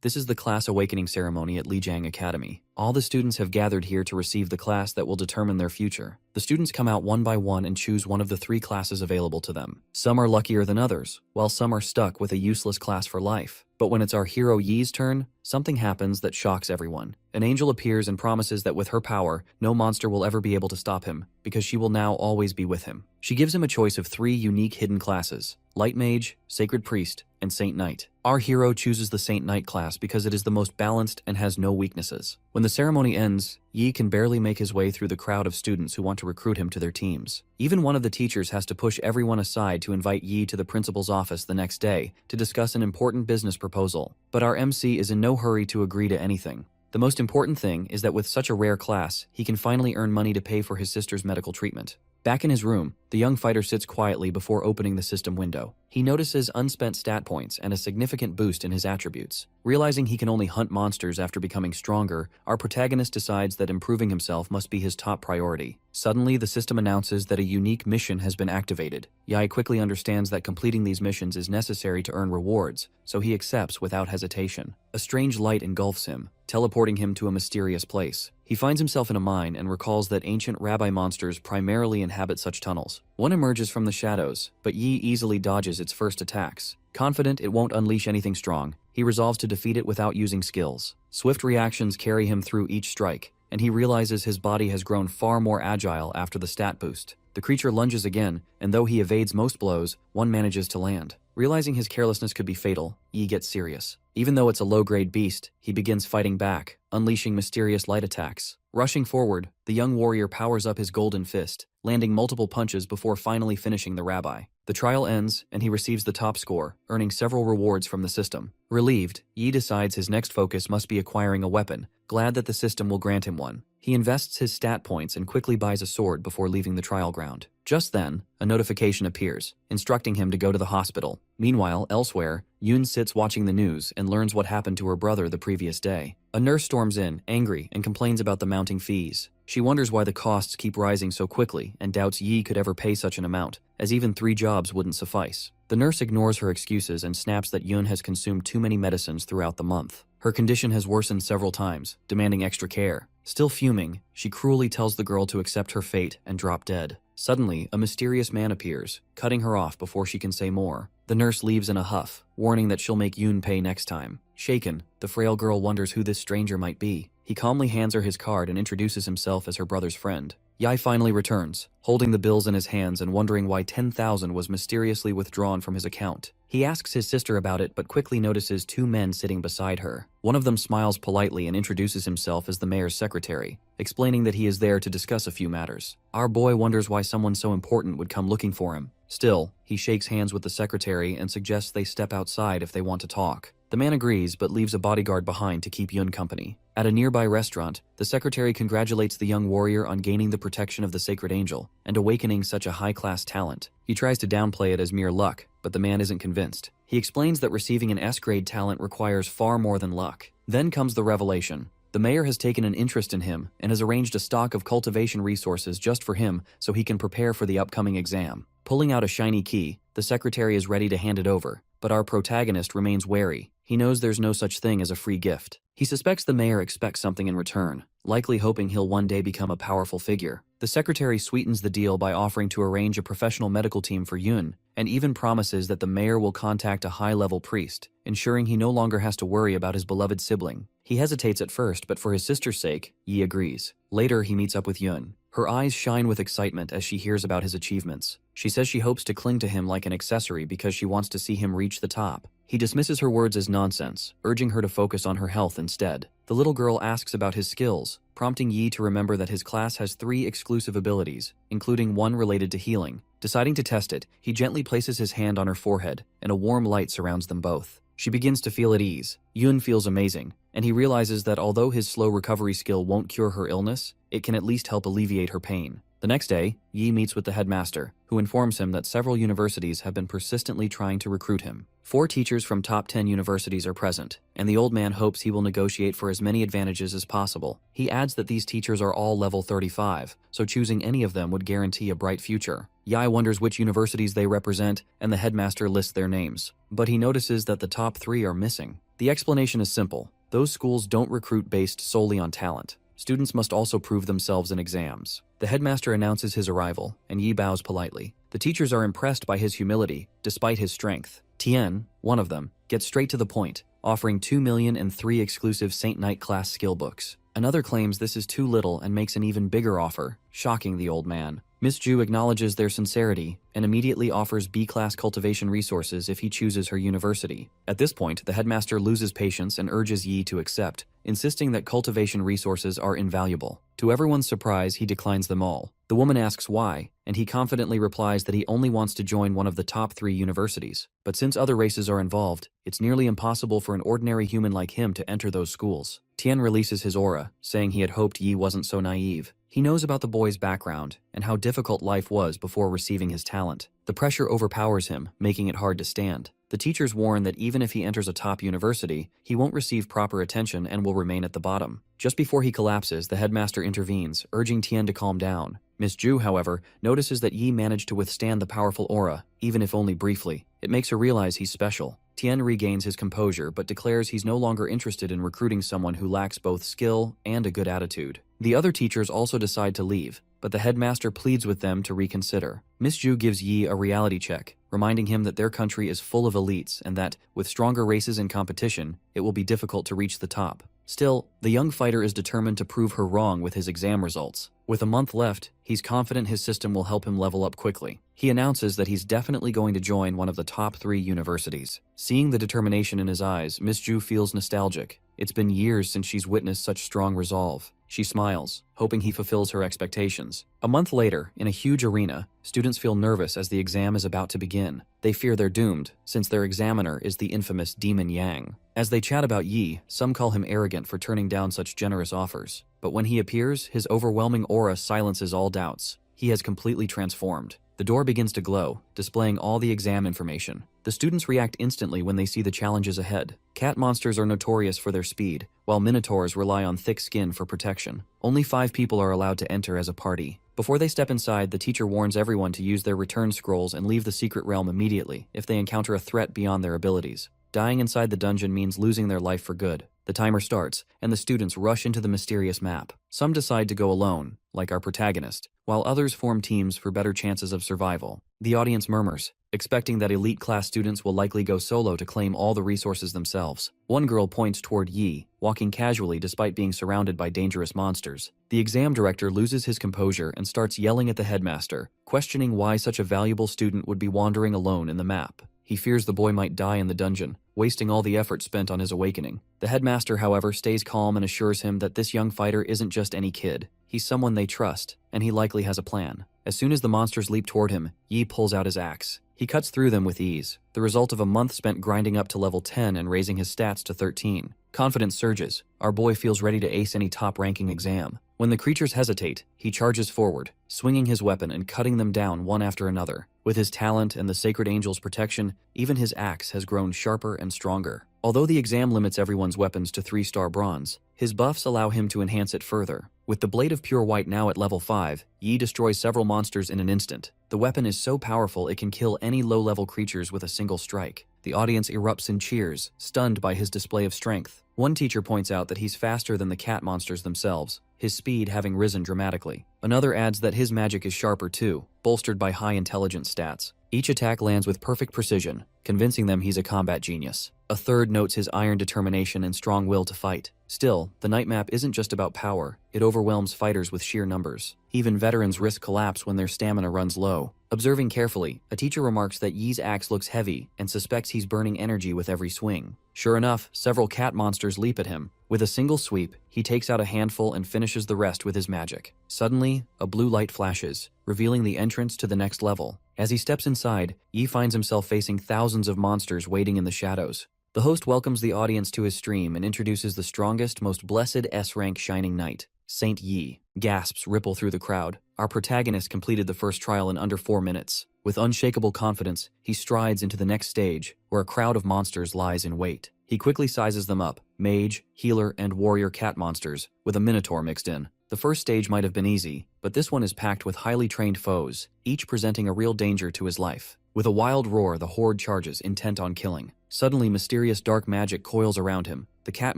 This is the class awakening ceremony at Lijiang Academy. All the students have gathered here to receive the class that will determine their future. The students come out one by one and choose one of the 3 classes available to them. Some are luckier than others, while some are stuck with a useless class for life. But when it's our hero Yi's turn, something happens that shocks everyone. An angel appears and promises that with her power, no monster will ever be able to stop him, because she will now always be with him. She gives him a choice of 3 unique hidden classes: Light Mage, Sacred Priest, and Saint Knight. Our hero chooses the Saint Knight class because it is the most balanced and has no weaknesses. When the ceremony ends, Yi can barely make his way through the crowd of students who want to recruit him to their teams. Even one of the teachers has to push everyone aside to invite Yi to the principal's office the next day to discuss an important business proposal. But our MC is in no hurry to agree to anything. The most important thing is that with such a rare class, he can finally earn money to pay for his sister's medical treatment. Back in his room, the young fighter sits quietly before opening the system window. He notices unspent stat points and a significant boost in his attributes. Realizing he can only hunt monsters after becoming stronger, our protagonist decides that improving himself must be his top priority. Suddenly, the system announces that a unique mission has been activated. Yi quickly understands that completing these missions is necessary to earn rewards, so he accepts without hesitation. A strange light engulfs him, teleporting him to a mysterious place. He finds himself in a mine and recalls that ancient rabbi monsters primarily inhabit such tunnels. One emerges from the shadows, but Yi easily dodges its first attacks. Confident it won't unleash anything strong, he resolves to defeat it without using skills. Swift reactions carry him through each strike, and he realizes his body has grown far more agile after the stat boost. The creature lunges again, and though he evades most blows, one manages to land. Realizing his carelessness could be fatal, Yi gets serious. Even though it's a low-grade beast, he begins fighting back, unleashing mysterious light attacks. Rushing forward, the young warrior powers up his golden fist, landing multiple punches before finally finishing the rabbi. The trial ends, and he receives the top score, earning several rewards from the system. Relieved, Yi decides his next focus must be acquiring a weapon, glad that the system will grant him one. He invests his stat points and quickly buys a sword before leaving the trial ground. Just then, a notification appears, instructing him to go to the hospital. Meanwhile, elsewhere, Yoon sits watching the news and learns what happened to her brother the previous day. A nurse storms in, angry, and complains about the mounting fees. She wonders why the costs keep rising so quickly and doubts Yi could ever pay such an amount, as even 3 jobs wouldn't suffice. The nurse ignores her excuses and snaps that Yoon has consumed too many medicines throughout the month. Her condition has worsened several times, demanding extra care. Still fuming, she cruelly tells the girl to accept her fate and drop dead. Suddenly, a mysterious man appears, cutting her off before she can say more. The nurse leaves in a huff, warning that she'll make Yoon pay next time. Shaken, the frail girl wonders who this stranger might be. He calmly hands her his card and introduces himself as her brother's friend. Yi finally returns, holding the bills in his hands and wondering why 10,000 was mysteriously withdrawn from his account. He asks his sister about it but quickly notices 2 men sitting beside her. One of them smiles politely and introduces himself as the mayor's secretary, explaining that he is there to discuss a few matters. Our boy wonders why someone so important would come looking for him. Still, he shakes hands with the secretary and suggests they step outside if they want to talk. The man agrees but leaves a bodyguard behind to keep Yoon company. At a nearby restaurant, the secretary congratulates the young warrior on gaining the protection of the sacred angel and awakening such a high-class talent. He tries to downplay it as mere luck, but the man isn't convinced. He explains that receiving an S-grade talent requires far more than luck. Then comes the revelation. The mayor has taken an interest in him and has arranged a stock of cultivation resources just for him so he can prepare for the upcoming exam. Pulling out a shiny key, the secretary is ready to hand it over, but our protagonist remains wary. He knows there's no such thing as a free gift. He suspects the mayor expects something in return, likely hoping he'll one day become a powerful figure. The secretary sweetens the deal by offering to arrange a professional medical team for Yoon, and even promises that the mayor will contact a high-level priest, ensuring he no longer has to worry about his beloved sibling. He hesitates at first, but for his sister's sake, Yi agrees. Later, he meets up with Yoon. Her eyes shine with excitement as she hears about his achievements. She says she hopes to cling to him like an accessory because she wants to see him reach the top. He dismisses her words as nonsense, urging her to focus on her health instead. The little girl asks about his skills, prompting Yi to remember that his class has 3 exclusive abilities, including one related to healing. Deciding to test it, he gently places his hand on her forehead, and a warm light surrounds them both. She begins to feel at ease. Yoon feels amazing, and he realizes that although his slow recovery skill won't cure her illness, it can at least help alleviate her pain. The next day, Yi meets with the headmaster, who informs him that several universities have been persistently trying to recruit him. 4 teachers from top 10 universities are present, and the old man hopes he will negotiate for as many advantages as possible. He adds that these teachers are all level 35, so choosing any of them would guarantee a bright future. Yi wonders which universities they represent, and the headmaster lists their names. But he notices that the top 3 are missing. The explanation is simple. Those schools don't recruit based solely on talent. Students must also prove themselves in exams. The headmaster announces his arrival, and Yi bows politely. The teachers are impressed by his humility, despite his strength. Tian, one of them, gets straight to the point, offering 2 million and 3 exclusive Saint Knight class skill books. Another claims this is too little and makes an even bigger offer, shocking the old man. Miss Ju acknowledges their sincerity and immediately offers B-class cultivation resources if he chooses her university. At this point, the headmaster loses patience and urges Yi to accept, insisting that cultivation resources are invaluable. To everyone's surprise, he declines them all. The woman asks why, and he confidently replies that he only wants to join one of the top 3 universities. But since other races are involved, it's nearly impossible for an ordinary human like him to enter those schools. Tian releases his aura, saying he had hoped Yi wasn't so naive. He knows about the boy's background and how difficult life was before receiving his talent. The pressure overpowers him, making it hard to stand. The teachers warn that even if he enters a top university, he won't receive proper attention and will remain at the bottom. Just before he collapses, the headmaster intervenes, urging Tian to calm down. Miss Ju, however, notices that Yi managed to withstand the powerful aura, even if only briefly. It makes her realize he's special. Tian regains his composure but declares he's no longer interested in recruiting someone who lacks both skill and a good attitude. The other teachers also decide to leave, but the headmaster pleads with them to reconsider. Miss Ju gives Yi a reality check, reminding him that their country is full of elites and that, with stronger races in competition, it will be difficult to reach the top. Still, the young fighter is determined to prove her wrong with his exam results. With a month left, he's confident his system will help him level up quickly. He announces that he's definitely going to join one of the top 3 universities. Seeing the determination in his eyes, Miss Ju feels nostalgic. It's been years since she's witnessed such strong resolve. She smiles, hoping he fulfills her expectations. A month later, in a huge arena, students feel nervous as the exam is about to begin. They fear they're doomed, since their examiner is the infamous Demon Yang. As they chat about Yi, some call him arrogant for turning down such generous offers. But when he appears, his overwhelming aura silences all doubts. He has completely transformed. The door begins to glow, displaying all the exam information. The students react instantly when they see the challenges ahead. Cat monsters are notorious for their speed, while minotaurs rely on thick skin for protection. Only 5 people are allowed to enter as a party. Before they step inside, the teacher warns everyone to use their return scrolls and leave the secret realm immediately if they encounter a threat beyond their abilities. Dying inside the dungeon means losing their life for good. The timer starts, and the students rush into the mysterious map. Some decide to go alone, like our protagonist, while others form teams for better chances of survival. The audience murmurs, expecting that elite class students will likely go solo to claim all the resources themselves. One girl points toward Yi, walking casually despite being surrounded by dangerous monsters. The exam director loses his composure and starts yelling at the headmaster, questioning why such a valuable student would be wandering alone in the map. He fears the boy might die in the dungeon, wasting all the effort spent on his awakening. The headmaster, however, stays calm and assures him that this young fighter isn't just any kid. He's someone they trust, and he likely has a plan. As soon as the monsters leap toward him, Yi pulls out his axe. He cuts through them with ease, the result of a month spent grinding up to level 10 and raising his stats to 13. Confidence surges. Our boy feels ready to ace any top-ranking exam. When the creatures hesitate, he charges forward, swinging his weapon and cutting them down one after another. With his talent and the Sacred Angel's protection, even his axe has grown sharper and stronger. Although the exam limits everyone's weapons to 3-star bronze, his buffs allow him to enhance it further. With the Blade of Pure White now at level 5, Yi destroys several monsters in an instant. The weapon is so powerful it can kill any low-level creatures with a single strike. The audience erupts in cheers, stunned by his display of strength. One teacher points out that he's faster than the cat monsters themselves, his speed having risen dramatically. Another adds that his magic is sharper too, bolstered by high intelligence stats. Each attack lands with perfect precision, convincing them he's a combat genius. A third notes his iron determination and strong will to fight. Still, the night map isn't just about power, it overwhelms fighters with sheer numbers. Even veterans risk collapse when their stamina runs low. Observing carefully, a teacher remarks that Yi's axe looks heavy and suspects he's burning energy with every swing. Sure enough, several cat monsters leap at him. With a single sweep, he takes out a handful and finishes the rest with his magic. Suddenly, a blue light flashes, revealing the entrance to the next level. As he steps inside, Yi finds himself facing thousands of monsters waiting in the shadows. The host welcomes the audience to his stream and introduces the strongest, most blessed S-rank Shining Knight, Saint Yi. Gasps ripple through the crowd. Our protagonist completed the first trial in under 4 minutes. With unshakable confidence, he strides into the next stage, where a crowd of monsters lies in wait. He quickly sizes them up, mage, healer, and warrior cat monsters, with a minotaur mixed in. The first stage might have been easy, but this one is packed with highly trained foes, each presenting a real danger to his life. With a wild roar, the horde charges, intent on killing. Suddenly, mysterious dark magic coils around him. The cat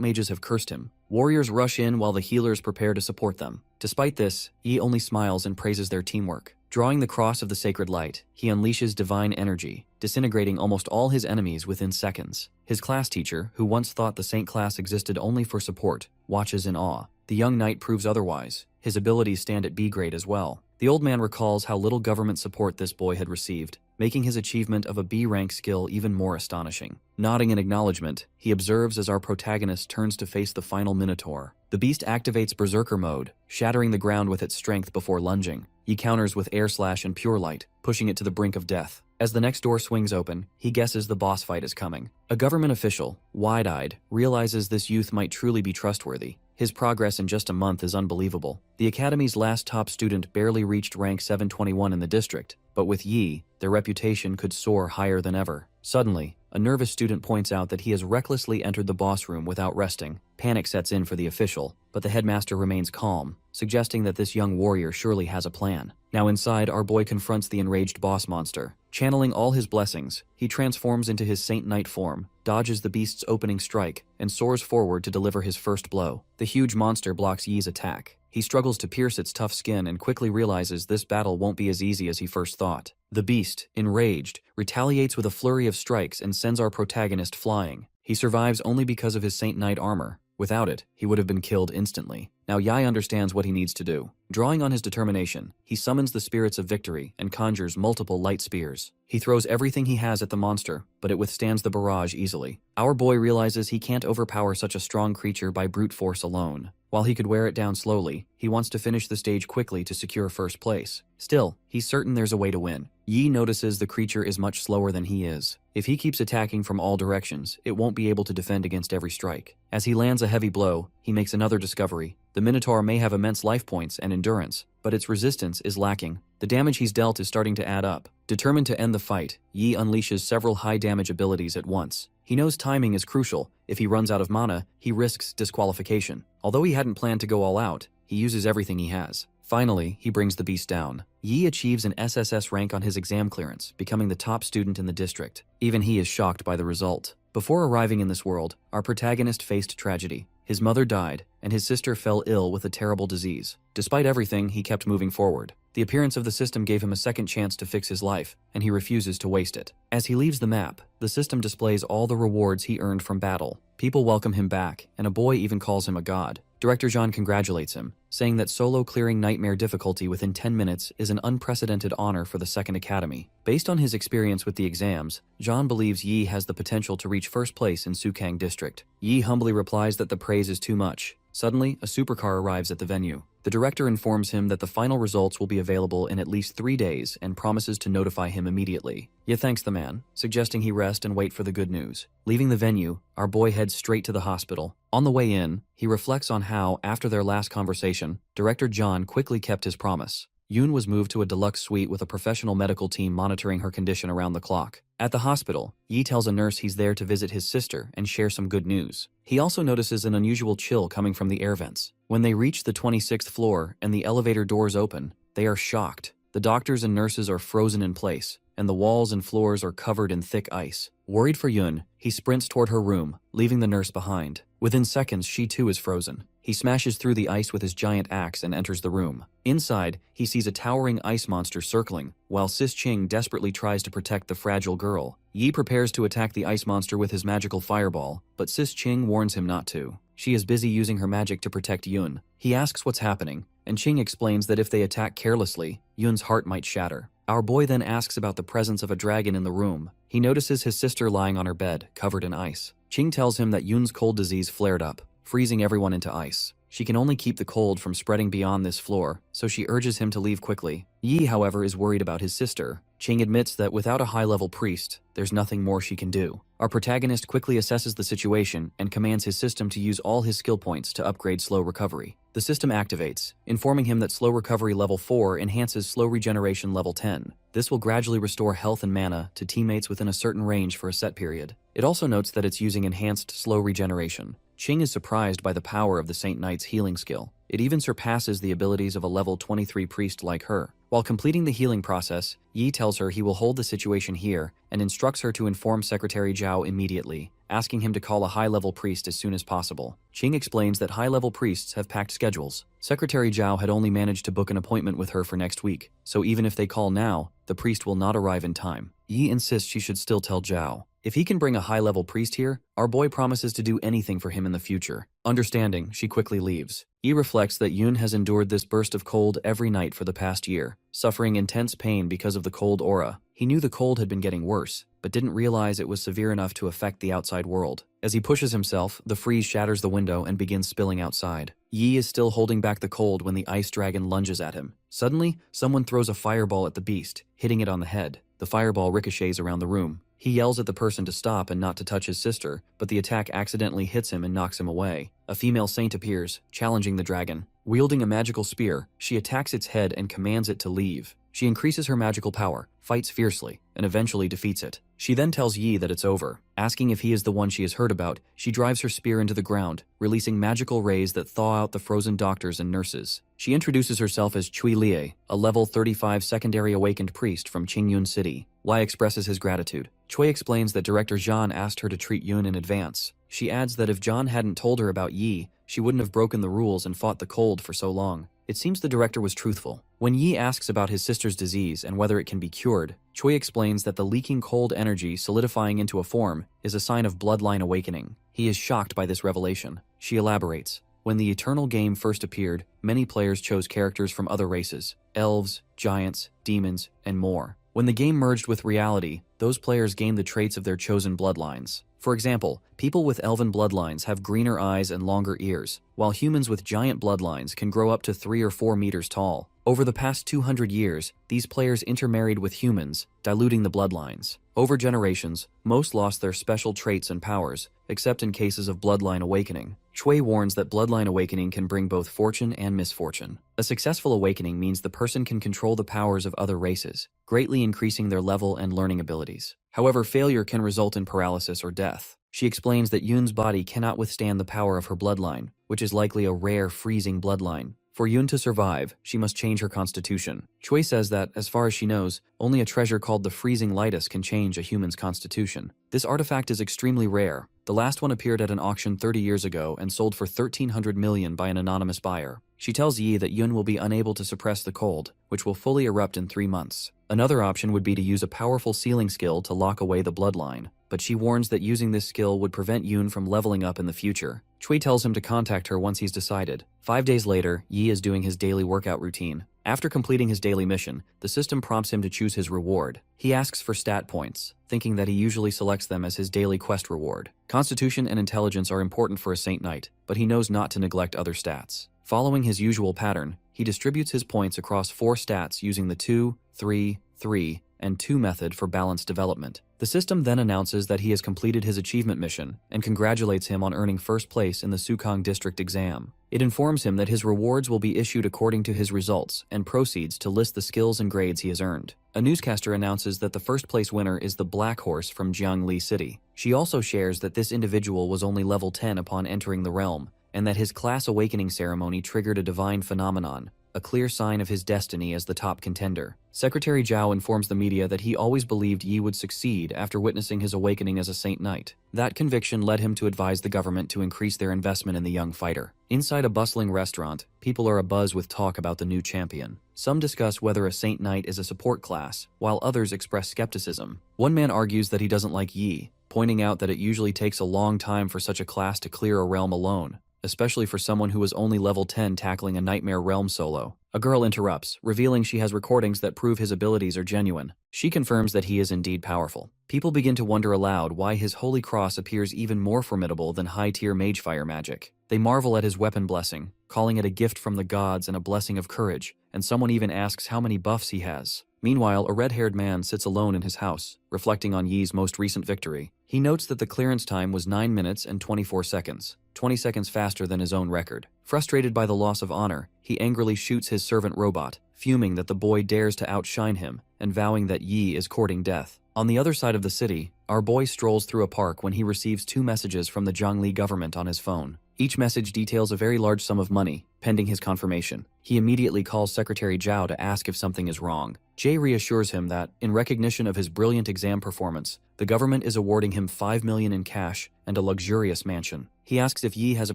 mages have cursed him. Warriors rush in while the healers prepare to support them. Despite this, Yi only smiles and praises their teamwork. Drawing the cross of the sacred light, he unleashes divine energy, disintegrating almost all his enemies within seconds. His class teacher, who once thought the saint class existed only for support, watches in awe. The young knight proves otherwise. His abilities stand at B grade as well. The old man recalls how little government support this boy had received, making his achievement of a B-rank skill even more astonishing. Nodding in acknowledgement, he observes as our protagonist turns to face the final Minotaur. The beast activates Berserker mode, shattering the ground with its strength before lunging. He counters with Air Slash and Pure Light, pushing it to the brink of death. As the next door swings open, he guesses the boss fight is coming. A government official, wide-eyed, realizes this youth might truly be trustworthy. His progress in just a month is unbelievable. The Academy's last top student barely reached rank 721 in the district, but with Yi, their reputation could soar higher than ever. Suddenly, a nervous student points out that he has recklessly entered the boss room without resting. Panic sets in for the official, but the headmaster remains calm, suggesting that this young warrior surely has a plan. Now inside, our boy confronts the enraged boss monster. Channeling all his blessings, he transforms into his Saint Knight form, dodges the beast's opening strike, and soars forward to deliver his first blow. The huge monster blocks Yi's attack. He struggles to pierce its tough skin and quickly realizes this battle won't be as easy as he first thought. The beast, enraged, retaliates with a flurry of strikes and sends our protagonist flying. He survives only because of his Saint Knight armor. Without it, he would have been killed instantly. Now Yi understands what he needs to do. Drawing on his determination, he summons the spirits of victory and conjures multiple light spears. He throws everything he has at the monster, but it withstands the barrage easily. Our boy realizes he can't overpower such a strong creature by brute force alone. While he could wear it down slowly, he wants to finish the stage quickly to secure first place. Still, he's certain there's a way to win. Yi notices the creature is much slower than he is. If he keeps attacking from all directions, it won't be able to defend against every strike. As he lands a heavy blow, he makes another discovery. The Minotaur may have immense life points and endurance, but its resistance is lacking. The damage he's dealt is starting to add up. Determined to end the fight, Yi unleashes several high-damage abilities at once. He knows timing is crucial. If he runs out of mana, he risks disqualification. Although he hadn't planned to go all out, he uses everything he has. Finally, he brings the beast down. Yi achieves an SSS rank on his exam clearance, becoming the top student in the district. Even he is shocked by the result. Before arriving in this world, our protagonist faced tragedy. His mother died, and his sister fell ill with a terrible disease. Despite everything, he kept moving forward. The appearance of the system gave him a second chance to fix his life, and he refuses to waste it. As he leaves the map, the system displays all the rewards he earned from battle. People welcome him back, and a boy even calls him a god. Director Jean congratulates him, saying that solo clearing nightmare difficulty within 10 minutes is an unprecedented honor for the Second Academy. Based on his experience with the exams, Jean believes Yi has the potential to reach first place in Sukang District. Yi humbly replies that the praise is too much. Suddenly, a supercar arrives at the venue. The director informs him that the final results will be available in at least 3 days and promises to notify him immediately. Yi thanks the man, suggesting he rest and wait for the good news. Leaving the venue, our boy heads straight to the hospital. On the way in, he reflects on how, after their last conversation, Director John quickly kept his promise. Yoon was moved to a deluxe suite with a professional medical team monitoring her condition around the clock. At the hospital, Yi tells a nurse he's there to visit his sister and share some good news. He also notices an unusual chill coming from the air vents. When they reach the 26th floor and the elevator doors open, they are shocked. The doctors and nurses are frozen in place, and the walls and floors are covered in thick ice. Worried for Yoon, he sprints toward her room, leaving the nurse behind. Within seconds, she too is frozen. He smashes through the ice with his giant axe and enters the room. Inside, he sees a towering ice monster circling, while Sis Ching desperately tries to protect the fragile girl. Yi prepares to attack the ice monster with his magical fireball, but Sis Ching warns him not to. She is busy using her magic to protect Yoon. He asks what's happening, and Ching explains that if they attack carelessly, Yoon's heart might shatter. Our boy then asks about the presence of a dragon in the room. He notices his sister lying on her bed, covered in ice. Ching tells him that Yoon's cold disease flared up, freezing everyone into ice. She can only keep the cold from spreading beyond this floor, so she urges him to leave quickly. Yi, however, is worried about his sister. Ching admits that without a high-level priest, there's nothing more she can do. Our protagonist quickly assesses the situation and commands his system to use all his skill points to upgrade slow recovery. The system activates, informing him that slow recovery level 4 enhances slow regeneration level 10. This will gradually restore health and mana to teammates within a certain range for a set period. It also notes that it's using enhanced slow regeneration. Ching is surprised by the power of the Saint Knight's healing skill. It even surpasses the abilities of a level 23 priest like her. While completing the healing process, Yi tells her he will hold the situation here and instructs her to inform Secretary Zhao immediately, asking him to call a high-level priest as soon as possible. Qing explains that high-level priests have packed schedules. Secretary Zhao had only managed to book an appointment with her for next week, so even if they call now, the priest will not arrive in time. Yi insists she should still tell Zhao. If he can bring a high-level priest here, our boy promises to do anything for him in the future. Understanding, she quickly leaves. Yi reflects that Yun has endured this burst of cold every night for the past year, suffering intense pain because of the cold aura. He knew the cold had been getting worse, but didn't realize it was severe enough to affect the outside world. As he pushes himself, the freeze shatters the window and begins spilling outside. Yi is still holding back the cold when the ice dragon lunges at him. Suddenly, someone throws a fireball at the beast, hitting it on the head. The fireball ricochets around the room. He yells at the person to stop and not to touch his sister, but the attack accidentally hits him and knocks him away. A female saint appears, challenging the dragon. Wielding a magical spear, she attacks its head and commands it to leave. She increases her magical power, fights fiercely, and eventually defeats it. She then tells Yi that it's over. Asking if he is the one she has heard about, she drives her spear into the ground, releasing magical rays that thaw out the frozen doctors and nurses. She introduces herself as Cui Lie, a level 35 secondary awakened priest from Qingyun City. Lai expresses his gratitude. Cui explains that Director Zhan asked her to treat Yun in advance. She adds that if Zhan hadn't told her about Yi, she wouldn't have broken the rules and fought the cold for so long. It seems the director was truthful. When Yi asks about his sister's disease and whether it can be cured, Cui explains that the leaking cold energy solidifying into a form is a sign of bloodline awakening. He is shocked by this revelation. She elaborates. When the Eternal game first appeared, many players chose characters from other races, elves, giants, demons, and more. When the game merged with reality, those players gained the traits of their chosen bloodlines. For example, people with elven bloodlines have greener eyes and longer ears, while humans with giant bloodlines can grow up to 3 or 4 meters tall. Over the past 200 years, these players intermarried with humans, diluting the bloodlines. Over generations, most lost their special traits and powers, except in cases of bloodline awakening. Cui warns that bloodline awakening can bring both fortune and misfortune. A successful awakening means the person can control the powers of other races, greatly increasing their level and learning abilities. However, failure can result in paralysis or death. She explains that Yun's body cannot withstand the power of her bloodline, which is likely a rare freezing bloodline. For Yun to survive, she must change her constitution. Cui says that, as far as she knows, only a treasure called the Freezing Lightus can change a human's constitution. This artifact is extremely rare. The last one appeared at an auction 30 years ago and sold for 1,300 million by an anonymous buyer. She tells Yi that Yun will be unable to suppress the cold, which will fully erupt in 3 months. Another option would be to use a powerful sealing skill to lock away the bloodline, but she warns that using this skill would prevent Yun from leveling up in the future. Cui tells him to contact her once he's decided. 5 days later, Yi is doing his daily workout routine. After completing his daily mission, the system prompts him to choose his reward. He asks for stat points, thinking that he usually selects them as his daily quest reward. Constitution and intelligence are important for a Saint Knight, but he knows not to neglect other stats. Following his usual pattern, he distributes his points across 4 stats using the 2, 3, 3, and 2 method for balanced development. The system then announces that he has completed his achievement mission and congratulates him on earning first place in the Sukong District exam. It informs him that his rewards will be issued according to his results and proceeds to list the skills and grades he has earned. A newscaster announces that the first place winner is the Black Horse from Jiangli City. She also shares that this individual was only level 10 upon entering the realm, and that his class awakening ceremony triggered a divine phenomenon, a clear sign of his destiny as the top contender. Secretary Zhao informs the media that he always believed Yi would succeed after witnessing his awakening as a Saint Knight. That conviction led him to advise the government to increase their investment in the young fighter. Inside a bustling restaurant, people are abuzz with talk about the new champion. Some discuss whether a Saint Knight is a support class, while others express skepticism. One man argues that he doesn't like Yi, pointing out that it usually takes a long time for such a class to clear a realm alone, especially for someone who was only level 10 tackling a Nightmare Realm solo. A girl interrupts, revealing she has recordings that prove his abilities are genuine. She confirms that he is indeed powerful. People begin to wonder aloud why his holy cross appears even more formidable than high-tier magefire magic. They marvel at his weapon blessing, calling it a gift from the gods and a blessing of courage, and someone even asks how many buffs he has. Meanwhile, a red-haired man sits alone in his house, reflecting on Yi's most recent victory. He notes that the clearance time was 9 minutes and 24 seconds, 20 seconds faster than his own record. Frustrated by the loss of honor, he angrily shoots his servant robot, fuming that the boy dares to outshine him and vowing that Yi is courting death. On the other side of the city, our boy strolls through a park when he receives 2 messages from the Zhongli government on his phone. Each message details a very large sum of money, pending his confirmation. He immediately calls Secretary Zhao to ask if something is wrong. Jay reassures him that, in recognition of his brilliant exam performance, the government is awarding him 5 million in cash and a luxurious mansion. He asks if Yi has a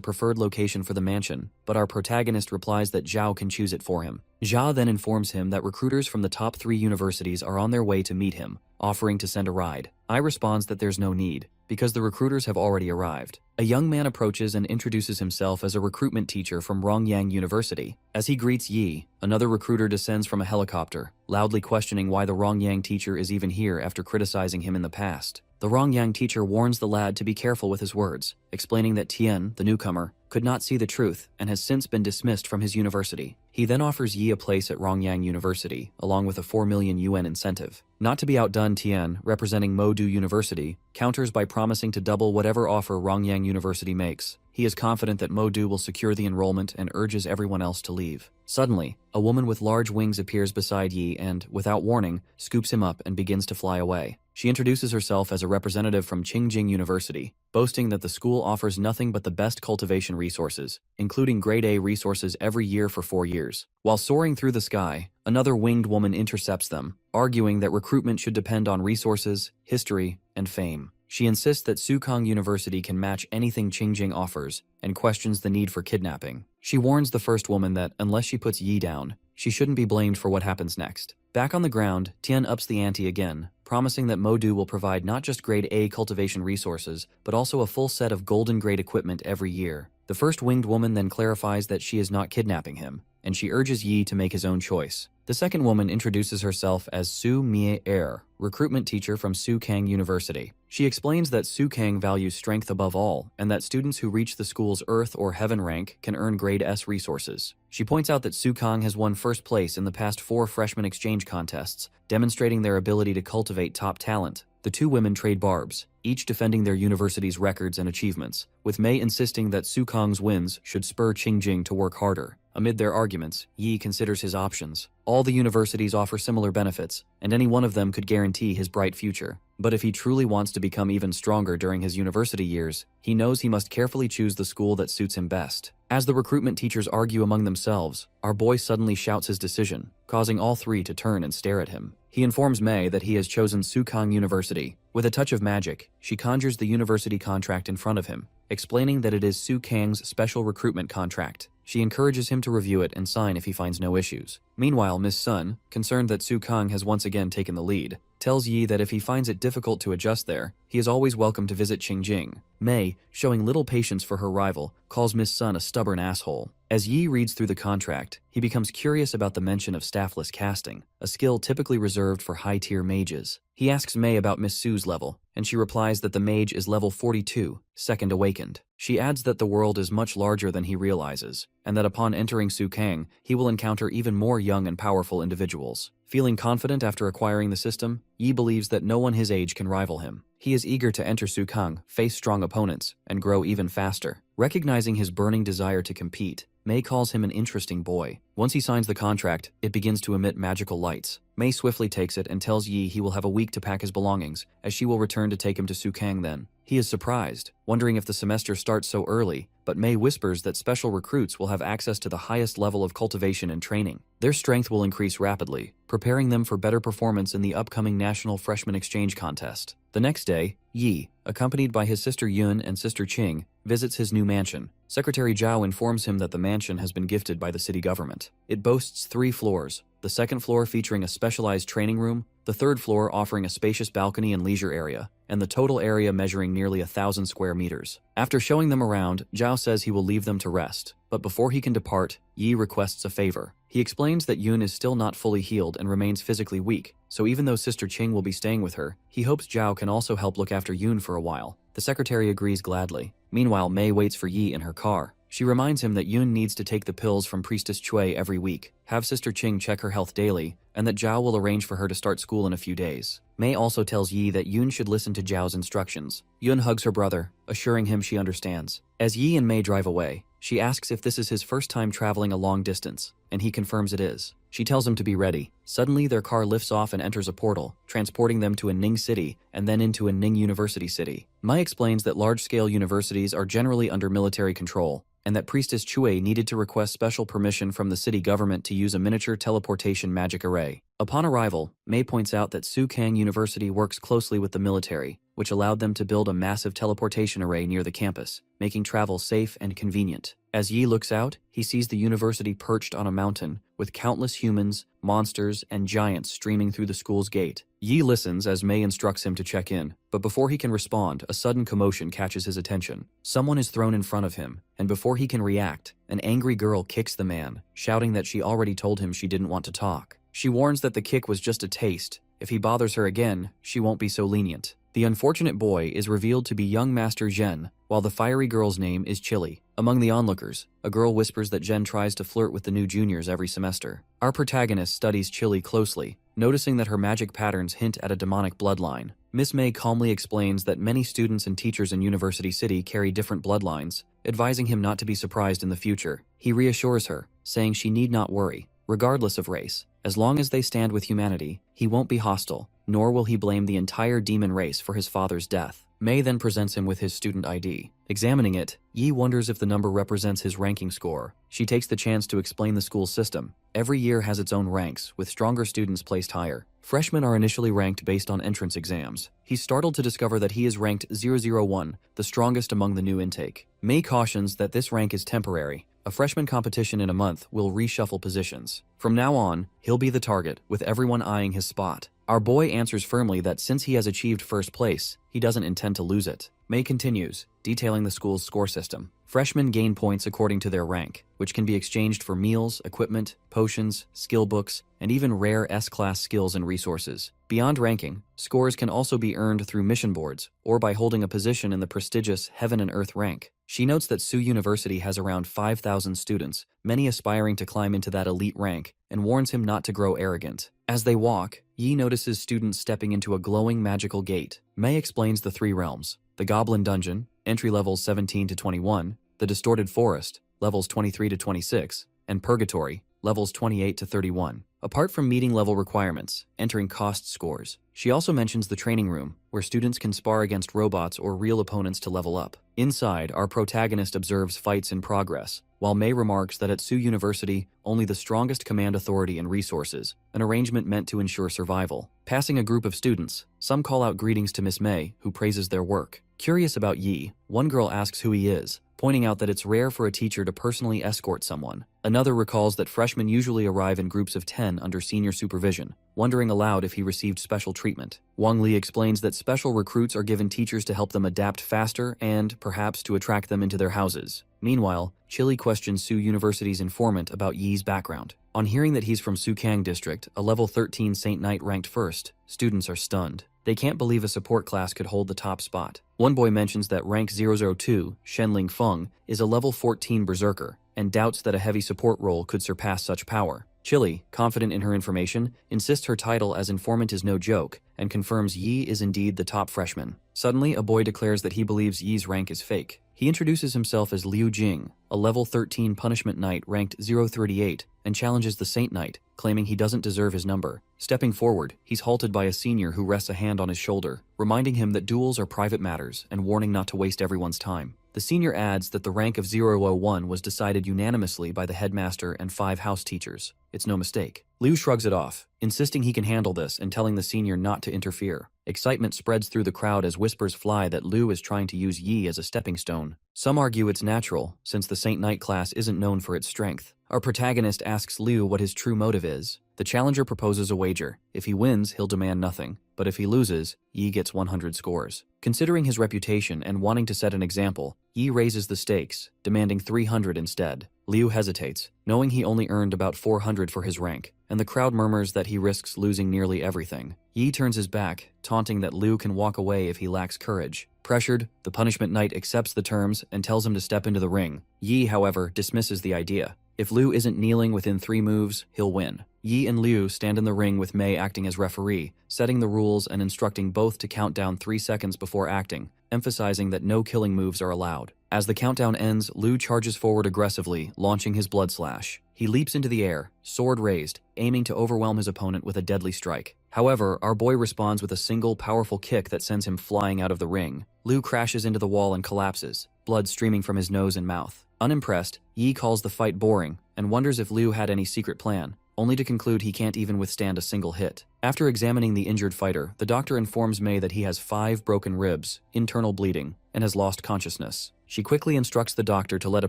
preferred location for the mansion, but our protagonist replies that Zhao can choose it for him. Zhao then informs him that recruiters from the top 3 universities are on their way to meet him, offering to send a ride. I responds that there's no need, because the recruiters have already arrived. A young man approaches and introduces himself as a recruitment teacher from Rongyang University. As he greets Yi, another recruiter descends from a helicopter, loudly questioning why the Rongyang teacher is even here after criticizing him in the past. The Rongyang teacher warns the lad to be careful with his words, explaining that Tian, the newcomer, could not see the truth and has since been dismissed from his university. He then offers Yi a place at Rongyang University, along with a 4 million yuan incentive. Not to be outdone, Tian, representing Modu University, counters by promising to double whatever offer Rongyang University makes. He is confident that Modu will secure the enrollment and urges everyone else to leave. Suddenly, a woman with large wings appears beside Yi and, without warning, scoops him up and begins to fly away. She introduces herself as a representative from Qingjing University, boasting that the school offers nothing but the best cultivation resources, including grade A resources every year for 4 years. While soaring through the sky, another winged woman intercepts them, arguing that recruitment should depend on resources, history, and fame. She insists that Sukong University can match anything Qingjing offers and questions the need for kidnapping. She warns the first woman that unless she puts Yi down, she shouldn't be blamed for what happens next. Back on the ground, Tian ups the ante again, promising that Modu will provide not just grade A cultivation resources, but also a full set of golden grade equipment every year. The first winged woman then clarifies that she is not kidnapping him, and she urges Yi to make his own choice. The second woman introduces herself as Su Mie Er, recruitment teacher from Sukang University. She explains that Sukang values strength above all, and that students who reach the school's Earth or Heaven rank can earn grade S resources. She points out that Sukang has won first place in the past 4 freshman exchange contests, demonstrating their ability to cultivate top talent. The 2 women trade barbs, each defending their university's records and achievements, with Mei insisting that Sukang's wins should spur Qingjing to work harder. Amid their arguments, Yi considers his options. All the universities offer similar benefits, and any one of them could guarantee his bright future. But if he truly wants to become even stronger during his university years, he knows he must carefully choose the school that suits him best. As the recruitment teachers argue among themselves, our boy suddenly shouts his decision, causing all 3 to turn and stare at him. He informs Mei that he has chosen Sukang University. With a touch of magic, she conjures the university contract in front of him, explaining that it is Sukang's special recruitment contract. She encourages him to review it and sign if he finds no issues. Meanwhile, Miss Sun, concerned that Sukang has once again taken the lead, tells Yi that if he finds it difficult to adjust there, he is always welcome to visit Qingjing. Mei, showing little patience for her rival, calls Miss Sun a stubborn asshole. As Yi reads through the contract, he becomes curious about the mention of staffless casting, a skill typically reserved for high-tier mages. He asks Mei about Miss Su's level, and she replies that the mage is level 42, second awakened. She adds that the world is much larger than he realizes, and that upon entering Sukang, he will encounter even more young and powerful individuals. Feeling confident after acquiring the system, Yi believes that no one his age can rival him. He is eager to enter Sukang, face strong opponents, and grow even faster. Recognizing his burning desire to compete, Mei calls him an interesting boy. Once he signs the contract, it begins to emit magical lights. Mei swiftly takes it and tells Yi he will have a week to pack his belongings, as she will return to take him to Sukang then. He is surprised, wondering if the semester starts so early, but Mei whispers that special recruits will have access to the highest level of cultivation and training. Their strength will increase rapidly, preparing them for better performance in the upcoming National Freshman Exchange Contest. The next day, Yi, accompanied by his sister Yun and sister Qing, visits his new mansion. Secretary Zhao informs him that the mansion has been gifted by the city government. It boasts 3 floors, the second floor featuring a specialized training room, the third floor offering a spacious balcony and leisure area, and the total area measuring nearly 1,000 square meters. After showing them around, Zhao says he will leave them to rest, but before he can depart, Yi requests a favor. He explains that Yun is still not fully healed and remains physically weak, so even though Sister Qing will be staying with her, he hopes Zhao can also help look after Yun for a while. The secretary agrees gladly. Meanwhile, Mei waits for Yi in her car. She reminds him that Yun needs to take the pills from Priestess Cui every week, have Sister Qing check her health daily, and that Zhao will arrange for her to start school in a few days. Mei also tells Yi that Yun should listen to Zhao's instructions. Yun hugs her brother, assuring him she understands. As Yi and Mei drive away, She asks if this is his first time traveling a long distance, and he confirms it is. She tells him to be ready. Suddenly, their car lifts off and enters a portal, transporting them to a Ning city and then into a Ning University city. Mai explains that large-scale universities are generally under military control, and that Priestess Chue needed to request special permission from the city government to use a miniature teleportation magic array. Upon arrival, Mei points out that Sukang University works closely with the military, which allowed them to build a massive teleportation array near the campus, making travel safe and convenient. As Yi looks out, he sees the university perched on a mountain, with countless humans, monsters, and giants streaming through the school's gate. Yi listens as Mei instructs him to check in, but before he can respond, a sudden commotion catches his attention. Someone is thrown in front of him, and before he can react, an angry girl kicks the man, shouting that she already told him she didn't want to talk. She warns that the kick was just a taste. If he bothers her again, she won't be so lenient. The unfortunate boy is revealed to be young Master Zhen, while the fiery girl's name is Chili. Among the onlookers, a girl whispers that Zhen tries to flirt with the new juniors every semester. Our protagonist studies Chili closely, noticing that her magic patterns hint at a demonic bloodline. Miss Mei calmly explains that many students and teachers in University City carry different bloodlines, advising him not to be surprised in the future. He reassures her, saying she need not worry, regardless of race. As long as they stand with humanity, he won't be hostile, nor will he blame the entire demon race for his father's death. Mei then presents him with his student ID. Examining it, Yi wonders if the number represents his ranking score. She takes the chance to explain the school's system. Every year has its own ranks, with stronger students placed higher. Freshmen are initially ranked based on entrance exams. He's startled to discover that he is ranked 001, the strongest among the new intake. Mei cautions that this rank is temporary. A freshman competition in a month will reshuffle positions. From now on, he'll be the target, with everyone eyeing his spot. Our boy answers firmly that since he has achieved first place, he doesn't intend to lose it. Mei continues, detailing the school's score system. Freshmen gain points according to their rank, which can be exchanged for meals, equipment, potions, skill books, and even rare S-class skills and resources. Beyond ranking, scores can also be earned through mission boards, or by holding a position in the prestigious Heaven and Earth rank. She notes that Su University has around 5,000 students, many aspiring to climb into that elite rank, and warns him not to grow arrogant. As they walk, Yi notices students stepping into a glowing magical gate. Mei explains the three realms: the Goblin Dungeon, entry levels 17 to 21, the Distorted Forest, levels 23 to 26, and Purgatory, levels 28 to 31. Apart from meeting level requirements, entering cost scores, she also mentions the training room, where students can spar against robots or real opponents to level up. Inside, our protagonist observes fights in progress, while Mei remarks that at Su University, only the strongest command authority and resources, an arrangement meant to ensure survival. Passing a group of students, some call out greetings to Miss Mei, who praises their work. Curious about Yi, one girl asks who he is, pointing out that it's rare for a teacher to personally escort someone. Another recalls that freshmen usually arrive in groups of 10 under senior supervision, wondering aloud if he received special treatment. Wang Li explains that special recruits are given teachers to help them adapt faster and, perhaps, to attract them into their houses. Meanwhile, Chili questions Su University's informant about Yi's background. On hearing that he's from Sukang District, a level 13 Saint Knight ranked first, students are stunned. They can't believe a support class could hold the top spot. One boy mentions that rank 002, Shenling Feng, is a level 14 berserker, and doubts that a heavy support role could surpass such power. Chili, confident in her information, insists her title as informant is no joke, and confirms Yi is indeed the top freshman. Suddenly, a boy declares that he believes Yi's rank is fake. He introduces himself as Liu Jing, a level 13 punishment knight ranked 038, and challenges the Saint Knight, claiming he doesn't deserve his number. Stepping forward, he's halted by a senior who rests a hand on his shoulder, reminding him that duels are private matters and warning not to waste everyone's time. The senior adds that the rank of 001 was decided unanimously by the headmaster and 5 house teachers. It's no mistake. Liu shrugs it off, insisting he can handle this and telling the senior not to interfere. Excitement spreads through the crowd as whispers fly that Liu is trying to use Yi as a stepping stone. Some argue it's natural, since the Saint Knight class isn't known for its strength. Our protagonist asks Liu what his true motive is. The challenger proposes a wager. If he wins, he'll demand nothing, but if he loses, Yi gets 100 scores. Considering his reputation and wanting to set an example, Yi raises the stakes, demanding 300 instead. Liu hesitates, knowing he only earned about 400 for his rank, and the crowd murmurs that he risks losing nearly everything. Yi turns his back, taunting that Liu can walk away if he lacks courage. Pressured, the punishment knight accepts the terms and tells him to step into the ring. Yi, however, dismisses the idea. If Liu isn't kneeling within 3 moves, he'll win. Yi and Liu stand in the ring with Mei acting as referee, setting the rules and instructing both to count down 3 seconds before acting, emphasizing that no killing moves are allowed. As the countdown ends, Liu charges forward aggressively, launching his blood slash. He leaps into the air, sword raised, aiming to overwhelm his opponent with a deadly strike. However, our boy responds with a single, powerful kick that sends him flying out of the ring. Liu crashes into the wall and collapses, blood streaming from his nose and mouth. Unimpressed, Yi calls the fight boring and wonders if Liu had any secret plan, only to conclude he can't even withstand a single hit. After examining the injured fighter, the doctor informs Mei that he has 5 broken ribs, internal bleeding, and has lost consciousness. She quickly instructs the doctor to let a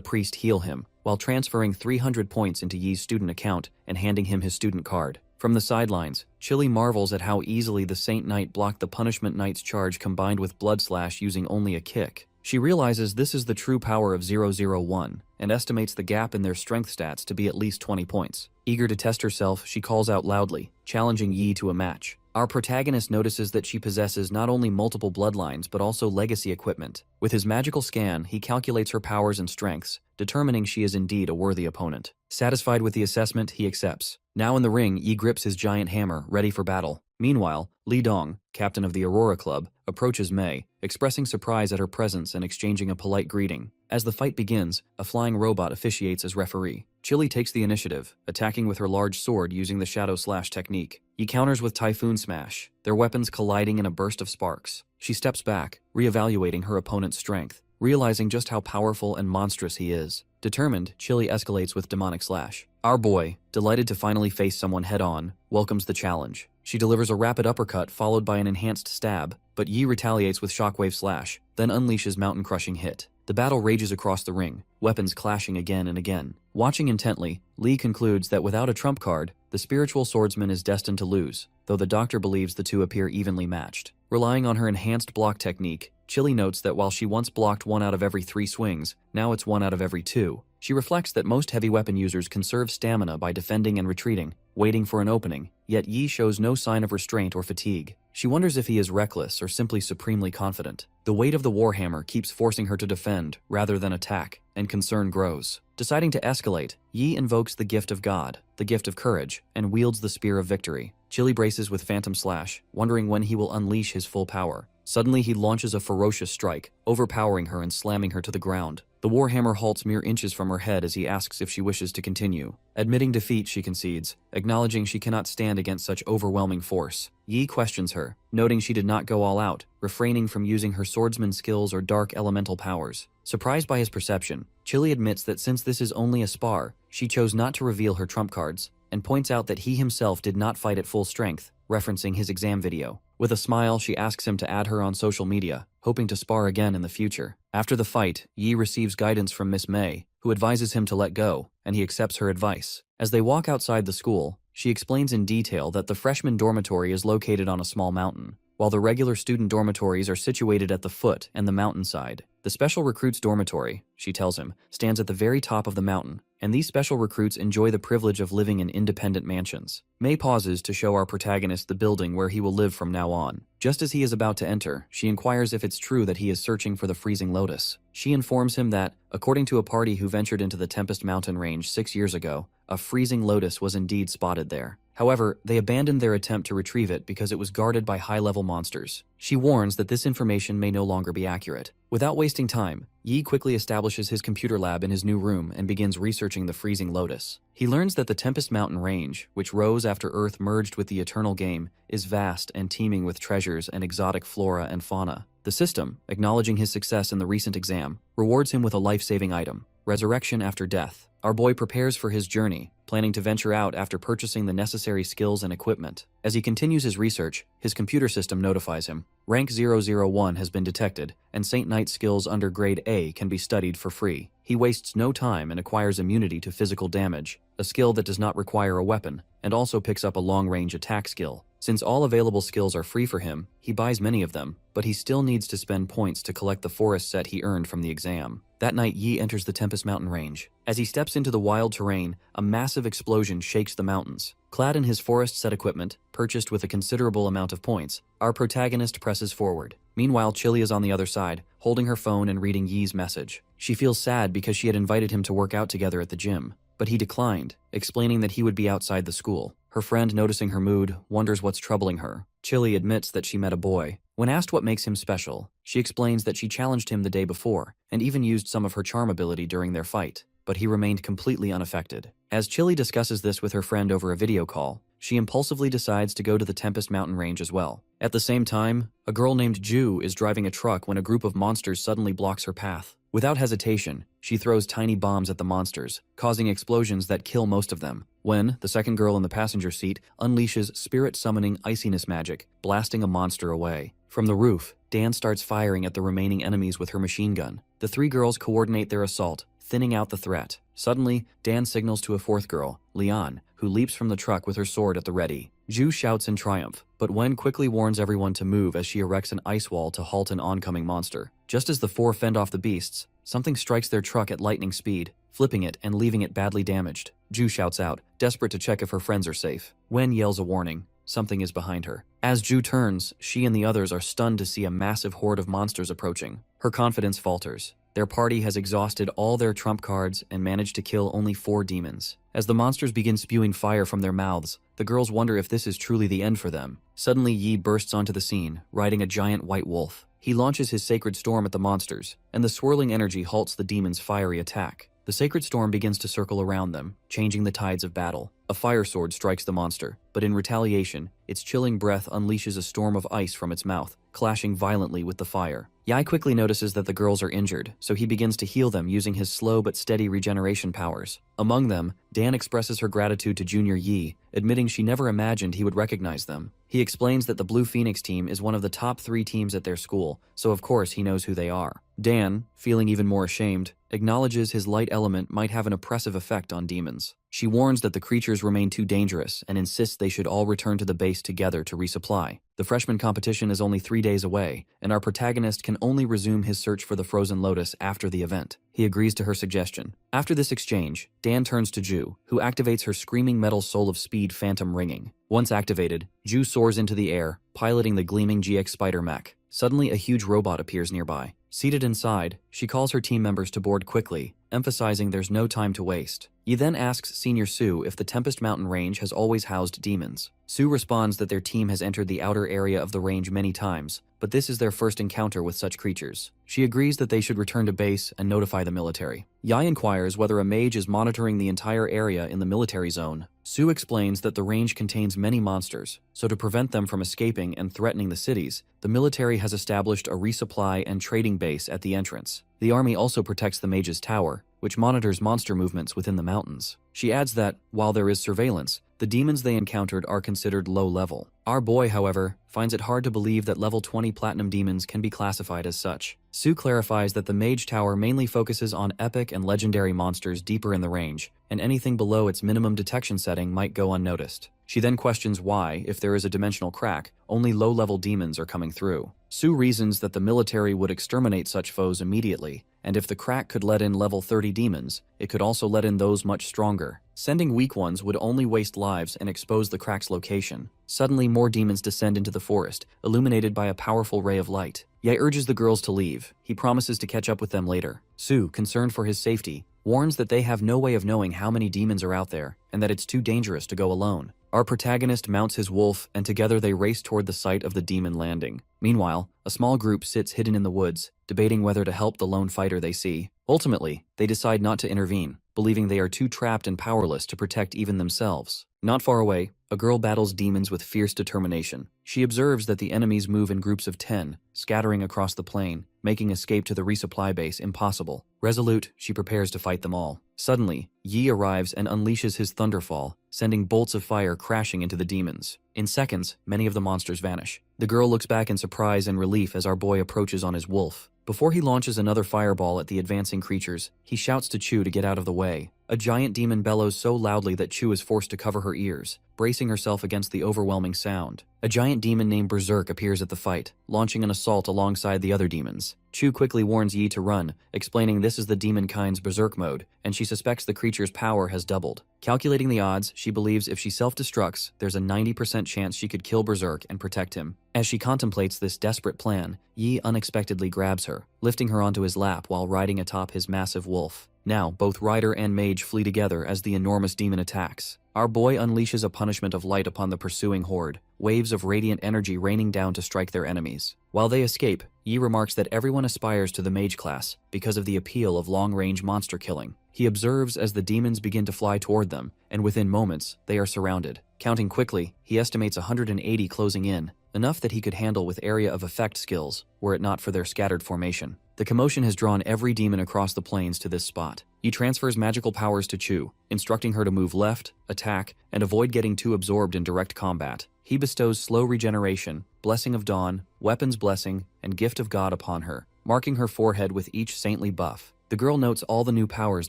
priest heal him, while transferring 300 points into Yi's student account and handing him his student card. From the sidelines, Chili marvels at how easily the Saint Knight blocked the Punishment Knight's charge combined with Blood Slash using only a kick. She realizes this is the true power of 001 and estimates the gap in their strength stats to be at least 20 points. Eager to test herself, she calls out loudly, challenging Yi to a match. Our protagonist notices that she possesses not only multiple bloodlines but also legacy equipment. With his magical scan, he calculates her powers and strengths, determining she is indeed a worthy opponent. Satisfied with the assessment, he accepts. Now in the ring, Yi grips his giant hammer, ready for battle. Meanwhile, Li Dong, captain of the Aurora Club, approaches Mei, expressing surprise at her presence and exchanging a polite greeting. As the fight begins, a flying robot officiates as referee. Chili takes the initiative, attacking with her large sword using the Shadow Slash technique. He counters with Typhoon Smash, their weapons colliding in a burst of sparks. She steps back, reevaluating her opponent's strength, realizing just how powerful and monstrous he is. Determined, Chili escalates with Demonic Slash. Our boy, delighted to finally face someone head-on, welcomes the challenge. She delivers a rapid uppercut followed by an enhanced stab, but Yi retaliates with Shockwave Slash, then unleashes Mountain-Crushing Hit. The battle rages across the ring, weapons clashing again and again. Watching intently, Li concludes that without a trump card, the spiritual swordsman is destined to lose, though the doctor believes the two appear evenly matched. Relying on her enhanced block technique, Chili notes that while she once blocked 1 out of every 3 swings, now it's 1 out of every 2. She reflects that most heavy weapon users conserve stamina by defending and retreating, waiting for an opening, yet Yi shows no sign of restraint or fatigue. She wonders if he is reckless or simply supremely confident. The weight of the Warhammer keeps forcing her to defend rather than attack, and concern grows. Deciding to escalate, Yi invokes the gift of God, the gift of courage, and wields the Spear of Victory. Chili braces with Phantom Slash, wondering when he will unleash his full power. Suddenly he launches a ferocious strike, overpowering her and slamming her to the ground. The Warhammer halts mere inches from her head as he asks if she wishes to continue. Admitting defeat, she concedes, acknowledging she cannot stand against such overwhelming force. Yi questions her, noting she did not go all out, refraining from using her swordsman skills or dark elemental powers. Surprised by his perception, Chili admits that since this is only a spar, she chose not to reveal her trump cards, and points out that he himself did not fight at full strength, referencing his exam video. With a smile, she asks him to add her on social media, hoping to spar again in the future. After the fight, Yi receives guidance from Miss Mei, who advises him to let go, and he accepts her advice. As they walk outside the school, she explains in detail that the freshman dormitory is located on a small mountain, while the regular student dormitories are situated at the foot and the mountainside. The special recruits dormitory, she tells him, stands at the very top of the mountain, and these special recruits enjoy the privilege of living in independent mansions. Mei pauses to show our protagonist the building where he will live from now on. Just as he is about to enter, she inquires if it's true that he is searching for the Freezing Lotus. She informs him that, according to a party who ventured into the Tempest Mountain range 6 years ago, a Freezing Lotus was indeed spotted there. However, they abandoned their attempt to retrieve it because it was guarded by high-level monsters. She warns that this information may no longer be accurate. Without wasting time, Yi quickly establishes his computer lab in his new room and begins researching the Freezing Lotus. He learns that the Tempest Mountain range, which rose after Earth merged with the Eternal Game, is vast and teeming with treasures and exotic flora and fauna. The system, acknowledging his success in the recent exam, rewards him with a life-saving item, Resurrection After Death. Our boy prepares for his journey, planning to venture out after purchasing the necessary skills and equipment. As he continues his research, his computer system notifies him. Rank 001 has been detected, and Saint Knight skills under Grade A can be studied for free. He wastes no time and acquires immunity to physical damage, a skill that does not require a weapon, and also picks up a long-range attack skill. Since all available skills are free for him, he buys many of them, but he still needs to spend points to collect the forest set he earned from the exam. That night, Yi enters the Tempest Mountain range. As he steps into the wild terrain, a massive explosion shakes the mountains. Clad in his forest set equipment, purchased with a considerable amount of points, our protagonist presses forward. Meanwhile, Chili is on the other side, holding her phone and reading Yi's message. She feels sad because she had invited him to work out together at the gym, but he declined, explaining that he would be outside the school. Her friend, noticing her mood, wonders what's troubling her. Chili admits that she met a boy. When asked what makes him special, she explains that she challenged him the day before, and even used some of her charm ability during their fight, but he remained completely unaffected. As Chili discusses this with her friend over a video call, she impulsively decides to go to the Tempest Mountain range as well. At the same time, a girl named Ju is driving a truck when a group of monsters suddenly blocks her path. Without hesitation, she throws tiny bombs at the monsters, causing explosions that kill most of them. When the second girl in the passenger seat unleashes spirit-summoning iciness magic, blasting a monster away. From the roof, Dan starts firing at the remaining enemies with her machine gun. The three girls coordinate their assault, thinning out the threat. Suddenly, Dan signals to a fourth girl, Leon, who leaps from the truck with her sword at the ready. Ju shouts in triumph, but Wen quickly warns everyone to move as she erects an ice wall to halt an oncoming monster. Just as the four fend off the beasts, something strikes their truck at lightning speed, flipping it and leaving it badly damaged. Ju shouts out, desperate to check if her friends are safe. Wen yells a warning. Something is behind her. As Ju turns, she and the others are stunned to see a massive horde of monsters approaching. Her confidence falters. Their party has exhausted all their trump cards and managed to kill only 4 demons. As the monsters begin spewing fire from their mouths, the girls wonder if this is truly the end for them. Suddenly, Yi bursts onto the scene, riding a giant white wolf. He launches his sacred storm at the monsters, and the swirling energy halts the demons' fiery attack. The sacred storm begins to circle around them, changing the tides of battle. A fire sword strikes the monster, but in retaliation, its chilling breath unleashes a storm of ice from its mouth, clashing violently with the fire. Yai quickly notices that the girls are injured, so he begins to heal them using his slow but steady regeneration powers. Among them, Dan expresses her gratitude to Junior Yi, admitting she never imagined he would recognize them. He explains that the Blue Phoenix team is one of the top 3 teams at their school, so of course he knows who they are. Dan, feeling even more ashamed, acknowledges his light element might have an oppressive effect on demons. She warns that the creatures remain too dangerous and insists they should all return to the base together to resupply. The freshman competition is only 3 days away, and our protagonist can only resume his search for the Frozen Lotus after the event. He agrees to her suggestion. After this exchange, Dan turns to Ju, who activates her screaming metal soul of speed phantom ringing. Once activated, Ju soars into the air, piloting the gleaming GX Spider Mech. Suddenly, a huge robot appears nearby. Seated inside, she calls her team members to board quickly, emphasizing there's no time to waste. Yi then asks Senior Sue if the Tempest Mountain range has always housed demons. Sue responds that their team has entered the outer area of the range many times, but this is their first encounter with such creatures. She agrees that they should return to base and notify the military. Yai inquires whether a mage is monitoring the entire area in the military zone. Sue explains that the range contains many monsters, so to prevent them from escaping and threatening the cities, the military has established a resupply and trading base at the entrance. The army also protects the mage's tower, which monitors monster movements within the mountains. She adds that, while there is surveillance, the demons they encountered are considered low level. Our boy, however, finds it hard to believe that level 20 platinum demons can be classified as such. Sue clarifies that the mage tower mainly focuses on epic and legendary monsters deeper in the range, and anything below its minimum detection setting might go unnoticed. She then questions why, if there is a dimensional crack, only low-level demons are coming through. Sue reasons that the military would exterminate such foes immediately, and if the crack could let in level 30 demons, it could also let in those much stronger. Sending weak ones would only waste lives and expose the crack's location. Suddenly, more demons descend into the forest, illuminated by a powerful ray of light. Ye urges the girls to leave. He promises to catch up with them later. Sue, concerned for his safety, warns that they have no way of knowing how many demons are out there, and that it's too dangerous to go alone. Our protagonist mounts his wolf, and together they race toward the site of the demon landing. Meanwhile, a small group sits hidden in the woods, debating whether to help the lone fighter they see. Ultimately, they decide not to intervene, believing they are too trapped and powerless to protect even themselves. Not far away, a girl battles demons with fierce determination. She observes that the enemies move in groups of 10, scattering across the plain, making escape to the resupply base impossible. Resolute, she prepares to fight them all. Suddenly, Yi arrives and unleashes his thunderfall, sending bolts of fire crashing into the demons. In seconds, many of the monsters vanish. The girl looks back in surprise and relief as our boy approaches on his wolf. Before he launches another fireball at the advancing creatures, he shouts to Chu to get out of the way. A giant demon bellows so loudly that Chu is forced to cover her ears, bracing herself against the overwhelming sound. A giant demon named Berserk appears at the fight, launching an assault alongside the other demons. Chu quickly warns Yi to run, explaining this is the demon kind's Berserk mode, and she suspects the creature's power has doubled. Calculating the odds, she believes if she self-destructs, there's a 90% chance she could kill Berserk and protect him. As she contemplates this desperate plan, Yi unexpectedly grabs her, lifting her onto his lap while riding atop his massive wolf. Now, both rider and mage flee together as the enormous demon attacks. our boy unleashes a punishment of light upon the pursuing horde, waves of radiant energy raining down to strike their enemies. While they escape, Yi remarks that everyone aspires to the mage class because of the appeal of long-range monster killing. He observes as the demons begin to fly toward them, and within moments, they are surrounded. Counting quickly, he estimates 180 closing in, enough that he could handle with area of effect skills, were it not for their scattered formation. The commotion has drawn every demon across the plains to this spot. He transfers magical powers to Chu, instructing her to move left, attack, and avoid getting too absorbed in direct combat. He bestows slow regeneration, Blessing of Dawn, Weapons Blessing, and Gift of God upon her, marking her forehead with each saintly buff. The girl notes all the new powers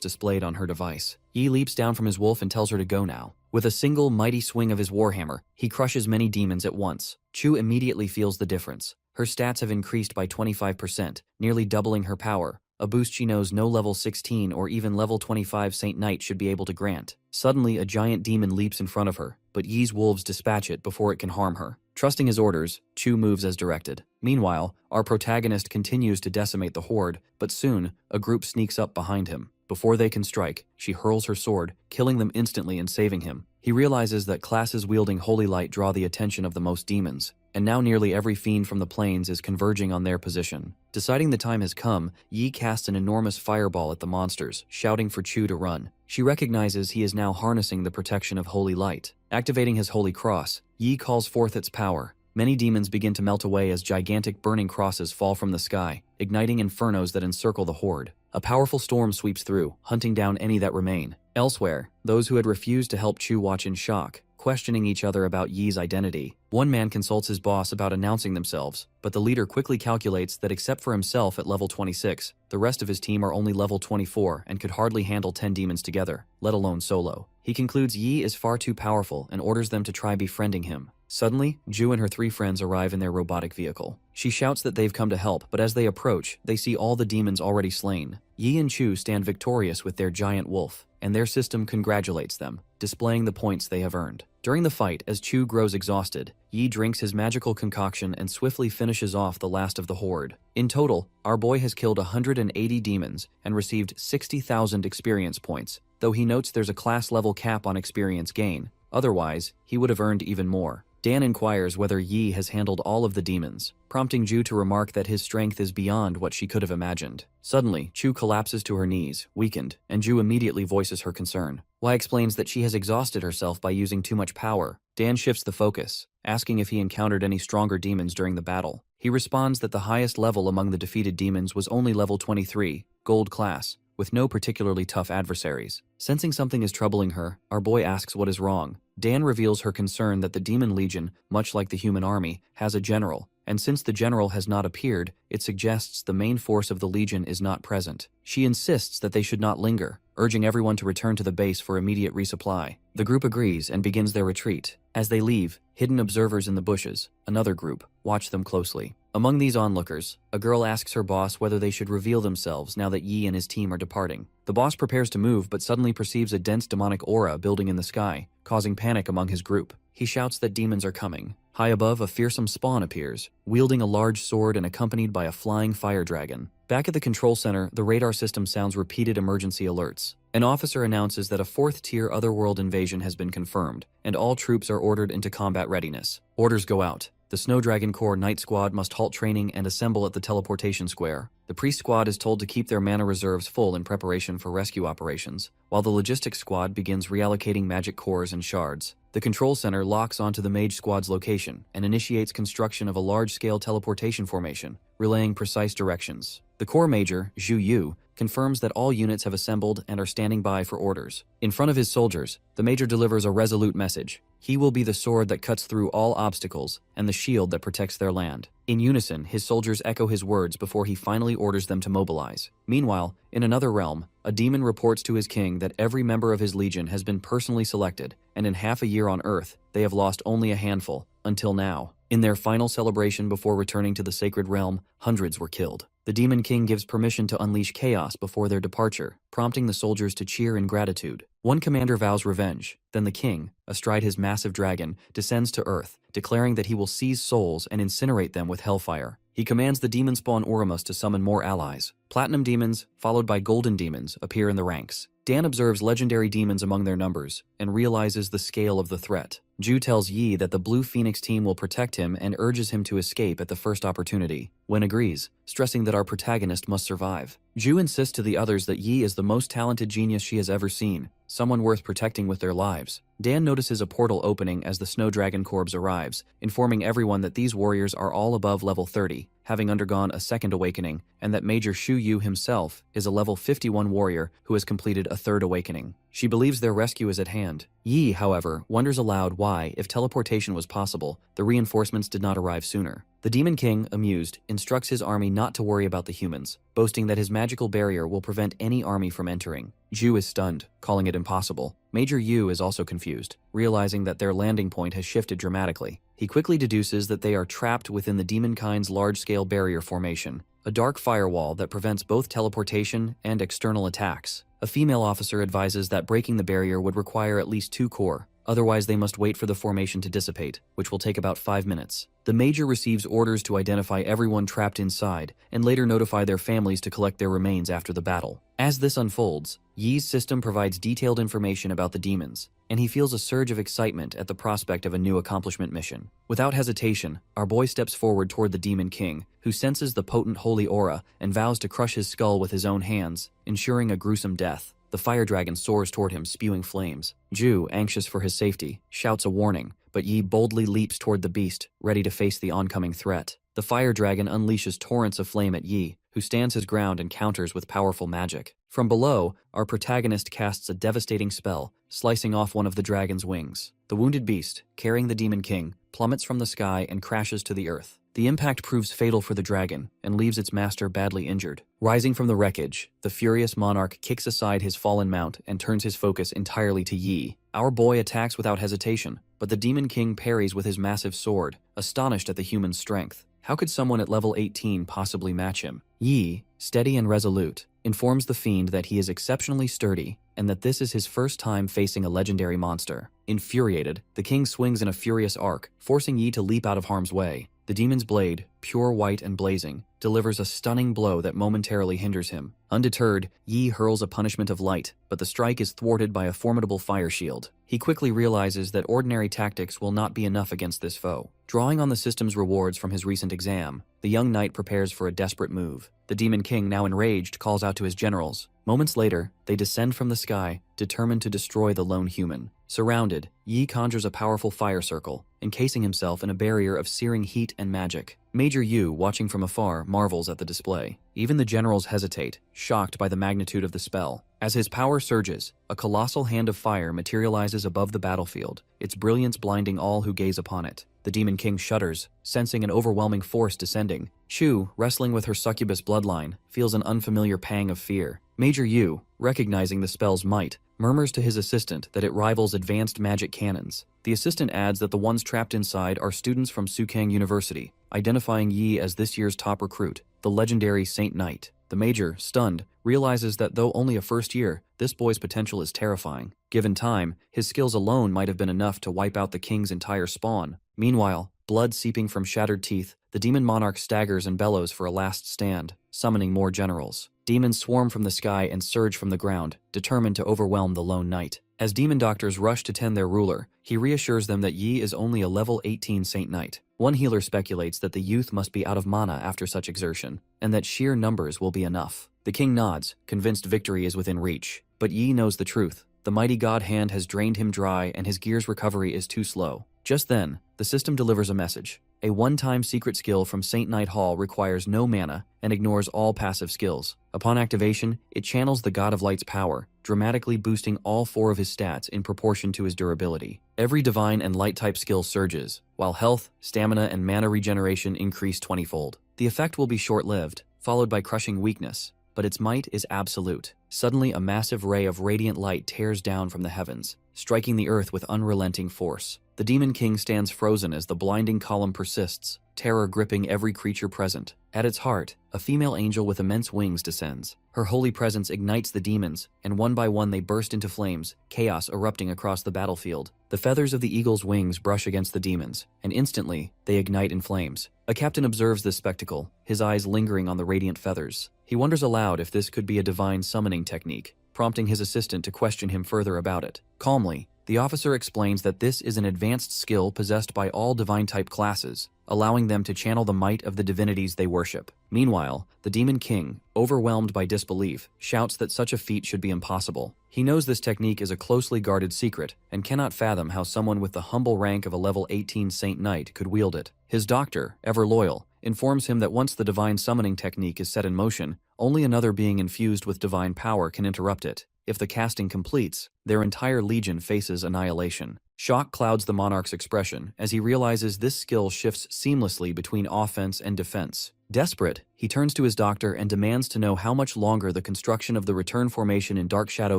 displayed on her device. Yi leaps down from his wolf and tells her to go now. With a single mighty swing of his warhammer, he crushes many demons at once. Chu immediately feels the difference. Her stats have increased by 25%, nearly doubling her power, a boost she knows no level 16 or even level 25 Saint Knight should be able to grant. Suddenly, a giant demon leaps in front of her, but Yi's wolves dispatch it before it can harm her. Trusting his orders, Chu moves as directed. Meanwhile, our protagonist continues to decimate the horde, but soon, a group sneaks up behind him. Before they can strike, she hurls her sword, killing them instantly and saving him. He realizes that classes wielding holy light draw the attention of the most demons, and now nearly every fiend from the plains is converging on their position. Deciding the time has come, Yi casts an enormous fireball at the monsters, shouting for Chu to run. She recognizes he is now harnessing the protection of holy light. Activating his holy cross, Yi calls forth its power. Many demons begin to melt away as gigantic burning crosses fall from the sky, igniting infernos that encircle the horde. A powerful storm sweeps through, hunting down any that remain. Elsewhere, those who had refused to help Chu watch in shock, questioning each other about Yi's identity. One man consults his boss about announcing themselves, but the leader quickly calculates that except for himself at level 26, the rest of his team are only level 24 and could hardly handle 10 demons together, let alone solo. He concludes Yi is far too powerful and orders them to try befriending him. Suddenly, Ju and her 3 friends arrive in their robotic vehicle. She shouts that they've come to help, but as they approach, they see all the demons already slain. Yi and Chu stand victorious with their giant wolf, and their system congratulates them, displaying the points they have earned. During the fight, as Chu grows exhausted, Yi drinks his magical concoction and swiftly finishes off the last of the horde. In total, our boy has killed 180 demons and received 60,000 experience points, though he notes there's a class level cap on experience gain. Otherwise, he would have earned even more. Dan inquires whether Yi has handled all of the demons, prompting Ju to remark that his strength is beyond what she could have imagined. Suddenly, Chu collapses to her knees, weakened, and Ju immediately voices her concern. Wai explains that she has exhausted herself by using too much power. Dan shifts the focus, asking if he encountered any stronger demons during the battle. He responds that the highest level among the defeated demons was only level 23, gold class, with no particularly tough adversaries. Sensing something is troubling her, our boy asks what is wrong. Dan reveals her concern that the Demon Legion, much like the human army, has a general, and since the general has not appeared, it suggests the main force of the Legion is not present. She insists that they should not linger, urging everyone to return to the base for immediate resupply. The group agrees and begins their retreat. As they leave, hidden observers in the bushes, another group, watch them closely. Among these onlookers, a girl asks her boss whether they should reveal themselves now that Yi and his team are departing. The boss prepares to move but suddenly perceives a dense demonic aura building in the sky, causing panic among his group. He shouts that demons are coming. High above, a fearsome spawn appears, wielding a large sword and accompanied by a flying fire dragon. Back at the control center, the radar system sounds repeated emergency alerts. An officer announces that a 4th-tier otherworld invasion has been confirmed, and all troops are ordered into combat readiness. Orders go out. The Snow Dragon Corps Night Squad must halt training and assemble at the teleportation square. The Priest Squad is told to keep their mana reserves full in preparation for rescue operations, while the Logistics Squad begins reallocating magic cores and shards. The Control Center locks onto the Mage Squad's location and initiates construction of a large-scale teleportation formation, relaying precise directions. The Corps Major, Zhu Yu, confirms that all units have assembled and are standing by for orders. In front of his soldiers, the Major delivers a resolute message. He will be the sword that cuts through all obstacles and the shield that protects their land. In unison, his soldiers echo his words before he finally orders them to mobilize. Meanwhile, in another realm, a demon reports to his king that every member of his legion has been personally selected, and in half a year on Earth, they have lost only a handful, until now. In their final celebration before returning to the sacred realm, hundreds were killed. The Demon King gives permission to unleash chaos before their departure, prompting the soldiers to cheer in gratitude. One commander vows revenge, then the king, astride his massive dragon, descends to Earth, declaring that he will seize souls and incinerate them with hellfire. He commands the demon spawn Oramus to summon more allies. Platinum demons, followed by golden demons, appear in the ranks. Dan observes legendary demons among their numbers and realizes the scale of the threat. Ju tells Yi that the Blue Phoenix team will protect him and urges him to escape at the first opportunity. Wen agrees, stressing that our protagonist must survive. Ju insists to the others that Yi is the most talented genius she has ever seen, someone worth protecting with their lives. Dan notices a portal opening as the Snow Dragon Corps arrives, informing everyone that these warriors are all above level 30, having undergone a second awakening, and that Major Shu Yu himself is a level 51 warrior who has completed a third awakening. She believes their rescue is at hand. Yi, however, wonders aloud why, if teleportation was possible, the reinforcements did not arrive sooner. The Demon King, amused, instructs his army not to worry about the humans, boasting that his magical barrier will prevent any army from entering. Ju is stunned, calling it impossible. Major Yu is also confused, realizing that their landing point has shifted dramatically. He quickly deduces that they are trapped within the demonkind's large-scale barrier formation, a dark firewall that prevents both teleportation and external attacks. A female officer advises that breaking the barrier would require at least 2 core, otherwise they must wait for the formation to dissipate, which will take about 5 minutes. The Major receives orders to identify everyone trapped inside, and later notify their families to collect their remains after the battle. As this unfolds, Yi's system provides detailed information about the demons, and he feels a surge of excitement at the prospect of a new accomplishment mission. Without hesitation, our boy steps forward toward the Demon King, who senses the potent holy aura and vows to crush his skull with his own hands, ensuring a gruesome death. The fire dragon soars toward him, spewing flames. Ju, anxious for his safety, shouts a warning, but Yi boldly leaps toward the beast, ready to face the oncoming threat. The fire dragon unleashes torrents of flame at Yi, who stands his ground and counters with powerful magic. From below, our protagonist casts a devastating spell, slicing off one of the dragon's wings. The wounded beast, carrying the Demon King, plummets from the sky and crashes to the earth. The impact proves fatal for the dragon and leaves its master badly injured. Rising from the wreckage, the furious monarch kicks aside his fallen mount and turns his focus entirely to Yi. Our boy attacks without hesitation, but the Demon King parries with his massive sword, astonished at the human's strength. How could someone at level 18 possibly match him? Yi, steady and resolute, informs the fiend that he is exceptionally sturdy and that this is his first time facing a legendary monster. Infuriated, the king swings in a furious arc, forcing Yi to leap out of harm's way. The demon's blade, pure white and blazing, delivers a stunning blow that momentarily hinders him. Undeterred, Yi hurls a punishment of light, but the strike is thwarted by a formidable fire shield. He quickly realizes that ordinary tactics will not be enough against this foe. Drawing on the system's rewards from his recent exam, the young knight prepares for a desperate move. The Demon King, now enraged, calls out to his generals. Moments later, they descend from the sky, determined to destroy the lone human. Surrounded, Yi conjures a powerful fire circle, encasing himself in a barrier of searing heat and magic. Major Yu, watching from afar, marvels at the display. Even the generals hesitate, shocked by the magnitude of the spell. As his power surges, a colossal hand of fire materializes above the battlefield, its brilliance blinding all who gaze upon it. The Demon King shudders, sensing an overwhelming force descending. Shu, wrestling with her succubus bloodline, feels an unfamiliar pang of fear. Major Yu, recognizing the spell's might, murmurs to his assistant that it rivals advanced magic cannons. The assistant adds that the ones trapped inside are students from Sukang University, identifying Yi as this year's top recruit, the legendary Saint Knight. The Major, stunned, realizes that though only a first year, this boy's potential is terrifying. Given time, his skills alone might have been enough to wipe out the king's entire spawn. Meanwhile, blood seeping from shattered teeth, the demon monarch staggers and bellows for a last stand, summoning more generals. Demons swarm from the sky and surge from the ground, determined to overwhelm the lone knight. As demon doctors rush to tend their ruler, he reassures them that Yi is only a level 18 Saint Knight. One healer speculates that the youth must be out of mana after such exertion, and that sheer numbers will be enough. The king nods, convinced victory is within reach. But Yi knows the truth. The mighty god hand has drained him dry and his gear's recovery is too slow. Just then, the system delivers a message. A one-time secret skill from Saint Knight Hall requires no mana and ignores all passive skills. Upon activation, it channels the God of Light's power, dramatically boosting all 4 of his stats in proportion to his durability. Every divine and light-type skill surges, while health, stamina, and mana regeneration increase 20-fold. The effect will be short-lived, followed by crushing weakness, but its might is absolute. Suddenly, a massive ray of radiant light tears down from the heavens, striking the earth with unrelenting force. The Demon King stands frozen as the blinding column persists, terror gripping every creature present. At its heart, a female angel with immense wings descends. Her holy presence ignites the demons, and one by one they burst into flames, chaos erupting across the battlefield. The feathers of the eagle's wings brush against the demons, and instantly, they ignite in flames. A captain observes this spectacle, his eyes lingering on the radiant feathers. He wonders aloud if this could be a divine summoning technique, prompting his assistant to question him further about it. Calmly, the officer explains that this is an advanced skill possessed by all divine-type classes, allowing them to channel the might of the divinities they worship. Meanwhile, the Demon King, overwhelmed by disbelief, shouts that such a feat should be impossible. He knows this technique is a closely guarded secret and cannot fathom how someone with the humble rank of a level 18 Saint Knight could wield it. His doctor, ever loyal, informs him that once the divine summoning technique is set in motion, only another being infused with divine power can interrupt it. If the casting completes, their entire legion faces annihilation. Shock clouds the monarch's expression as he realizes this skill shifts seamlessly between offense and defense. Desperate, he turns to his doctor and demands to know how much longer the construction of the return formation in Dark Shadow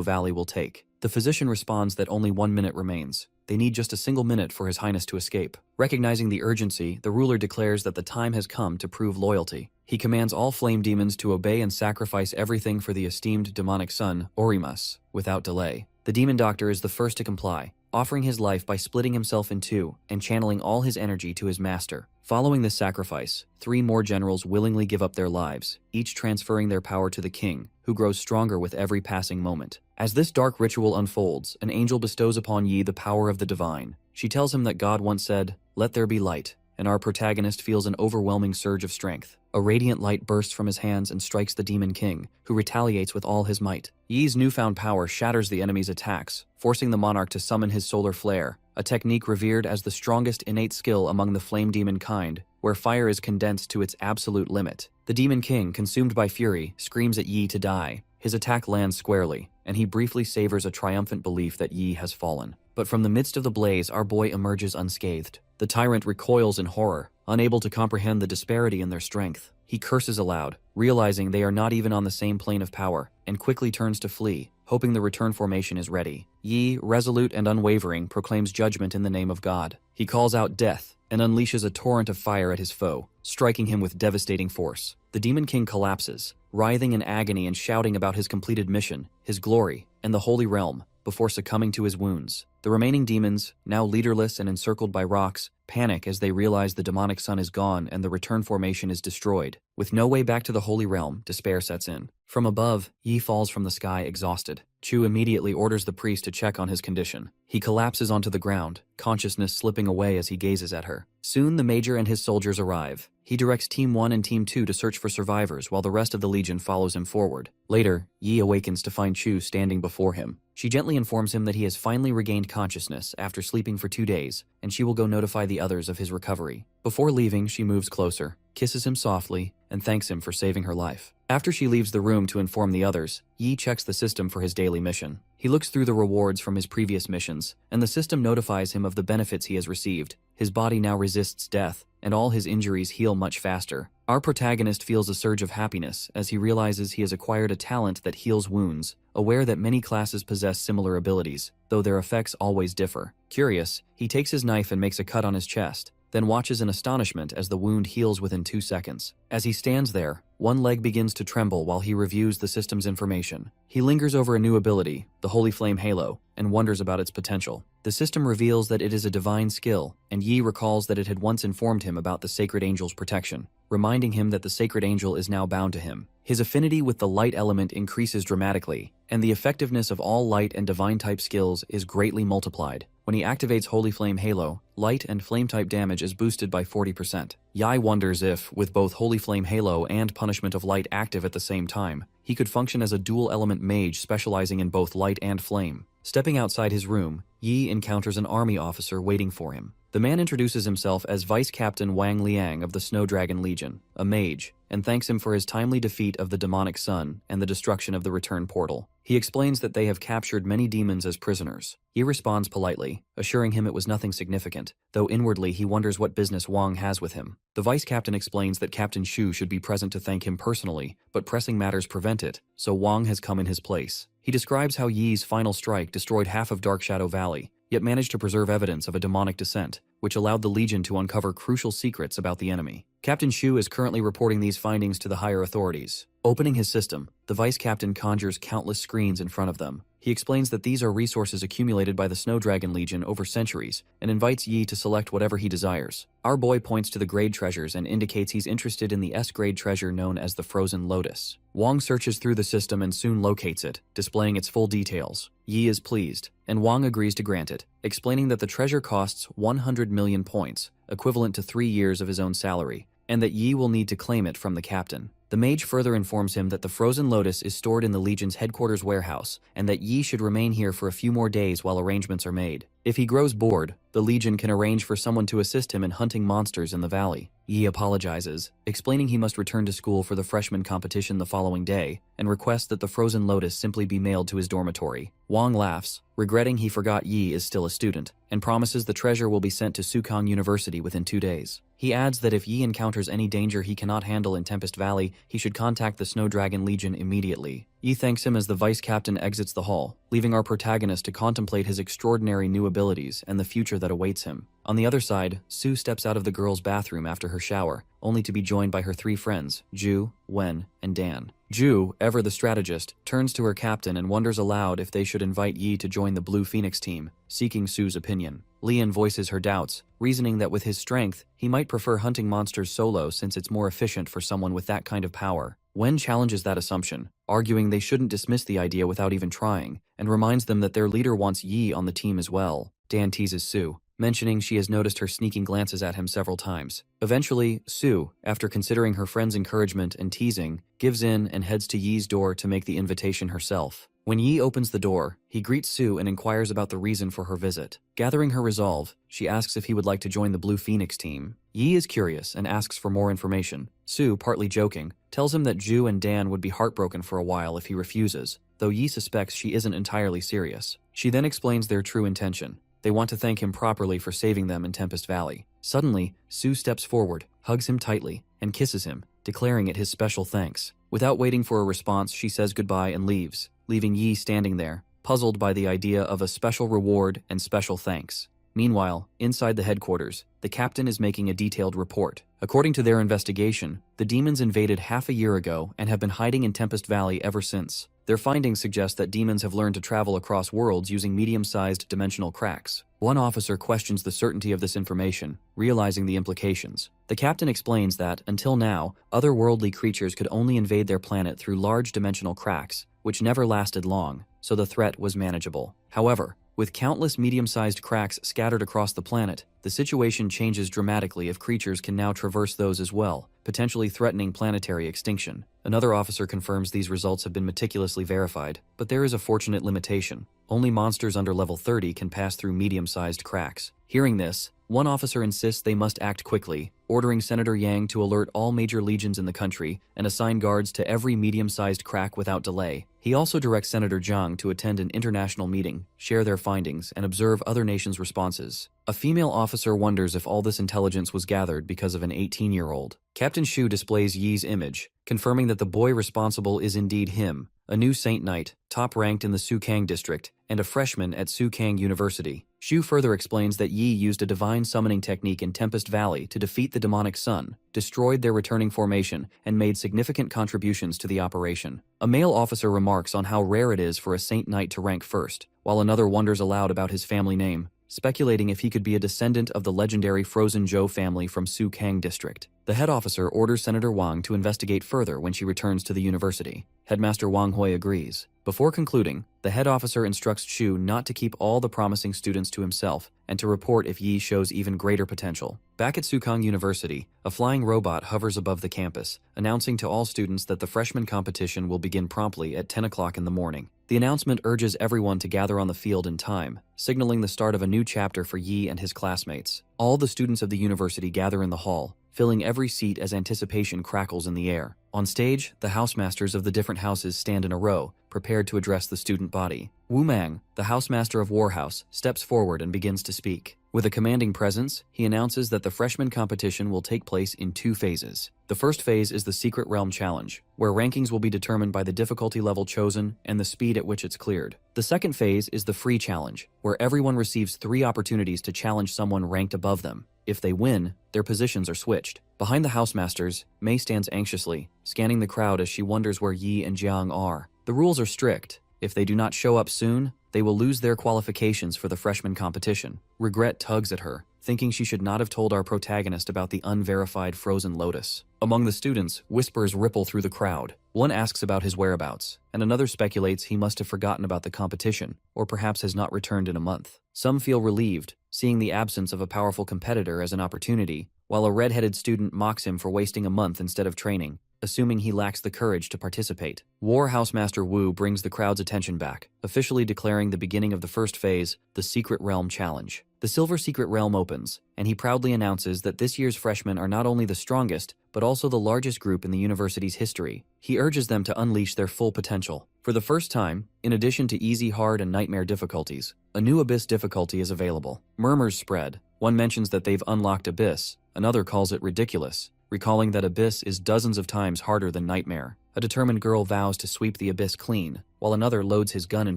Valley will take. The physician responds that only 1 minute remains. They need just a single minute for His Highness to escape. Recognizing the urgency, the ruler declares that the time has come to prove loyalty. He commands all flame demons to obey and sacrifice everything for the esteemed demonic son, Orimus, without delay. The demon doctor is the first to comply, offering his life by splitting himself in two and channeling all his energy to his master. Following this sacrifice, 3 more generals willingly give up their lives, each transferring their power to the king, who grows stronger with every passing moment. As this dark ritual unfolds, an angel bestows upon Yi the power of the divine. She tells him that God once said, "Let there be light," and our protagonist feels an overwhelming surge of strength. A radiant light bursts from his hands and strikes the Demon King, who retaliates with all his might. Yi's newfound power shatters the enemy's attacks, forcing the monarch to summon his solar flare, a technique revered as the strongest innate skill among the flame demon kind, where fire is condensed to its absolute limit. The Demon King, consumed by fury, screams at Yi to die. His attack lands squarely, and he briefly savors a triumphant belief that Yi has fallen. But from the midst of the blaze, our boy emerges unscathed. The tyrant recoils in horror, unable to comprehend the disparity in their strength. He curses aloud, realizing they are not even on the same plane of power, and quickly turns to flee, hoping the return formation is ready. Yi, resolute and unwavering, proclaims judgment in the name of God. He calls out death and unleashes a torrent of fire at his foe, striking him with devastating force. The Demon King collapses, writhing in agony and shouting about his completed mission, his glory, and the Holy Realm, before succumbing to his wounds. The remaining demons, now leaderless and encircled by rocks, panic as they realize the demonic sun is gone and the return formation is destroyed. With no way back to the Holy Realm, despair sets in. From above, Yi falls from the sky exhausted. Chu immediately orders the priest to check on his condition. He collapses onto the ground, consciousness slipping away as he gazes at her. Soon the Major and his soldiers arrive. He directs Team 1 and Team 2 to search for survivors while the rest of the Legion follows him forward. Later, Yi awakens to find Chu standing before him. She gently informs him that he has finally regained consciousness after sleeping for 2 days, and she will go notify the others of his recovery. Before leaving, she moves closer, kisses him softly, and thanks him for saving her life. After she leaves the room to inform the others, Yi checks the system for his daily mission. He looks through the rewards from his previous missions, and the system notifies him of the benefits he has received. His body now resists death, and all his injuries heal much faster. Our protagonist feels a surge of happiness as he realizes he has acquired a talent that heals wounds, aware that many classes possess similar abilities, though their effects always differ. Curious, he takes his knife and makes a cut on his chest, then watches in astonishment as the wound heals within 2 seconds. As he stands there, one leg begins to tremble while he reviews the system's information. He lingers over a new ability, the Holy Flame Halo, and wonders about its potential. The system reveals that it is a divine skill, and Yi recalls that it had once informed him about the Sacred Angel's protection, reminding him that the Sacred Angel is now bound to him. His affinity with the light element increases dramatically, and the effectiveness of all light and divine type skills is greatly multiplied. When he activates Holy Flame Halo, light and flame type damage is boosted by 40%. Yi wonders if, with both Holy Flame Halo and Punishment of Light active at the same time, he could function as a dual element mage specializing in both light and flame. Stepping outside his room, Yi encounters an army officer waiting for him. The man introduces himself as Vice Captain Wang Liang of the Snow Dragon Legion, a mage, and thanks him for his timely defeat of the demonic sun and the destruction of the return portal. He explains that they have captured many demons as prisoners. He responds politely, assuring him it was nothing significant, though inwardly he wonders what business Wang has with him. The vice captain explains that Captain Shu should be present to thank him personally, but pressing matters prevent it, so Wang has come in his place. He describes how Yi's final strike destroyed half of Dark Shadow Valley, yet managed to preserve evidence of a demonic descent, which allowed the Legion to uncover crucial secrets about the enemy. Captain Shu is currently reporting these findings to the higher authorities. Opening his system, the vice captain conjures countless screens in front of them. He explains that these are resources accumulated by the Snow Dragon Legion over centuries and invites Yi to select whatever he desires. Our boy points to the grade treasures and indicates he's interested in the S-grade treasure known as the Frozen Lotus. Wang searches through the system and soon locates it, displaying its full details. Yi is pleased, and Wang agrees to grant it, explaining that the treasure costs 100 million points, equivalent to 3 years of his own salary, and that Yi will need to claim it from the captain. The mage further informs him that the Frozen Lotus is stored in the Legion's headquarters warehouse, and that Yi should remain here for a few more days while arrangements are made. If he grows bored, the Legion can arrange for someone to assist him in hunting monsters in the valley. Yi apologizes, explaining he must return to school for the freshman competition the following day, and requests that the Frozen Lotus simply be mailed to his dormitory. Wang laughs, regretting he forgot Yi is still a student, and promises the treasure will be sent to Sukang University within 2 days. He adds that if Yi encounters any danger he cannot handle in Tempest Valley, he should contact the Snow Dragon Legion immediately. Yi thanks him as the vice captain exits the hall, leaving our protagonist to contemplate his extraordinary new abilities and the future that awaits him. On the other side, Sue steps out of the girls' bathroom after her shower, only to be joined by her 3 friends, Ju, Wen, and Dan. Ju, ever the strategist, turns to her captain and wonders aloud if they should invite Yi to join the Blue Phoenix team, seeking Sue's opinion. Lian voices her doubts, reasoning that with his strength, he might prefer hunting monsters solo since it's more efficient for someone with that kind of power. Wen challenges that assumption, arguing they shouldn't dismiss the idea without even trying, and reminds them that their leader wants Yi on the team as well. Dan teases Sue, mentioning she has noticed her sneaking glances at him several times. Eventually, Sue, after considering her friend's encouragement and teasing, gives in and heads to Yi's door to make the invitation herself. When Yi opens the door, he greets Sue and inquires about the reason for her visit. Gathering her resolve, she asks if he would like to join the Blue Phoenix team. Yi is curious and asks for more information. Sue, partly joking, tells him that Ju and Dan would be heartbroken for a while if he refuses, though Yi suspects she isn't entirely serious. She then explains their true intention. They want to thank him properly for saving them in Tempest Valley. Suddenly, Sue steps forward, hugs him tightly, and kisses him, declaring it his special thanks. Without waiting for a response, she says goodbye and leaves, leaving Yi standing there, puzzled by the idea of a special reward and special thanks. Meanwhile, inside the headquarters, the captain is making a detailed report. According to their investigation, the demons invaded half a year ago and have been hiding in Tempest Valley ever since. Their findings suggest that demons have learned to travel across worlds using medium-sized dimensional cracks. One officer questions the certainty of this information, realizing the implications. The captain explains that, until now, otherworldly creatures could only invade their planet through large dimensional cracks, which never lasted long, so the threat was manageable. However, with countless medium-sized cracks scattered across the planet, the situation changes dramatically if creatures can now traverse those as well, potentially threatening planetary extinction. Another officer confirms these results have been meticulously verified, but there is a fortunate limitation. Only monsters under level 30 can pass through medium-sized cracks. Hearing this, one officer insists they must act quickly, ordering Senator Yang to alert all major legions in the country and assign guards to every medium-sized crack without delay. He also directs Senator Zhang to attend an international meeting, share their findings, and observe other nations' responses. A female officer wonders if all this intelligence was gathered because of an 18-year-old. Captain Shu displays Yi's image, confirming that the boy responsible is indeed him, a new Saint Knight, top-ranked in the Sukang district, and a freshman at Sukang University. Shu further explains that Yi used a divine summoning technique in Tempest Valley to defeat the demonic sun, destroyed their returning formation, and made significant contributions to the operation. A male officer remarks on how rare it is for a Saint Knight to rank first, while another wonders aloud about his family name, speculating if he could be a descendant of the legendary Frozen Zhou family from Sukang district. The head officer orders Senator Wang to investigate further when she returns to the university. Headmaster Wang Hui agrees. Before concluding, the head officer instructs Chu not to keep all the promising students to himself and to report if Yi shows even greater potential. Back at Sukang University, a flying robot hovers above the campus, announcing to all students that the freshman competition will begin promptly at 10 o'clock in the morning. The announcement urges everyone to gather on the field in time, signaling the start of a new chapter for Yi and his classmates. All the students of the university gather in the hall, filling every seat as anticipation crackles in the air. On stage, the housemasters of the different houses stand in a row, prepared to address the student body. Wu Mang, the housemaster of Warhouse, steps forward and begins to speak. With a commanding presence, he announces that the freshman competition will take place in 2 phases. The first phase is the Secret Realm Challenge, where rankings will be determined by the difficulty level chosen and the speed at which it's cleared. The second phase is the Free Challenge, where everyone receives 3 opportunities to challenge someone ranked above them. If they win, their positions are switched. Behind the housemasters, Mei stands anxiously, scanning the crowd as she wonders where Yi and Jiang are. The rules are strict. If they do not show up soon, they will lose their qualifications for the freshman competition. Regret tugs at her, thinking she should not have told our protagonist about the unverified frozen lotus. Among the students, whispers ripple through the crowd. One asks about his whereabouts, and another speculates he must have forgotten about the competition, or perhaps has not returned in a month. Some feel relieved, seeing the absence of a powerful competitor as an opportunity, while a red-headed student mocks him for wasting a month instead of training, assuming he lacks the courage to participate. War Housemaster Wu brings the crowd's attention back, officially declaring the beginning of the first phase, the Secret Realm Challenge. The Silver Secret Realm opens, and he proudly announces that this year's freshmen are not only the strongest, but also the largest group in the university's history. He urges them to unleash their full potential. For the first time, in addition to easy, hard, and nightmare difficulties, a new Abyss difficulty is available. Murmurs spread. One mentions that they've unlocked Abyss, another calls it ridiculous, recalling that Abyss is dozens of times harder than Nightmare. A determined girl vows to sweep the Abyss clean, while another loads his gun in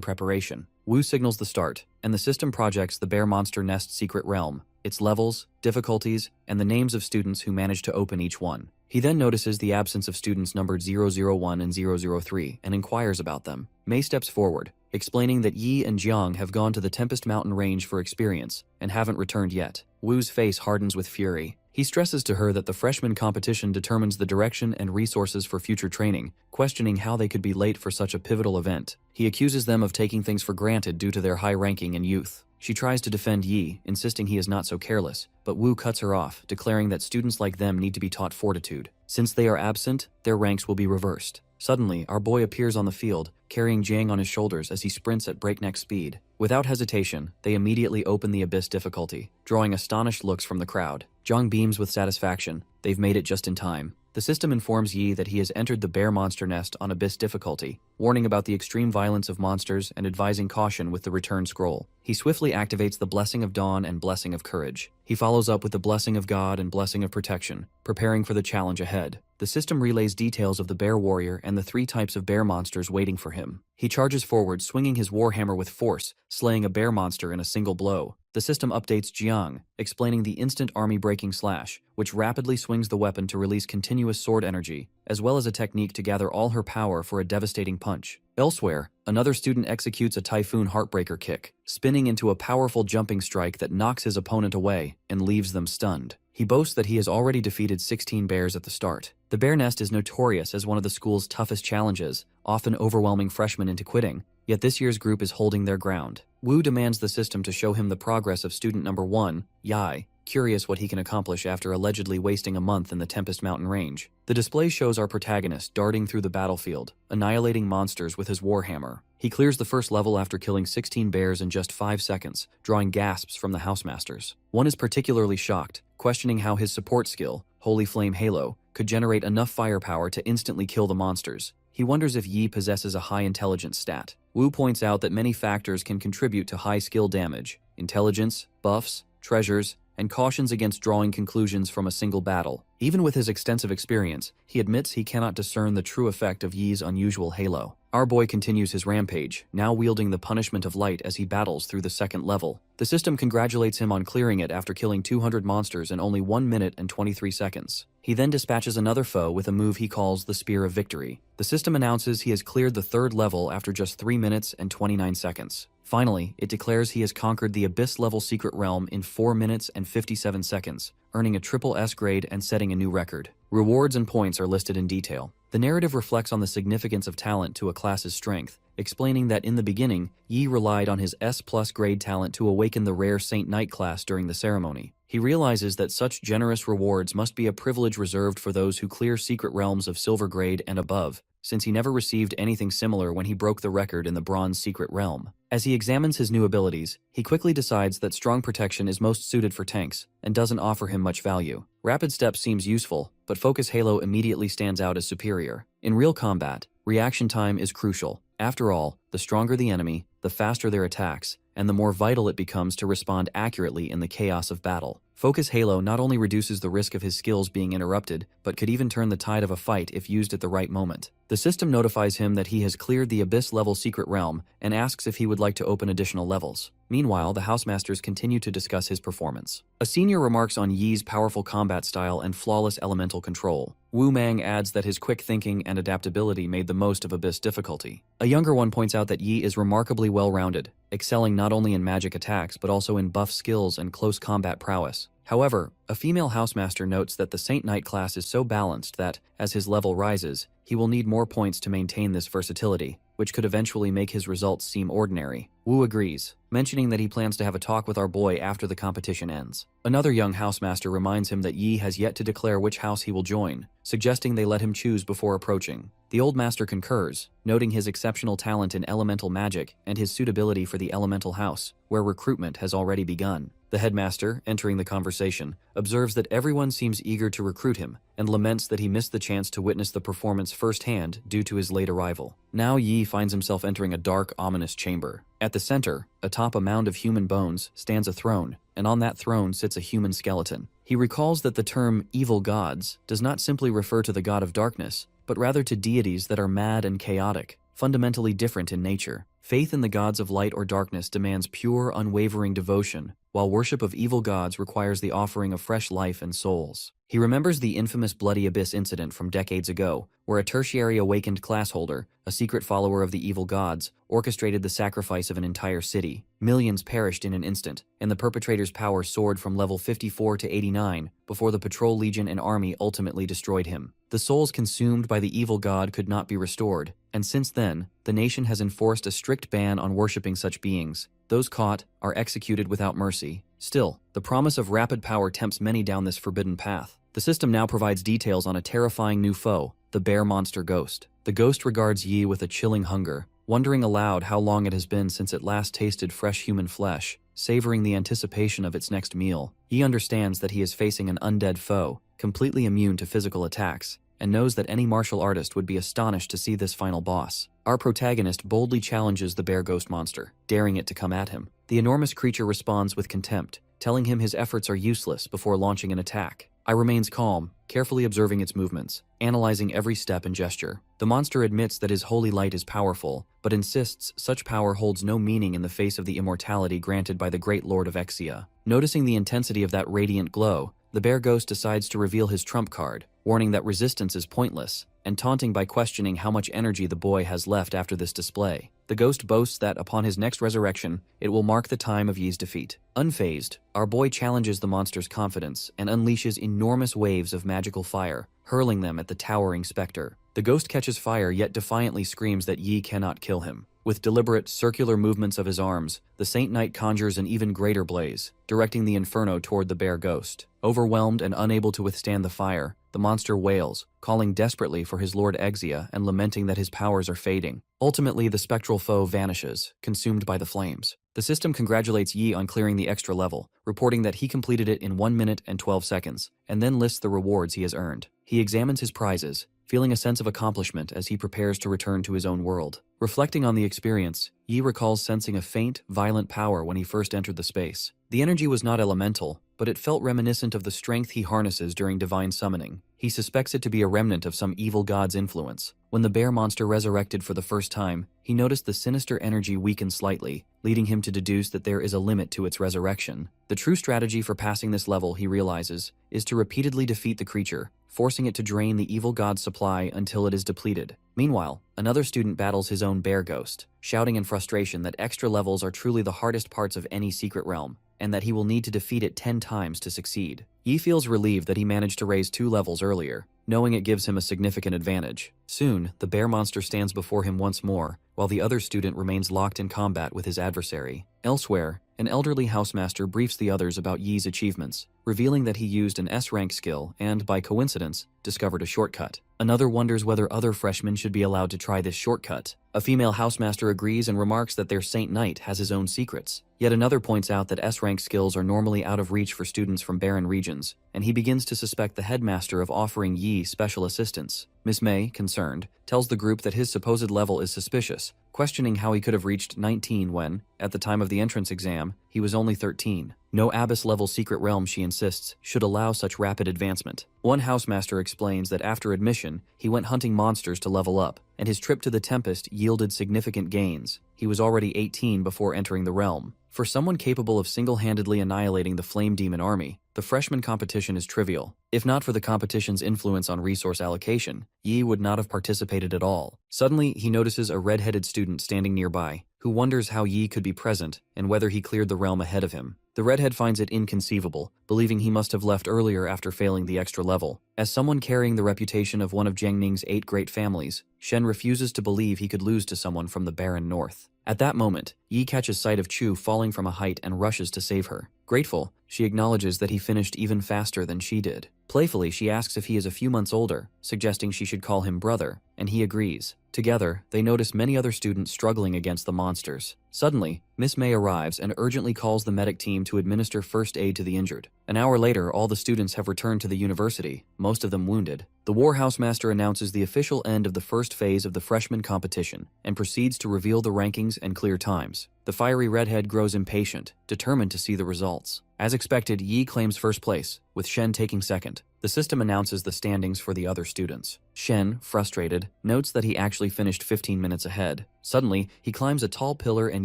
preparation. Wu signals the start, and the system projects the Bear Monster Nest Secret Realm, its levels, difficulties, and the names of students who manage to open each one. He then notices the absence of students numbered 001 and 003 and inquires about them. Mei steps forward, explaining that Yi and Jiang have gone to the Tempest Mountain Range for experience and haven't returned yet. Wu's face hardens with fury. He stresses to her that the freshman competition determines the direction and resources for future training, questioning how they could be late for such a pivotal event. He accuses them of taking things for granted due to their high ranking and youth. She tries to defend Yi, insisting he is not so careless, but Wu cuts her off, declaring that students like them need to be taught fortitude. Since they are absent, their ranks will be reversed. Suddenly, our boy appears on the field, carrying Jiang on his shoulders as he sprints at breakneck speed. Without hesitation, they immediately open the Abyss difficulty, drawing astonished looks from the crowd. Jiang beams with satisfaction. They've made it just in time. The system informs Yi that he has entered the Bear Monster Nest on Abyss difficulty, warning about the extreme violence of monsters and advising caution with the return scroll. He swiftly activates the Blessing of Dawn and Blessing of Courage. He follows up with the Blessing of God and Blessing of Protection, preparing for the challenge ahead. The system relays details of the Bear Warrior and the 3 types of bear monsters waiting for him. He charges forward, swinging his warhammer with force, slaying a bear monster in a single blow. The system updates Jiang, explaining the instant army-breaking slash, which rapidly swings the weapon to release continuous sword energy, as well as a technique to gather all her power for a devastating punch. Elsewhere, another student executes a Typhoon Heartbreaker kick, spinning into a powerful jumping strike that knocks his opponent away and leaves them stunned. He boasts that he has already defeated 16 bears at the start. The Bear Nest is notorious as one of the school's toughest challenges, often overwhelming freshmen into quitting, yet this year's group is holding their ground. Wu demands the system to show him the progress of student number 1, Yai, curious what he can accomplish after allegedly wasting a month in the Tempest Mountain Range. The display shows our protagonist darting through the battlefield, annihilating monsters with his warhammer. He clears the first level after killing 16 bears in just 5 seconds, drawing gasps from the housemasters. One is particularly shocked, questioning how his support skill, Holy Flame Halo, could generate enough firepower to instantly kill the monsters. He wonders if Yi possesses a high intelligence stat. Wu points out that many factors can contribute to high skill damage: intelligence, buffs, treasures, and cautions against drawing conclusions from a single battle. Even with his extensive experience, he admits he cannot discern the true effect of Yi's unusual halo. Our boy continues his rampage, now wielding the punishment of light as he battles through the second level. The system congratulates him on clearing it after killing 200 monsters in only 1 minute and 23 seconds. He then dispatches another foe with a move he calls the Spear of Victory. The system announces he has cleared the 3rd level after just 3 minutes and 29 seconds. Finally, it declares he has conquered the Abyss-level secret realm in 4 minutes and 57 seconds, earning a triple S grade and setting a new record. Rewards and points are listed in detail. The narrative reflects on the significance of talent to a class's strength, explaining that in the beginning, Yi relied on his S+ grade talent to awaken the rare Saint Knight class during the ceremony. He realizes that such generous rewards must be a privilege reserved for those who clear secret realms of silver grade and above, since he never received anything similar when he broke the record in the bronze secret realm. As he examines his new abilities, he quickly decides that strong protection is most suited for tanks and doesn't offer him much value. Rapid step seems useful, but focus halo immediately stands out as superior. In real combat, reaction time is crucial. After all, the stronger the enemy, the faster their attacks, and the more vital it becomes to respond accurately in the chaos of battle. Focus Halo not only reduces the risk of his skills being interrupted, but could even turn the tide of a fight if used at the right moment. The system notifies him that he has cleared the Abyss-level secret realm and asks if he would like to open additional levels. Meanwhile, the Housemasters continue to discuss his performance. A senior remarks on Yi's powerful combat style and flawless elemental control. Wu Mang adds that his quick thinking and adaptability made the most of Abyss difficulty. A younger one points out that Yi is remarkably well-rounded, excelling not only in magic attacks but also in buff skills and close combat prowess. However, a female housemaster notes that the Saint Knight class is so balanced that, as his level rises, he will need more points to maintain this versatility, which could eventually make his results seem ordinary. Wu agrees, mentioning that he plans to have a talk with our boy after the competition ends. Another young housemaster reminds him that Yi has yet to declare which house he will join, suggesting they let him choose before approaching. The old master concurs, noting his exceptional talent in elemental magic and his suitability for the elemental house, where recruitment has already begun. The headmaster, entering the conversation, observes that everyone seems eager to recruit him and laments that he missed the chance to witness the performance firsthand due to his late arrival. Now Yi finds himself entering a dark, ominous chamber. At the center, atop a mound of human bones, stands a throne, and on that throne sits a human skeleton. He recalls that the term evil gods does not simply refer to the god of darkness, but rather to deities that are mad and chaotic, fundamentally different in nature. Faith in the gods of light or darkness demands pure, unwavering devotion, while worship of evil gods requires the offering of fresh life and souls. He remembers the infamous Bloody Abyss incident from decades ago, where a tertiary awakened classholder, a secret follower of the evil gods, orchestrated the sacrifice of an entire city. Millions perished in an instant, and the perpetrator's power soared from level 54 to 89 before the Patrol Legion and army ultimately destroyed him. The souls consumed by the evil god could not be restored, and since then, the nation has enforced a strict ban on worshipping such beings. Those caught are executed without mercy. Still, the promise of rapid power tempts many down this forbidden path. The system now provides details on a terrifying new foe, the bear monster ghost. The ghost regards Yi with a chilling hunger, wondering aloud how long it has been since it last tasted fresh human flesh, savoring the anticipation of its next meal. Yi understands that he is facing an undead foe, completely immune to physical attacks, and knows that any martial artist would be astonished to see this final boss. Our protagonist boldly challenges the bear ghost monster, daring it to come at him. The enormous creature responds with contempt, telling him his efforts are useless before launching an attack. I remains calm, carefully observing its movements, analyzing every step and gesture. The monster admits that his holy light is powerful, but insists such power holds no meaning in the face of the immortality granted by the great lord of Exia. Noticing the intensity of that radiant glow, the bear ghost decides to reveal his trump card, warning that resistance is pointless, and taunting by questioning how much energy the boy has left after this display. The ghost boasts that upon his next resurrection, it will mark the time of Yi's defeat. Unfazed, our boy challenges the monster's confidence and unleashes enormous waves of magical fire, hurling them at the towering specter. The ghost catches fire yet defiantly screams that Yi cannot kill him. With deliberate, circular movements of his arms, the Saint Knight conjures an even greater blaze, directing the inferno toward the bear ghost. Overwhelmed and unable to withstand the fire, the monster wails, calling desperately for his lord Exia and lamenting that his powers are fading. Ultimately, the spectral foe vanishes, consumed by the flames. The system congratulates Yi on clearing the extra level, reporting that he completed it in 1 minute and 12 seconds, and then lists the rewards he has earned. He examines his prizes, feeling a sense of accomplishment as he prepares to return to his own world. Reflecting on the experience, Yi recalls sensing a faint, violent power when he first entered the space. The energy was not elemental, but it felt reminiscent of the strength he harnesses during divine summoning. He suspects it to be a remnant of some evil god's influence. When the bear monster resurrected for the first time, he noticed the sinister energy weaken slightly, leading him to deduce that there is a limit to its resurrection. The true strategy for passing this level, he realizes, is to repeatedly defeat the creature, forcing it to drain the evil god's supply until it is depleted. Meanwhile, another student battles his own bear ghost, shouting in frustration that extra levels are truly the hardest parts of any secret realm, and that he will need to defeat it 10 times to succeed. Yi feels relieved that he managed to raise 2 levels earlier, knowing it gives him a significant advantage. Soon, the bear monster stands before him once more, while the other student remains locked in combat with his adversary. Elsewhere, an elderly housemaster briefs the others about Yi's achievements, revealing that he used an S-rank skill and, by coincidence, discovered a shortcut. Another wonders whether other freshmen should be allowed to try this shortcut. A female housemaster agrees and remarks that their Saint Knight has his own secrets. Yet another points out that S-rank skills are normally out of reach for students from barren regions, and he begins to suspect the headmaster of offering Yi special assistance. Miss May, concerned, tells the group that his supposed level is suspicious, questioning how he could have reached 19 when, at the time of the entrance exam, he was only 13. No Abyss-level secret realm, she insists, should allow such rapid advancement. One housemaster explains that after admission, he went hunting monsters to level up, and his trip to the Tempest yielded significant gains. He was already 18 before entering the realm. For someone capable of single-handedly annihilating the Flame Demon army, the freshman competition is trivial. If not for the competition's influence on resource allocation, Yi would not have participated at all. Suddenly, he notices a red-headed student standing nearby, who wonders how Yi could be present and whether he cleared the realm ahead of him. The redhead finds it inconceivable, believing he must have left earlier after failing the extra level. As someone carrying the reputation of one of Jiangning's 8 great families, Shen refuses to believe he could lose to someone from the barren north. At that moment, Yi catches sight of Chu falling from a height and rushes to save her. Grateful, she acknowledges that he finished even faster than she did. Playfully, she asks if he is a few months older, suggesting she should call him brother, and he agrees. Together, they notice many other students struggling against the monsters. Suddenly, Miss May arrives and urgently calls the medic team to administer first aid to the injured. An hour later, all the students have returned to the university, most of them wounded. The War Housemaster announces the official end of the first phase of the freshman competition and proceeds to reveal the rankings and clear times. The fiery redhead grows impatient, determined to see the results. As expected, Yi claims first place, with Shen taking second. The system announces the standings for the other students. Shen, frustrated, notes that he actually finished 15 minutes ahead. Suddenly, he climbs a tall pillar and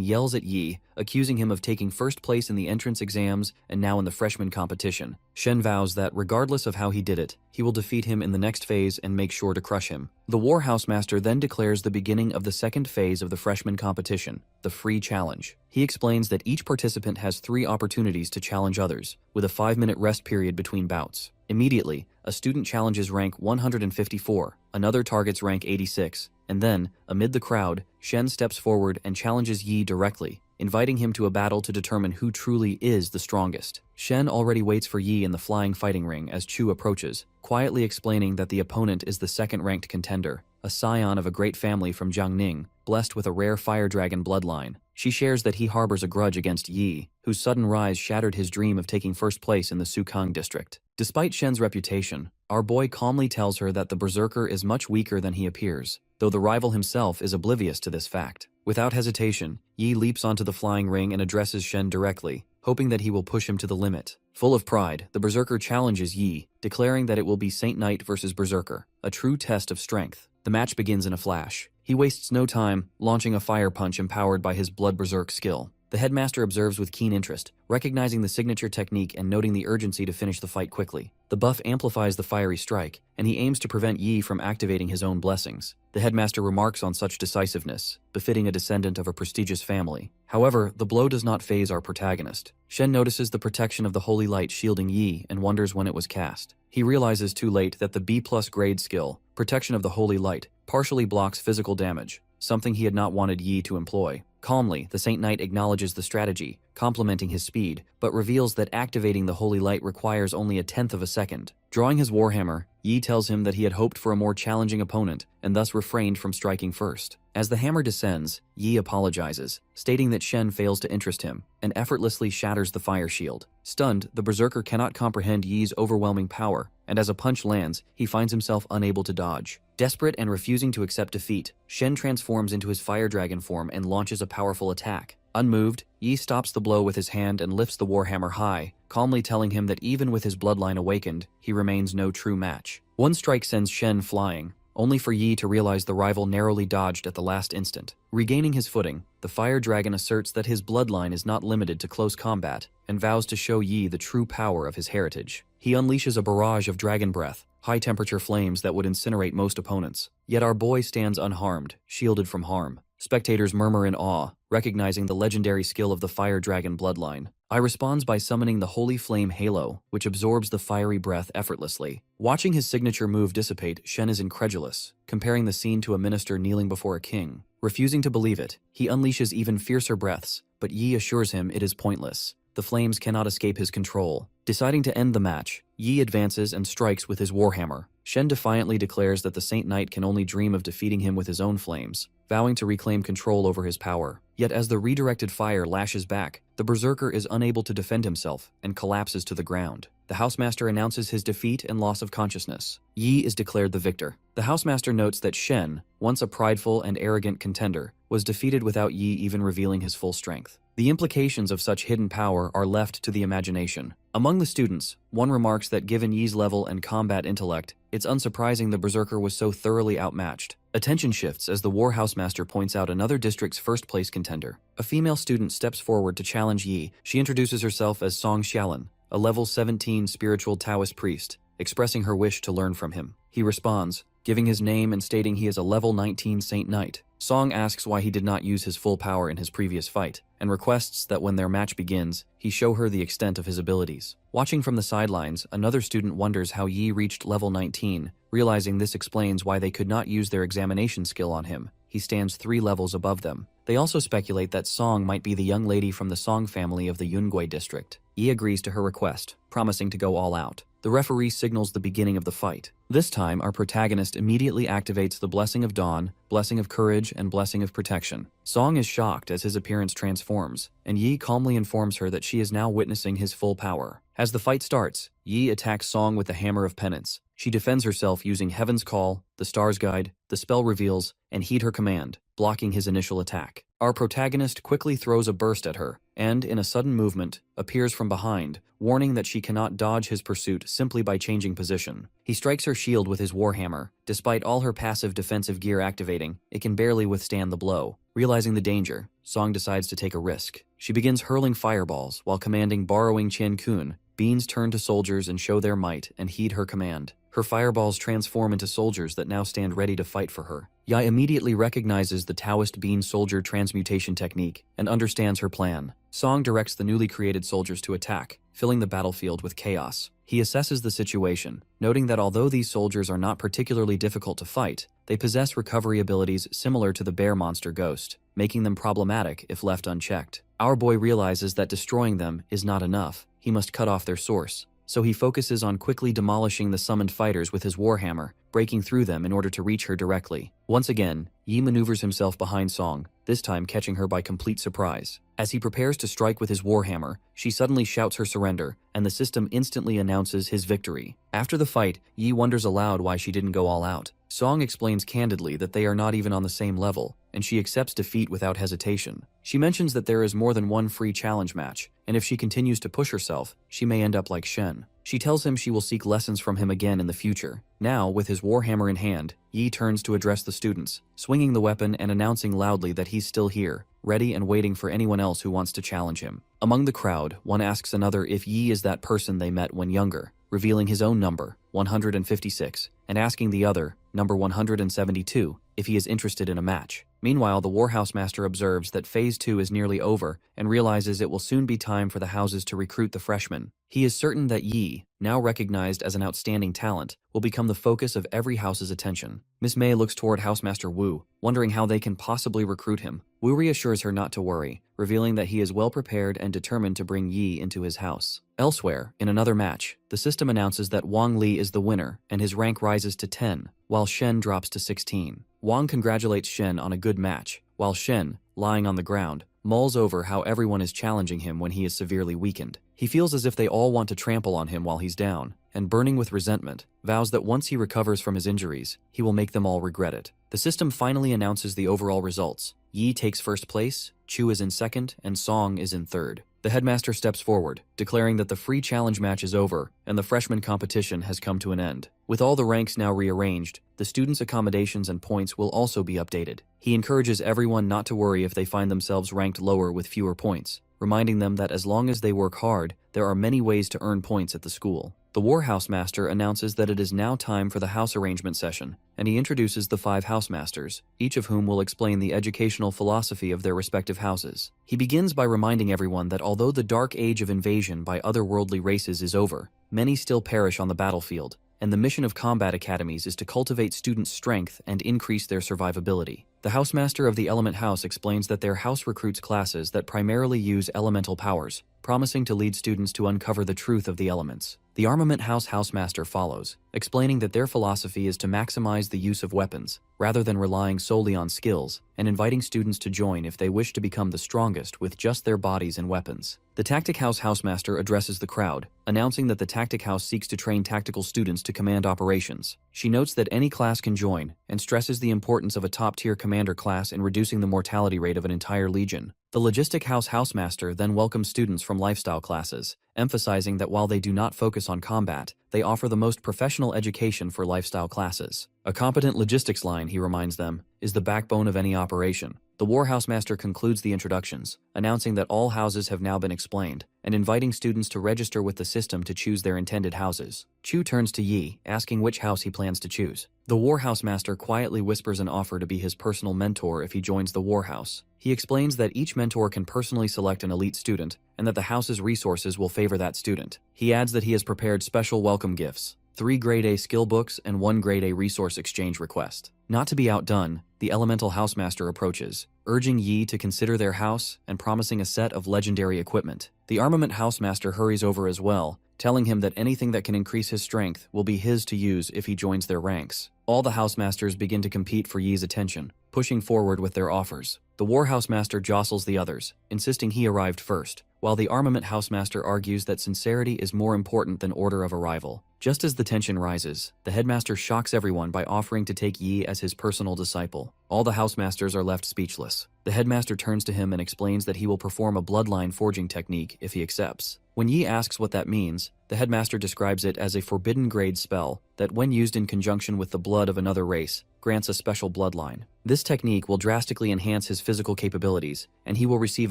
yells at Yi, accusing him of taking first place in the entrance exams and now in the freshman competition. Shen vows that, regardless of how he did it, he will defeat him in the next phase and make sure to crush him. The War Housemaster then declares the beginning of the second phase of the freshman competition, the free challenge. He explains that each participant has 3 opportunities to challenge others, with a 5-minute rest period between bouts. Immediately, a student challenges rank 154, another targets rank 86, and then, amid the crowd, Shen steps forward and challenges Yi directly, inviting him to a battle to determine who truly is the strongest. Shen already waits for Yi in the flying fighting ring as Chu approaches, quietly explaining that the opponent is the second-ranked contender, a scion of a great family from Jiangning, blessed with a rare fire dragon bloodline. She shares that he harbors a grudge against Yi, whose sudden rise shattered his dream of taking first place in the Sukang district. Despite Shen's reputation, our boy calmly tells her that the berserker is much weaker than he appears, though the rival himself is oblivious to this fact. Without hesitation, Yi leaps onto the flying ring and addresses Shen directly, hoping that he will push him to the limit. Full of pride, the berserker challenges Yi, declaring that it will be Saint Knight versus Berserker, a true test of strength. The match begins in a flash. He wastes no time, launching a fire punch empowered by his blood berserk skill. The headmaster observes with keen interest, recognizing the signature technique and noting the urgency to finish the fight quickly. The buff amplifies the fiery strike, and he aims to prevent Yi from activating his own blessings. The headmaster remarks on such decisiveness, befitting a descendant of a prestigious family. However, the blow does not faze our protagonist. Shen notices the protection of the holy light shielding Yi and wonders when it was cast. He realizes too late that the B+ grade skill, Protection of the Holy Light, partially blocks physical damage, something he had not wanted Yi to employ. Calmly, the Saint Knight acknowledges the strategy, complimenting his speed, but reveals that activating the Holy Light requires only a 1/10 of a second. Drawing his warhammer, Yi tells him that he had hoped for a more challenging opponent and thus refrained from striking first. As the hammer descends, Yi apologizes, stating that Shen fails to interest him, and effortlessly shatters the fire shield. Stunned, the berserker cannot comprehend Yi's overwhelming power, and as a punch lands, he finds himself unable to dodge. Desperate and refusing to accept defeat, Shen transforms into his fire dragon form and launches a powerful attack. Unmoved, Yi stops the blow with his hand and lifts the warhammer high, calmly telling him that even with his bloodline awakened, he remains no true match. One strike sends Shen flying, only for Yi to realize the rival narrowly dodged at the last instant. Regaining his footing, the fire dragon asserts that his bloodline is not limited to close combat, and vows to show Yi the true power of his heritage. He unleashes a barrage of dragon breath, high-temperature flames that would incinerate most opponents. Yet our boy stands unharmed, shielded from harm. Spectators murmur in awe, recognizing the legendary skill of the fire dragon bloodline. I responds by summoning the holy flame Halo, which absorbs the fiery breath effortlessly. Watching his signature move dissipate, Shen is incredulous, comparing the scene to a minister kneeling before a king. Refusing to believe it, he unleashes even fiercer breaths, but Yi assures him it is pointless. The flames cannot escape his control. Deciding to end the match, Yi advances and strikes with his warhammer. Shen defiantly declares that the Saint Knight can only dream of defeating him with his own flames, vowing to reclaim control over his power. Yet as the redirected fire lashes back, The berserker is unable to defend himself and collapses to the ground. The housemaster announces his defeat and loss of consciousness. Yi is declared the victor. The housemaster notes that Shen, once a prideful and arrogant contender, was defeated without Yi even revealing his full strength. The implications of such hidden power are left to the imagination. Among the students, one remarks that given Yi's level and combat intellect, it's unsurprising the berserker was so thoroughly outmatched. Attention shifts as the war housemaster points out another district's first-place contender. A female student steps forward to challenge Yi. She introduces herself as Song Xiaolin, a level 17 spiritual Taoist priest, expressing her wish to learn from him. He responds, giving his name and stating he is a level 19 Saint Knight. Song asks why he did not use his full power in his previous fight, and requests that when their match begins, he show her the extent of his abilities. Watching from the sidelines, another student wonders how Yi reached level 19, realizing this explains why they could not use their examination skill on him. He stands 3 levels above them. They also speculate that Song might be the young lady from the Song family of the Yungui district. Yi agrees to her request, promising to go all out. The referee signals the beginning of the fight. This time, our protagonist immediately activates the Blessing of Dawn, Blessing of Courage, and Blessing of Protection. Song is shocked as his appearance transforms, and Yi calmly informs her that she is now witnessing his full power. As the fight starts, Yi attacks Song with the Hammer of Penance. She defends herself using Heaven's Call, the Star's Guide, the Spell Reveals, and Heed Her Command, blocking his initial attack. Our protagonist quickly throws a burst at her, and, in a sudden movement, appears from behind, warning that she cannot dodge his pursuit simply by changing position. He strikes her shield with his warhammer. Despite all her passive defensive gear activating, it can barely withstand the blow. Realizing the danger, Song decides to take a risk. She begins hurling fireballs while commanding Borrowing Qian Kun. Beans turn to soldiers and show their might and heed her command. Her fireballs transform into soldiers that now stand ready to fight for her. Yi immediately recognizes the Taoist bean soldier transmutation technique and understands her plan. Song directs the newly created soldiers to attack, filling the battlefield with chaos. He assesses the situation, noting that although these soldiers are not particularly difficult to fight, they possess recovery abilities similar to the bear monster Ghost, making them problematic if left unchecked. Our boy realizes that destroying them is not enough. He must cut off their source. So he focuses on quickly demolishing the summoned fighters with his warhammer, breaking through them in order to reach her directly. Once again, Yi maneuvers himself behind Song, this time catching her by complete surprise. As he prepares to strike with his warhammer, she suddenly shouts her surrender, and the system instantly announces his victory. After the fight, Yi wonders aloud why she didn't go all out. Song explains candidly that they are not even on the same level, and she accepts defeat without hesitation. She mentions that there is more than one free challenge match, and if she continues to push herself, she may end up like Shen. She tells him she will seek lessons from him again in the future. Now, with his warhammer in hand, Yi turns to address the students, swinging the weapon and announcing loudly that he's still here, ready and waiting for anyone else who wants to challenge him. Among the crowd, one asks another if Yi is that person they met when younger, revealing his own number, 156, and asking the other, number 172, if he is interested in a match. Meanwhile, the Warhouse Master observes that Phase 2 is nearly over and realizes it will soon be time for the houses to recruit the freshmen. He is certain that Yi, now recognized as an outstanding talent, will become the focus of every house's attention. Miss May looks toward Housemaster Wu, wondering how they can possibly recruit him. Wu reassures her not to worry, revealing that he is well prepared and determined to bring Yi into his house. Elsewhere, in another match, the system announces that Wang Li is the winner and his rank rises to 10, while Shen drops to 16. Wang congratulates Shen on a good match, while Shen, lying on the ground, mulls over how everyone is challenging him when he is severely weakened. He feels as if they all want to trample on him while he's down, and burning with resentment, vows that once he recovers from his injuries, he will make them all regret it. The system finally announces the overall results. Yi takes first place, Chu is in second, and Song is in third. The headmaster steps forward, declaring that the free challenge match is over and the freshman competition has come to an end. With all the ranks now rearranged, the students' accommodations and points will also be updated. He encourages everyone not to worry if they find themselves ranked lower with fewer points, reminding them that as long as they work hard, there are many ways to earn points at the school. The Warhouse Master announces that it is now time for the house arrangement session, and he introduces the 5 housemasters, each of whom will explain the educational philosophy of their respective houses. He begins by reminding everyone that although the dark age of invasion by otherworldly races is over, many still perish on the battlefield, and the mission of combat academies is to cultivate students' strength and increase their survivability. The housemaster of the Element House explains that their house recruits classes that primarily use elemental powers, promising to lead students to uncover the truth of the elements. The armament housemaster follows, explaining that their philosophy is to maximize the use of weapons, rather than relying solely on skills, and inviting students to join if they wish to become the strongest with just their bodies and weapons. The Tactic housemaster addresses the crowd, announcing that the Tactic House seeks to train tactical students to command operations. She notes that any class can join, and stresses the importance of a top-tier commander class in reducing the mortality rate of an entire legion. The Logistic housemaster then welcomes students from lifestyle classes, emphasizing that while they do not focus on combat, they offer the most professional education for lifestyle classes. A competent logistics line, he reminds them, is the backbone of any operation. The War Housemaster concludes the introductions, announcing that all houses have now been explained, and inviting students to register with the system to choose their intended houses. Chu turns to Yi, asking which house he plans to choose. The War Housemaster quietly whispers an offer to be his personal mentor if he joins the War House. He explains that each mentor can personally select an elite student, and that the house's resources will favor that student. He adds that he has prepared special welcome gifts, 3 Grade A skill books and 1 Grade A resource exchange request. Not to be outdone, the Elemental Housemaster approaches, urging Yi to consider their house and promising a set of legendary equipment. The Armament Housemaster hurries over as well, telling him that anything that can increase his strength will be his to use if he joins their ranks. All the Housemasters begin to compete for Yi's attention, pushing forward with their offers. The War Housemaster jostles the others, insisting he arrived first, while the Armament Housemaster argues that sincerity is more important than order of arrival. Just as the tension rises, the headmaster shocks everyone by offering to take Yi as his personal disciple. All the housemasters are left speechless. The headmaster turns to him and explains that he will perform a bloodline forging technique if he accepts. When Yi asks what that means, the headmaster describes it as a forbidden grade spell that, when used in conjunction with the blood of another race, grants a special bloodline. This technique will drastically enhance his physical capabilities, and he will receive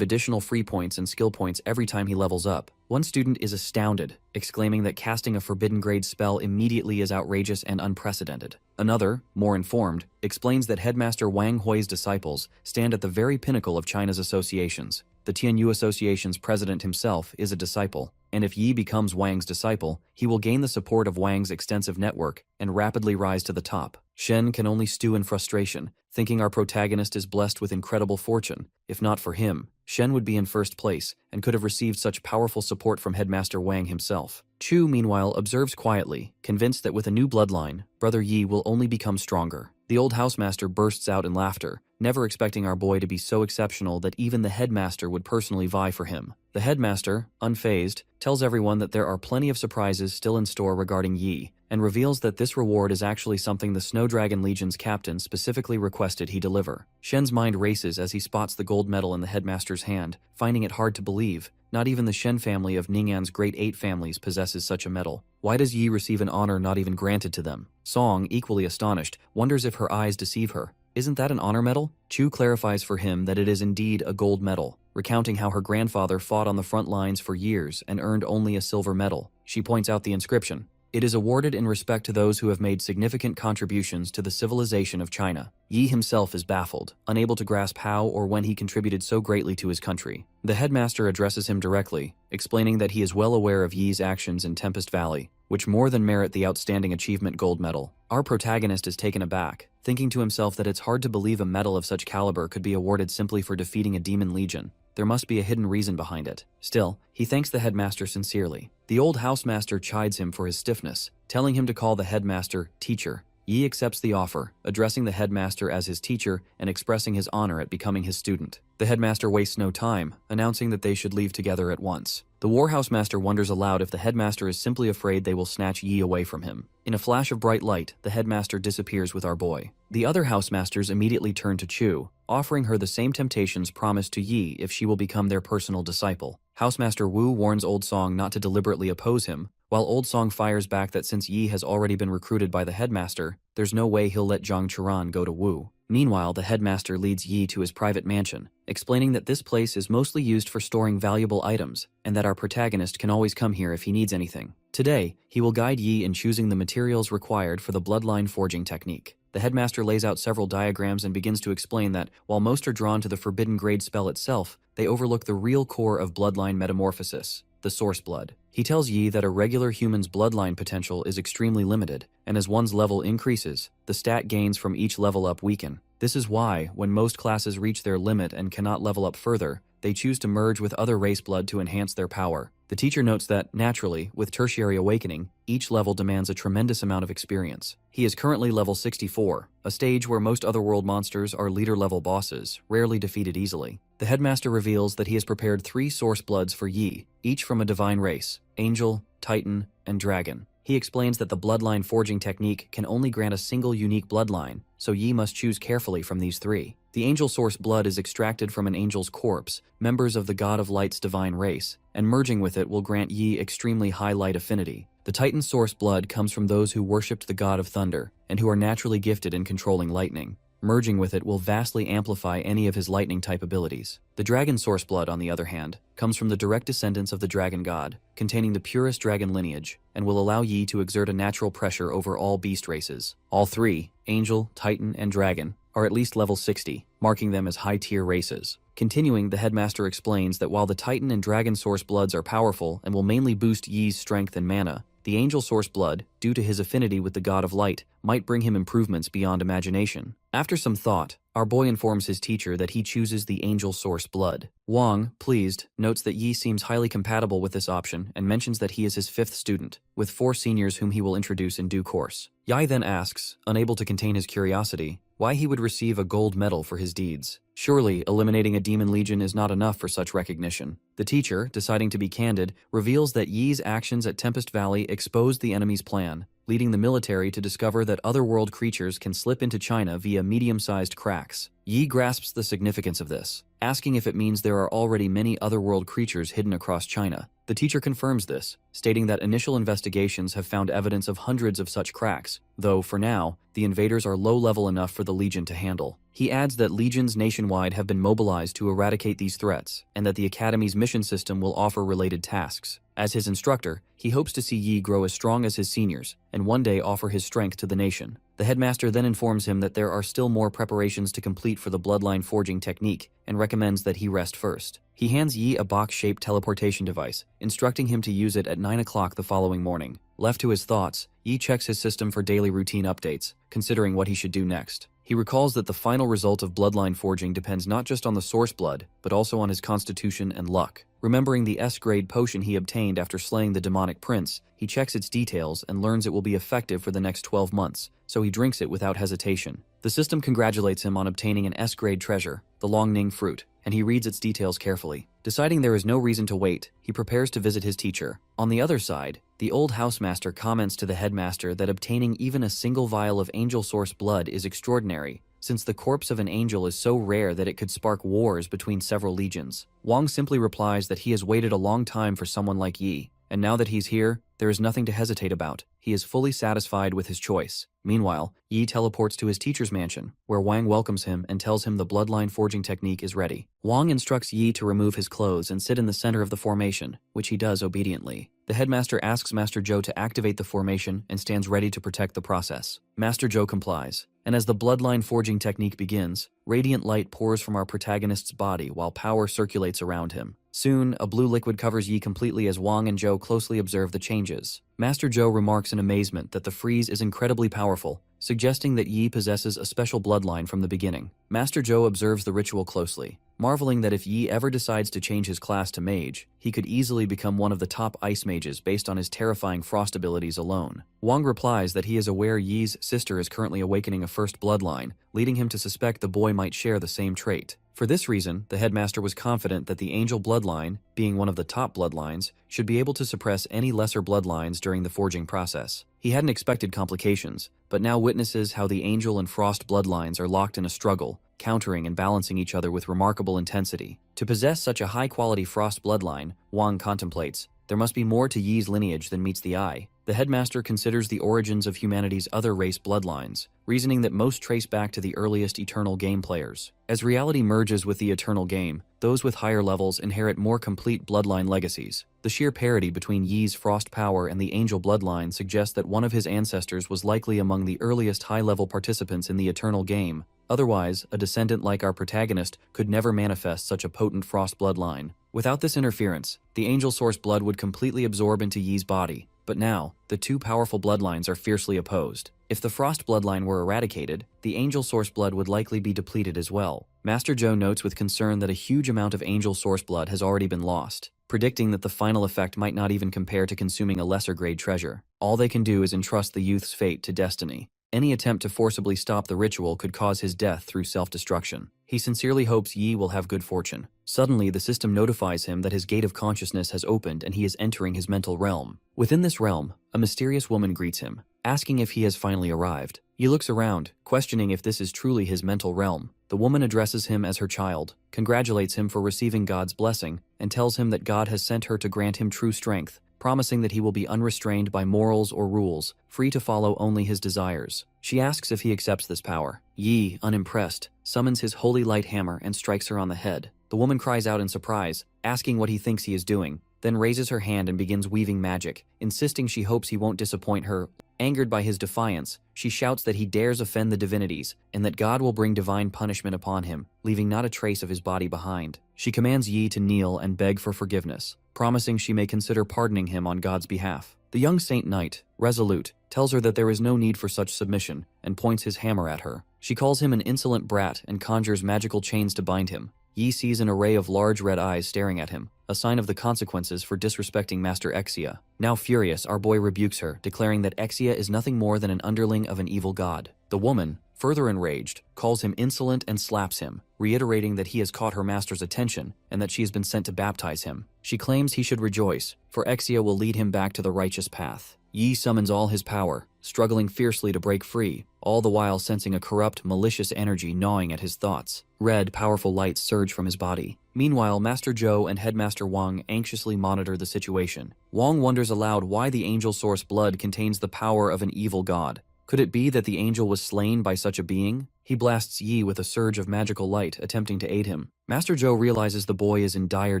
additional free points and skill points every time he levels up. One student is astounded, exclaiming that casting a forbidden grade spell immediately is outrageous and unprecedented. Another, more informed, explains that Headmaster Wang Hui's disciples stand at the very pinnacle of China's associations. The Tianyu Association's president himself is a disciple, and if Yi becomes Wang's disciple, he will gain the support of Wang's extensive network and rapidly rise to the top. Shen can only stew in frustration, thinking our protagonist is blessed with incredible fortune. If not for him, Shen would be in first place and could have received such powerful support from Headmaster Wang himself. Chu, meanwhile, observes quietly, convinced that with a new bloodline, Brother Yi will only become stronger. The old housemaster bursts out in laughter, never expecting our boy to be so exceptional that even the headmaster would personally vie for him. The headmaster, unfazed, tells everyone that there are plenty of surprises still in store regarding Yi, and reveals that this reward is actually something the Snow Dragon Legion's captain specifically requested he deliver. Shen's mind races as he spots the gold medal in the headmaster's hand, finding it hard to believe. Not even the Shen family of Ning'an's great 8 families possesses such a medal. Why does Yi receive an honor not even granted to them? Song, equally astonished, wonders if her eyes deceive her. Isn't that an honor medal? Chu clarifies for him that it is indeed a gold medal, recounting how her grandfather fought on the front lines for years and earned only a silver medal. She points out the inscription. It is awarded in respect to those who have made significant contributions to the civilization of China. Yi himself is baffled, unable to grasp how or when he contributed so greatly to his country. The headmaster addresses him directly, explaining that he is well aware of Yi's actions in Tempest Valley, which more than merit the Outstanding Achievement Gold Medal. Our protagonist is taken aback, thinking to himself that it's hard to believe a medal of such caliber could be awarded simply for defeating a demon legion. There must be a hidden reason behind it. Still, he thanks the headmaster sincerely. The old housemaster chides him for his stiffness, telling him to call the headmaster teacher. Yi accepts the offer, addressing the headmaster as his teacher and expressing his honor at becoming his student. The headmaster wastes no time, announcing that they should leave together at once. The War Housemaster wonders aloud if the headmaster is simply afraid they will snatch Yi away from him. In a flash of bright light, the headmaster disappears with our boy. The other housemasters immediately turn to Chu, offering her the same temptations promised to Yi if she will become their personal disciple. Housemaster Wu warns Old Song not to deliberately oppose him, while Old Song fires back that since Yi has already been recruited by the headmaster, there's no way he'll let Zhang Churan go to Wu. Meanwhile, the headmaster leads Yi to his private mansion, explaining that this place is mostly used for storing valuable items, and that our protagonist can always come here if he needs anything. Today, he will guide Yi in choosing the materials required for the bloodline forging technique. The headmaster lays out several diagrams and begins to explain that, while most are drawn to the forbidden grade spell itself, they overlook the real core of bloodline metamorphosis, the source blood. He tells Yi that a regular human's bloodline potential is extremely limited, and as one's level increases, the stat gains from each level up weaken. This is why, when most classes reach their limit and cannot level up further, they choose to merge with other race blood to enhance their power. The teacher notes that, naturally, with tertiary awakening, each level demands a tremendous amount of experience. He is currently level 64, a stage where most otherworld monsters are leader-level bosses, rarely defeated easily. The headmaster reveals that he has prepared 3 source bloods for Yi, each from a divine race: Angel, Titan, and Dragon. He explains that the bloodline forging technique can only grant a single unique bloodline, so Yi must choose carefully from these 3. The angel source blood is extracted from an angel's corpse, members of the God of Light's divine race, and merging with it will grant Yi extremely high light affinity. The Titan source blood comes from those who worshipped the God of Thunder, and who are naturally gifted in controlling lightning. Merging with it will vastly amplify any of his lightning-type abilities. The dragon source blood, on the other hand, comes from the direct descendants of the dragon god, containing the purest dragon lineage, and will allow Yi to exert a natural pressure over all beast races. All 3, Angel, Titan, and Dragon, are at least level 60, marking them as high-tier races. Continuing, the headmaster explains that while the Titan and Dragon source bloods are powerful and will mainly boost Yi's strength and mana, the Angel source blood, due to his affinity with the God of Light, might bring him improvements beyond imagination. After some thought, our boy informs his teacher that he chooses the Angel source blood. Wang, pleased, notes that Yi seems highly compatible with this option and mentions that he is his 5th student, with 4 seniors whom he will introduce in due course. Yi then asks, unable to contain his curiosity, why he would receive a gold medal for his deeds. Surely, eliminating a demon legion is not enough for such recognition. The teacher, deciding to be candid, reveals that Yi's actions at Tempest Valley exposed the enemy's plan, leading the military to discover that otherworld creatures can slip into China via medium-sized cracks. Yi grasps the significance of this, asking if it means there are already many otherworld creatures hidden across China. The teacher confirms this, stating that initial investigations have found evidence of hundreds of such cracks, though, for now, the invaders are low-level enough for the Legion to handle. He adds that legions nationwide have been mobilized to eradicate these threats, and that the Academy's mission system will offer related tasks. As his instructor, he hopes to see Yi grow as strong as his seniors, and one day offer his strength to the nation. The headmaster then informs him that there are still more preparations to complete for the bloodline forging technique, and recommends that he rest first. He hands Yi a box-shaped teleportation device, instructing him to use it at 9 o'clock the following morning. Left to his thoughts, Yi checks his system for daily routine updates, considering what he should do next. He recalls that the final result of bloodline forging depends not just on the source blood, but also on his constitution and luck. Remembering the S-grade potion he obtained after slaying the demonic prince, he checks its details and learns it will be effective for the next 12 months, so he drinks it without hesitation. The system congratulates him on obtaining an S-grade treasure, the Longning fruit, and he reads its details carefully. Deciding there is no reason to wait, he prepares to visit his teacher. On the other side, the old housemaster comments to the headmaster that obtaining even a single vial of angel source blood is extraordinary, since the corpse of an angel is so rare that it could spark wars between several legions. Wang simply replies that he has waited a long time for someone like Yi, and now that he's here, there is nothing to hesitate about. He is fully satisfied with his choice. Meanwhile, Yi teleports to his teacher's mansion, where Wang welcomes him and tells him the bloodline forging technique is ready. Wang instructs Yi to remove his clothes and sit in the center of the formation, which he does obediently. The headmaster asks Master Zhou to activate the formation and stands ready to protect the process. Master Zhou complies, and as the bloodline forging technique begins, radiant light pours from our protagonist's body while power circulates around him. Soon, a blue liquid covers Yi completely as Wang and Zhou closely observe the changes. Master Zhou remarks in amazement that the freeze is incredibly powerful, suggesting that Yi possesses a special bloodline from the beginning. Master Zhou observes the ritual closely, marveling that if Yi ever decides to change his class to mage, he could easily become one of the top ice mages based on his terrifying frost abilities alone. Wang replies that he is aware Yi's sister is currently awakening a first bloodline, leading him to suspect the boy might share the same trait. For this reason, the headmaster was confident that the angel bloodline, being one of the top bloodlines, should be able to suppress any lesser bloodlines during the forging process. He hadn't expected complications, but now witnesses how the angel and frost bloodlines are locked in a struggle, countering and balancing each other with remarkable intensity. To possess such a high-quality frost bloodline, Wang contemplates, there must be more to Yi's lineage than meets the eye. The headmaster considers the origins of humanity's other race bloodlines, reasoning that most trace back to the earliest Eternal Game players. As reality merges with the Eternal Game, those with higher levels inherit more complete bloodline legacies. The sheer parity between Yi's frost power and the angel bloodline suggests that one of his ancestors was likely among the earliest high-level participants in the Eternal Game. Otherwise, a descendant like our protagonist could never manifest such a potent frost bloodline. Without this interference, the angel source blood would completely absorb into Yi's body. But now, the two powerful bloodlines are fiercely opposed. If the frost bloodline were eradicated, the angel source blood would likely be depleted as well. Master Joe notes with concern that a huge amount of angel source blood has already been lost, predicting that the final effect might not even compare to consuming a lesser-grade treasure. All they can do is entrust the youth's fate to destiny. Any attempt to forcibly stop the ritual could cause his death through self-destruction. He sincerely hopes Yi will have good fortune. Suddenly, the system notifies him that his gate of consciousness has opened and he is entering his mental realm. Within this realm, a mysterious woman greets him, asking if he has finally arrived. He looks around, questioning if this is truly his mental realm. The woman addresses him as her child, congratulates him for receiving God's blessing, and tells him that God has sent her to grant him true strength, promising that he will be unrestrained by morals or rules, free to follow only his desires. She asks if he accepts this power. Yi, unimpressed, summons his holy light hammer and strikes her on the head. The woman cries out in surprise, asking what he thinks he is doing, then raises her hand and begins weaving magic, insisting she hopes he won't disappoint her. Angered by his defiance, she shouts that he dares offend the divinities, and that God will bring divine punishment upon him, leaving not a trace of his body behind. She commands Yi to kneel and beg for forgiveness, promising she may consider pardoning him on God's behalf. The young Saint Knight, resolute, tells her that there is no need for such submission, and points his hammer at her. She calls him an insolent brat and conjures magical chains to bind him. Yi sees an array of large red eyes staring at him, a sign of the consequences for disrespecting Master Exia. Now furious, our boy rebukes her, declaring that Exia is nothing more than an underling of an evil god. The woman, further enraged, calls him insolent and slaps him, reiterating that he has caught her master's attention and that she has been sent to baptize him. She claims he should rejoice, for Exia will lead him back to the righteous path. Yi summons all his power, struggling fiercely to break free, all the while sensing a corrupt, malicious energy gnawing at his thoughts. Red, powerful lights surge from his body. Meanwhile, Master Joe and Headmaster Wang anxiously monitor the situation. Wang wonders aloud why the angel source blood contains the power of an evil god. Could it be that the angel was slain by such a being? He blasts Yi with a surge of magical light, attempting to aid him. Master Joe realizes the boy is in dire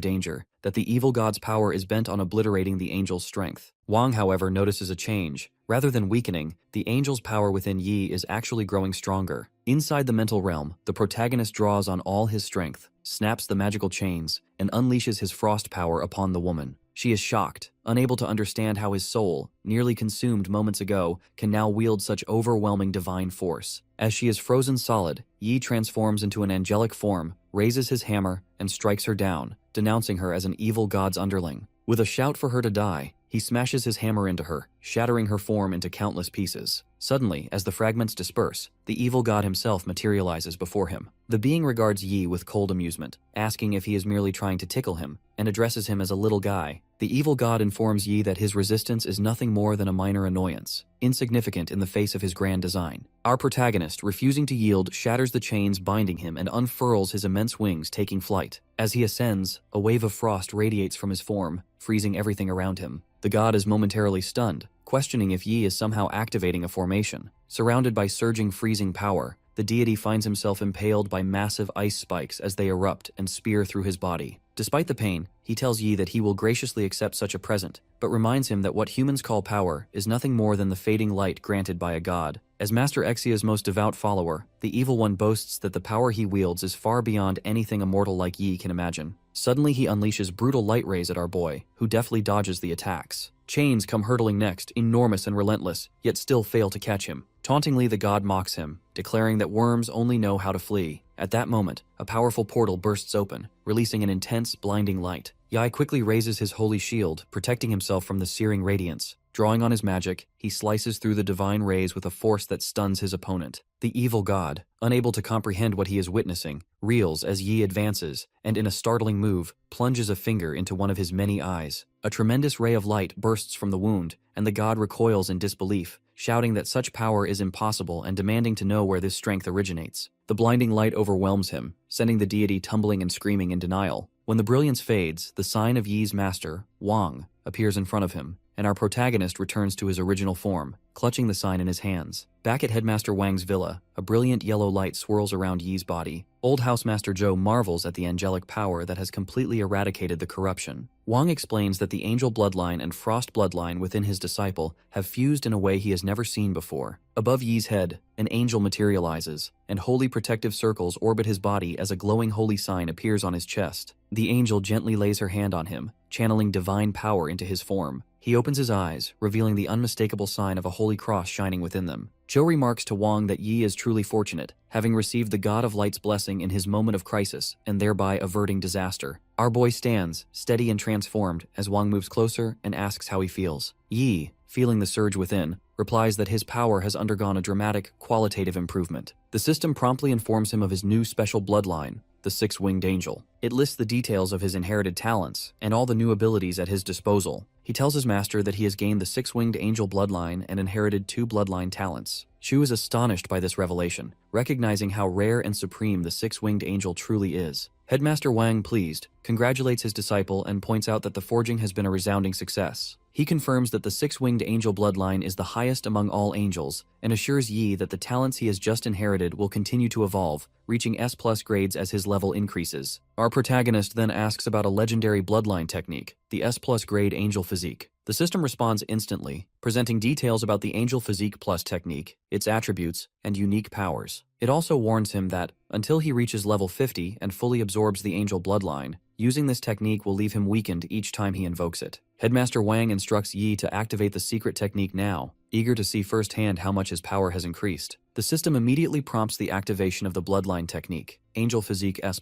danger, that the evil god's power is bent on obliterating the angel's strength. Wang, however, notices a change. Rather than weakening, the angel's power within Yi is actually growing stronger. Inside the mental realm, the protagonist draws on all his strength, snaps the magical chains, and unleashes his frost power upon the woman. She is shocked, unable to understand how his soul, nearly consumed moments ago, can now wield such overwhelming divine force. As she is frozen solid, Yi transforms into an angelic form, raises his hammer, and strikes her down, denouncing her as an evil god's underling. With a shout for her to die, he smashes his hammer into her, shattering her form into countless pieces. Suddenly, as the fragments disperse, the evil god himself materializes before him. The being regards Yi with cold amusement, asking if he is merely trying to tickle him, and addresses him as a little guy. The evil god informs Yi that his resistance is nothing more than a minor annoyance, insignificant in the face of his grand design. Our protagonist, refusing to yield, shatters the chains binding him and unfurls his immense wings, taking flight. As he ascends, a wave of frost radiates from his form, freezing everything around him. The god is momentarily stunned, questioning if Yi is somehow activating a formation. Surrounded by surging freezing power, the deity finds himself impaled by massive ice spikes as they erupt and spear through his body. Despite the pain, he tells Yi that he will graciously accept such a present, but reminds him that what humans call power is nothing more than the fading light granted by a god. As Master Exia's most devout follower, the evil one boasts that the power he wields is far beyond anything a mortal like Yi can imagine. Suddenly he unleashes brutal light rays at our boy, who deftly dodges the attacks. Chains come hurtling next, enormous and relentless, yet still fail to catch him. Tauntingly, the god mocks him, declaring that worms only know how to flee. At that moment, a powerful portal bursts open, releasing an intense, blinding light. Yi quickly raises his holy shield, protecting himself from the searing radiance. Drawing on his magic, he slices through the divine rays with a force that stuns his opponent. The evil god, unable to comprehend what he is witnessing, reels as Yi advances, and in a startling move, plunges a finger into one of his many eyes. A tremendous ray of light bursts from the wound, and the god recoils in disbelief, shouting that such power is impossible and demanding to know where this strength originates. The blinding light overwhelms him, sending the deity tumbling and screaming in denial. When the brilliance fades, the sign of Yi's master, Wang, appears in front of him, and our protagonist returns to his original form, clutching the sign in his hands. Back at Headmaster Wang's villa, a brilliant yellow light swirls around Yi's body. Old Housemaster Joe marvels at the angelic power that has completely eradicated the corruption. Wang explains that the angel bloodline and frost bloodline within his disciple have fused in a way he has never seen before. Above Yi's head, an angel materializes, and holy protective circles orbit his body as a glowing holy sign appears on his chest. The angel gently lays her hand on him, channeling divine power into his form. He He opens his eyes, revealing the unmistakable sign of a holy cross shining within them. Zhou remarks to Wang that Yi is truly fortunate, having received the God of Light's blessing in his moment of crisis, and thereby averting disaster. Our boy stands, steady and transformed, as Wang moves closer and asks how he feels. Yi, feeling the surge within, replies that his power has undergone a dramatic, qualitative improvement. The system promptly informs him of his new special bloodline, the Six-Winged Angel. It lists the details of his inherited talents and all the new abilities at his disposal. He tells his master that he has gained the Six-Winged Angel bloodline and inherited 2 bloodline talents. Shu is astonished by this revelation, recognizing how rare and supreme the Six-Winged Angel truly is. Headmaster Wang, pleased, congratulates his disciple and points out that the forging has been a resounding success. He confirms that the Six-Winged Angel bloodline is the highest among all angels, and assures Yi that the talents he has just inherited will continue to evolve, reaching S+ grades as his level increases. Our protagonist then asks about a legendary bloodline technique, the S+ grade Angel Physique. The system responds instantly, presenting details about the Angel Physique Plus technique, its attributes, and unique powers. It also warns him that, until he reaches level 50 and fully absorbs the Angel bloodline, using this technique will leave him weakened each time he invokes it. Headmaster Wang instructs Yi to activate the secret technique now, eager to see firsthand how much his power has increased. The system immediately prompts the activation of the bloodline technique, Angel Physique S+,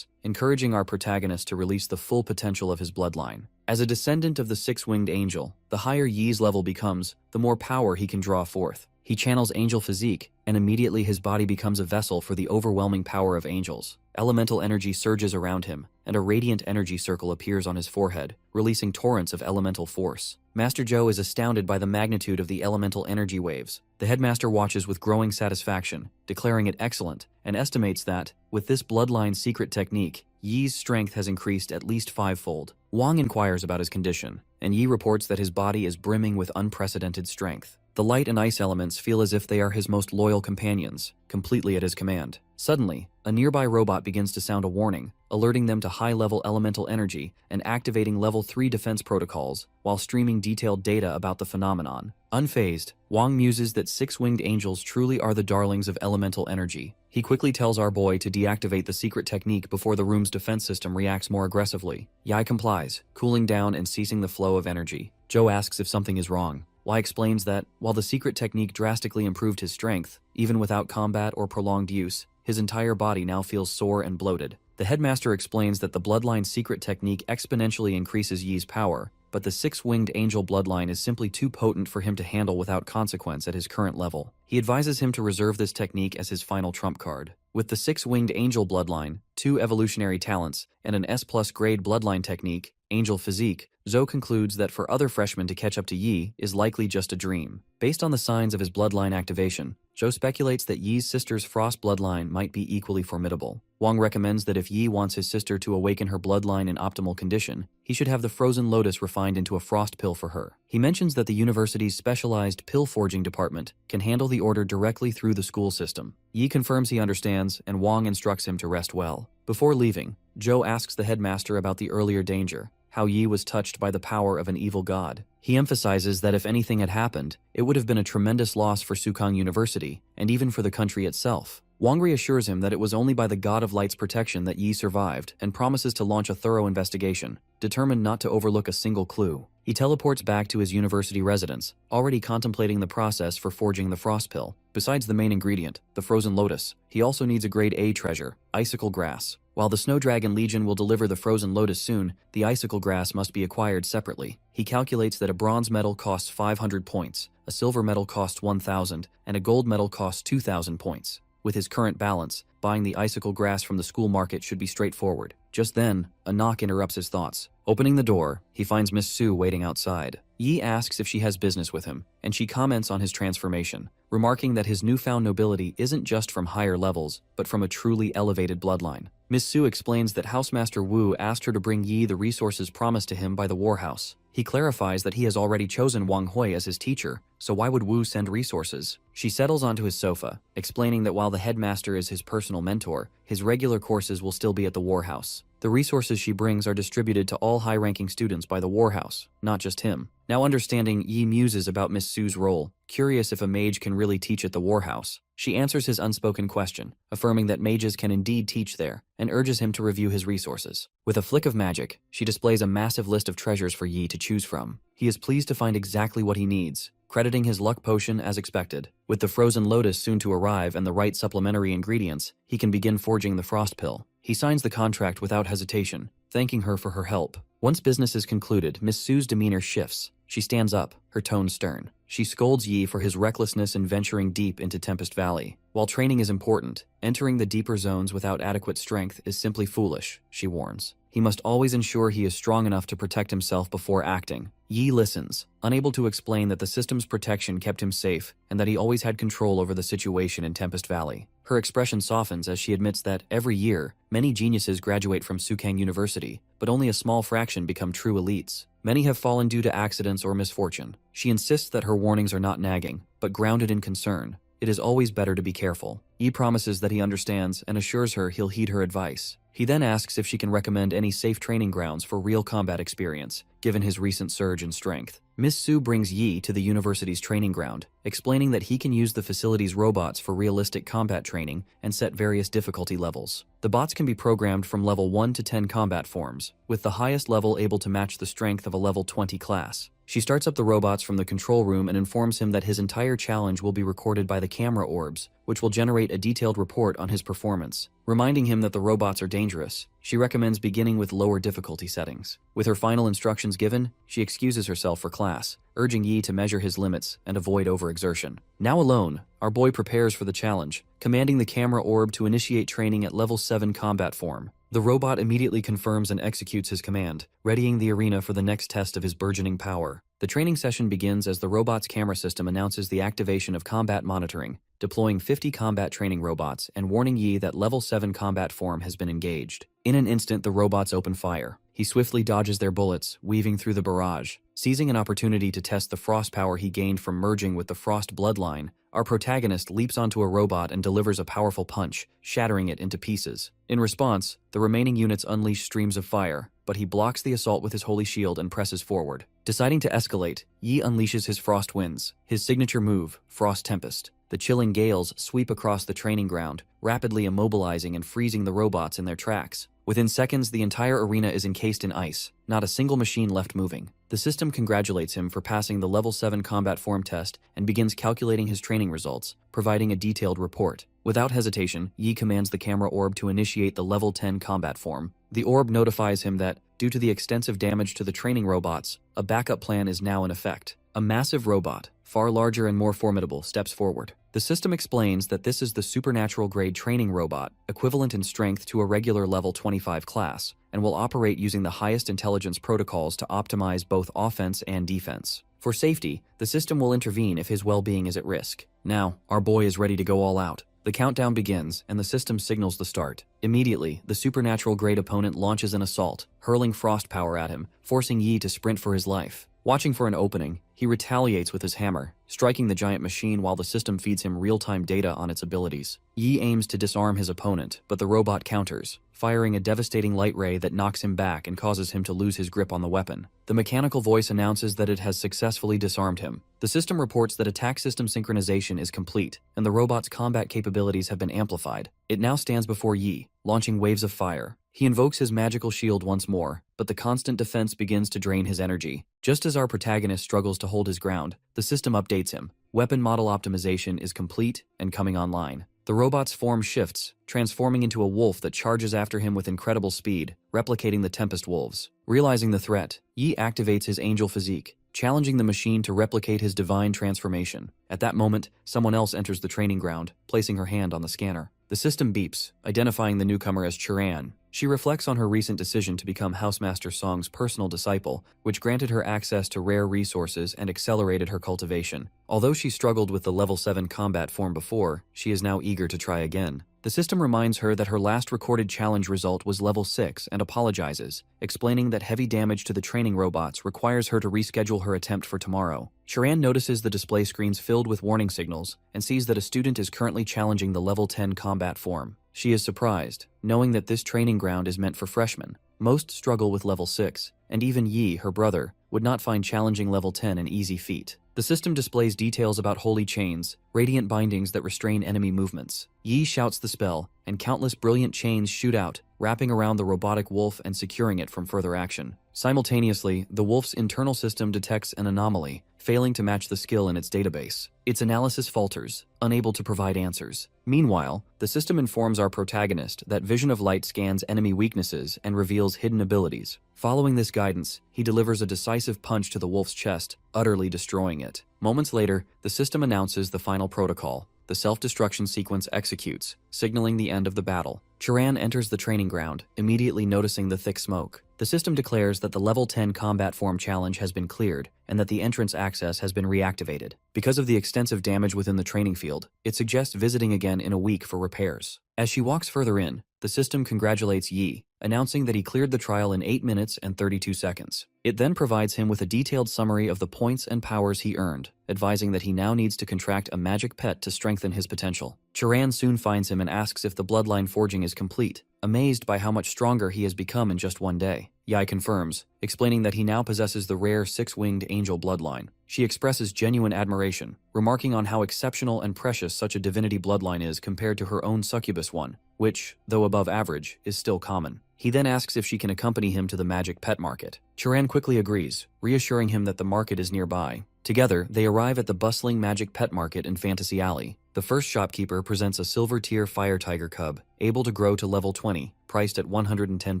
encouraging our protagonist to release the full potential of his bloodline. As a descendant of the Six-Winged Angel, the higher Yi's level becomes, the more power he can draw forth. He channels Angel Physique, and immediately his body becomes a vessel for the overwhelming power of angels. Elemental energy surges around him, and a radiant energy circle appears on his forehead, releasing torrents of elemental force. Master Zhou is astounded by the magnitude of the elemental energy waves. The headmaster watches with growing satisfaction, declaring it excellent, and estimates that, with this bloodline secret technique, Yi's strength has increased at least 5-fold. Wang inquires about his condition, and Yi reports that his body is brimming with unprecedented strength. The light and ice elements feel as if they are his most loyal companions, completely at his command. Suddenly, a nearby robot begins to sound a warning, alerting them to high-level elemental energy and activating level 3 defense protocols while streaming detailed data about the phenomenon. Unfazed, Wang muses that Six-Winged Angels truly are the darlings of elemental energy. He quickly tells our boy to deactivate the secret technique before the room's defense system reacts more aggressively. Yi complies, cooling down and ceasing the flow of energy. Zhou asks if something is wrong. Yi explains that, while the secret technique drastically improved his strength, even without combat or prolonged use, his entire body now feels sore and bloated. The headmaster explains that the bloodline secret technique exponentially increases Yi's power, but the Six-Winged Angel bloodline is simply too potent for him to handle without consequence at his current level. He advises him to reserve this technique as his final trump card. With the Six-Winged Angel bloodline, 2 evolutionary talents, and an S+ grade bloodline technique, Angel Physique, Zhou concludes that for other freshmen to catch up to Yi is likely just a dream. Based on the signs of his bloodline activation, Zhou speculates that Yi's sister's Frost bloodline might be equally formidable. Wang recommends that if Yi wants his sister to awaken her bloodline in optimal condition, he should have the Frozen Lotus refined into a frost pill for her. He mentions that the university's specialized pill forging department can handle the order directly through the school system. Yi confirms he understands, and Wang instructs him to rest well. Before leaving, Zhou asks the headmaster about the earlier danger, how Yi was touched by the power of an evil god. He emphasizes that if anything had happened, it would have been a tremendous loss for Sukang University, and even for the country itself. Wang reassures him that it was only by the God of Light's protection that Yi survived, and promises to launch a thorough investigation, determined not to overlook a single clue. He teleports back to his university residence, already contemplating the process for forging the frost pill. Besides the main ingredient, the Frozen Lotus, he also needs a grade A treasure, icicle grass. While the Snow Dragon Legion will deliver the Frozen Lotus soon, the icicle grass must be acquired separately. He calculates that a bronze medal costs 500 points, a silver medal costs 1,000, and a gold medal costs 2,000 points. With his current balance, buying the icicle grass from the school market should be straightforward. Just then, a knock interrupts his thoughts. Opening the door, he finds Miss Su waiting outside. Yi asks if she has business with him, and she comments on his transformation, remarking that his newfound nobility isn't just from higher levels, but from a truly elevated bloodline. Miss Su explains that Housemaster Wu asked her to bring Yi the resources promised to him by the War House. He clarifies that he has already chosen Wang Hui as his teacher, so why would Wu send resources? She settles onto his sofa, explaining that while the headmaster is his personal mentor, his regular courses will still be at the War House. The resources she brings are distributed to all high-ranking students by the War House, not just him. Now understanding, Yi muses about Miss Su's role, curious if a mage can really teach at the warhouse. She answers his unspoken question, affirming that mages can indeed teach there, and urges him to review his resources. With a flick of magic, she displays a massive list of treasures for Yi to choose from. He is pleased to find exactly what he needs, crediting his luck potion as expected. With the frozen lotus soon to arrive and the right supplementary ingredients, he can begin forging the frost pill. He signs the contract without hesitation, thanking her for her help. Once business is concluded, Miss Su's demeanor shifts. She stands up, her tone stern. She scolds Yi for his recklessness in venturing deep into Tempest Valley. While training is important, entering the deeper zones without adequate strength is simply foolish, she warns. He must always ensure he is strong enough to protect himself before acting. Yi listens, unable to explain that the system's protection kept him safe and that he always had control over the situation in Tempest Valley. Her expression softens as she admits that, every year, many geniuses graduate from Sukang University, but only a small fraction become true elites. Many have fallen due to accidents or misfortune. She insists that her warnings are not nagging, but grounded in concern. It is always better to be careful. Yi promises that he understands and assures her he'll heed her advice. He then asks if she can recommend any safe training grounds for real combat experience, given his recent surge in strength. Miss Su brings Yi to the university's training ground, explaining that he can use the facility's robots for realistic combat training and set various difficulty levels. The bots can be programmed from level 1 to 10 combat forms, with the highest level able to match the strength of a level 20 class. She starts up the robots from the control room and informs him that his entire challenge will be recorded by the camera orbs, which will generate a detailed report on his performance. Reminding him that the robots are dangerous, she recommends beginning with lower difficulty settings. With her final instructions given, she excuses herself for class, urging Yi to measure his limits and avoid overexertion. Now alone, our boy prepares for the challenge, commanding the camera orb to initiate training at level 7 combat form. The robot immediately confirms and executes his command, readying the arena for the next test of his burgeoning power. The training session begins as the robot's camera system announces the activation of combat monitoring, deploying 50 combat training robots and warning Yi that level 7 combat form has been engaged. In an instant, the robots open fire. He swiftly dodges their bullets, weaving through the barrage. Seizing an opportunity to test the frost power he gained from merging with the frost bloodline, our protagonist leaps onto a robot and delivers a powerful punch, shattering it into pieces. In response, the remaining units unleash streams of fire, but he blocks the assault with his holy shield and presses forward. Deciding to escalate, Yi unleashes his frost winds, his signature move, Frost Tempest. The chilling gales sweep across the training ground, rapidly immobilizing and freezing the robots in their tracks. Within seconds, the entire arena is encased in ice, not a single machine left moving. The system congratulates him for passing the level 7 combat form test and begins calculating his training results, providing a detailed report. Without hesitation, Yi commands the camera orb to initiate the level 10 combat form. The orb notifies him that, due to the extensive damage to the training robots, a backup plan is now in effect. A massive robot, far larger and more formidable, steps forward. The system explains that this is the supernatural-grade training robot, equivalent in strength to a regular level 25 class, and will operate using the highest intelligence protocols to optimize both offense and defense. For safety, the system will intervene if his well-being is at risk. Now, our boy is ready to go all out. The countdown begins, and the system signals the start. Immediately, the supernatural-grade opponent launches an assault, hurling frost power at him, forcing Yi to sprint for his life. Watching for an opening, he retaliates with his hammer, striking the giant machine while the system feeds him real-time data on its abilities. Yi aims to disarm his opponent, but the robot counters, firing a devastating light ray that knocks him back and causes him to lose his grip on the weapon. The mechanical voice announces that it has successfully disarmed him. The system reports that attack system synchronization is complete, and the robot's combat capabilities have been amplified. It now stands before Yi, launching waves of fire. He invokes his magical shield once more, but the constant defense begins to drain his energy. Just as our protagonist struggles to hold his ground, the system updates him. Weapon model optimization is complete and coming online. The robot's form shifts, transforming into a wolf that charges after him with incredible speed, replicating the Tempest wolves. Realizing the threat, Yi activates his angel physique, challenging the machine to replicate his divine transformation. At that moment, someone else enters the training ground, placing her hand on the scanner. The system beeps, identifying the newcomer as Chiran. She reflects on her recent decision to become Housemaster Song's personal disciple, which granted her access to rare resources and accelerated her cultivation. Although she struggled with the level 7 combat form before, she is now eager to try again. The system reminds her that her last recorded challenge result was level 6 and apologizes, explaining that heavy damage to the training robots requires her to reschedule her attempt for tomorrow. Chiran notices the display screens filled with warning signals and sees that a student is currently challenging the level 10 combat form. She is surprised, knowing that this training ground is meant for freshmen. Most struggle with level 6, and even Yi, her brother, would not find challenging level 10 an easy feat. The system displays details about holy chains, radiant bindings that restrain enemy movements. Yi shouts the spell, and countless brilliant chains shoot out, wrapping around the robotic wolf and securing it from further action. Simultaneously, the wolf's internal system detects an anomaly, failing to match the skill in its database. Its analysis falters, unable to provide answers. Meanwhile, the system informs our protagonist that Vision of Light scans enemy weaknesses and reveals hidden abilities. Following this guidance, he delivers a decisive punch to the wolf's chest, utterly destroying it. Moments later, the system announces the final protocol. The self-destruction sequence executes, signaling the end of the battle. Chiran enters the training ground, immediately noticing the thick smoke. The system declares that the level 10 combat form challenge has been cleared and that the entrance access has been reactivated. Because of the extensive damage within the training field, it suggests visiting again in a week for repairs. As she walks further in, the system congratulates Yi, announcing that he cleared the trial in 8 minutes and 32 seconds. It then provides him with a detailed summary of the points and powers he earned, advising that he now needs to contract a magic pet to strengthen his potential. Chiran soon finds him and asks if the bloodline forging is complete, amazed by how much stronger he has become in just one day. Yi confirms, explaining that he now possesses the rare six-winged angel bloodline. She expresses genuine admiration, remarking on how exceptional and precious such a divinity bloodline is compared to her own succubus one, which, though above average, is still common. He then asks if she can accompany him to the magic pet market. Chiran quickly agrees, reassuring him that the market is nearby. Together, they arrive at the bustling magic pet market in Fantasy Alley. The first shopkeeper presents a silver tier fire tiger cub, able to grow to level 20, priced at 110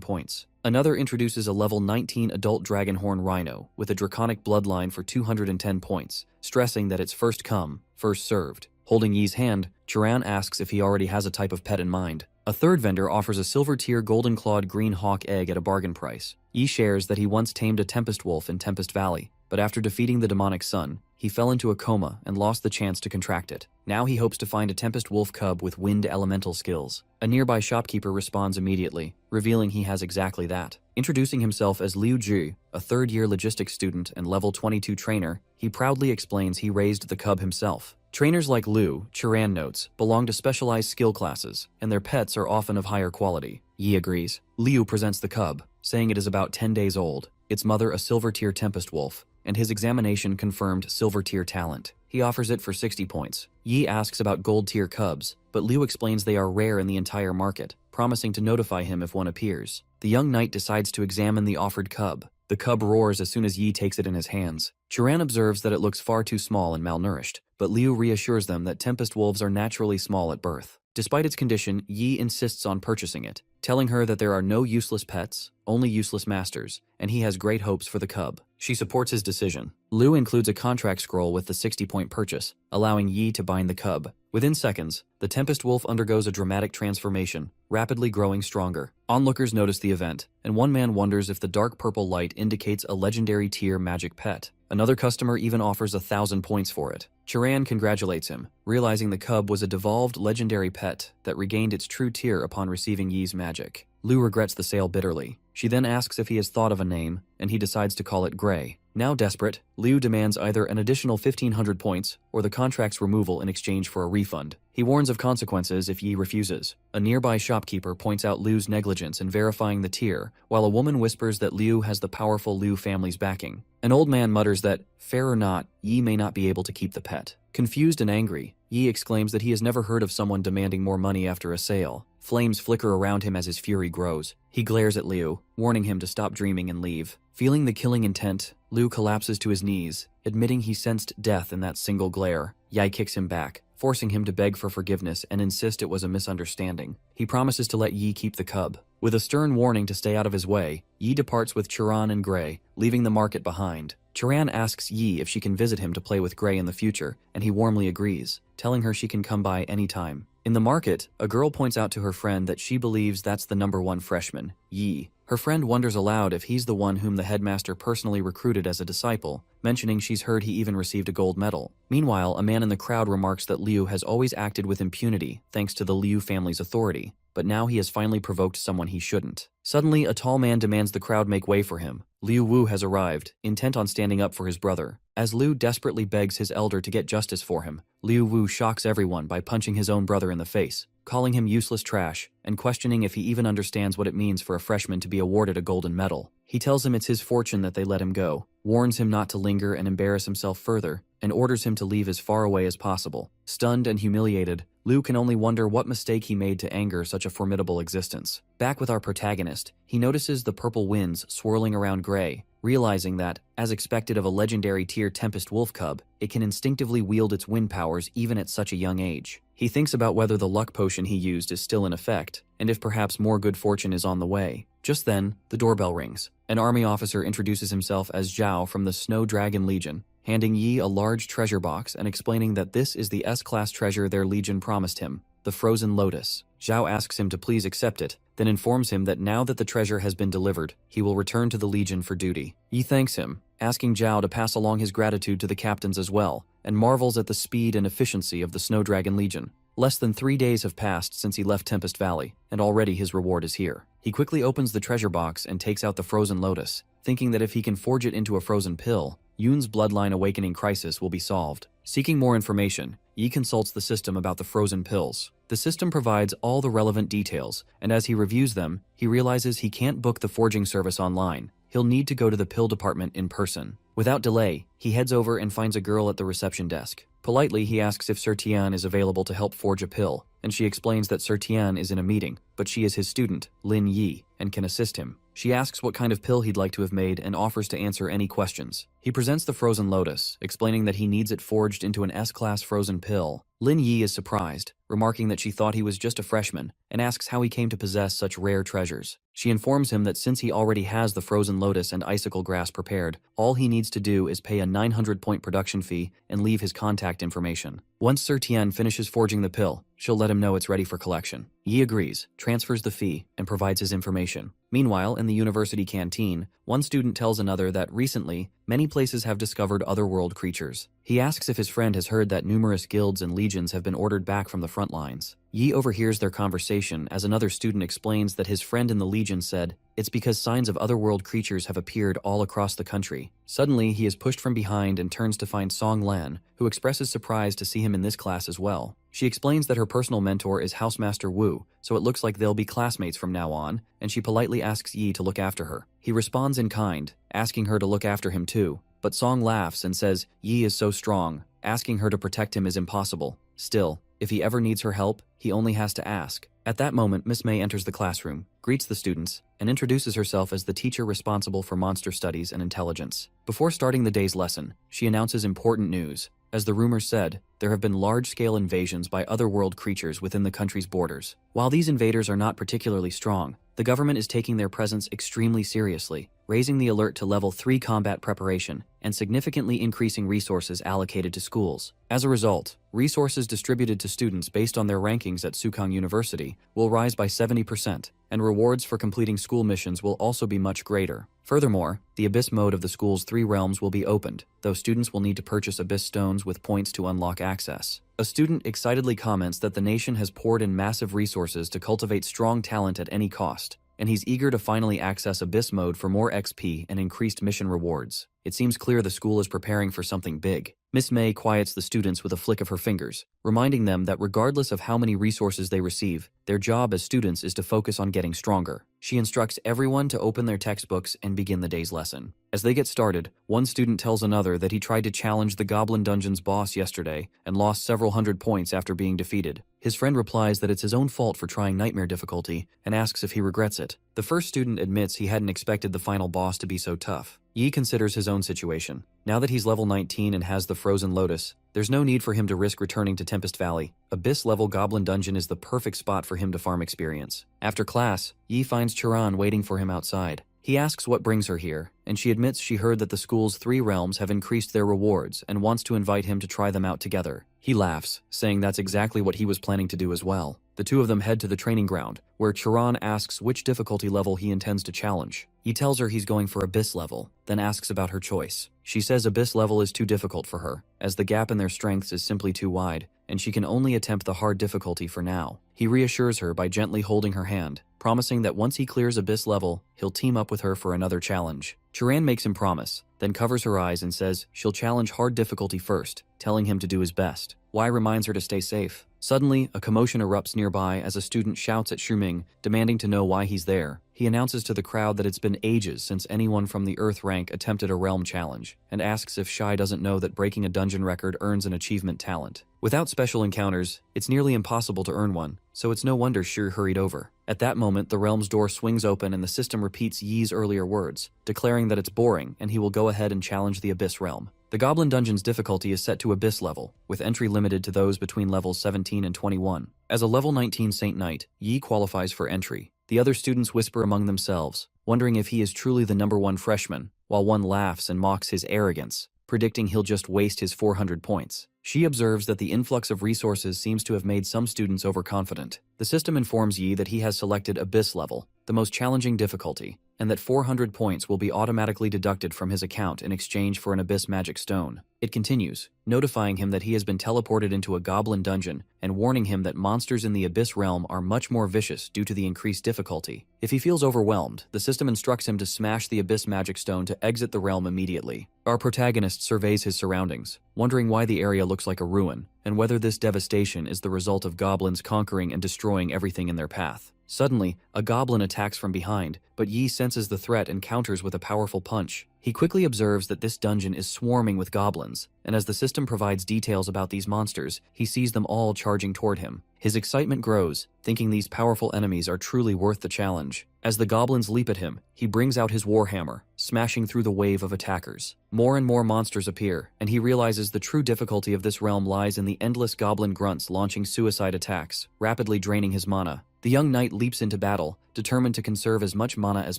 points. Another introduces a level 19 adult dragonhorn rhino with a draconic bloodline for 210 points, stressing that it's first come, first served. Holding Yi's hand, Chiran asks if he already has a type of pet in mind. A third vendor offers a silver-tier golden-clawed green hawk egg at a bargain price. Yi shares that he once tamed a tempest wolf in Tempest Valley, but after defeating the demonic sun, he fell into a coma and lost the chance to contract it. Now he hopes to find a tempest wolf cub with wind elemental skills. A nearby shopkeeper responds immediately, revealing he has exactly that. Introducing himself as Liu Ju, a third-year logistics student and level 22 trainer, he proudly explains he raised the cub himself. Trainers like Liu, Chiran notes, belong to specialized skill classes, and their pets are often of higher quality. Yi agrees. Liu presents the cub, saying it is about 10 days old, its mother a silver-tier tempest wolf, and his examination confirmed silver-tier talent. He offers it for 60 points. Yi asks about gold-tier cubs, but Liu explains they are rare in the entire market, promising to notify him if one appears. The young knight decides to examine the offered cub. The cub roars as soon as Yi takes it in his hands. Chiran observes that it looks far too small and malnourished, but Liu reassures them that tempest wolves are naturally small at birth. Despite its condition, Yi insists on purchasing it, telling her that there are no useless pets, only useless masters, and he has great hopes for the cub. She supports his decision. Liu includes a contract scroll with the 60-point purchase, allowing Yi to bind the cub. Within seconds, the Tempest Wolf undergoes a dramatic transformation, rapidly growing stronger. Onlookers notice the event, and one man wonders if the dark purple light indicates a legendary tier magic pet. Another customer even offers 1,000 points for it. Chiran congratulates him, realizing the cub was a devolved legendary pet that regained its true tier upon receiving Yi's magic. Liu regrets the sale bitterly. She then asks if he has thought of a name, and he decides to call it Gray. Now desperate, Liu demands either an additional 1,500 points or the contract's removal in exchange for a refund. He warns of consequences if Yi refuses. A nearby shopkeeper points out Liu's negligence in verifying the tier, while a woman whispers that Liu has the powerful Liu family's backing. An old man mutters that, fair or not, Yi may not be able to keep the pet. Confused and angry, Yi exclaims that he has never heard of someone demanding more money after a sale. Flames flicker around him as his fury grows. He glares at Liu, warning him to stop dreaming and leave. Feeling the killing intent, Liu collapses to his knees, admitting he sensed death in that single glare. Yi kicks him back, forcing him to beg for forgiveness and insist it was a misunderstanding. He promises to let Yi keep the cub. With a stern warning to stay out of his way, Yi departs with Chiran and Gray, leaving the market behind. Chiran asks Yi if she can visit him to play with Gray in the future, and he warmly agrees, telling her she can come by anytime. In the market, a girl points out to her friend that she believes that's the #1 freshman, Yi. Her friend wonders aloud if he's the one whom the headmaster personally recruited as a disciple, mentioning she's heard he even received a gold medal. Meanwhile, a man in the crowd remarks that Liu has always acted with impunity thanks to the Liu family's authority, but now he has finally provoked someone he shouldn't. Suddenly, a tall man demands the crowd make way for him. Liu Wu has arrived, intent on standing up for his brother. As Liu desperately begs his elder to get justice for him, Liu Wu shocks everyone by punching his own brother in the face, calling him useless trash, and questioning if he even understands what it means for a freshman to be awarded a golden medal. He tells him it's his fortune that they let him go, warns him not to linger and embarrass himself further, and orders him to leave as far away as possible. Stunned and humiliated, Liu can only wonder what mistake he made to anger such a formidable existence. Back with our protagonist, he notices the purple winds swirling around Gray, realizing that, as expected of a legendary tier Tempest Wolf Cub, it can instinctively wield its wind powers even at such a young age. He thinks about whether the luck potion he used is still in effect, and if perhaps more good fortune is on the way. Just then, the doorbell rings. An army officer introduces himself as Zhao from the Snow Dragon Legion, handing Yi a large treasure box and explaining that this is the S-class treasure their legion promised him, the Frozen Lotus. Zhao asks him to please accept it, then informs him that now that the treasure has been delivered, he will return to the Legion for duty. Yi thanks him, asking Zhao to pass along his gratitude to the captains as well, and marvels at the speed and efficiency of the Snow Dragon Legion. Less than 3 days have passed since he left Tempest Valley, and already his reward is here. He quickly opens the treasure box and takes out the Frozen Lotus, thinking that if he can forge it into a frozen pill, Yoon's bloodline awakening crisis will be solved. Seeking more information, Yi consults the system about the frozen pills. The system provides all the relevant details, and as he reviews them, he realizes he can't book the forging service online. He'll need to go to the pill department in person. Without delay, he heads over and finds a girl at the reception desk. Politely, he asks if Sir Tian is available to help forge a pill, and she explains that Sir Tian is in a meeting, but she is his student, Lin Yi, and can assist him. She asks what kind of pill he'd like to have made and offers to answer any questions. He presents the Frozen Lotus, explaining that he needs it forged into an S-class frozen pill. Lin Yi is surprised, remarking that she thought he was just a freshman, and asks how he came to possess such rare treasures. She informs him that since he already has the Frozen Lotus and Icicle Grass prepared, all he needs to do is pay a 900-point production fee and leave his contact information. Once Sir Tian finishes forging the pill, she'll let him know it's ready for collection. Yi agrees, transfers the fee, and provides his information. Meanwhile, in the university canteen, one student tells another that recently, many places have discovered otherworld creatures. He asks if his friend has heard that numerous guilds and legions have been ordered back from the front lines. Yi overhears their conversation as another student explains that his friend in the legion said, "It's because signs of otherworld creatures have appeared all across the country." Suddenly, he is pushed from behind and turns to find Song Lan, who expresses surprise to see him in this class as well. She explains that her personal mentor is Housemaster Wu, so it looks like they'll be classmates from now on, and she politely asks Yi to look after her. He responds in kind, asking her to look after him too, but Song laughs and says Yi is so strong, asking her to protect him is impossible. Still, if he ever needs her help, he only has to ask. At that moment, Miss May enters the classroom, greets the students, and introduces herself as the teacher responsible for monster studies and intelligence. Before starting the day's lesson, she announces important news. As the rumors said, there have been large-scale invasions by otherworld creatures within the country's borders. While these invaders are not particularly strong, the government is taking their presence extremely seriously, raising the alert to level 3 combat preparation, and significantly increasing resources allocated to schools. As a result, resources distributed to students based on their rankings at Sukang University will rise by 70%, and rewards for completing school missions will also be much greater. Furthermore, the Abyss mode of the school's 3 realms will be opened, though students will need to purchase Abyss stones with points to unlock access. A student excitedly comments that the nation has poured in massive resources to cultivate strong talent at any cost, and he's eager to finally access Abyss mode for more XP and increased mission rewards. It seems clear the school is preparing for something big. Miss May quiets the students with a flick of her fingers, reminding them that regardless of how many resources they receive, their job as students is to focus on getting stronger. She instructs everyone to open their textbooks and begin the day's lesson. As they get started, one student tells another that he tried to challenge the Goblin Dungeon's boss yesterday and lost several hundred points after being defeated. His friend replies that it's his own fault for trying nightmare difficulty and asks if he regrets it. The first student admits he hadn't expected the final boss to be so tough. Yi considers his own situation. Now that he's level 19 and has the Frozen Lotus, there's no need for him to risk returning to Tempest Valley. Abyss-level Goblin Dungeon is the perfect spot for him to farm experience. After class, Yi finds Charan waiting for him outside. He asks what brings her here, and she admits she heard that the school's 3 realms have increased their rewards and wants to invite him to try them out together. He laughs, saying that's exactly what he was planning to do as well. The two of them head to the training ground, where Charan asks which difficulty level he intends to challenge. He tells her he's going for Abyss level, then asks about her choice. She says Abyss level is too difficult for her, as the gap in their strengths is simply too wide, and she can only attempt the hard difficulty for now. He reassures her by gently holding her hand, promising that once he clears Abyss level, he'll team up with her for another challenge. Charan makes him promise, then covers her eyes and says she'll challenge hard difficulty first, telling him to do his best. Wai reminds her to stay safe. Suddenly, a commotion erupts nearby as a student shouts at Shuming, demanding to know why he's there. He announces to the crowd that it's been ages since anyone from the Earth rank attempted a realm challenge, and asks if Shy doesn't know that breaking a dungeon record earns an achievement talent. Without special encounters, it's nearly impossible to earn one, so it's no wonder Shi hurried over. At that moment, the realm's door swings open and the system repeats Yi's earlier words, declaring that it's boring and he will go ahead and challenge the Abyss realm. The Goblin Dungeon's difficulty is set to Abyss level, with entry limited to those between levels 17 and 21. As a level 19 Saint Knight, Yi qualifies for entry. The other students whisper among themselves, wondering if he is truly the #1 freshman, while one laughs and mocks his arrogance, predicting he'll just waste his 400 points. She observes that the influx of resources seems to have made some students overconfident. The system informs Yi that he has selected Abyss level, the most challenging difficulty, and that 400 points will be automatically deducted from his account in exchange for an Abyss magic stone. It continues, notifying him that he has been teleported into a goblin dungeon and warning him that monsters in the Abyss realm are much more vicious due to the increased difficulty. If he feels overwhelmed, the system instructs him to smash the Abyss magic stone to exit the realm immediately. Our protagonist surveys his surroundings, wondering why the area looks like a ruin, and whether this devastation is the result of goblins conquering and destroying everything in their path. Suddenly, a goblin attacks from behind, but Yi senses the threat and counters with a powerful punch. He quickly observes that this dungeon is swarming with goblins, and as the system provides details about these monsters, he sees them all charging toward him. His excitement grows, thinking these powerful enemies are truly worth the challenge. As the goblins leap at him, he brings out his warhammer, smashing through the wave of attackers. More and more monsters appear, and he realizes the true difficulty of this realm lies in the endless goblin grunts launching suicide attacks, rapidly draining his mana. The young knight leaps into battle, determined to conserve as much mana as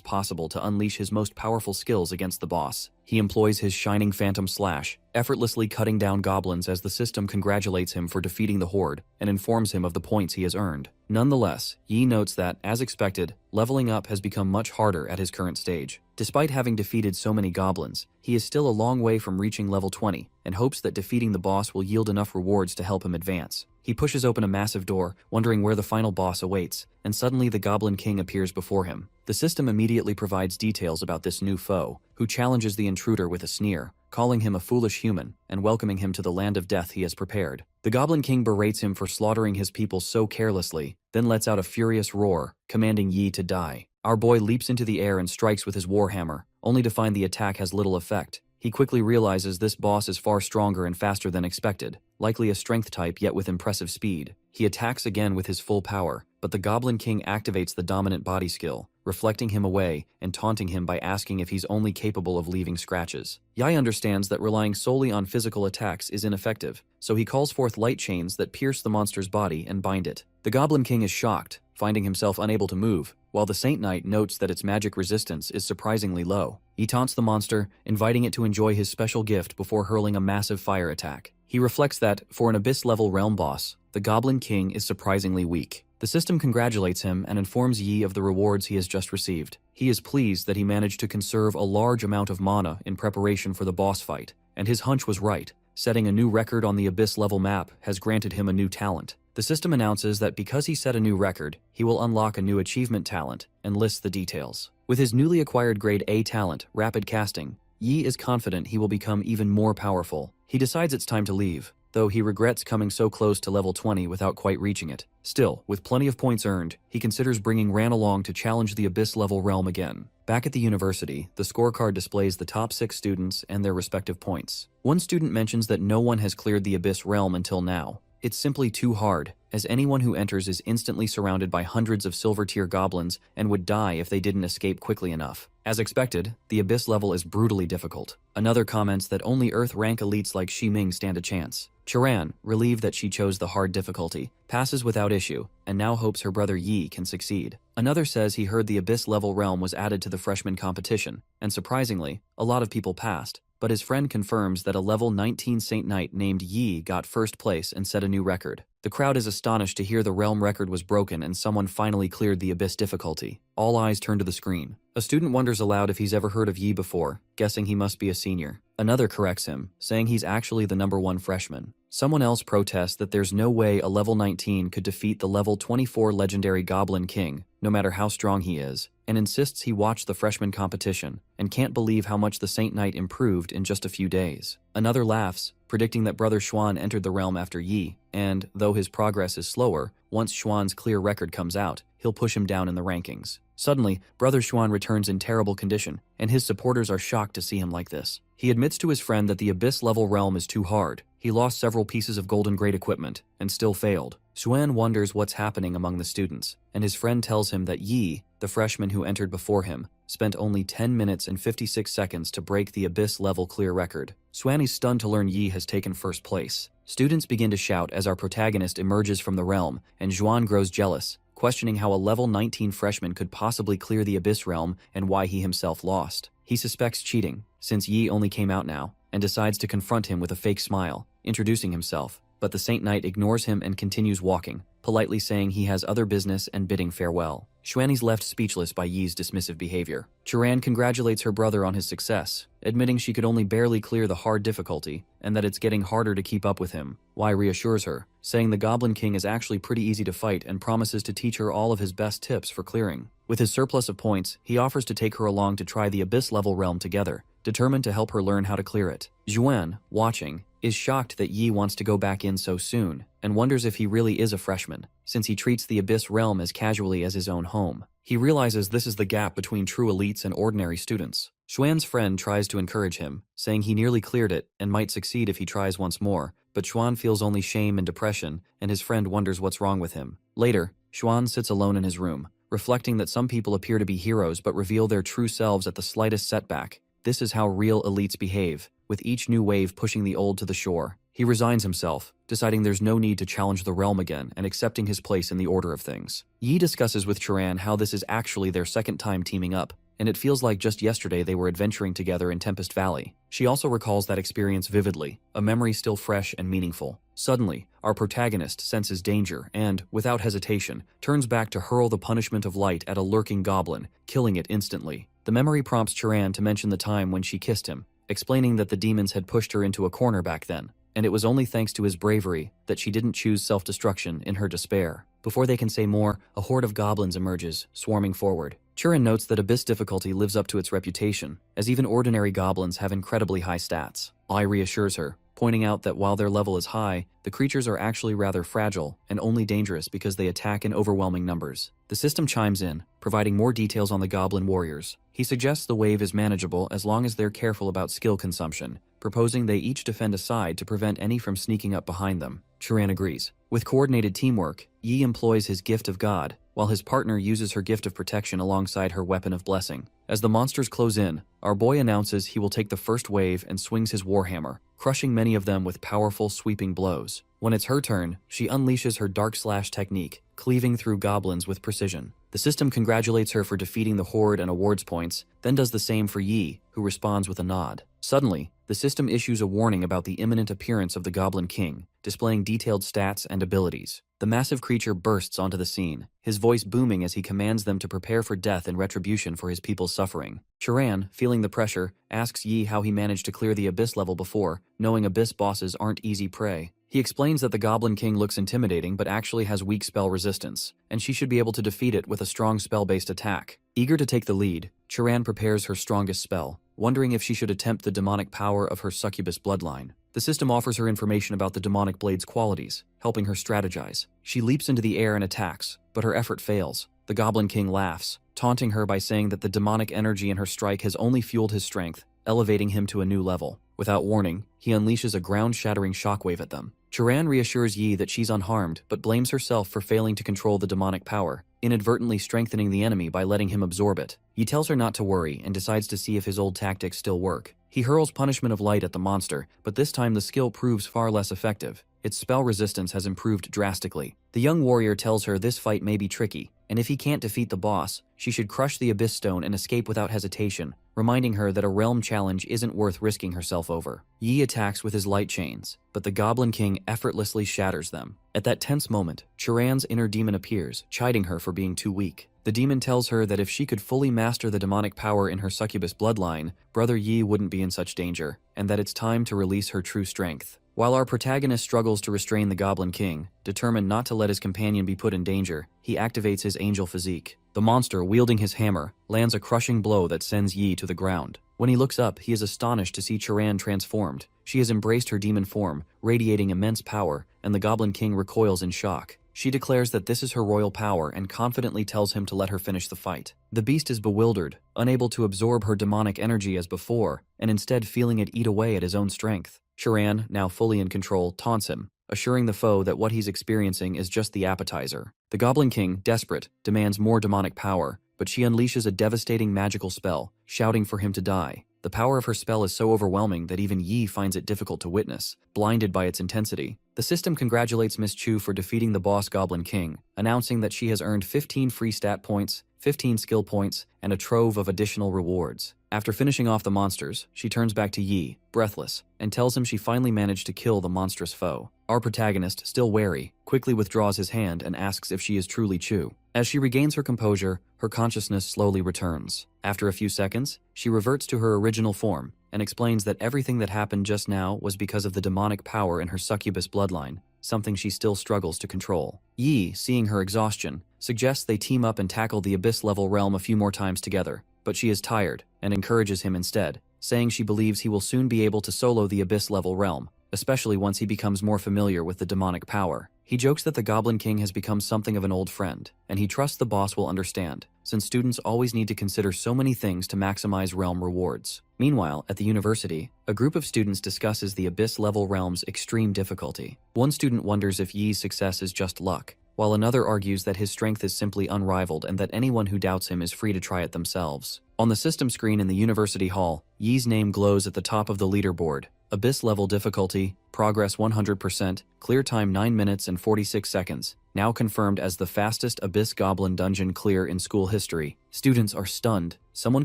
possible to unleash his most powerful skills against the boss. He employs his shining phantom slash, effortlessly cutting down goblins as the system congratulates him for defeating the horde and informs him of the points he has earned. Nonetheless, Yi notes that, as expected, leveling up has become much harder at his current stage. Despite having defeated so many goblins, he is still a long way from reaching level 20 and hopes that defeating the boss will yield enough rewards to help him advance. He pushes open a massive door, wondering where the final boss awaits, and suddenly the Goblin King appears before him. The system immediately provides details about this new foe, who challenges the intruder with a sneer, calling him a foolish human and welcoming him to the land of death he has prepared. The Goblin King berates him for slaughtering his people so carelessly, then lets out a furious roar, commanding Yi to die. Our boy leaps into the air and strikes with his warhammer, only to find the attack has little effect. He quickly realizes this boss is far stronger and faster than expected, likely a strength type yet with impressive speed. He attacks again with his full power, but the Goblin King activates the dominant body skill, reflecting him away and taunting him by asking if he's only capable of leaving scratches. Yai understands that relying solely on physical attacks is ineffective, so he calls forth light chains that pierce the monster's body and bind it. The Goblin King is shocked, finding himself unable to move, while the Saint Knight notes that its magic resistance is surprisingly low. He taunts the monster, inviting it to enjoy his special gift before hurling a massive fire attack. He reflects that, for an Abyss-level realm boss, the Goblin King is surprisingly weak. The system congratulates him and informs Yi of the rewards he has just received. He is pleased that he managed to conserve a large amount of mana in preparation for the boss fight, and his hunch was right. Setting a new record on the Abyss-level map has granted him a new talent. The system announces that because he set a new record, he will unlock a new achievement talent and lists the details. With his newly acquired grade A talent, Rapid Casting, Yi is confident he will become even more powerful. He decides it's time to leave, though he regrets coming so close to level 20 without quite reaching it. Still, with plenty of points earned, he considers bringing Ran along to challenge the Abyss-level realm again. Back at the university, the scorecard displays the top 6 students and their respective points. One student mentions that no one has cleared the Abyss realm until now. It's simply too hard, as anyone who enters is instantly surrounded by hundreds of silver-tier goblins and would die if they didn't escape quickly enough. As expected, the Abyss level is brutally difficult. Another comments that only Earth rank elites like Ximing stand a chance. Charan, relieved that she chose the hard difficulty, passes without issue, and now hopes her brother Yi can succeed. Another says he heard the Abyss level realm was added to the freshman competition, and surprisingly, a lot of people passed. But his friend confirms that a level 19 Saint Knight named Yi got first place and set a new record. The crowd is astonished to hear the realm record was broken and someone finally cleared the Abyss difficulty. All eyes turn to the screen. A student wonders aloud if he's ever heard of Yi before, guessing he must be a senior. Another corrects him, saying he's actually the #1 freshman. Someone else protests that there's no way a level 19 could defeat the level 24 legendary Goblin King, no matter how strong he is, and insists he watched the freshman competition and can't believe how much the Saint Knight improved in just a few days. Another laughs, predicting that brother Xuan entered the realm after Yi, and, though his progress is slower, once Xuan's clear record comes out, he'll push him down in the rankings. Suddenly, brother Xuan returns in terrible condition, and his supporters are shocked to see him like this. He admits to his friend that the Abyss-level realm is too hard. He lost several pieces of golden grade equipment, and still failed. Xuan wonders what's happening among the students, and his friend tells him that Yi, the freshman who entered before him, spent only 10 minutes and 56 seconds to break the Abyss-level clear record. Xuan is stunned to learn Yi has taken first place. Students begin to shout as our protagonist emerges from the realm, and Xuan grows jealous, questioning how a level 19 freshman could possibly clear the Abyss realm and why he himself lost. He suspects cheating, since Yi only came out now, and decides to confront him with a fake smile, introducing himself. But the Saint Knight ignores him and continues walking, politely saying he has other business and bidding farewell. Xuan is left speechless by Yi's dismissive behavior. Chiran congratulates her brother on his success, admitting she could only barely clear the hard difficulty, and that it's getting harder to keep up with him. Wei reassures her, saying the Goblin King is actually pretty easy to fight and promises to teach her all of his best tips for clearing. With his surplus of points, he offers to take her along to try the Abyss-level realm together, determined to help her learn how to clear it. Xuan, watching, is shocked that Yi wants to go back in so soon, and wonders if he really is a freshman, since he treats the Abyss realm as casually as his own home. He realizes this is the gap between true elites and ordinary students. Xuan's friend tries to encourage him, saying he nearly cleared it and might succeed if he tries once more, but Xuan feels only shame and depression, and his friend wonders what's wrong with him. Later, Xuan sits alone in his room, reflecting that some people appear to be heroes but reveal their true selves at the slightest setback. This is how real elites behave, with each new wave pushing the old to the shore. He resigns himself, deciding there's no need to challenge the realm again and accepting his place in the order of things. Yi discusses with Chiran how this is actually their second time teaming up, and it feels like just yesterday they were adventuring together in Tempest Valley. She also recalls that experience vividly, a memory still fresh and meaningful. Suddenly, our protagonist senses danger and, without hesitation, turns back to hurl the punishment of light at a lurking goblin, killing it instantly. The memory prompts Chiran to mention the time when she kissed him, explaining that the demons had pushed her into a corner back then, and it was only thanks to his bravery that she didn't choose self-destruction in her despair. Before they can say more, a horde of goblins emerges, swarming forward. Chiran notes that Abyss difficulty lives up to its reputation, as even ordinary goblins have incredibly high stats. Ai reassures her, pointing out that while their level is high, the creatures are actually rather fragile and only dangerous because they attack in overwhelming numbers. The system chimes in, providing more details on the goblin warriors. He suggests the wave is manageable as long as they're careful about skill consumption, proposing they each defend a side to prevent any from sneaking up behind them. Chiran agrees. With coordinated teamwork, Yi employs his Gift of God, while his partner uses her Gift of Protection alongside her Weapon of Blessing. As the monsters close in, our boy announces he will take the first wave and swings his warhammer, crushing many of them with powerful sweeping blows. When it's her turn, she unleashes her Dark Slash technique, cleaving through goblins with precision. The system congratulates her for defeating the horde and awards points, then does the same for Yi, who responds with a nod. Suddenly, the system issues a warning about the imminent appearance of the Goblin King, displaying detailed stats and abilities. The massive creature bursts onto the scene, his voice booming as he commands them to prepare for death and retribution for his people's suffering. Chiran, feeling the pressure, asks Yi how he managed to clear the Abyss level before, knowing Abyss bosses aren't easy prey. He explains that the Goblin King looks intimidating but actually has weak spell resistance, and she should be able to defeat it with a strong spell-based attack. Eager to take the lead, Chiran prepares her strongest spell, wondering if she should attempt the demonic power of her succubus bloodline. The system offers her information about the demonic blade's qualities, helping her strategize. She leaps into the air and attacks, but her effort fails. The Goblin King laughs, taunting her by saying that the demonic energy in her strike has only fueled his strength, elevating him to a new level. Without warning, he unleashes a ground-shattering shockwave at them. Chiran reassures Yi that she's unharmed, but blames herself for failing to control the demonic power, inadvertently strengthening the enemy by letting him absorb it. Yi tells her not to worry and decides to see if his old tactics still work. He hurls Punishment of Light at the monster, but this time the skill proves far less effective. Its spell resistance has improved drastically. The young warrior tells her this fight may be tricky, and if he can't defeat the boss, she should crush the Abyss Stone and escape without hesitation, reminding her that a realm challenge isn't worth risking herself over. Yi attacks with his light chains, but the Goblin King effortlessly shatters them. At that tense moment, Chiran's inner demon appears, chiding her for being too weak. The demon tells her that if she could fully master the demonic power in her succubus bloodline, brother Yi wouldn't be in such danger, and that it's time to release her true strength. While our protagonist struggles to restrain the Goblin King, determined not to let his companion be put in danger, he activates his angel physique. The monster, wielding his hammer, lands a crushing blow that sends Yi to the ground. When he looks up, he is astonished to see Charan transformed. She has embraced her demon form, radiating immense power, and the Goblin King recoils in shock. She declares that this is her royal power and confidently tells him to let her finish the fight. The beast is bewildered, unable to absorb her demonic energy as before, and instead feeling it eat away at his own strength. Charan, now fully in control, taunts him, assuring the foe that what he's experiencing is just the appetizer. The Goblin King, desperate, demands more demonic power, but she unleashes a devastating magical spell, shouting for him to die. The power of her spell is so overwhelming that even Yi finds it difficult to witness, blinded by its intensity. The system congratulates Miss Chu for defeating the boss Goblin King, announcing that she has earned 15 free stat points, 15 skill points, and a trove of additional rewards. After finishing off the monsters, she turns back to Yi, breathless, and tells him she finally managed to kill the monstrous foe. Our protagonist, still wary, quickly withdraws his hand and asks if she is truly Chu. As she regains her composure, her consciousness slowly returns. After a few seconds, she reverts to her original form and explains that everything that happened just now was because of the demonic power in her succubus bloodline, something she still struggles to control. Yi, seeing her exhaustion, suggests they team up and tackle the abyss-level realm a few more times together, but she is tired and encourages him instead, saying she believes he will soon be able to solo the abyss-level realm, especially once he becomes more familiar with the demonic power. He jokes that the Goblin King has become something of an old friend, and he trusts the boss will understand, since students always need to consider so many things to maximize realm rewards. Meanwhile, at the university, a group of students discusses the abyss-level realm's extreme difficulty. One student wonders if Yi's success is just luck, while another argues that his strength is simply unrivaled and that anyone who doubts him is free to try it themselves. On the system screen in the university hall, Yi's name glows at the top of the leaderboard. Abyss level difficulty, progress 100%, clear time 9 minutes and 46 seconds, now confirmed as the fastest Abyss Goblin dungeon clear in school history. Students are stunned. Someone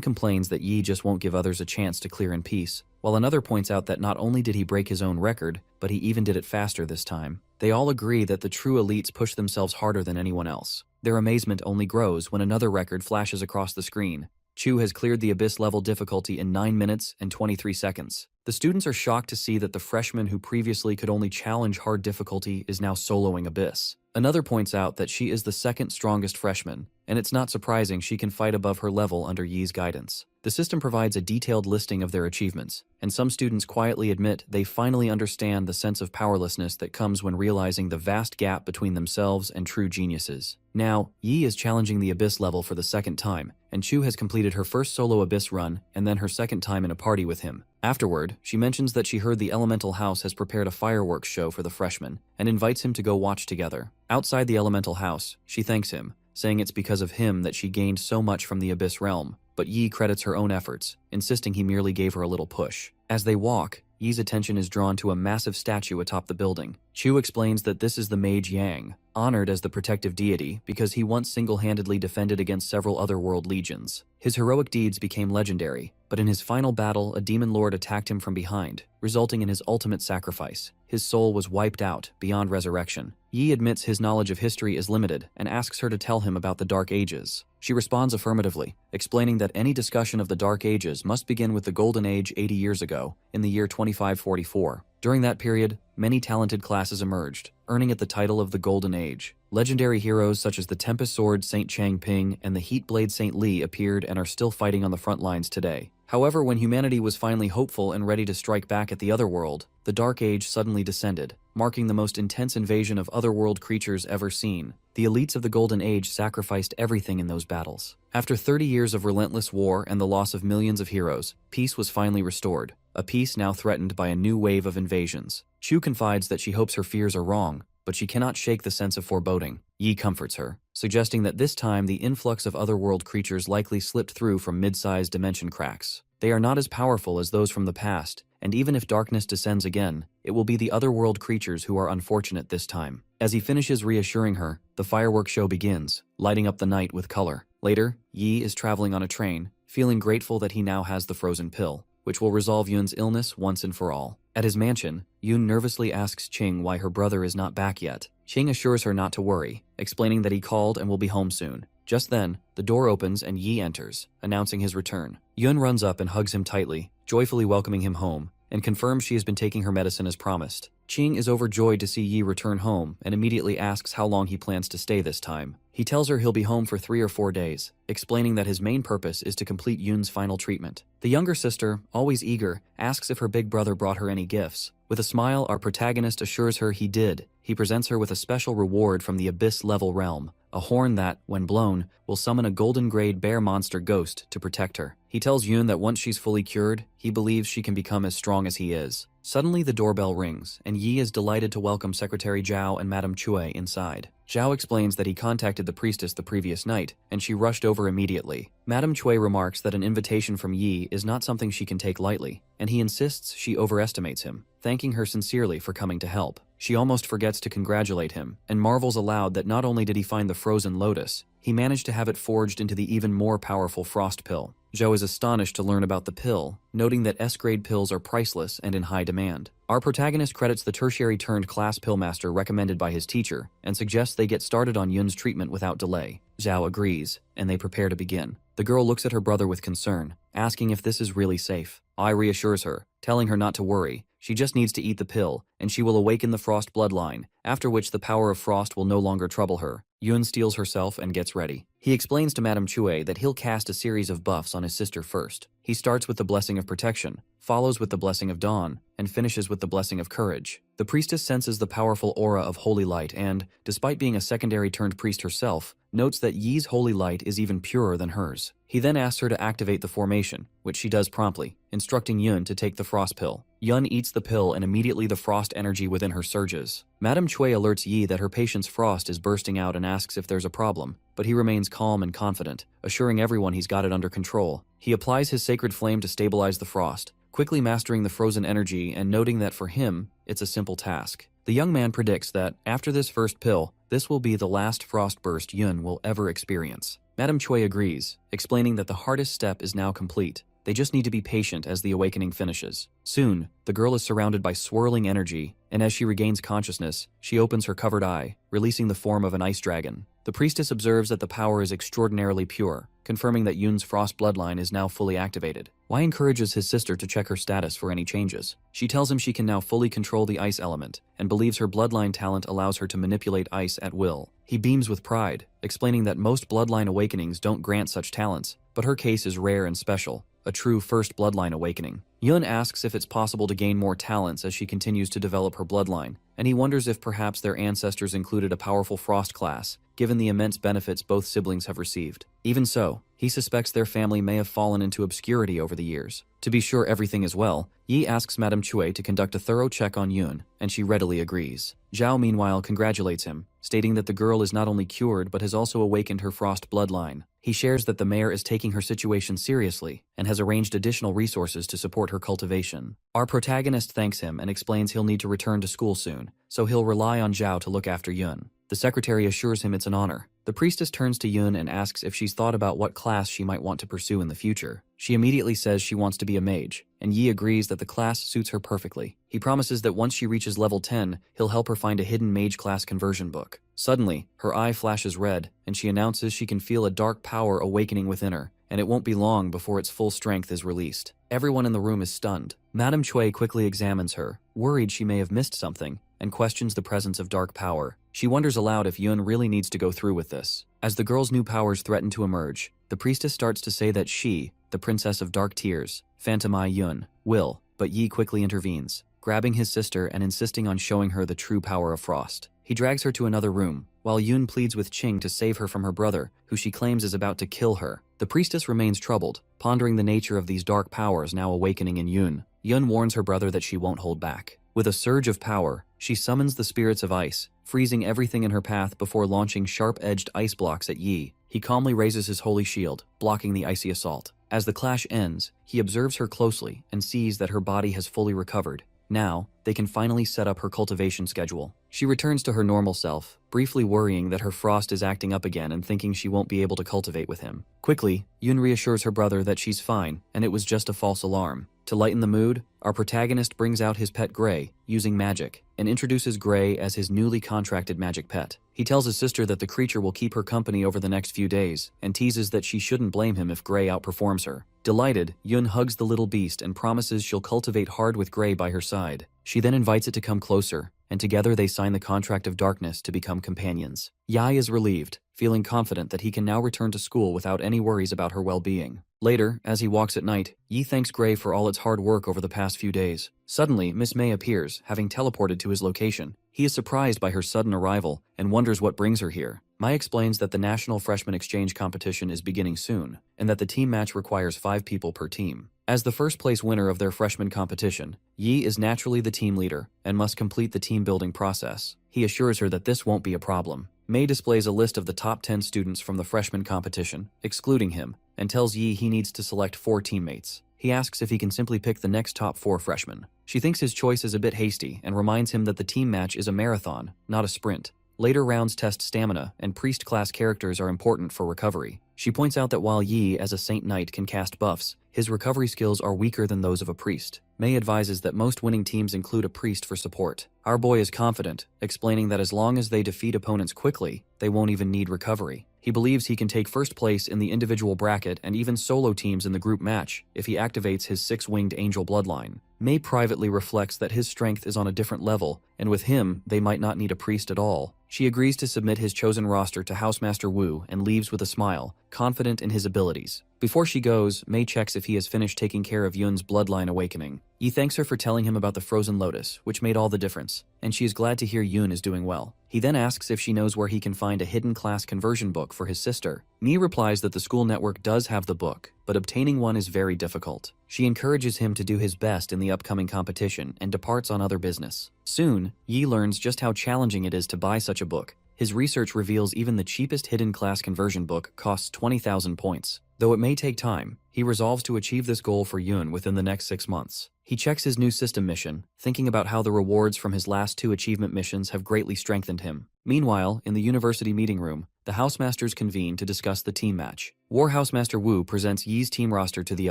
complains that Yi just won't give others a chance to clear in peace, while another points out that not only did he break his own record, but he even did it faster this time. They all agree that the true elites push themselves harder than anyone else. Their amazement only grows when another record flashes across the screen. Chu has cleared the Abyss level difficulty in 9 minutes and 23 seconds. The students are shocked to see that the freshman who previously could only challenge hard difficulty is now soloing Abyss. Another points out that she is the second strongest freshman, and it's not surprising she can fight above her level under Yi's guidance. The system provides a detailed listing of their achievements, and some students quietly admit they finally understand the sense of powerlessness that comes when realizing the vast gap between themselves and true geniuses. Now, Yi is challenging the Abyss level for the second time, and Chu has completed her first solo Abyss run and then her second time in a party with him. Afterward, she mentions that she heard the Elemental House has prepared a fireworks show for the freshmen and invites him to go watch together. Outside the Elemental House, she thanks him, saying it's because of him that she gained so much from the Abyss realm, but Yi credits her own efforts, insisting he merely gave her a little push. As they walk, Yi's attention is drawn to a massive statue atop the building. Chu explains that this is the Mage Yang, honored as the protective deity because he once single-handedly defended against several other world legions. His heroic deeds became legendary, but in his final battle, a demon lord attacked him from behind, resulting in his ultimate sacrifice. His soul was wiped out, beyond resurrection. Yi admits his knowledge of history is limited and asks her to tell him about the Dark Ages. She responds affirmatively, explaining that any discussion of the Dark Ages must begin with the Golden Age 80 years ago, in the year 2544. During that period, many talented classes emerged, earning it the title of the Golden Age. Legendary heroes such as the Tempest Sword Saint Chang Ping and the Heat Blade Saint Li appeared and are still fighting on the front lines today. However, when humanity was finally hopeful and ready to strike back at the Otherworld, the Dark Age suddenly descended, marking the most intense invasion of otherworld creatures ever seen. The elites of the Golden Age sacrificed everything in those battles. After 30 years of relentless war and the loss of millions of heroes, peace was finally restored, a peace now threatened by a new wave of invasions. Chu confides that she hopes her fears are wrong, but she cannot shake the sense of foreboding. Yi comforts her, suggesting that this time the influx of otherworld creatures likely slipped through from mid-sized dimension cracks. They are not as powerful as those from the past, and even if darkness descends again, it will be the otherworld creatures who are unfortunate this time. As he finishes reassuring her, the fireworks show begins, lighting up the night with color. Later, Yi is traveling on a train, feeling grateful that he now has the frozen pill, which will resolve Yun's illness once and for all. At his mansion, Yun nervously asks Qing why her brother is not back yet. Qing assures her not to worry, explaining that he called and will be home soon. Just then, the door opens and Yi enters, announcing his return. Yun runs up and hugs him tightly, joyfully welcoming him home, and confirms she has been taking her medicine as promised. Qing is overjoyed to see Yi return home and immediately asks how long he plans to stay this time. He tells her he'll be home for 3 or 4 days, explaining that his main purpose is to complete Yun's final treatment. The younger sister, always eager, asks if her big brother brought her any gifts. With a smile, our protagonist assures her he did. He presents her with a special reward from the Abyss-level realm, a horn that, when blown, will summon a golden-grade bear monster ghost to protect her. He tells Yun that once she's fully cured, he believes she can become as strong as he is. Suddenly the doorbell rings, and Yi is delighted to welcome Secretary Zhao and Madame Chui inside. Zhao explains that he contacted the priestess the previous night, and she rushed over immediately. Madame Chui remarks that an invitation from Yi is not something she can take lightly, and he insists she overestimates him, thanking her sincerely for coming to help. She almost forgets to congratulate him, and marvels aloud that not only did he find the frozen lotus, he managed to have it forged into the even more powerful frost pill. Zhou is astonished to learn about the pill, noting that S-grade pills are priceless and in high demand. Our protagonist credits the tertiary-turned-class pillmaster recommended by his teacher and suggests they get started on Yun's treatment without delay. Zhao agrees, and they prepare to begin. The girl looks at her brother with concern, asking if this is really safe. Ai reassures her, telling her not to worry. She just needs to eat the pill, and she will awaken the frost bloodline, after which the power of frost will no longer trouble her. Yun steels herself and gets ready. He explains to Madame Chui that he'll cast a series of buffs on his sister first. He starts with the Blessing of Protection, follows with the Blessing of Dawn, and finishes with the Blessing of Courage. The priestess senses the powerful aura of holy light and, despite being a secondary-turned priest herself, notes that Yi's holy light is even purer than hers. He then asks her to activate the formation, which she does promptly, instructing Yun to take the frost pill. Yun eats the pill and immediately the frost energy within her surges. Madame Chui alerts Yi that her patient's frost is bursting out and asks if there's a problem, but he remains calm and confident, assuring everyone he's got it under control. He applies his sacred flame to stabilize the frost, quickly mastering the frozen energy and noting that for him, it's a simple task. The young man predicts that, after this first pill, this will be the last frost burst Yun will ever experience. Madame Chui agrees, explaining that the hardest step is now complete. They just need to be patient as the awakening finishes. Soon, the girl is surrounded by swirling energy, and as she regains consciousness, she opens her covered eye, releasing the form of an ice dragon. The priestess observes that the power is extraordinarily pure, confirming that Yun's frost bloodline is now fully activated. Wei encourages his sister to check her status for any changes. She tells him she can now fully control the ice element, and believes her bloodline talent allows her to manipulate ice at will. He beams with pride, explaining that most bloodline awakenings don't grant such talents, but her case is rare and special, a true first bloodline awakening. Yun asks if it's possible to gain more talents as she continues to develop her bloodline, and he wonders if perhaps their ancestors included a powerful frost class, given the immense benefits both siblings have received. Even so, he suspects their family may have fallen into obscurity over the years. To be sure everything is well, Yi asks Madame Chui to conduct a thorough check on Yun, and she readily agrees. Zhao meanwhile congratulates him, stating that the girl is not only cured but has also awakened her frost bloodline. He shares that the mayor is taking her situation seriously and has arranged additional resources to support her cultivation. Our protagonist thanks him and explains he'll need to return to school soon, so he'll rely on Zhao to look after Yun. The secretary assures him it's an honor. The priestess turns to Yun and asks if she's thought about what class she might want to pursue in the future. She immediately says she wants to be a mage, and Yi agrees that the class suits her perfectly. He promises that once she reaches level 10, he'll help her find a hidden mage class conversion book. Suddenly, her eye flashes red, and she announces she can feel a dark power awakening within her, and it won't be long before its full strength is released. Everyone in the room is stunned. Madame Chui quickly examines her, worried she may have missed something, and questions the presence of dark power. She wonders aloud if Yun really needs to go through with this. As the girl's new powers threaten to emerge, the priestess starts to say that she, the Princess of Dark Tears, Phantom Eye Yun, will, but Yi quickly intervenes, grabbing his sister and insisting on showing her the true power of frost. He drags her to another room, while Yun pleads with Qing to save her from her brother, who she claims is about to kill her. The priestess remains troubled, pondering the nature of these dark powers now awakening in Yun. Yun warns her brother that she won't hold back. With a surge of power, she summons the spirits of ice, freezing everything in her path before launching sharp-edged ice blocks at Yi. He calmly raises his holy shield, blocking the icy assault. As the clash ends, he observes her closely and sees that her body has fully recovered. Now, they can finally set up her cultivation schedule. She returns to her normal self, briefly worrying that her frost is acting up again and thinking she won't be able to cultivate with him. Quickly, Yun reassures her brother that she's fine and it was just a false alarm. To lighten the mood, our protagonist brings out his pet Gray, using magic, and introduces Gray as his newly contracted magic pet. He tells his sister that the creature will keep her company over the next few days, and teases that she shouldn't blame him if Gray outperforms her. Delighted, Yun hugs the little beast and promises she'll cultivate hard with Gray by her side. She then invites it to come closer, and together they sign the contract of darkness to become companions. Yai is relieved, feeling confident that he can now return to school without any worries about her well-being. Later, as he walks at night, Yi thanks Gray for all its hard work over the past few days. Suddenly, Miss May appears, having teleported to his location. He is surprised by her sudden arrival and wonders what brings her here. Mai explains that the National Freshman Exchange competition is beginning soon, and that the team match requires 5 people per team. As the first-place winner of their freshman competition, Yi is naturally the team leader and must complete the team-building process. He assures her that this won't be a problem. May displays a list of the top 10 students from the freshman competition, excluding him, and tells Yi he needs to select 4 teammates. He asks if he can simply pick the next top 4 freshmen. She thinks his choice is a bit hasty and reminds him that the team match is a marathon, not a sprint. Later rounds test stamina, and priest class characters are important for recovery. She points out that while Yi as a Saint Knight can cast buffs, his recovery skills are weaker than those of a priest. May advises that most winning teams include a priest for support. Our boy is confident, explaining that as long as they defeat opponents quickly, they won't even need recovery. He believes he can take first place in the individual bracket and even solo teams in the group match if he activates his 6-winged angel bloodline. May privately reflects that his strength is on a different level, and with him, they might not need a priest at all. She agrees to submit his chosen roster to Housemaster Wu and leaves with a smile, confident in his abilities. Before she goes, May checks if he has finished taking care of Yun's bloodline awakening. Yi thanks her for telling him about the frozen lotus, which made all the difference, and she is glad to hear Yun is doing well. He then asks if she knows where he can find a hidden class conversion book for his sister. Mi replies that the school network does have the book, but obtaining one is very difficult. She encourages him to do his best in the upcoming competition and departs on other business. Soon, Yi learns just how challenging it is to buy such a book. His research reveals even the cheapest hidden class conversion book costs 20,000 points. Though it may take time, he resolves to achieve this goal for Yun within the next 6 months. He checks his new system mission, thinking about how the rewards from his last 2 achievement missions have greatly strengthened him. Meanwhile, in the university meeting room, the Housemasters convene to discuss the team match. War Housemaster Wu presents Yi's team roster to the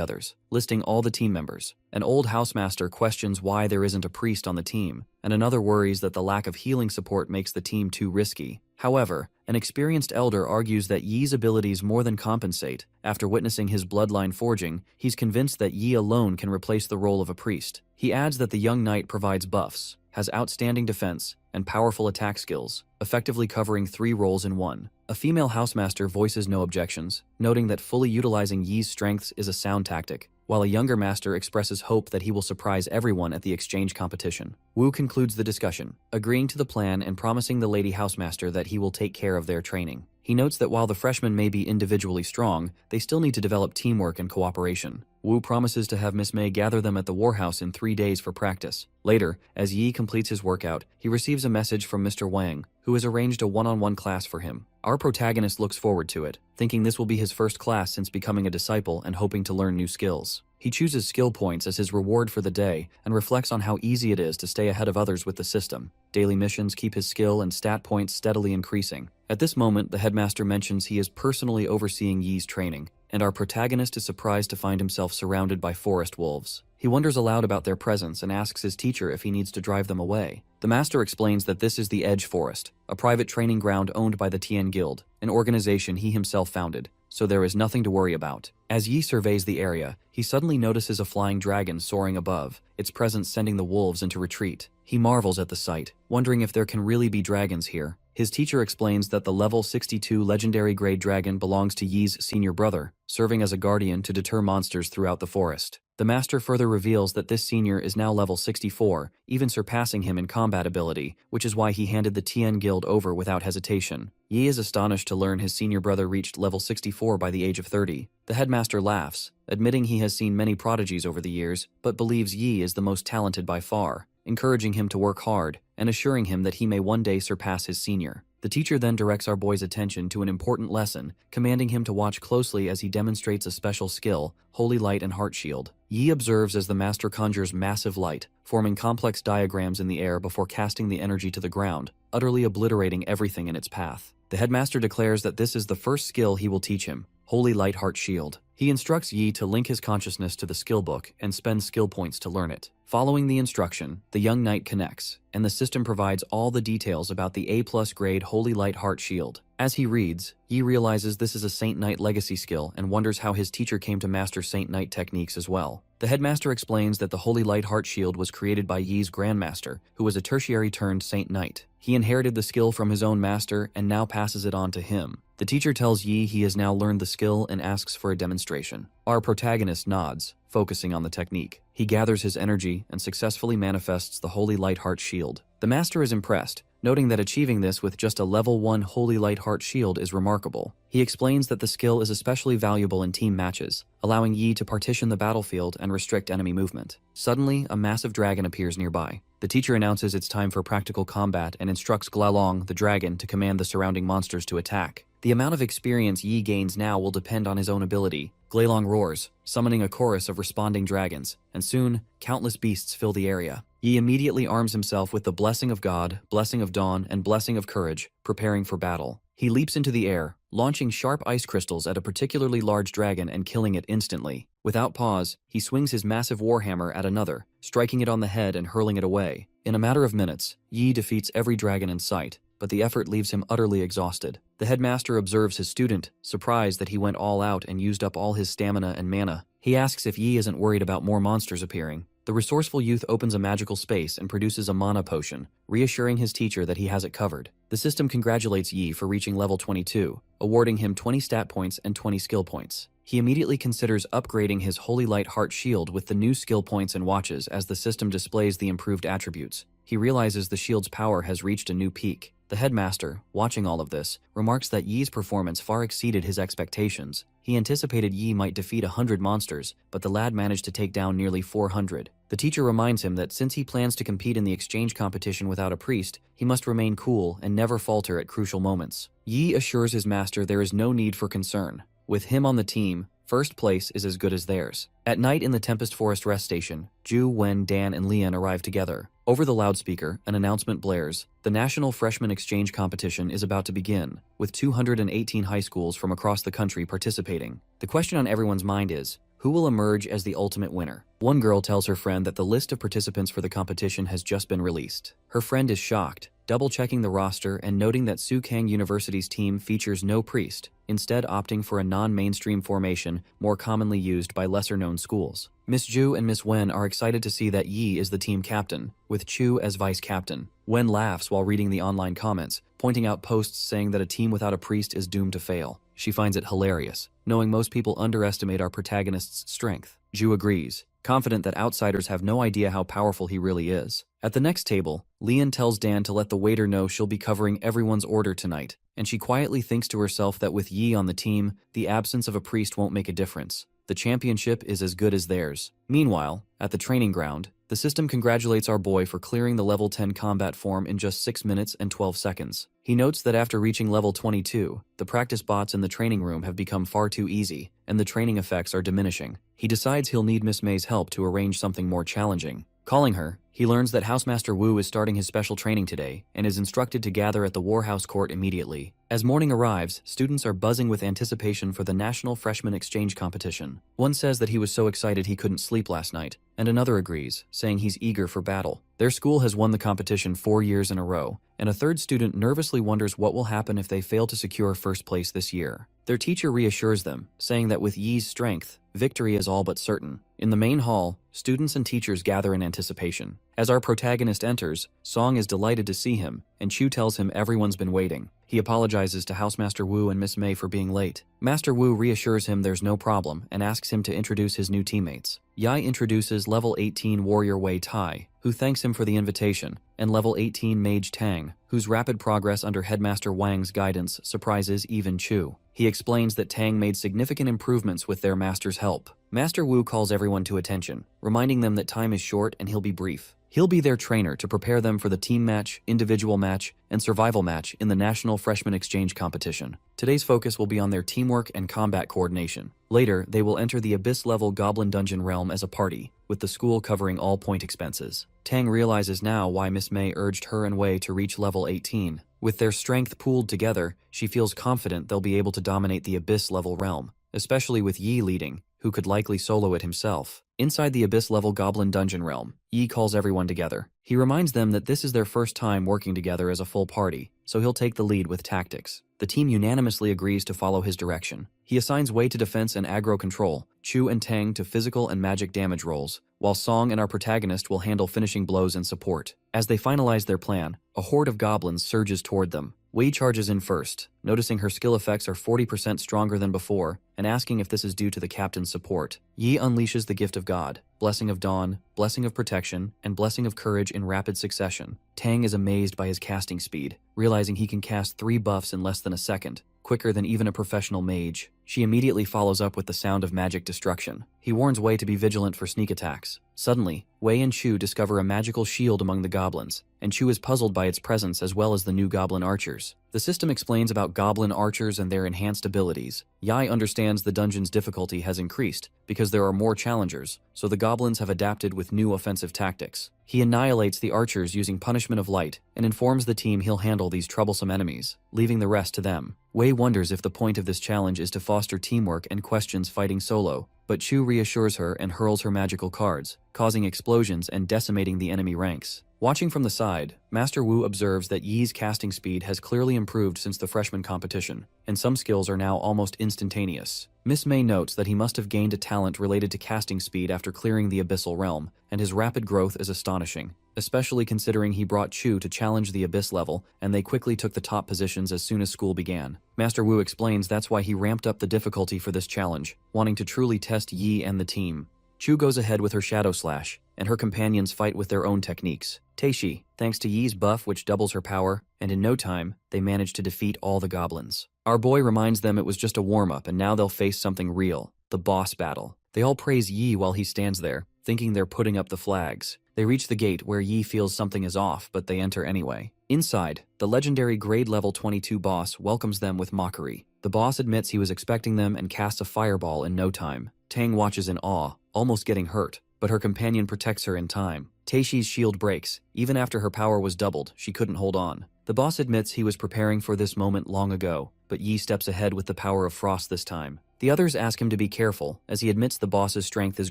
others, listing all the team members. An old housemaster questions why there isn't a priest on the team, and another worries that the lack of healing support makes the team too risky. However, an experienced elder argues that Yi's abilities more than compensate. After witnessing his bloodline forging, he's convinced that Yi alone can replace the role of a priest. He adds that the young knight provides buffs, has outstanding defense, and powerful attack skills, effectively covering 3 roles in one. A female housemaster voices no objections, noting that fully utilizing Yi's strengths is a sound tactic, while a younger master expresses hope that he will surprise everyone at the exchange competition. Wu concludes the discussion, agreeing to the plan and promising the lady housemaster that he will take care of their training. He notes that while the freshmen may be individually strong, they still need to develop teamwork and cooperation. Wu promises to have Miss May gather them at the Warhouse in 3 days for practice. Later, as Yi completes his workout, he receives a message from Mr. Wang, who has arranged a one-on-one class for him. Our protagonist looks forward to it, thinking this will be his first class since becoming a disciple and hoping to learn new skills. He chooses skill points as his reward for the day and reflects on how easy it is to stay ahead of others with the system. Daily missions keep his skill and stat points steadily increasing. At this moment, the headmaster mentions he is personally overseeing Yi's training, and our protagonist is surprised to find himself surrounded by forest wolves. He wonders aloud about their presence and asks his teacher if he needs to drive them away. The master explains that this is the Edge Forest, a private training ground owned by the Tien Guild, an organization he himself founded, so there is nothing to worry about. As Yi surveys the area, he suddenly notices a flying dragon soaring above, its presence sending the wolves into retreat. He marvels at the sight, wondering if there can really be dragons here. His teacher explains that the level 62 legendary grade dragon belongs to Yi's senior brother, serving as a guardian to deter monsters throughout the forest. The master further reveals that this senior is now level 64, even surpassing him in combat ability, which is why he handed the Tien Guild over without hesitation. Yi is astonished to learn his senior brother reached level 64 by the age of 30. The headmaster laughs, admitting he has seen many prodigies over the years, but believes Yi is the most talented by far, encouraging him to work hard and assuring him that he may one day surpass his senior. The teacher then directs our boy's attention to an important lesson, commanding him to watch closely as he demonstrates a special skill, Holy Light and Heart Shield. Yi observes as the master conjures massive light, forming complex diagrams in the air before casting the energy to the ground, utterly obliterating everything in its path. The headmaster declares that this is the first skill he will teach him, Holy Light Heart Shield. He instructs Yi to link his consciousness to the skill book and spend skill points to learn it. Following the instruction, the young knight connects, and the system provides all the details about the A+ grade Holy Light Heart Shield. As he reads, Yi realizes this is a Saint Knight legacy skill and wonders how his teacher came to master Saint Knight techniques as well. The headmaster explains that the Holy Light Heart Shield was created by Yi's grandmaster, who was a tertiary turned Saint Knight. He inherited the skill from his own master and now passes it on to him. The teacher tells Yi he has now learned the skill and asks for a demonstration. Our protagonist nods, focusing on the technique. He gathers his energy and successfully manifests the Holy Light Heart Shield. The master is impressed, noting that achieving this with just a level 1 Holy Light Heart Shield is remarkable. He explains that the skill is especially valuable in team matches, allowing Yi to partition the battlefield and restrict enemy movement. Suddenly, a massive dragon appears nearby. The teacher announces it's time for practical combat and instructs Glalong, the dragon, to command the surrounding monsters to attack. The amount of experience Yi gains now will depend on his own ability. Glalong roars, summoning a chorus of responding dragons, and soon, countless beasts fill the area. Yi immediately arms himself with the Blessing of God, Blessing of Dawn, and Blessing of Courage, preparing for battle. He leaps into the air, launching sharp ice crystals at a particularly large dragon and killing it instantly. Without pause, he swings his massive warhammer at another, striking it on the head and hurling it away. In a matter of minutes, Yi defeats every dragon in sight, but the effort leaves him utterly exhausted. The headmaster observes his student, surprised that he went all out and used up all his stamina and mana. He asks if Yi isn't worried about more monsters appearing. The resourceful youth opens a magical space and produces a mana potion, reassuring his teacher that he has it covered. The system congratulates Yi for reaching level 22, awarding him 20 stat points and 20 skill points. He immediately considers upgrading his Holy Light Heart Shield with the new skill points and watches as the system displays the improved attributes. He realizes the shield's power has reached a new peak. The headmaster, watching all of this, remarks that Yi's performance far exceeded his expectations. He anticipated Yi might defeat 100 monsters, but the lad managed to take down nearly 400. The teacher reminds him that since he plans to compete in the exchange competition without a priest, he must remain cool and never falter at crucial moments. Yi assures his master there is no need for concern. With him on the team, first place is as good as theirs. At night in the Tempest Forest rest station, Ju, Wen, Dan, and Lian arrive together. Over the loudspeaker, an announcement blares. The National Freshman Exchange Competition is about to begin, with 218 high schools from across the country participating. The question on everyone's mind is, who will emerge as the ultimate winner? One girl tells her friend that the list of participants for the competition has just been released. Her friend is shocked, double-checking the roster and noting that Sukang University's team features no priest, instead opting for a non-mainstream formation more commonly used by lesser-known schools. Miss Ju and Miss Wen are excited to see that Yi is the team captain, with Chu as vice captain. Wen laughs while reading the online comments, pointing out posts saying that a team without a priest is doomed to fail. She finds it hilarious, knowing most people underestimate our protagonist's strength. Ju agrees, confident that outsiders have no idea how powerful he really is. At the next table, Lian tells Dan to let the waiter know she'll be covering everyone's order tonight, and she quietly thinks to herself that with Yi on the team, the absence of a priest won't make a difference. The championship is as good as theirs. Meanwhile, at the training ground, the system congratulates our boy for clearing the level 10 combat form in just 6 minutes and 12 seconds. He notes that after reaching level 22, the practice bots in the training room have become far too easy, and the training effects are diminishing. He decides he'll need Miss May's help to arrange something more challenging. Calling her, he learns that Housemaster Wu is starting his special training today and is instructed to gather at the Warhouse Court immediately. As morning arrives, students are buzzing with anticipation for the National Freshman Exchange Competition. One says that he was so excited he couldn't sleep last night, and another agrees, saying he's eager for battle. Their school has won the competition 4 years in a row, and a third student nervously wonders what will happen if they fail to secure first place this year. Their teacher reassures them, saying that with Yi's strength, victory is all but certain. In the main hall, students and teachers gather in anticipation. As our protagonist enters, Song is delighted to see him, and Chu tells him everyone's been waiting. He apologizes to Housemaster Wu and Miss May for being late. Master Wu reassures him there's no problem and asks him to introduce his new teammates. Yai introduces level 18 warrior Wei Tai, who thanks him for the invitation, and level 18 mage Tang, whose rapid progress under Headmaster Wang's guidance surprises even Chu. He explains that Tang made significant improvements with their master's help. Master Wu calls everyone to attention, reminding them that time is short and he'll be brief. He'll be their trainer to prepare them for the team match, individual match, and survival match in the National Freshman Exchange Competition. Today's focus will be on their teamwork and combat coordination. Later, they will enter the Abyss-level Goblin Dungeon realm as a party, with the school covering all point expenses. Tang realizes now why Miss May urged her and Wei to reach level 18. With their strength pooled together, she feels confident they'll be able to dominate the Abyss-level realm. especially with Yi leading, who could likely solo it himself. Inside the Abyss-level Goblin dungeon realm, Yi calls everyone together. He reminds them that this is their first time working together as a full party, so he'll take the lead with tactics. The team unanimously agrees to follow his direction. He assigns Wei to defense and aggro control, Chu and Tang to physical and magic damage roles, while Song and our protagonist will handle finishing blows and support. As they finalize their plan, a horde of goblins surges toward them. Wei charges in first, noticing her skill effects are 40% stronger than before, and asking if this is due to the captain's support. Yi unleashes the gift of God, Blessing of Dawn, Blessing of Protection, and Blessing of Courage in rapid succession. Tang is amazed by his casting speed, realizing he can cast 3 buffs in less than a second, quicker than even a professional mage. She immediately follows up with the sound of magic destruction. He warns Wei to be vigilant for sneak attacks. Suddenly, Wei and Chu discover a magical shield among the goblins, and Chu is puzzled by its presence as well as the new goblin archers. The system explains about goblin archers and their enhanced abilities. Yai understands the dungeon's difficulty has increased because there are more challengers, so the goblins have adapted with new offensive tactics. He annihilates the archers using punishment of light and informs the team he'll handle these troublesome enemies, leaving the rest to them. Wei wonders if the point of this challenge is to foster teamwork and questions fighting solo, but Chu reassures her and hurls her magical cards, causing explosions and decimating the enemy ranks. Watching from the side, Master Wu observes that Yi's casting speed has clearly improved since the freshman competition, and some skills are now almost instantaneous. Miss May notes that he must have gained a talent related to casting speed after clearing the Abyssal Realm, and his rapid growth is astonishing, especially considering he brought Chu to challenge the Abyss level, and they quickly took the top positions as soon as school began. Master Wu explains that's why he ramped up the difficulty for this challenge, wanting to truly test Yi and the team. Chu goes ahead with her Shadow Slash, and her companions fight with their own techniques. Teishi, thanks to Yi's buff which doubles her power, and in no time, they manage to defeat all the goblins. Our boy reminds them it was just a warm-up and now they'll face something real, the boss battle. They all praise Yi while he stands there, thinking they're putting up the flags. They reach the gate where Yi feels something is off, but they enter anyway. Inside, the legendary grade level 22 boss welcomes them with mockery. The boss admits he was expecting them and casts a fireball in no time. Tang watches in awe, almost getting hurt, but her companion protects her in time. Teishi's shield breaks. Even after her power was doubled, she couldn't hold on. The boss admits he was preparing for this moment long ago, but Yi steps ahead with the power of frost this time. The others ask him to be careful, as he admits the boss's strength is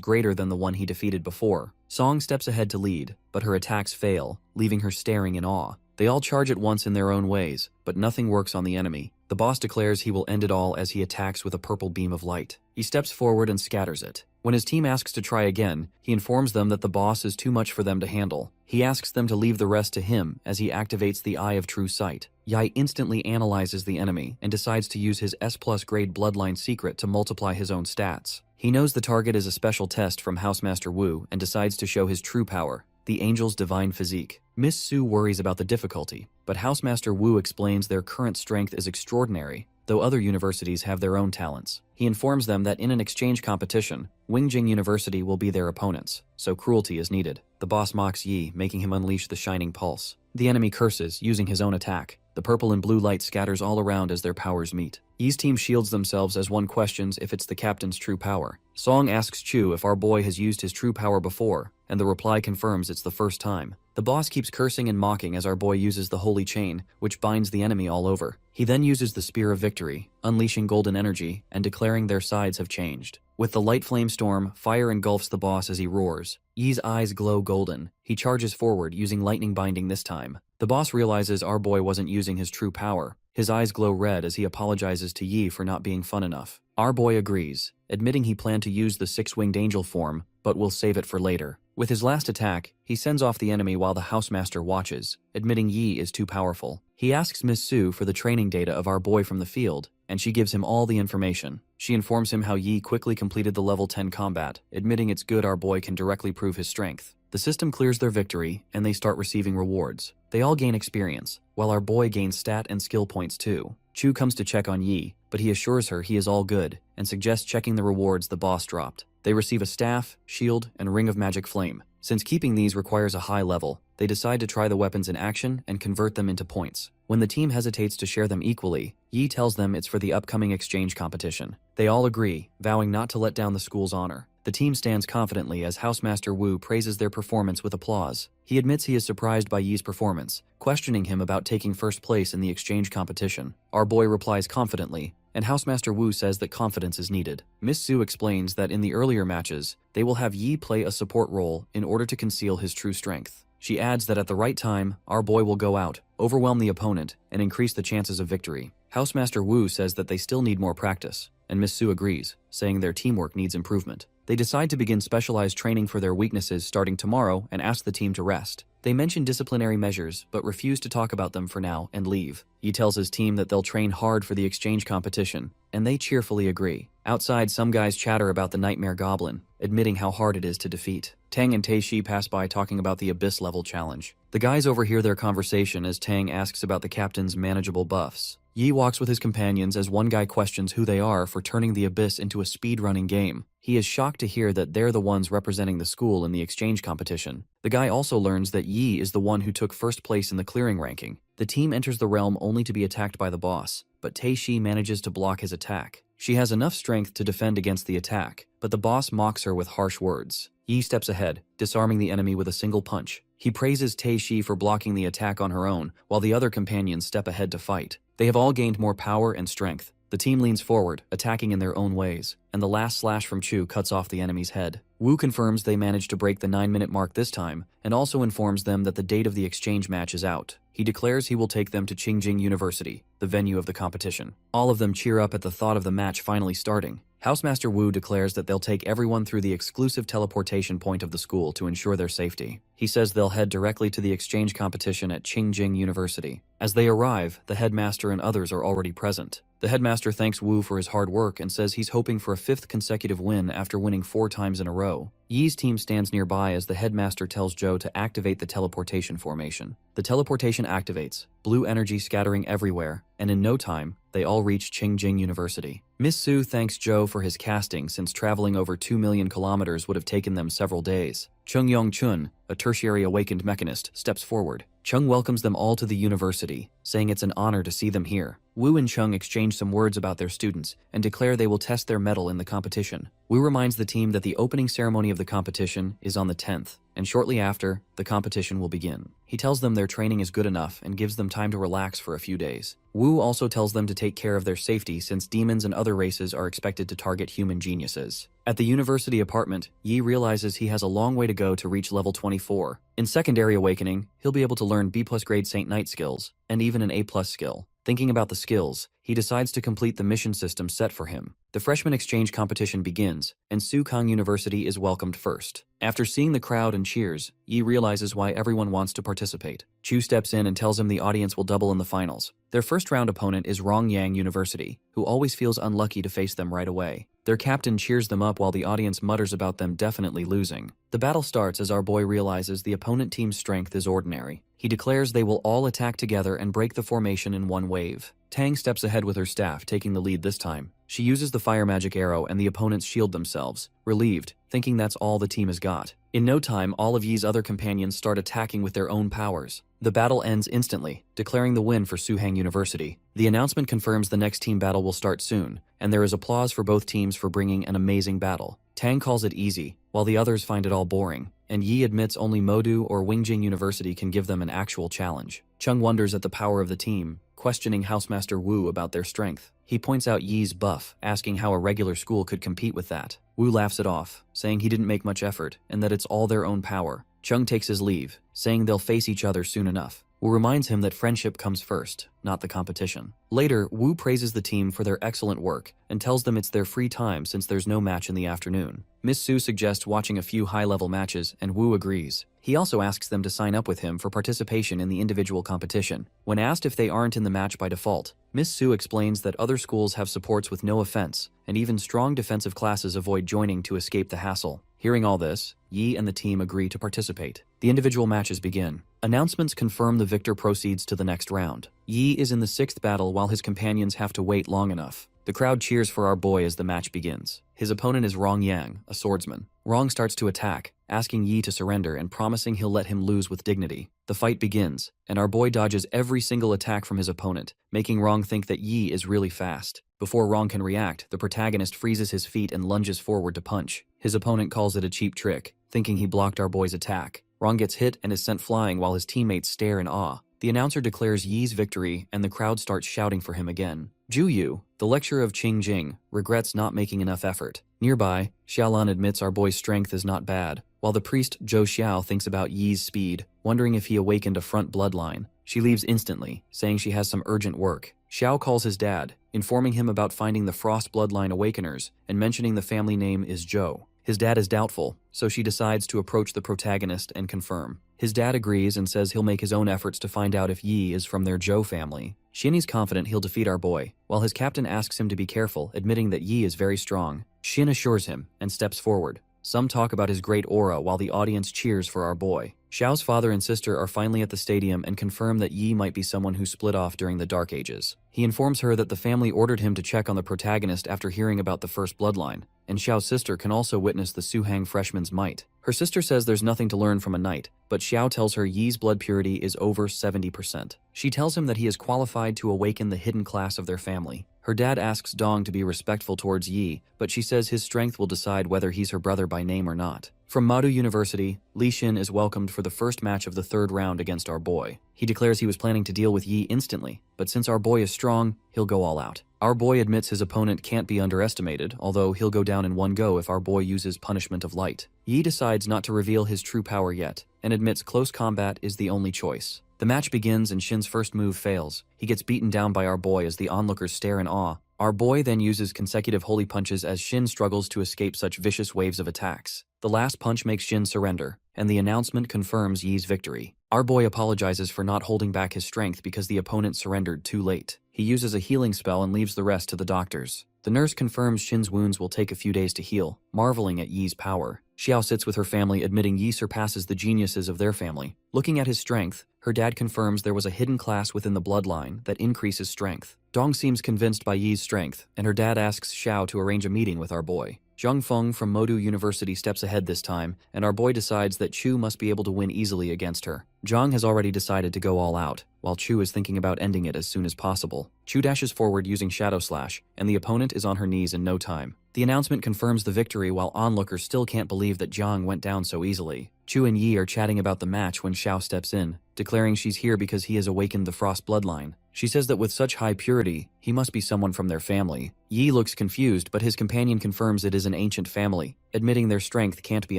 greater than the one he defeated before. Song steps ahead to lead, but her attacks fail, leaving her staring in awe. They all charge at once in their own ways, but nothing works on the enemy. The boss declares he will end it all as he attacks with a purple beam of light. He steps forward and scatters it. When his team asks to try again, he informs them that the boss is too much for them to handle. He asks them to leave the rest to him as he activates the Eye of True Sight. Yai instantly analyzes the enemy and decides to use his S+ grade bloodline secret to multiply his own stats. He knows the target is a special test from Housemaster Wu and decides to show his true power, the Angel's Divine Physique. Miss Su worries about the difficulty, but Housemaster Wu explains their current strength is extraordinary, though other universities have their own talents. He informs them that in an exchange competition, Wingjing University will be their opponents, so cruelty is needed. The boss mocks Yi, making him unleash the Shining Pulse. The enemy curses, using his own attack. The purple and blue light scatters all around as their powers meet. Yi's team shields themselves as one questions if it's the captain's true power. Song asks Chu if our boy has used his true power before, and the reply confirms it's the first time. The boss keeps cursing and mocking as our boy uses the holy chain, which binds the enemy all over. He then uses the Spear of Victory, unleashing golden energy and declaring their sides have changed. With the light flame storm, fire engulfs the boss as he roars. Yi's eyes glow golden. He charges forward, using lightning binding this time. The boss realizes our boy wasn't using his true power. His eyes glow red as he apologizes to Yi for not being fun enough. Our boy agrees, admitting he planned to use the six-winged angel form, but will save it for later. With his last attack, he sends off the enemy while the Housemaster watches, admitting Yi is too powerful. He asks Miss Su for the training data of our boy from the field, and she gives him all the information. She informs him how Yi quickly completed the level 10 combat, admitting it's good our boy can directly prove his strength. The system clears their victory, and they start receiving rewards. They all gain experience, while our boy gains stat and skill points too. Chu comes to check on Yi, but he assures her he is all good, and suggests checking the rewards the boss dropped. They receive a staff, shield, and ring of magic flame. Since keeping these requires a high level, they decide to try the weapons in action and convert them into points. When the team hesitates to share them equally, Yi tells them it's for the upcoming exchange competition. They all agree, vowing not to let down the school's honor. The team stands confidently as Housemaster Wu praises their performance with applause. He admits he is surprised by Yi's performance, questioning him about taking first place in the exchange competition. Our boy replies confidently, and Housemaster Wu says that confidence is needed. Miss Su explains that in the earlier matches, they will have Yi play a support role in order to conceal his true strength. She adds that at the right time, our boy will go out, overwhelm the opponent, and increase the chances of victory. Housemaster Wu says that they still need more practice, and Miss Su agrees, saying their teamwork needs improvement. They decide to begin specialized training for their weaknesses starting tomorrow and ask the team to rest. They mention disciplinary measures, but refuse to talk about them for now and leave. Yi tells his team that they'll train hard for the exchange competition, and they cheerfully agree. Outside, some guys chatter about the Nightmare Goblin, admitting how hard it is to defeat. Tang and Taishi pass by talking about the Abyss level challenge. The guys overhear their conversation as Tang asks about the captain's manageable buffs. Yi walks with his companions as one guy questions who they are for turning the Abyss into a speedrunning game. He is shocked to hear that they're the ones representing the school in the exchange competition. The guy also learns that Yi is the one who took first place in the clearing ranking. The team enters the realm only to be attacked by the boss, but Taishi manages to block his attack. She has enough strength to defend against the attack, but the boss mocks her with harsh words. Yi steps ahead, disarming the enemy with a single punch. He praises Taishi for blocking the attack on her own, while the other companions step ahead to fight. They have all gained more power and strength. The team leans forward, attacking in their own ways, and the last slash from Chu cuts off the enemy's head. Wu confirms they managed to break the 9-minute mark this time, and also informs them that the date of the exchange match is out. He declares he will take them to Qingjing University, the venue of the competition. All of them cheer up at the thought of the match finally starting. Housemaster Wu declares that they'll take everyone through the exclusive teleportation point of the school to ensure their safety. He says they'll head directly to the exchange competition at Qingjing University. As they arrive, the headmaster and others are already present. The headmaster thanks Wu for his hard work and says he's hoping for a 5th consecutive win after winning 4 times in a row. Yi's team stands nearby as the headmaster tells Zhou to activate the teleportation formation. The teleportation activates, blue energy scattering everywhere, and in no time, they all reach Qingjing University. Miss Su thanks Zhou for his casting since traveling over 2 million kilometers would have taken them several days. Chung Yong-chun, a tertiary awakened mechanist, steps forward. Chung welcomes them all to the university, saying it's an honor to see them here. Wu and Chung exchange some words about their students and declare they will test their mettle in the competition. Wu reminds the team that the opening ceremony of the competition is on the 10th, and shortly after, the competition will begin. He tells them their training is good enough and gives them time to relax for a few days. Wu also tells them to take care of their safety since demons and other races are expected to target human geniuses. At the university apartment, Yi realizes he has a long way to go to reach level 24. In Secondary Awakening, he'll be able to learn B+ grade Saint Knight skills, and even an A+ skill. Thinking about the skills, he decides to complete the mission system set for him. The freshman exchange competition begins, and Sukang University is welcomed first. After seeing the crowd and cheers, Yi realizes why everyone wants to participate. Chu steps in and tells him the audience will double in the finals. Their first round opponent is Rongyang University, who always feels unlucky to face them right away. Their captain cheers them up while the audience mutters about them definitely losing. The battle starts as our boy realizes the opponent team's strength is ordinary. He declares they will all attack together and break the formation in one wave. Tang steps ahead with her staff, taking the lead this time. She uses the fire magic arrow and the opponents shield themselves, relieved, thinking that's all the team has got. In no time, all of Yi's other companions start attacking with their own powers. The battle ends instantly, declaring the win for Suhang University. The announcement confirms the next team battle will start soon, and there is applause for both teams for bringing an amazing battle. Tang calls it easy, while the others find it all boring, and Yi admits only Modu or Wingjing University can give them an actual challenge. Chung wonders at the power of the team, questioning Housemaster Wu about their strength. He points out Yi's buff, asking how a regular school could compete with that. Wu laughs it off, saying he didn't make much effort and that it's all their own power. Chung takes his leave, saying they'll face each other soon enough. Wu reminds him that friendship comes first, not the competition. Later, Wu praises the team for their excellent work and tells them it's their free time since there's no match in the afternoon. Miss Su suggests watching a few high-level matches, and Wu agrees. He also asks them to sign up with him for participation in the individual competition. When asked if they aren't in the match by default, Miss Su explains that other schools have supports with no offense, and even strong defensive classes avoid joining to escape the hassle. Hearing all this, Yi and the team agree to participate. The individual matches begin. Announcements confirm the victor proceeds to the next round. Yi is in the 6th battle while his companions have to wait long enough. The crowd cheers for our boy as the match begins. His opponent is Rong Yang, a swordsman. Rong starts to attack, asking Yi to surrender and promising he'll let him lose with dignity. The fight begins, and our boy dodges every single attack from his opponent, making Rong think that Yi is really fast. Before Rong can react, the protagonist freezes his feet and lunges forward to punch. His opponent calls it a cheap trick, thinking he blocked our boy's attack. Rong gets hit and is sent flying while his teammates stare in awe. The announcer declares Yi's victory and the crowd starts shouting for him again. Ju Yu, the lecturer of Qingjing, regrets not making enough effort. Nearby, Xiaolan admits our boy's strength is not bad, while the priest Zhou Xiao thinks about Yi's speed, wondering if he awakened a front bloodline. She leaves instantly, saying she has some urgent work. Xiao calls his dad, informing him about finding the Frost bloodline awakeners and mentioning the family name is Zhou. His dad is doubtful, so she decides to approach the protagonist and confirm. His dad agrees and says he'll make his own efforts to find out if Yi is from their Zhou family. Xin is confident he'll defeat our boy, while his captain asks him to be careful, admitting that Yi is very strong. Xin assures him and steps forward. Some talk about his great aura while the audience cheers for our boy. Xiao's father and sister are finally at the stadium and confirm that Yi might be someone who split off during the Dark Ages. He informs her that the family ordered him to check on the protagonist after hearing about the first bloodline, and Xiao's sister can also witness the Suhang freshman's might. Her sister says there's nothing to learn from a knight, but Xiao tells her Yi's blood purity is over 70%. She tells him that he is qualified to awaken the hidden class of their family. Her dad asks Dong to be respectful towards Yi, but she says his strength will decide whether he's her brother by name or not. From Madu University, Li Xin is welcomed for the first match of the third round against our boy. He declares he was planning to deal with Yi instantly, but since our boy is strong, he'll go all out. Our boy admits his opponent can't be underestimated, although he'll go down in one go if our boy uses Punishment of Light. Yi decides not to reveal his true power yet, and admits close combat is the only choice. The match begins and Xin's first move fails. He gets beaten down by our boy as the onlookers stare in awe. Our boy then uses consecutive holy punches as Xin struggles to escape such vicious waves of attacks. The last punch makes Xin surrender, and the announcement confirms Yi's victory. Our boy apologizes for not holding back his strength because the opponent surrendered too late. He uses a healing spell and leaves the rest to the doctors. The nurse confirms Xin's wounds will take a few days to heal, marveling at Yi's power. Xiao sits with her family, admitting Yi surpasses the geniuses of their family. Looking at his strength, her dad confirms there was a hidden class within the bloodline that increases strength. Dong seems convinced by Yi's strength, and her dad asks Xiao to arrange a meeting with our boy. Zhang Feng from Modu University steps ahead this time, and our boy decides that Chu must be able to win easily against her. Zhang has already decided to go all out, while Chu is thinking about ending it as soon as possible. Chu dashes forward using Shadow Slash, and the opponent is on her knees in no time. The announcement confirms the victory while onlookers still can't believe that Zhang went down so easily. Chu and Yi are chatting about the match when Xiao steps in, declaring she's here because he has awakened the Frost bloodline. She says that with such high purity, he must be someone from their family. Yi looks confused, but his companion confirms it is an ancient family, admitting their strength can't be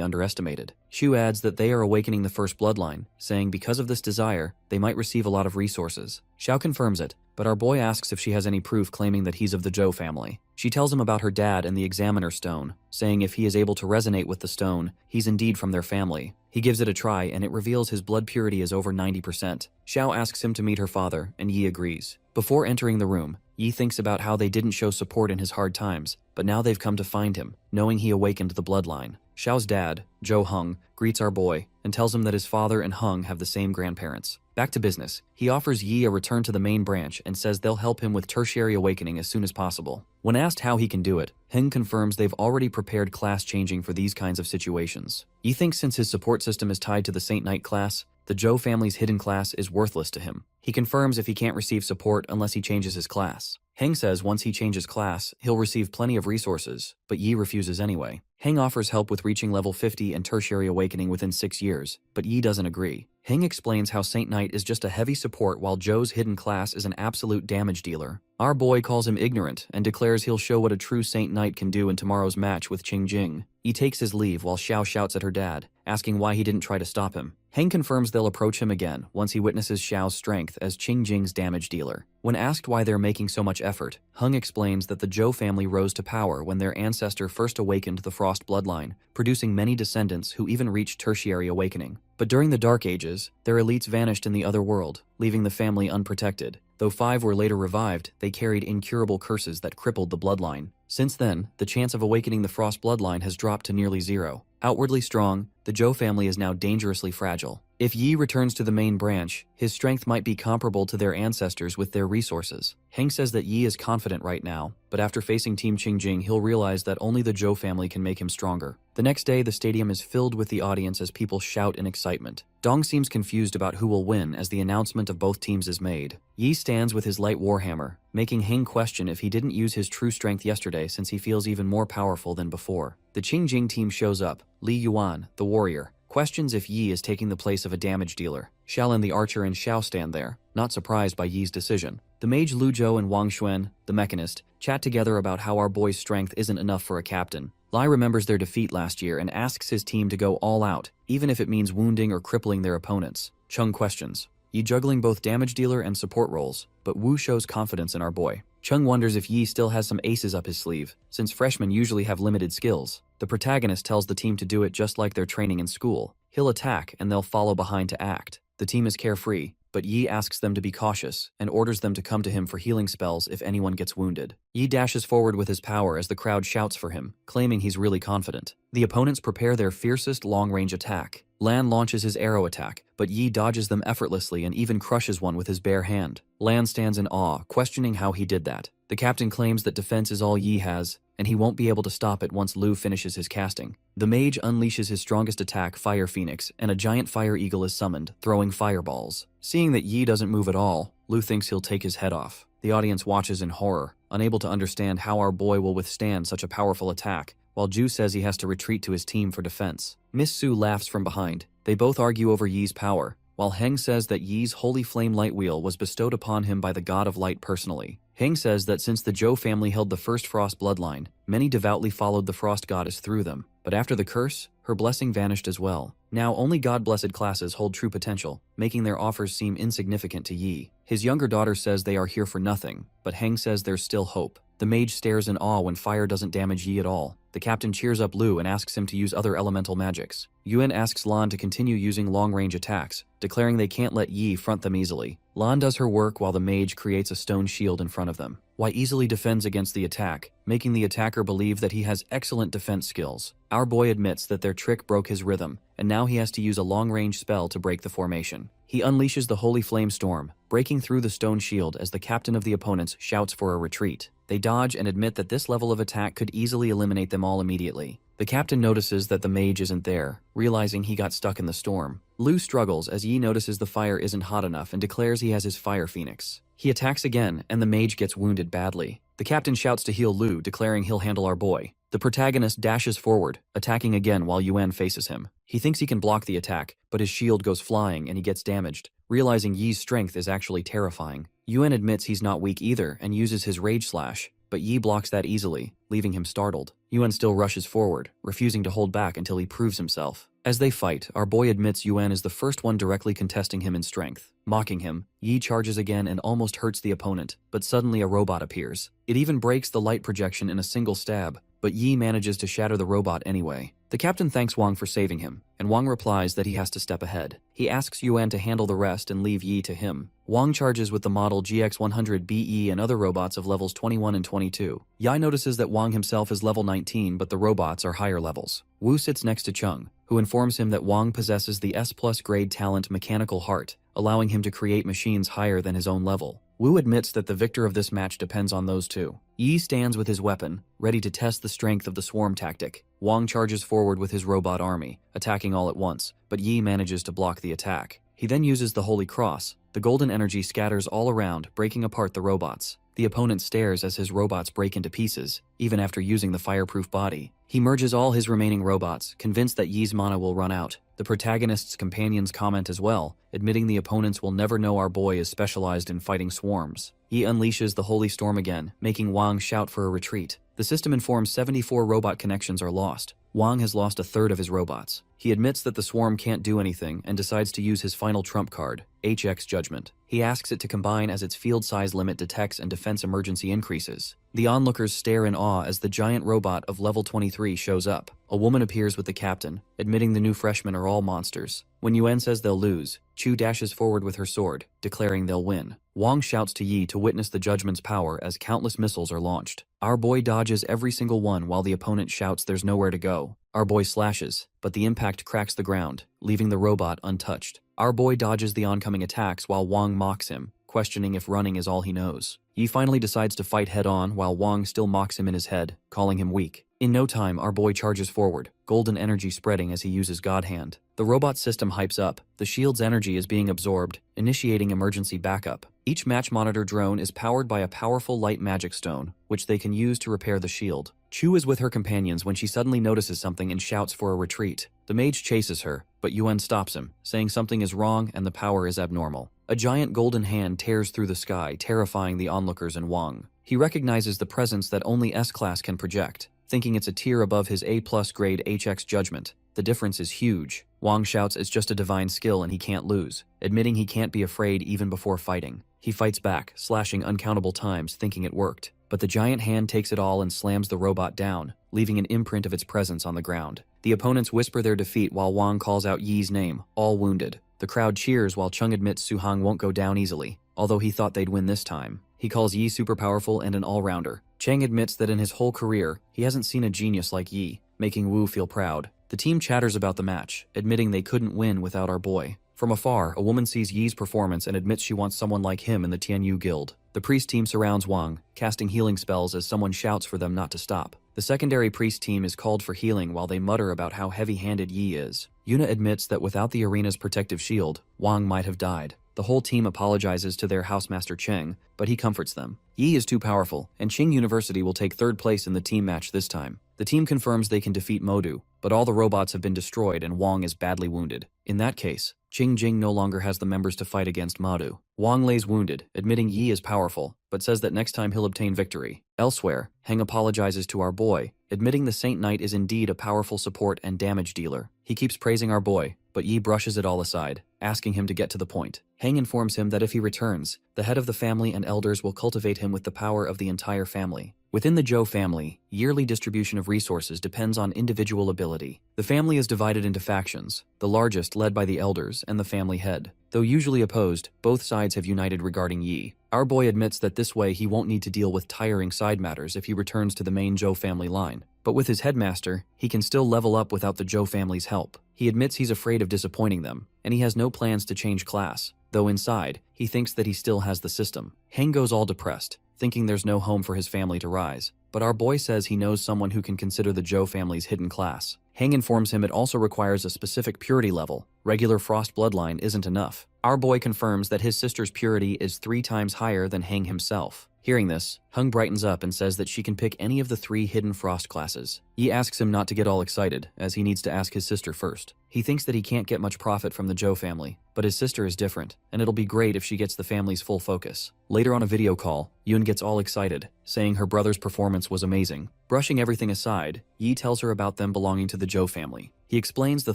underestimated. Shu adds that they are awakening the first bloodline, saying because of this desire, they might receive a lot of resources. Xiao confirms it, but our boy asks if she has any proof claiming that he's of the Zhou family. She tells him about her dad and the Examiner Stone, saying if he is able to resonate with the stone, he's indeed from their family. He gives it a try and it reveals his blood purity is over 90%. Xiao asks him to meet her father, and Yi agrees. Before entering the room, Yi thinks about how they didn't show support in his hard times, but now they've come to find him, knowing he awakened the bloodline. Xiao's dad, Zhou Heng, greets our boy and tells him that his father and Heng have the same grandparents. Back to business, he offers Yi a return to the main branch and says they'll help him with tertiary awakening as soon as possible. When asked how he can do it, Heng confirms they've already prepared class changing for these kinds of situations. Yi thinks since his support system is tied to the Saint Knight class, the Zhou family's hidden class is worthless to him. He confirms if he can't receive support unless he changes his class. Heng says once he changes class, he'll receive plenty of resources, but Yi refuses anyway. Heng offers help with reaching level 50 and tertiary awakening within 6 years, but Yi doesn't agree. Heng explains how Saint Knight is just a heavy support while Zhou's hidden class is an absolute damage dealer. Our boy calls him ignorant and declares he'll show what a true Saint Knight can do in tomorrow's match with Qingjing. Yi takes his leave while Xiao shouts at her dad, asking why he didn't try to stop him. Heng confirms they'll approach him again once he witnesses Xiao's strength as Qingjing's damage dealer. When asked why they're making so much effort, Heng explains that the Zhou family rose to power when their ancestor first awakened the Frost bloodline, producing many descendants who even reached tertiary awakening. But during the Dark Ages, their elites vanished in the other world, leaving the family unprotected. Though 5 were later revived, they carried incurable curses that crippled the bloodline. Since then, the chance of awakening the Frost bloodline has dropped to nearly zero. Outwardly strong, the Zhou family is now dangerously fragile. If Yi returns to the main branch, his strength might be comparable to their ancestors with their resources. Heng says that Yi is confident right now, but after facing Team Qingjing, he'll realize that only the Zhou family can make him stronger. The next day, the stadium is filled with the audience as people shout in excitement. Dong seems confused about who will win as the announcement of both teams is made. Yi stands with his light warhammer, making Heng question if he didn't use his true strength yesterday since he feels even more powerful than before. The Qingjing team shows up. Li Yuan, the warrior, questions if Yi is taking the place of a damage dealer. Xiaolin the archer and Xiao stand there, not surprised by Yi's decision. The mage Lu Zhou and Wang Xuan, the mechanist, chat together about how our boy's strength isn't enough for a captain. Lai remembers their defeat last year and asks his team to go all out, even if it means wounding or crippling their opponents. Chung questions, Yi juggling both damage dealer and support roles, but Wu shows confidence in our boy. Chung wonders if Yi still has some aces up his sleeve, since freshmen usually have limited skills. The protagonist tells the team to do it just like they're training in school. He'll attack and they'll follow behind to act. The team is carefree, but Yi asks them to be cautious and orders them to come to him for healing spells if anyone gets wounded. Yi dashes forward with his power as the crowd shouts for him, claiming he's really confident. The opponents prepare their fiercest long-range attack. Lan launches his arrow attack, but Yi dodges them effortlessly and even crushes one with his bare hand. Lan stands in awe, questioning how he did that. The captain claims that defense is all Yi has, and he won't be able to stop it once Lu finishes his casting. The mage unleashes his strongest attack, Fire Phoenix, and a giant fire eagle is summoned, throwing fireballs. Seeing that Yi doesn't move at all, Lu thinks he'll take his head off. The audience watches in horror, unable to understand how our boy will withstand such a powerful attack, while Ju says he has to retreat to his team for defense. Miss Su laughs from behind. They both argue over Yi's power, while Heng says that Yi's holy flame light wheel was bestowed upon him by the god of light personally. Heng says that since the Zhou family held the first frost bloodline, many devoutly followed the frost goddess through them, but after the curse, her blessing vanished as well. Now only god-blessed classes hold true potential, making their offers seem insignificant to Yi. His younger daughter says they are here for nothing, but Heng says there's still hope. The mage stares in awe when fire doesn't damage Yi at all. The captain cheers up Lu and asks him to use other elemental magics. Yuan asks Lan to continue using long-range attacks, declaring they can't let Yi front them easily. Lan does her work while the mage creates a stone shield in front of them. Wei easily defends against the attack, making the attacker believe that he has excellent defense skills. Our boy admits that their trick broke his rhythm, and now he has to use a long-range spell to break the formation. He unleashes the Holy Flame Storm, breaking through the stone shield as the captain of the opponents shouts for a retreat. They dodge and admit that this level of attack could easily eliminate them all immediately. The captain notices that the mage isn't there, realizing he got stuck in the storm. Lu struggles as Yi notices the fire isn't hot enough and declares he has his Fire Phoenix. He attacks again, and the mage gets wounded badly. The captain shouts to heal Lu, declaring he'll handle our boy. The protagonist dashes forward, attacking again while Yuan faces him. He thinks he can block the attack, but his shield goes flying and he gets damaged, realizing Yi's strength is actually terrifying. Yuan admits he's not weak either and uses his Rage Slash, but Yi blocks that easily, leaving him startled. Yuan still rushes forward, refusing to hold back until he proves himself. As they fight, our boy admits Yuan is the first one directly contesting him in strength. Mocking him, Yi charges again and almost hurts the opponent, but suddenly a robot appears. It even breaks the light projection in a single stab, but Yi manages to shatter the robot anyway. The captain thanks Wang for saving him, and Wang replies that he has to step ahead. He asks Yuan to handle the rest and leave Yi to him. Wang charges with the model GX100BE and other robots of levels 21 and 22. Yi notices that Wang himself is level 19, but the robots are higher levels. Wu sits next to Chung, who informs him that Wang possesses the S+ grade talent Mechanical Heart, allowing him to create machines higher than his own level. Wu admits that the victor of this match depends on those two. Yi stands with his weapon, ready to test the strength of the swarm tactic. Wang charges forward with his robot army, attacking all at once, but Yi manages to block the attack. He then uses the Holy Cross. The golden energy scatters all around, breaking apart the robots. The opponent stares as his robots break into pieces, even after using the fireproof body. He merges all his remaining robots, convinced that Yi's mana will run out. The protagonist's companions comment as well, admitting the opponents will never know our boy is specialized in fighting swarms. Yi unleashes the Holy Storm again, making Wang shout for a retreat. The system informs 74 robot connections are lost. Wang has lost a third of his robots. He admits that the swarm can't do anything and decides to use his final trump card, HX Judgment. He asks it to combine as its field size limit detects and defense emergency increases. The onlookers stare in awe as the giant robot of level 23 shows up. A woman appears with the captain, admitting the new freshmen are all monsters. When Yuan says they'll lose, Chu dashes forward with her sword, declaring they'll win. Wang shouts to Yi to witness the judgment's power as countless missiles are launched. Our boy dodges every single one while the opponent shouts there's nowhere to go. Our boy slashes, but the impact cracks the ground, leaving the robot untouched. Our boy dodges the oncoming attacks while Wang mocks him, questioning if running is all he knows. Yi finally decides to fight head-on while Wang still mocks him in his head, calling him weak. In no time, our boy charges forward, golden energy spreading as he uses God Hand. The robot system hypes up. The shield's energy is being absorbed, initiating emergency backup. Each match monitor drone is powered by a powerful light magic stone, which they can use to repair the shield. Chu is with her companions when she suddenly notices something and shouts for a retreat. The mage chases her, but Yuan stops him, saying something is wrong and the power is abnormal. A giant golden hand tears through the sky, terrifying the onlookers and Wang. He recognizes the presence that only S-Class can project, thinking it's a tier above his A+ grade HX judgment. The difference is huge. Wang shouts it's just a divine skill and he can't lose, admitting he can't be afraid even before fighting. He fights back, slashing uncountable times, thinking it worked. But the giant hand takes it all and slams the robot down, leaving an imprint of its presence on the ground. The opponents whisper their defeat while Wang calls out Yi's name, all wounded. The crowd cheers while Chung admits Suhang won't go down easily, although he thought they'd win this time. He calls Yi super powerful and an all-rounder. Chang admits that in his whole career, he hasn't seen a genius like Yi, making Wu feel proud. The team chatters about the match, admitting they couldn't win without our boy. From afar, a woman sees Yi's performance and admits she wants someone like him in the Tianyu Guild. The priest team surrounds Wang, casting healing spells as someone shouts for them not to stop. The secondary priest team is called for healing while they mutter about how heavy-handed Yi is. Yuna admits that without the arena's protective shield, Wang might have died. The whole team apologizes to their housemaster Cheng, but he comforts them. Yi is too powerful, and Qing University will take third place in the team match this time. The team confirms they can defeat Modu, but all the robots have been destroyed and Wang is badly wounded. In that case, Qing Jing no longer has the members to fight against Modu. Wang lays wounded, admitting Yi is powerful, but says that next time he'll obtain victory. Elsewhere, Heng apologizes to our boy, admitting the Saint Knight is indeed a powerful support and damage dealer. He keeps praising our boy, but Yi brushes it all aside, asking him to get to the point. Heng informs him that if he returns, the head of the family and elders will cultivate him with the power of the entire family. Within the Zhou family, yearly distribution of resources depends on individual ability. The family is divided into factions, the largest led by the elders and the family head. Though usually opposed, both sides have united regarding Yi. Our boy admits that this way he won't need to deal with tiring side matters if he returns to the main Zhou family line. But with his headmaster, he can still level up without the Zhou family's help. He admits he's afraid of disappointing them, and he has no plans to change class, though inside, he thinks that he still has the system. Heng goes all depressed, thinking there's no home for his family to rise. But our boy says he knows someone who can consider the Zhou family's hidden class. Heng informs him it also requires a specific purity level. Regular frost bloodline isn't enough. Our boy confirms that his sister's purity is 3 times higher than Heng himself. Hearing this, Heng brightens up and says that she can pick any of the 3 hidden frost classes. Yi asks him not to get all excited, as he needs to ask his sister first. He thinks that he can't get much profit from the Zhou family, but his sister is different, and it'll be great if she gets the family's full focus. Later on a video call, Yun gets all excited, saying her brother's performance was amazing. Brushing everything aside, Yi tells her about them belonging to the Zhou family. He explains the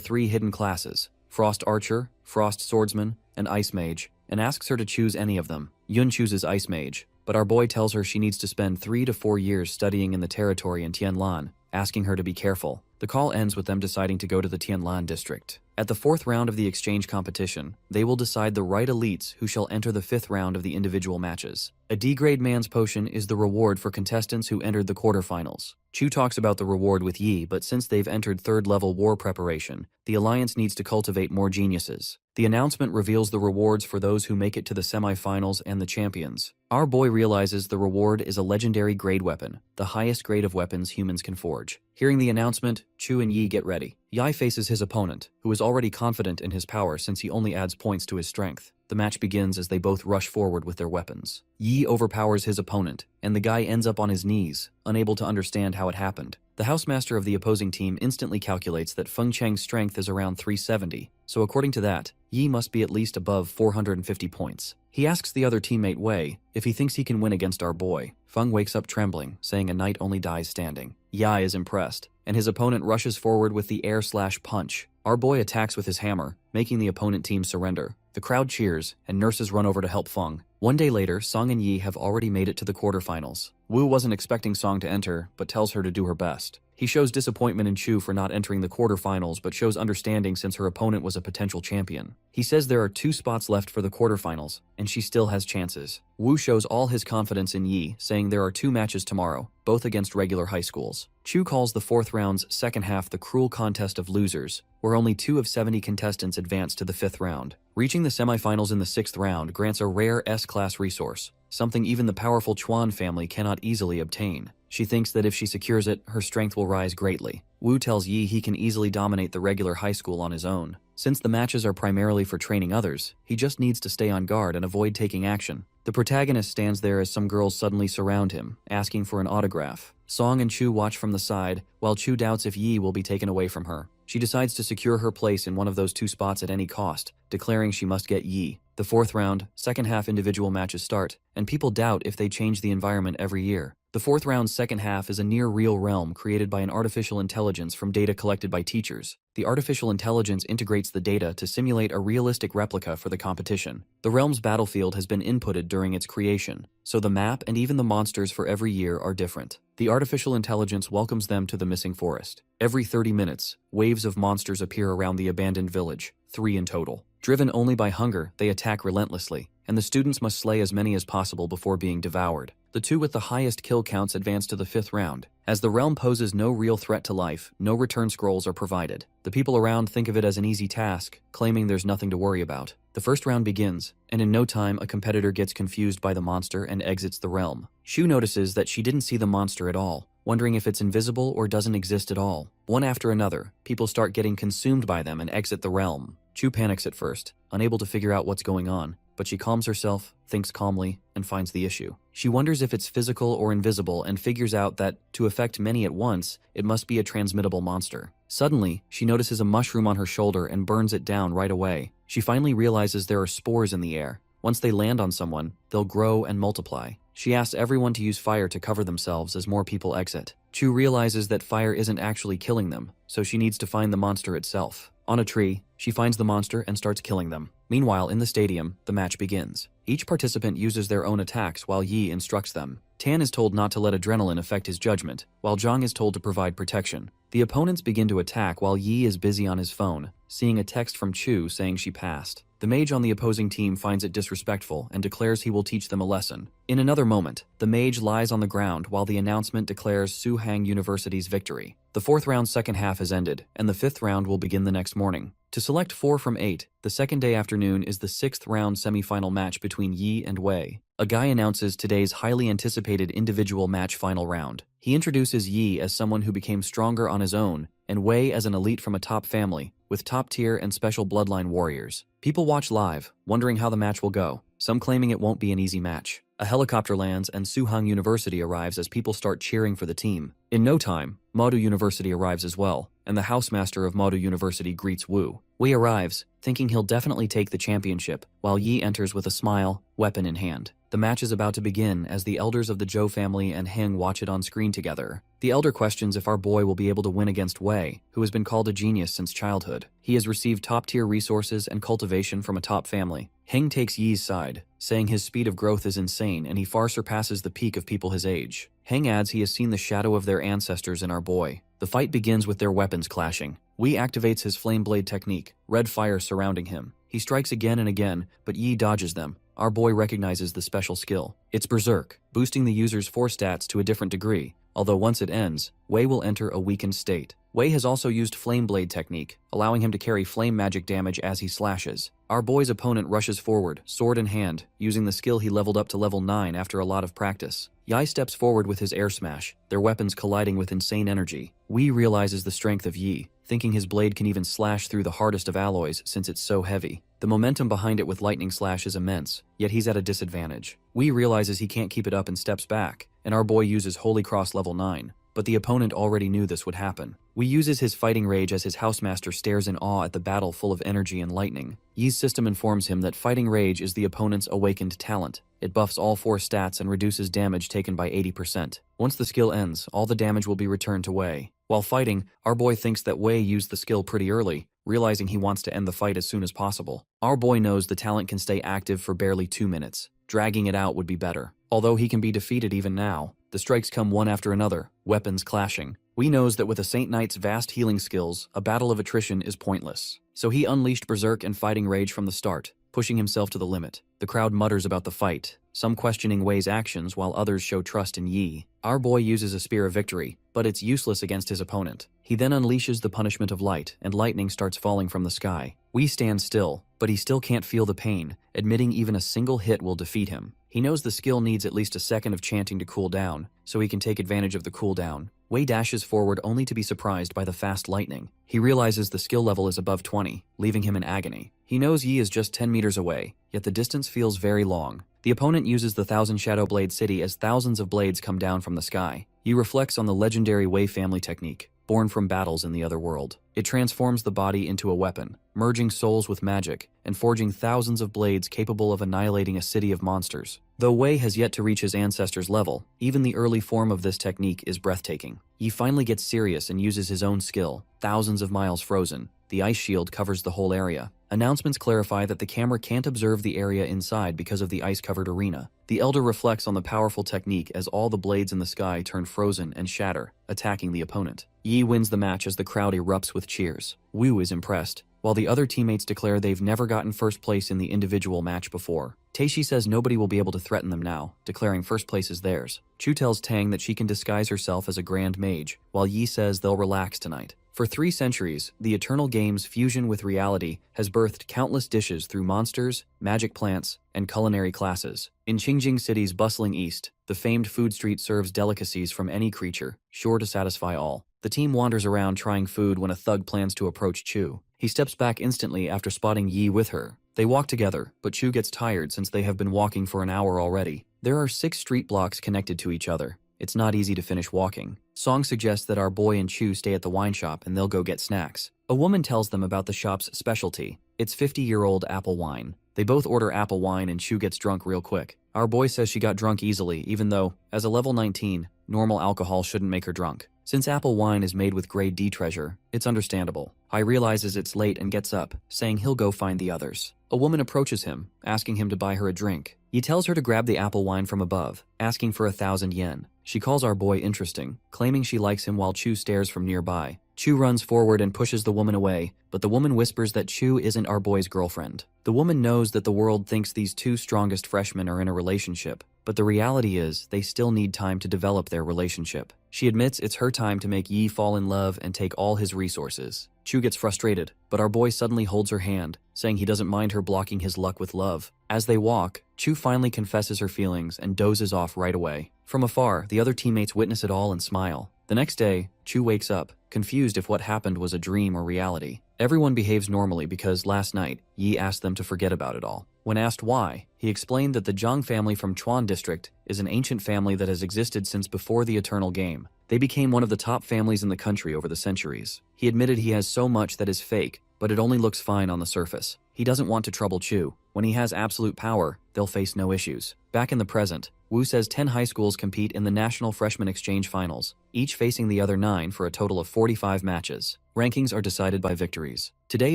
3 hidden classes: Frost Archer, Frost Swordsman, and Ice Mage, and asks her to choose any of them. Yun chooses Ice Mage, but our boy tells her she needs to spend 3 to 4 years studying in the territory in Tianlan, asking her to be careful. The call ends with them deciding to go to the Tianlan district. At the 4th round of the exchange competition, they will decide the right elites who shall enter the 5th round of the individual matches. A D-grade man's potion is the reward for contestants who entered the quarterfinals. Chu talks about the reward with Yi, but since they've entered 3rd level war preparation, the alliance needs to cultivate more geniuses. The announcement reveals the rewards for those who make it to the semifinals and the champions. Our boy realizes the reward is a legendary grade weapon, the highest grade of weapons humans can forge. Hearing the announcement, Chu and Yi get ready. Yi faces his opponent, who is already confident in his power since he only adds points to his strength. The match begins as they both rush forward with their weapons. Yi overpowers his opponent, and the guy ends up on his knees, unable to understand how it happened. The housemaster of the opposing team instantly calculates that Feng Cheng's strength is around 370, so according to that, Yi must be at least above 450 points. He asks the other teammate Wei if he thinks he can win against our boy. Feng wakes up trembling, saying a knight only dies standing. Yi is impressed, and his opponent rushes forward with the air/punch. Our boy attacks with his hammer, making the opponent team surrender. The crowd cheers, and nurses run over to help Feng. One day later, Song and Yi have already made it to the quarterfinals. Wu wasn't expecting Song to enter, but tells her to do her best. He shows disappointment in Chu for not entering the quarterfinals, but shows understanding since her opponent was a potential champion. He says there are 2 spots left for the quarterfinals, and she still has chances. Wu shows all his confidence in Yi, saying there are 2 matches tomorrow, both against regular high schools. Chu calls the 4th round's second half the cruel contest of losers, where only 2 of 70 contestants advance to the 5th round. Reaching the semifinals in the 6th round grants a rare S-class resource, something even the powerful Chuan family cannot easily obtain. She thinks that if she secures it, her strength will rise greatly. Wu tells Yi he can easily dominate the regular high school on his own. Since the matches are primarily for training others, he just needs to stay on guard and avoid taking action. The protagonist stands there as some girls suddenly surround him, asking for an autograph. Song and Chu watch from the side, while Chu doubts if Yi will be taken away from her. She decides to secure her place in one of those two spots at any cost, declaring she must get Yi. The fourth round, second half individual matches start, and people doubt if they change the environment every year. The fourth round's second half is a near-real realm created by an artificial intelligence from data collected by teachers. The artificial intelligence integrates the data to simulate a realistic replica for the competition. The realm's battlefield has been inputted during its creation, so the map and even the monsters for every year are different. The artificial intelligence welcomes them to the missing forest. Every 30 minutes, waves of monsters appear around the abandoned village, 3 in total. Driven only by hunger, they attack relentlessly, and the students must slay as many as possible before being devoured. The two with the highest kill counts advance to the 5th round. As the realm poses no real threat to life, no return scrolls are provided. The people around think of it as an easy task, claiming there's nothing to worry about. The first round begins, and in no time a competitor gets confused by the monster and exits the realm. Shu notices that she didn't see the monster at all, wondering if it's invisible or doesn't exist at all. One after another, people start getting consumed by them and exit the realm. Chu panics at first, unable to figure out what's going on, but she calms herself, thinks calmly, and finds the issue. She wonders if it's physical or invisible and figures out that, to affect many at once, it must be a transmittable monster. Suddenly, she notices a mushroom on her shoulder and burns it down right away. She finally realizes there are spores in the air. Once they land on someone, they'll grow and multiply. She asks everyone to use fire to cover themselves as more people exit. Chu realizes that fire isn't actually killing them, so she needs to find the monster itself. On a tree, she finds the monster and starts killing them. Meanwhile, in the stadium, the match begins. Each participant uses their own attacks while Yi instructs them. Tan is told not to let adrenaline affect his judgment, while Zhang is told to provide protection. The opponents begin to attack while Yi is busy on his phone, seeing a text from Chu saying she passed. The mage on the opposing team finds it disrespectful and declares he will teach them a lesson. In another moment, the mage lies on the ground while the announcement declares Suhang University's victory. The 4th round's second half has ended, and the 5th round will begin the next morning. To select 4 from 8, the second day afternoon is the 6th round semi-final match between Yi and Wei. A guy announces today's highly anticipated individual match final round. He introduces Yi as someone who became stronger on his own, and Wei as an elite from a top family, with top-tier and special bloodline warriors. People watch live, wondering how the match will go, some claiming it won't be an easy match. A helicopter lands and Suhang University arrives as people start cheering for the team. In no time, Modu University arrives as well, and the housemaster of Modu University greets Wu. Wei arrives, thinking he'll definitely take the championship, while Yi enters with a smile, weapon in hand. The match is about to begin as the elders of the Zhou family and Heng watch it on screen together. The elder questions if our boy will be able to win against Wei, who has been called a genius since childhood. He has received top-tier resources and cultivation from a top family. Heng takes Yi's side, saying his speed of growth is insane and he far surpasses the peak of people his age. Heng adds he has seen the shadow of their ancestors in our boy. The fight begins with their weapons clashing. Wei activates his flame blade technique, red fire surrounding him. He strikes again and again, but Yi dodges them. Our boy recognizes the special skill. It's Berserk, boosting the user's force stats to a different degree, although once it ends, Wei will enter a weakened state. Wei has also used Flame Blade technique, allowing him to carry flame magic damage as he slashes. Our boy's opponent rushes forward, sword in hand, using the skill he leveled up to level 9 after a lot of practice. Yai steps forward with his air smash, their weapons colliding with insane energy. Wei realizes the strength of Yi, thinking his blade can even slash through the hardest of alloys since it's so heavy. The momentum behind it with lightning slash is immense, yet he's at a disadvantage. Wei realizes he can't keep it up and steps back, and our boy uses Holy Cross level 9. But the opponent already knew this would happen. Wei uses his fighting rage as his housemaster stares in awe at the battle full of energy and lightning. Yi's system informs him that fighting rage is the opponent's awakened talent. It buffs all 4 stats and reduces damage taken by 80%. Once the skill ends, all the damage will be returned to Wei. While fighting, our boy thinks that Wei used the skill pretty early, realizing he wants to end the fight as soon as possible. Our boy knows the talent can stay active for barely 2 minutes. Dragging it out would be better. Although he can be defeated even now, the strikes come one after another, weapons clashing. Wei knows that with a Saint Knight's vast healing skills, a battle of attrition is pointless. So he unleashed Berserk and fighting rage from the start, pushing himself to the limit. The crowd mutters about the fight, some questioning Wei's actions while others show trust in Yi. Our boy uses a Spear of Victory, but it's useless against his opponent. He then unleashes the punishment of light, and lightning starts falling from the sky. Wei stands still, but he still can't feel the pain, admitting even a single hit will defeat him. He knows the skill needs at least a second of chanting to cool down, so he can take advantage of the cooldown. Wei dashes forward only to be surprised by the fast lightning. He realizes the skill level is above 20, leaving him in agony. He knows Yi is just 10 meters away, yet the distance feels very long. The opponent uses the Thousand Shadow Blade City as thousands of blades come down from the sky. Yi reflects on the legendary Wei family technique. born from battles in the other world. It transforms the body into a weapon, merging souls with magic, and forging thousands of blades capable of annihilating a city of monsters. Though Wei has yet to reach his ancestors' level, even the early form of this technique is breathtaking. Yi finally gets serious and uses his own skill, thousands of miles frozen. The ice shield covers the whole area. Announcements clarify that the camera can't observe the area inside because of the ice-covered arena. The Elder reflects on the powerful technique as all the blades in the sky turn frozen and shatter, attacking the opponent. Yi wins the match as the crowd erupts with cheers. Wu is impressed, while the other teammates declare they've never gotten first place in the individual match before. Taishi says nobody will be able to threaten them now, declaring first place is theirs. Chu tells Tang that she can disguise herself as a grand mage, while Yi says they'll relax tonight. For 3 centuries, the Eternal Game's fusion with reality has birthed countless dishes through monsters, magic plants, and culinary classes. In Qingjing City's bustling east, the famed food street serves delicacies from any creature, sure to satisfy all. The team wanders around trying food when a thug plans to approach Chu. He steps back instantly after spotting Yi with her. They walk together, but Chu gets tired since they have been walking for an hour already. There are 6 street blocks connected to each other. It's not easy to finish walking. Song suggests that our boy and Chu stay at the wine shop and they'll go get snacks. A woman tells them about the shop's specialty. It's 50-year-old apple wine. They both order apple wine and Chu gets drunk real quick. Our boy says she got drunk easily, even though, as a level 19, normal alcohol shouldn't make her drunk. Since apple wine is made with grade D treasure, it's understandable. Hai realizes it's late and gets up, saying he'll go find the others. A woman approaches him, asking him to buy her a drink. He tells her to grab the apple wine from above, asking for 1,000 yen. She calls our boy interesting, claiming she likes him while Chu stares from nearby. Chu runs forward and pushes the woman away, but the woman whispers that Chu isn't our boy's girlfriend. The woman knows that the world thinks these 2 strongest freshmen are in a relationship, but the reality is they still need time to develop their relationship. She admits it's her time to make Yi fall in love and take all his resources. Chu gets frustrated, but our boy suddenly holds her hand, saying he doesn't mind her blocking his luck with love. As they walk, Chu finally confesses her feelings and dozes off right away. From afar, the other teammates witness it all and smile. The next day, Chu wakes up, confused if what happened was a dream or reality. Everyone behaves normally because last night, Yi asked them to forget about it all. When asked why, he explained that the Zhang family from Chuan district is an ancient family that has existed since before the Eternal Game. They became one of the top families in the country over the centuries. He admitted he has so much that is fake, but it only looks fine on the surface. He doesn't want to trouble Chu. When he has absolute power, they'll face no issues. Back in the present, Wu says 10 high schools compete in the National Freshman Exchange Finals, each facing the other 9 for a total of 45 matches. Rankings are decided by victories. Today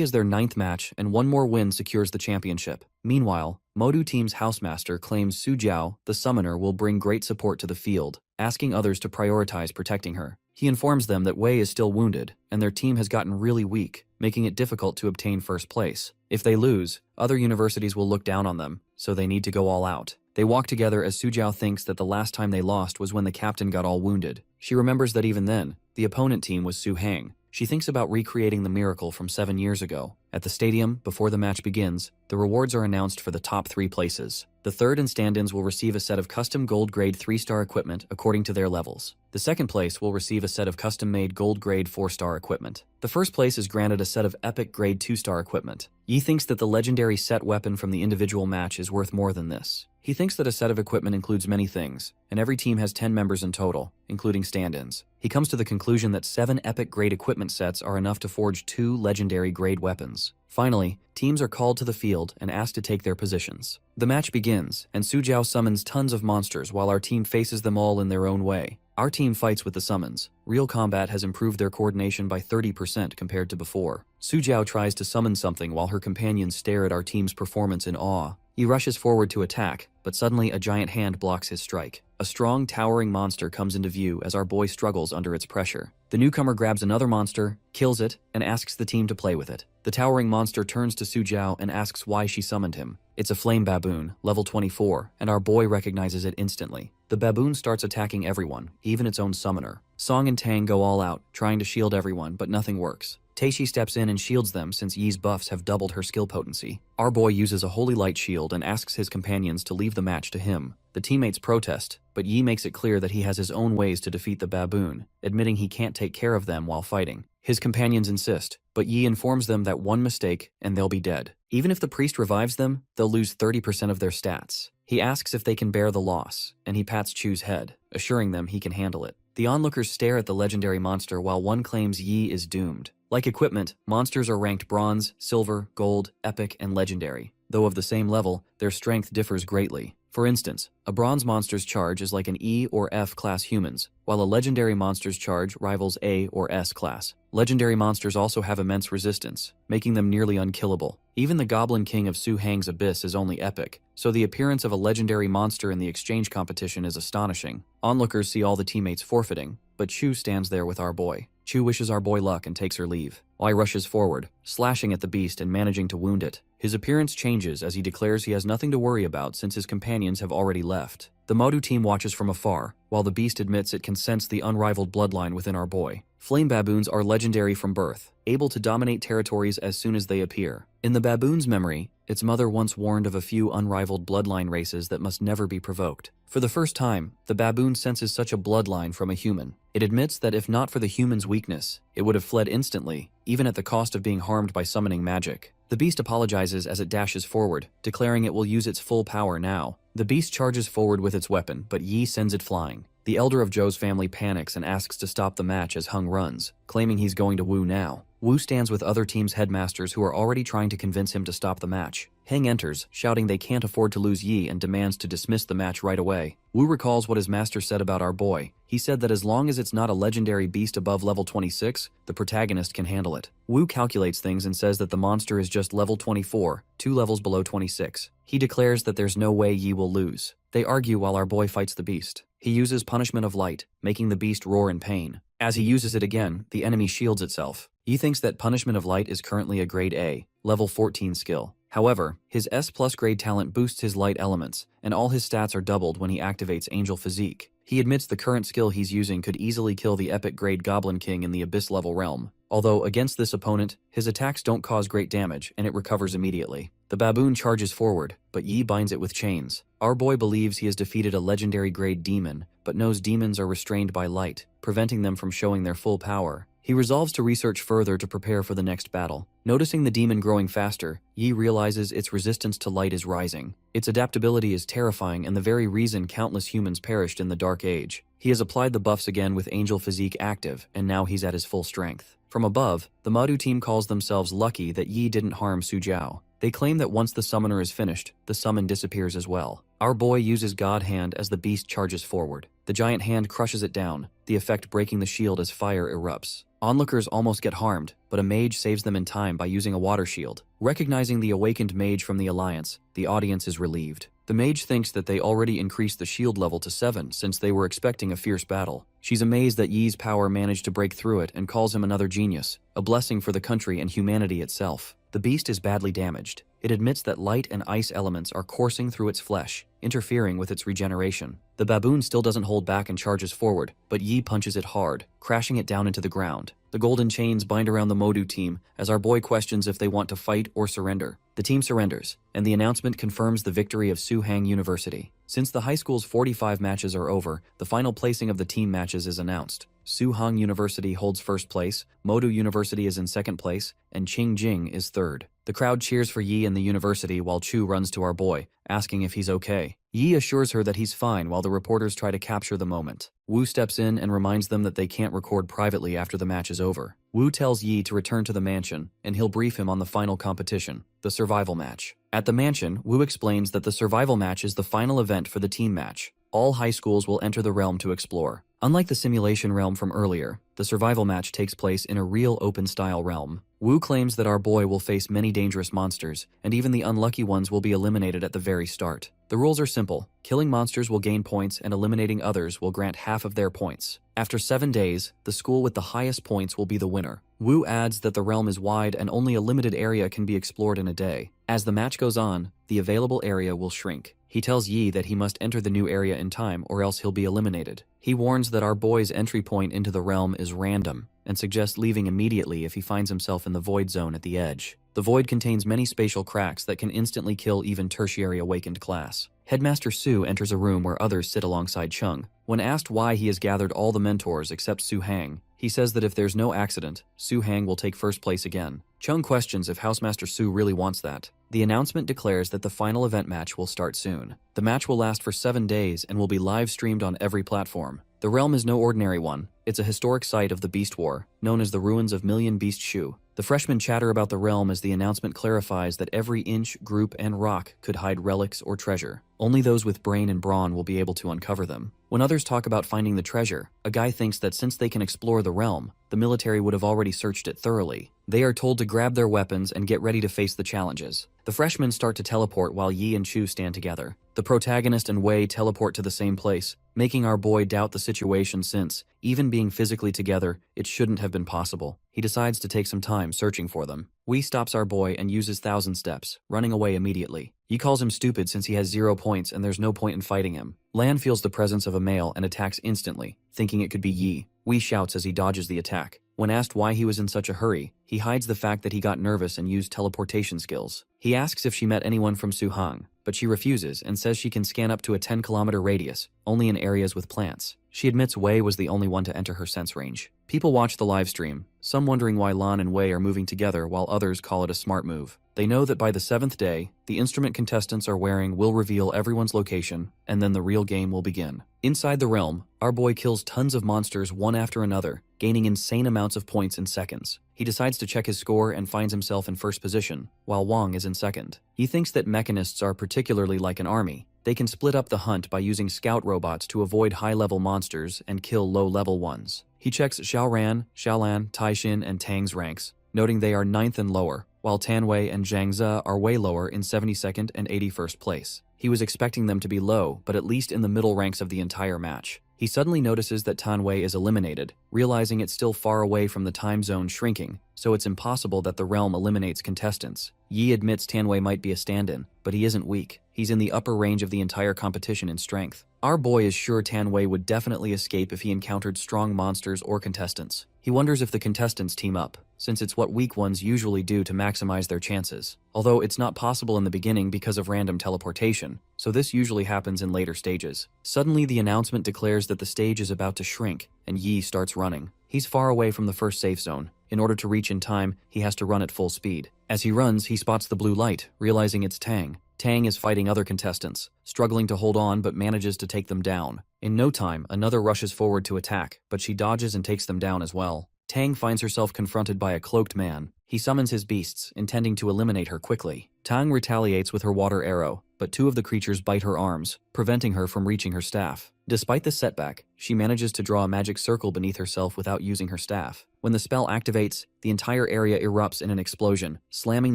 is their 9th match, and one more win secures the championship. Meanwhile, Modu Team's housemaster claims Su Jiao, the summoner, will bring great support to the field, asking others to prioritize protecting her. He informs them that Wei is still wounded, and their team has gotten really weak, making it difficult to obtain first place. If they lose, other universities will look down on them, so they need to go all out. They walk together as Su Jiao thinks that the last time they lost was when the captain got all wounded. She remembers that even then, the opponent team was Su Hang. She thinks about recreating the miracle from 7 years ago. At the stadium, before the match begins, the rewards are announced for the top 3 places. The third and stand-ins will receive a set of custom gold grade 3-star equipment according to their levels. The second place will receive a set of custom-made gold grade 4-star equipment. The first place is granted a set of epic grade 2-star equipment. Yi thinks that the legendary set weapon from the individual match is worth more than this. He thinks that a set of equipment includes many things, and every team has 10 members in total, including stand-ins. He comes to the conclusion that 7 epic grade equipment sets are enough to forge 2 legendary grade weapons. Finally, teams are called to the field and asked to take their positions. The match begins, and Su Jiao summons tons of monsters while our team faces them all in their own way. Our team fights with the summons. Real combat has improved their coordination by 30% compared to before. Su Jiao tries to summon something while her companions stare at our team's performance in awe. He rushes forward to attack, but suddenly a giant hand blocks his strike. A strong, towering monster comes into view as our boy struggles under its pressure. The newcomer grabs another monster, kills it, and asks the team to play with it. The towering monster turns to Su Jiao and asks why she summoned him. It's a flame baboon, level 24, and our boy recognizes it instantly. The baboon starts attacking everyone, even its own summoner. Song and Tang go all out, trying to shield everyone, but nothing works. Taishi steps in and shields them since Yi's buffs have doubled her skill potency. Our boy uses a holy light shield and asks his companions to leave the match to him. The teammates protest, but Yi makes it clear that he has his own ways to defeat the baboon, admitting he can't take care of them while fighting. His companions insist, but Yi informs them that one mistake and they'll be dead. Even if the priest revives them, they'll lose 30% of their stats. He asks if they can bear the loss, and he pats Chu's head, assuring them he can handle it. The onlookers stare at the legendary monster while one claims Yi is doomed. Like equipment, monsters are ranked bronze, silver, gold, epic, and legendary. Though of the same level, their strength differs greatly. For instance, a bronze monster's charge is like an E or F class humans, while a legendary monster's charge rivals A or S class. Legendary monsters also have immense resistance, making them nearly unkillable. Even the Goblin King of Su Hang's Abyss is only epic, so the appearance of a legendary monster in the exchange competition is astonishing. Onlookers see all the teammates forfeiting, but Chu stands there with our boy. Chu wishes our boy luck and takes her leave. Wei rushes forward, slashing at the beast and managing to wound it. His appearance changes as he declares he has nothing to worry about since his companions have already left. The Modu team watches from afar, while the beast admits it can sense the unrivaled bloodline within our boy. Flame baboons are legendary from birth, able to dominate territories as soon as they appear. In the baboon's memory, its mother once warned of a few unrivaled bloodline races that must never be provoked. For the first time, the baboon senses such a bloodline from a human. It admits that if not for the human's weakness, it would have fled instantly, even at the cost of being harmed by summoning magic. The beast apologizes as it dashes forward, declaring it will use its full power now. The beast charges forward with its weapon, but Yi sends it flying. The elder of Zhou's family panics and asks to stop the match as Hung runs, claiming he's going to Wu now. Wu stands with other teams' headmasters who are already trying to convince him to stop the match. Heng enters, shouting they can't afford to lose Yi and demands to dismiss the match right away. Wu recalls what his master said about our boy. He said that as long as it's not a legendary beast above level 26, the protagonist can handle it. Wu calculates things and says that the monster is just level 24, 2 levels below 26. He declares that there's no way Yi will lose. They argue while our boy fights the beast. He uses Punishment of Light, making the beast roar in pain. As he uses it again, the enemy shields itself. He thinks that Punishment of Light is currently a grade A, level 14 skill. However, his S+ grade talent boosts his light elements, and all his stats are doubled when he activates Angel Physique. He admits the current skill he's using could easily kill the epic grade Goblin King in the Abyss level realm. Although against this opponent, his attacks don't cause great damage and it recovers immediately. The baboon charges forward, but Yi binds it with chains. Our boy believes he has defeated a legendary grade demon, but knows demons are restrained by light, preventing them from showing their full power. He resolves to research further to prepare for the next battle. Noticing the demon growing faster, Yi realizes its resistance to light is rising. Its adaptability is terrifying and the very reason countless humans perished in the Dark Age. He has applied the buffs again with Angel Physique active, and now he's at his full strength. From above, the Madu team calls themselves lucky that Yi didn't harm Su Jiao. They claim that once the summoner is finished, the summon disappears as well. Our boy uses God Hand as the beast charges forward. The giant hand crushes it down, the effect breaking the shield as fire erupts. Onlookers almost get harmed, but a mage saves them in time by using a water shield. Recognizing the awakened mage from the Alliance, the audience is relieved. The mage thinks that they already increased the shield level to 7 since they were expecting a fierce battle. She's amazed that Yi's power managed to break through it and calls him another genius, a blessing for the country and humanity itself. The beast is badly damaged. It admits that light and ice elements are coursing through its flesh, interfering with its regeneration. The baboon still doesn't hold back and charges forward, but Yi punches it hard, crashing it down into the ground. The golden chains bind around the Modu team as our boy questions if they want to fight or surrender. The team surrenders, and the announcement confirms the victory of Su Hang University. Since the high school's 45 matches are over, the final placing of the team matches is announced. Su Hang University holds first place, Modu University is in second place, and Qingjing is third. The crowd cheers for Yi and the university while Chu runs to our boy, asking if he's okay. Yi assures her that he's fine while the reporters try to capture the moment. Wu steps in and reminds them that they can't record privately after the match is over. Wu tells Yi to return to the mansion, and he'll brief him on the final competition, the survival match. At the mansion, Wu explains that the survival match is the final event for the team match. All high schools will enter the realm to explore. Unlike the simulation realm from earlier, the survival match takes place in a real open-style realm. Wu claims that our boy will face many dangerous monsters, and even the unlucky ones will be eliminated at the very start. The rules are simple. Killing monsters will gain points and eliminating others will grant half of their points. After 7 days, the school with the highest points will be the winner. Wu adds that the realm is wide and only a limited area can be explored in a day. As the match goes on, the available area will shrink. He tells Yi that he must enter the new area in time or else he'll be eliminated. He warns that our boy's entry point into the realm is random and suggests leaving immediately if he finds himself in the void zone at the edge. The void contains many spatial cracks that can instantly kill even tertiary awakened class. Headmaster Su enters a room where others sit alongside Chung. When asked why he has gathered all the mentors except Su Hang, he says that if there's no accident, Su Hang will take first place again. Chung questions if Housemaster Su really wants that. The announcement declares that the final event match will start soon. The match will last for 7 days and will be live streamed on every platform. The realm is no ordinary one. It's a historic site of the Beast War, known as the Ruins of Million Beast Shu. The freshmen chatter about the realm as the announcement clarifies that every inch, group, and rock could hide relics or treasure. Only those with brain and brawn will be able to uncover them. When others talk about finding the treasure, a guy thinks that since they can explore the realm, the military would have already searched it thoroughly. They are told to grab their weapons and get ready to face the challenges. The freshmen start to teleport while Yi and Chu stand together. The protagonist and Wei teleport to the same place, making our boy doubt the situation since, even being physically together, it shouldn't have been possible. He decides to take some time searching for them. Wei stops our boy and uses 1,000 steps, running away immediately. Yi calls him stupid since he has 0 points and there's no point in fighting him. Lan feels the presence of a male and attacks instantly, thinking it could be Yi. Wei shouts as he dodges the attack. When asked why he was in such a hurry, he hides the fact that he got nervous and used teleportation skills. He asks if she met anyone from Suhang, but she refuses and says she can scan up to a 10-kilometer radius, only in areas with plants. She admits Wei was the only one to enter her sense range. People watch the live stream, some wondering why Lan and Wei are moving together while others call it a smart move. They know that by the 7th day, the instrument contestants are wearing will reveal everyone's location, and then the real game will begin. Inside the realm, our boy kills tons of monsters one after another, gaining insane amounts of points in seconds. He decides to check his score and finds himself in first position, while Wang is in second. He thinks that mechanists are particularly like an army. They can split up the hunt by using scout robots to avoid high-level monsters and kill low-level ones. He checks Xiaoran, Xiaolan, Taixin, and Tang's ranks, noting they are 9th and lower, while Tanwei and Zhang Ze are way lower in 72nd and 81st place. He was expecting them to be low, but at least in the middle ranks of the entire match. He suddenly notices that Tanwei is eliminated, realizing it's still far away from the time zone shrinking, so it's impossible that the realm eliminates contestants. Yi admits Tanwei might be a stand-in, but he isn't weak. He's in the upper range of the entire competition in strength. Our boy is sure Tanwei would definitely escape if he encountered strong monsters or contestants. He wonders if the contestants team up, since it's what weak ones usually do to maximize their chances. Although it's not possible in the beginning because of random teleportation, so this usually happens in later stages. Suddenly the announcement declares that the stage is about to shrink, and Yi starts running. He's far away from the first safe zone. In order to reach in time, he has to run at full speed. As he runs, he spots the blue light, realizing it's Tang. Tang is fighting other contestants, struggling to hold on but manages to take them down. In no time, another rushes forward to attack, but she dodges and takes them down as well. Tang finds herself confronted by a cloaked man. He summons his beasts, intending to eliminate her quickly. Tang retaliates with her water arrow, but 2 of the creatures bite her arms, preventing her from reaching her staff. Despite this setback, she manages to draw a magic circle beneath herself without using her staff. When the spell activates, the entire area erupts in an explosion, slamming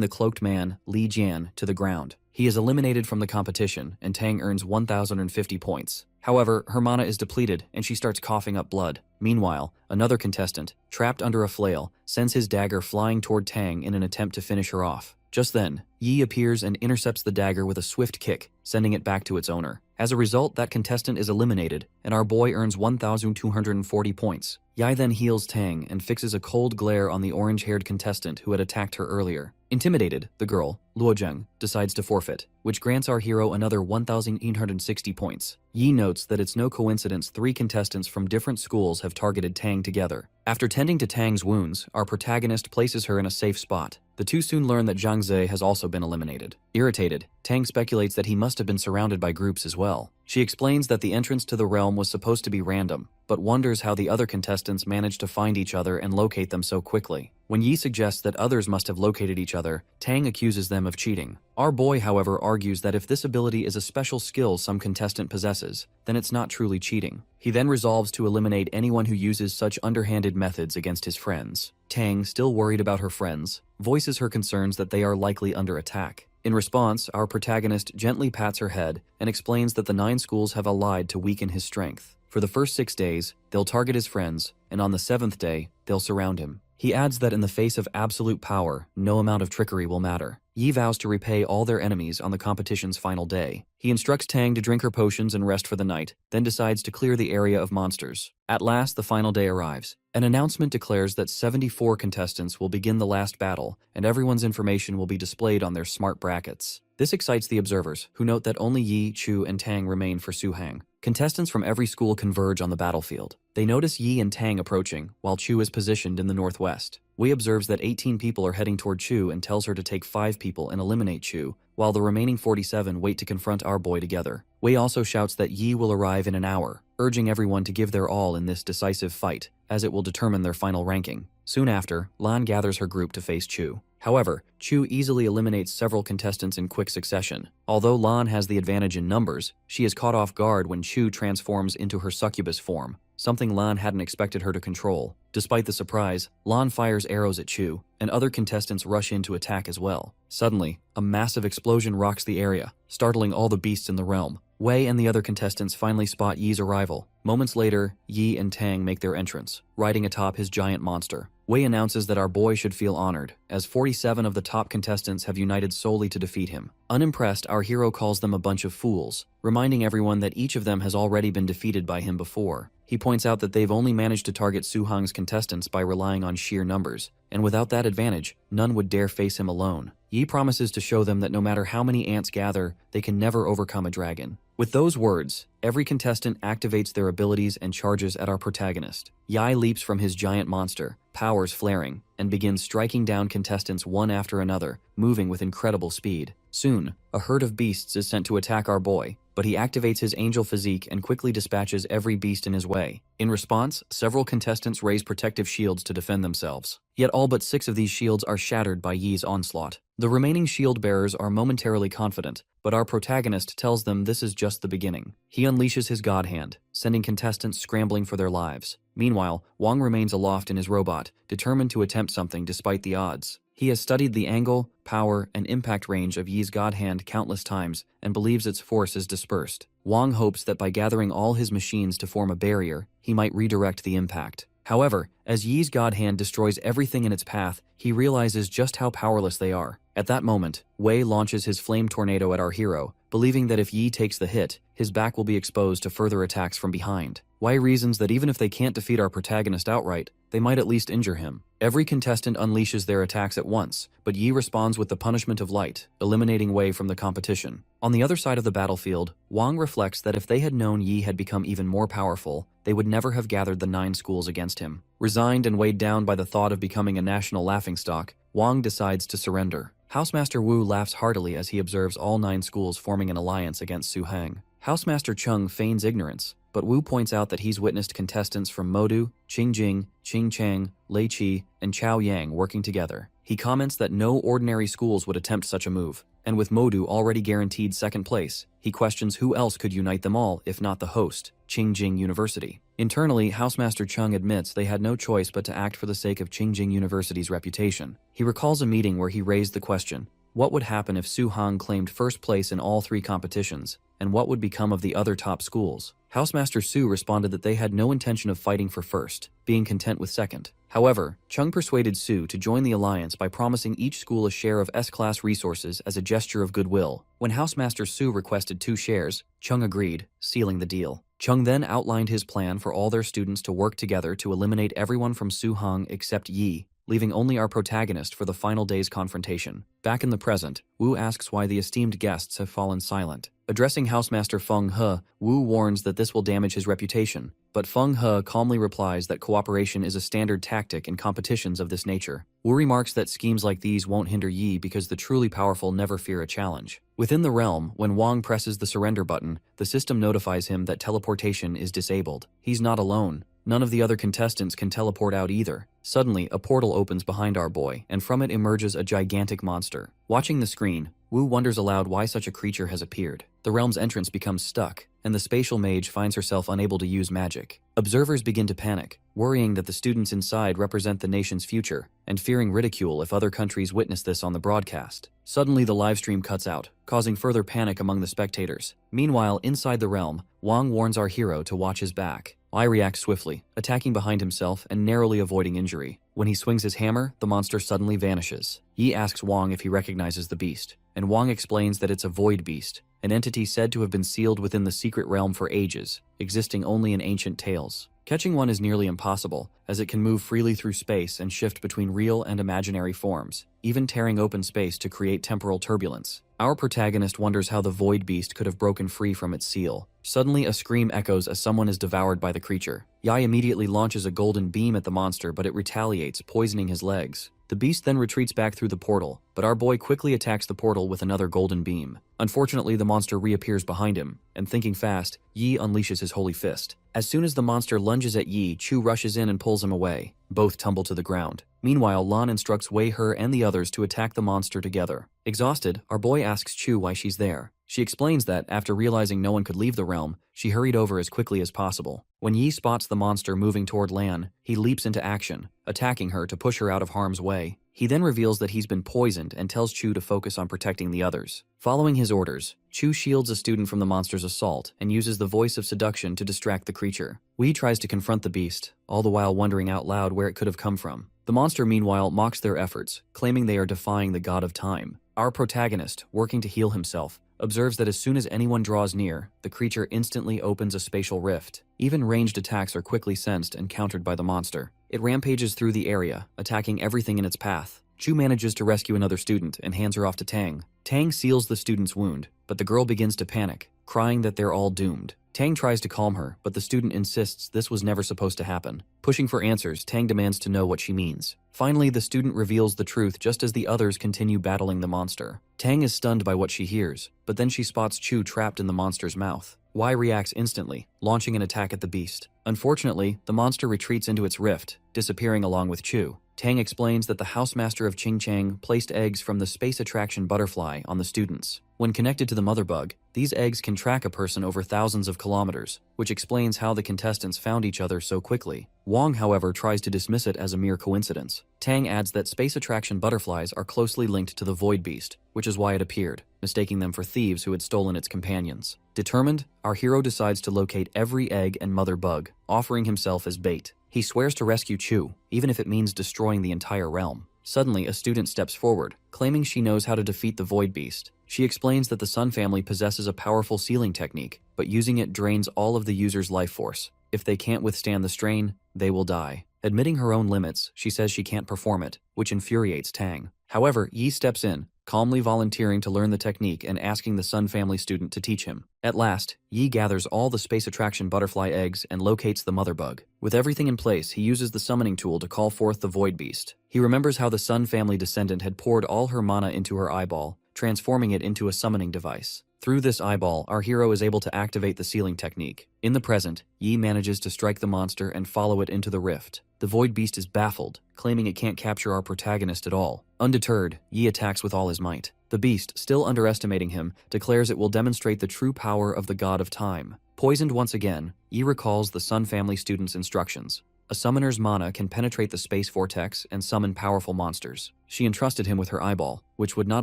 the cloaked man, Li Jian, to the ground. He is eliminated from the competition, and Tang earns 1,050 points. However, her mana is depleted, and she starts coughing up blood. Meanwhile, another contestant, trapped under a flail, sends his dagger flying toward Tang in an attempt to finish her off. Just then, Yi appears and intercepts the dagger with a swift kick, sending it back to its owner. As a result, that contestant is eliminated, and our boy earns 1,240 points. Yi then heals Tang and fixes a cold glare on the orange-haired contestant who had attacked her earlier. Intimidated, the girl, Luozheng, decides to forfeit, which grants our hero another 1,860 points. Yi notes that it's no coincidence 3 contestants from different schools have targeted Tang together. After tending to Tang's wounds, our protagonist places her in a safe spot. The 2 soon learn that Zhang Ze has also been eliminated. Irritated, Tang speculates that he must have been surrounded by groups as well. She explains that the entrance to the realm was supposed to be random, but wonders how the other contestants managed to find each other and locate them so quickly. When Yi suggests that others must have located each other, Tang accuses them of cheating. Our boy, however, argues that if this ability is a special skill some contestant possesses, then it's not truly cheating. He then resolves to eliminate anyone who uses such underhanded methods against his friends. Tang, still worried about her friends, voices her concerns that they are likely under attack. In response, our protagonist gently pats her head and explains that the 9 schools have allied to weaken his strength. For the first 6 days, they'll target his friends, and on the 7th day, they'll surround him. He adds that in the face of absolute power, no amount of trickery will matter. Yi vows to repay all their enemies on the competition's final day. He instructs Tang to drink her potions and rest for the night, then decides to clear the area of monsters. At last, the final day arrives. An announcement declares that 74 contestants will begin the last battle, and everyone's information will be displayed on their smart brackets. This excites the observers, who note that only Yi, Chu, and Tang remain for Suhang. Contestants from every school converge on the battlefield. They notice Yi and Tang approaching, while Chu is positioned in the northwest. Wei observes that 18 people are heading toward Chu and tells her to take 5 people and eliminate Chu, while the remaining 47 wait to confront our boy together. Wei also shouts that Yi will arrive in an hour. urging everyone to give their all in this decisive fight, as it will determine their final ranking. Soon after, Lan gathers her group to face Chu. However, Chu easily eliminates several contestants in quick succession. Although Lan has the advantage in numbers, she is caught off guard when Chu transforms into her succubus form, something Lan hadn't expected her to control. Despite the surprise, Lan fires arrows at Chu, and other contestants rush in to attack as well. Suddenly, a massive explosion rocks the area, startling all the beasts in the realm. Wei and the other contestants finally spot Yi's arrival. Moments later, Yi and Tang make their entrance, riding atop his giant monster. Wei announces that our boy should feel honored, as 47 of the top contestants have united solely to defeat him. Unimpressed, our hero calls them a bunch of fools, reminding everyone that each of them has already been defeated by him before. He points out that they've only managed to target Su Hong's contestants by relying on sheer numbers, and without that advantage, none would dare face him alone. Yi promises to show them that no matter how many ants gather, they can never overcome a dragon. With those words, every contestant activates their abilities and charges at our protagonist. Yi leaps from his giant monster, powers flaring, and begins striking down contestants one after another, moving with incredible speed. Soon, a herd of beasts is sent to attack our boy, but he activates his angel physique and quickly dispatches every beast in his way. In response, several contestants raise protective shields to defend themselves. Yet all but 6 of these shields are shattered by Yi's onslaught. The remaining shield bearers are momentarily confident, but our protagonist tells them this is just the beginning. He unleashes his god hand, sending contestants scrambling for their lives. Meanwhile, Wang remains aloft in his robot, determined to attempt something despite the odds. He has studied the angle, power, and impact range of Yi's god hand countless times and believes its force is dispersed. Wang hopes that by gathering all his machines to form a barrier, he might redirect the impact. However, as Yi's god hand destroys everything in its path, he realizes just how powerless they are. At that moment, Wei launches his flame tornado at our hero, believing that if Yi takes the hit, his back will be exposed to further attacks from behind. Wei reasons that even if they can't defeat our protagonist outright, they might at least injure him. Every contestant unleashes their attacks at once, but Yi responds with the punishment of light, eliminating Wei from the competition. On the other side of the battlefield, Wang reflects that if they had known Yi had become even more powerful, they would never have gathered the 9 schools against him. Resigned and weighed down by the thought of becoming a national laughingstock, Wang decides to surrender. Housemaster Wu laughs heartily as he observes all 9 schools forming an alliance against Su Hang. Housemaster Chung feigns ignorance, but Wu points out that he's witnessed contestants from Modu, Qingjing, Qingchang, Lei Qi, and Chao Yang working together. He comments that no ordinary schools would attempt such a move, and with Modu already guaranteed second place, he questions who else could unite them all if not the host, Qingjing University. Internally, Housemaster Chung admits they had no choice but to act for the sake of Qingjing University's reputation. He recalls a meeting where he raised the question, what would happen if Su Hong claimed first place in all 3 competitions, and what would become of the other top schools? Housemaster Su responded that they had no intention of fighting for first, being content with second. However, Chung persuaded Su to join the alliance by promising each school a share of S-class resources as a gesture of goodwill. When Housemaster Su requested 2 shares, Chung agreed, sealing the deal. Chung then outlined his plan for all their students to work together to eliminate everyone from Su Hong except Yi, leaving only our protagonist for the final day's confrontation. Back in the present, Wu asks why the esteemed guests have fallen silent. Addressing Housemaster Feng He, Wu warns that this will damage his reputation, but Feng He calmly replies that cooperation is a standard tactic in competitions of this nature. Wu remarks that schemes like these won't hinder Yi because the truly powerful never fear a challenge. Within the realm, when Wang presses the surrender button, the system notifies him that teleportation is disabled. He's not alone. None of the other contestants can teleport out either. Suddenly, a portal opens behind our boy, and from it emerges a gigantic monster. Watching the screen, Wu wonders aloud why such a creature has appeared. The realm's entrance becomes stuck, and the spatial mage finds herself unable to use magic. Observers begin to panic, worrying that the students inside represent the nation's future, and fearing ridicule if other countries witness this on the broadcast. Suddenly, the livestream cuts out, causing further panic among the spectators. Meanwhile, inside the realm, Wang warns our hero to watch his back. I reacts swiftly, attacking behind himself and narrowly avoiding injury. When he swings his hammer, the monster suddenly vanishes. Yi asks Wang if he recognizes the beast, and Wang explains that it's a void beast, an entity said to have been sealed within the secret realm for ages, existing only in ancient tales. Catching one is nearly impossible, as it can move freely through space and shift between real and imaginary forms, even tearing open space to create temporal turbulence. Our protagonist wonders how the void beast could have broken free from its seal. Suddenly, a scream echoes as someone is devoured by the creature. Yi immediately launches a golden beam at the monster, but it retaliates, poisoning his legs. The beast then retreats back through the portal, but our boy quickly attacks the portal with another golden beam. Unfortunately, the monster reappears behind him, and thinking fast, Yi unleashes his holy fist. As soon as the monster lunges at Yi, Chu rushes in and pulls him away. Both tumble to the ground. Meanwhile, Lan instructs Wei He and the others to attack the monster together. Exhausted, our boy asks Chu why she's there. She explains that, after realizing no one could leave the realm, she hurried over as quickly as possible. When Yi spots the monster moving toward Lan, he leaps into action, attacking her to push her out of harm's way. He then reveals that he's been poisoned and tells Chu to focus on protecting the others. Following his orders, Chu shields a student from the monster's assault and uses the voice of seduction to distract the creature. Wei tries to confront the beast, all the while wondering out loud where it could have come from. The monster, meanwhile, mocks their efforts, claiming they are defying the god of time. Our protagonist, working to heal himself, observes that as soon as anyone draws near, the creature instantly opens a spatial rift. Even ranged attacks are quickly sensed and countered by the monster. It rampages through the area, attacking everything in its path. Chu manages to rescue another student and hands her off to Tang. Tang seals the student's wound, but the girl begins to panic, crying that they're all doomed. Tang tries to calm her, but the student insists this was never supposed to happen. Pushing for answers, Tang demands to know what she means. Finally, the student reveals the truth just as the others continue battling the monster. Tang is stunned by what she hears, but then she spots Chu trapped in the monster's mouth. Wei reacts instantly, launching an attack at the beast. Unfortunately, the monster retreats into its rift, disappearing along with Chu. Tang explains that the housemaster of Qingchang placed eggs from the space attraction butterfly on the students. When connected to the mother bug, these eggs can track a person over thousands of kilometers, which explains how the contestants found each other so quickly. Wang, however, tries to dismiss it as a mere coincidence. Tang adds that space attraction butterflies are closely linked to the void beast, which is why it appeared, mistaking them for thieves who had stolen its companions. Determined, our hero decides to locate every egg and mother bug, offering himself as bait. He swears to rescue Chu, even if it means destroying the entire realm. Suddenly, a student steps forward, claiming she knows how to defeat the void beast. She explains that the Sun family possesses a powerful sealing technique, but using it drains all of the user's life force. If they can't withstand the strain, they will die. Admitting her own limits, she says she can't perform it, which infuriates Tang. However, Yi steps in, calmly volunteering to learn the technique and asking the Sun family student to teach him. At last, Yi gathers all the space attraction butterfly eggs and locates the mother bug. With everything in place, he uses the summoning tool to call forth the void beast. He remembers how the Sun family descendant had poured all her mana into her eyeball, transforming it into a summoning device. Through this eyeball, our hero is able to activate the sealing technique. In the present, Yi manages to strike the monster and follow it into the rift. The void beast is baffled, claiming it can't capture our protagonist at all. Undeterred, Yi attacks with all his might. The beast, still underestimating him, declares it will demonstrate the true power of the god of time. Poisoned once again, Yi recalls the Sun family student's instructions. A summoner's mana can penetrate the space vortex and summon powerful monsters. She entrusted him with her eyeball, which would not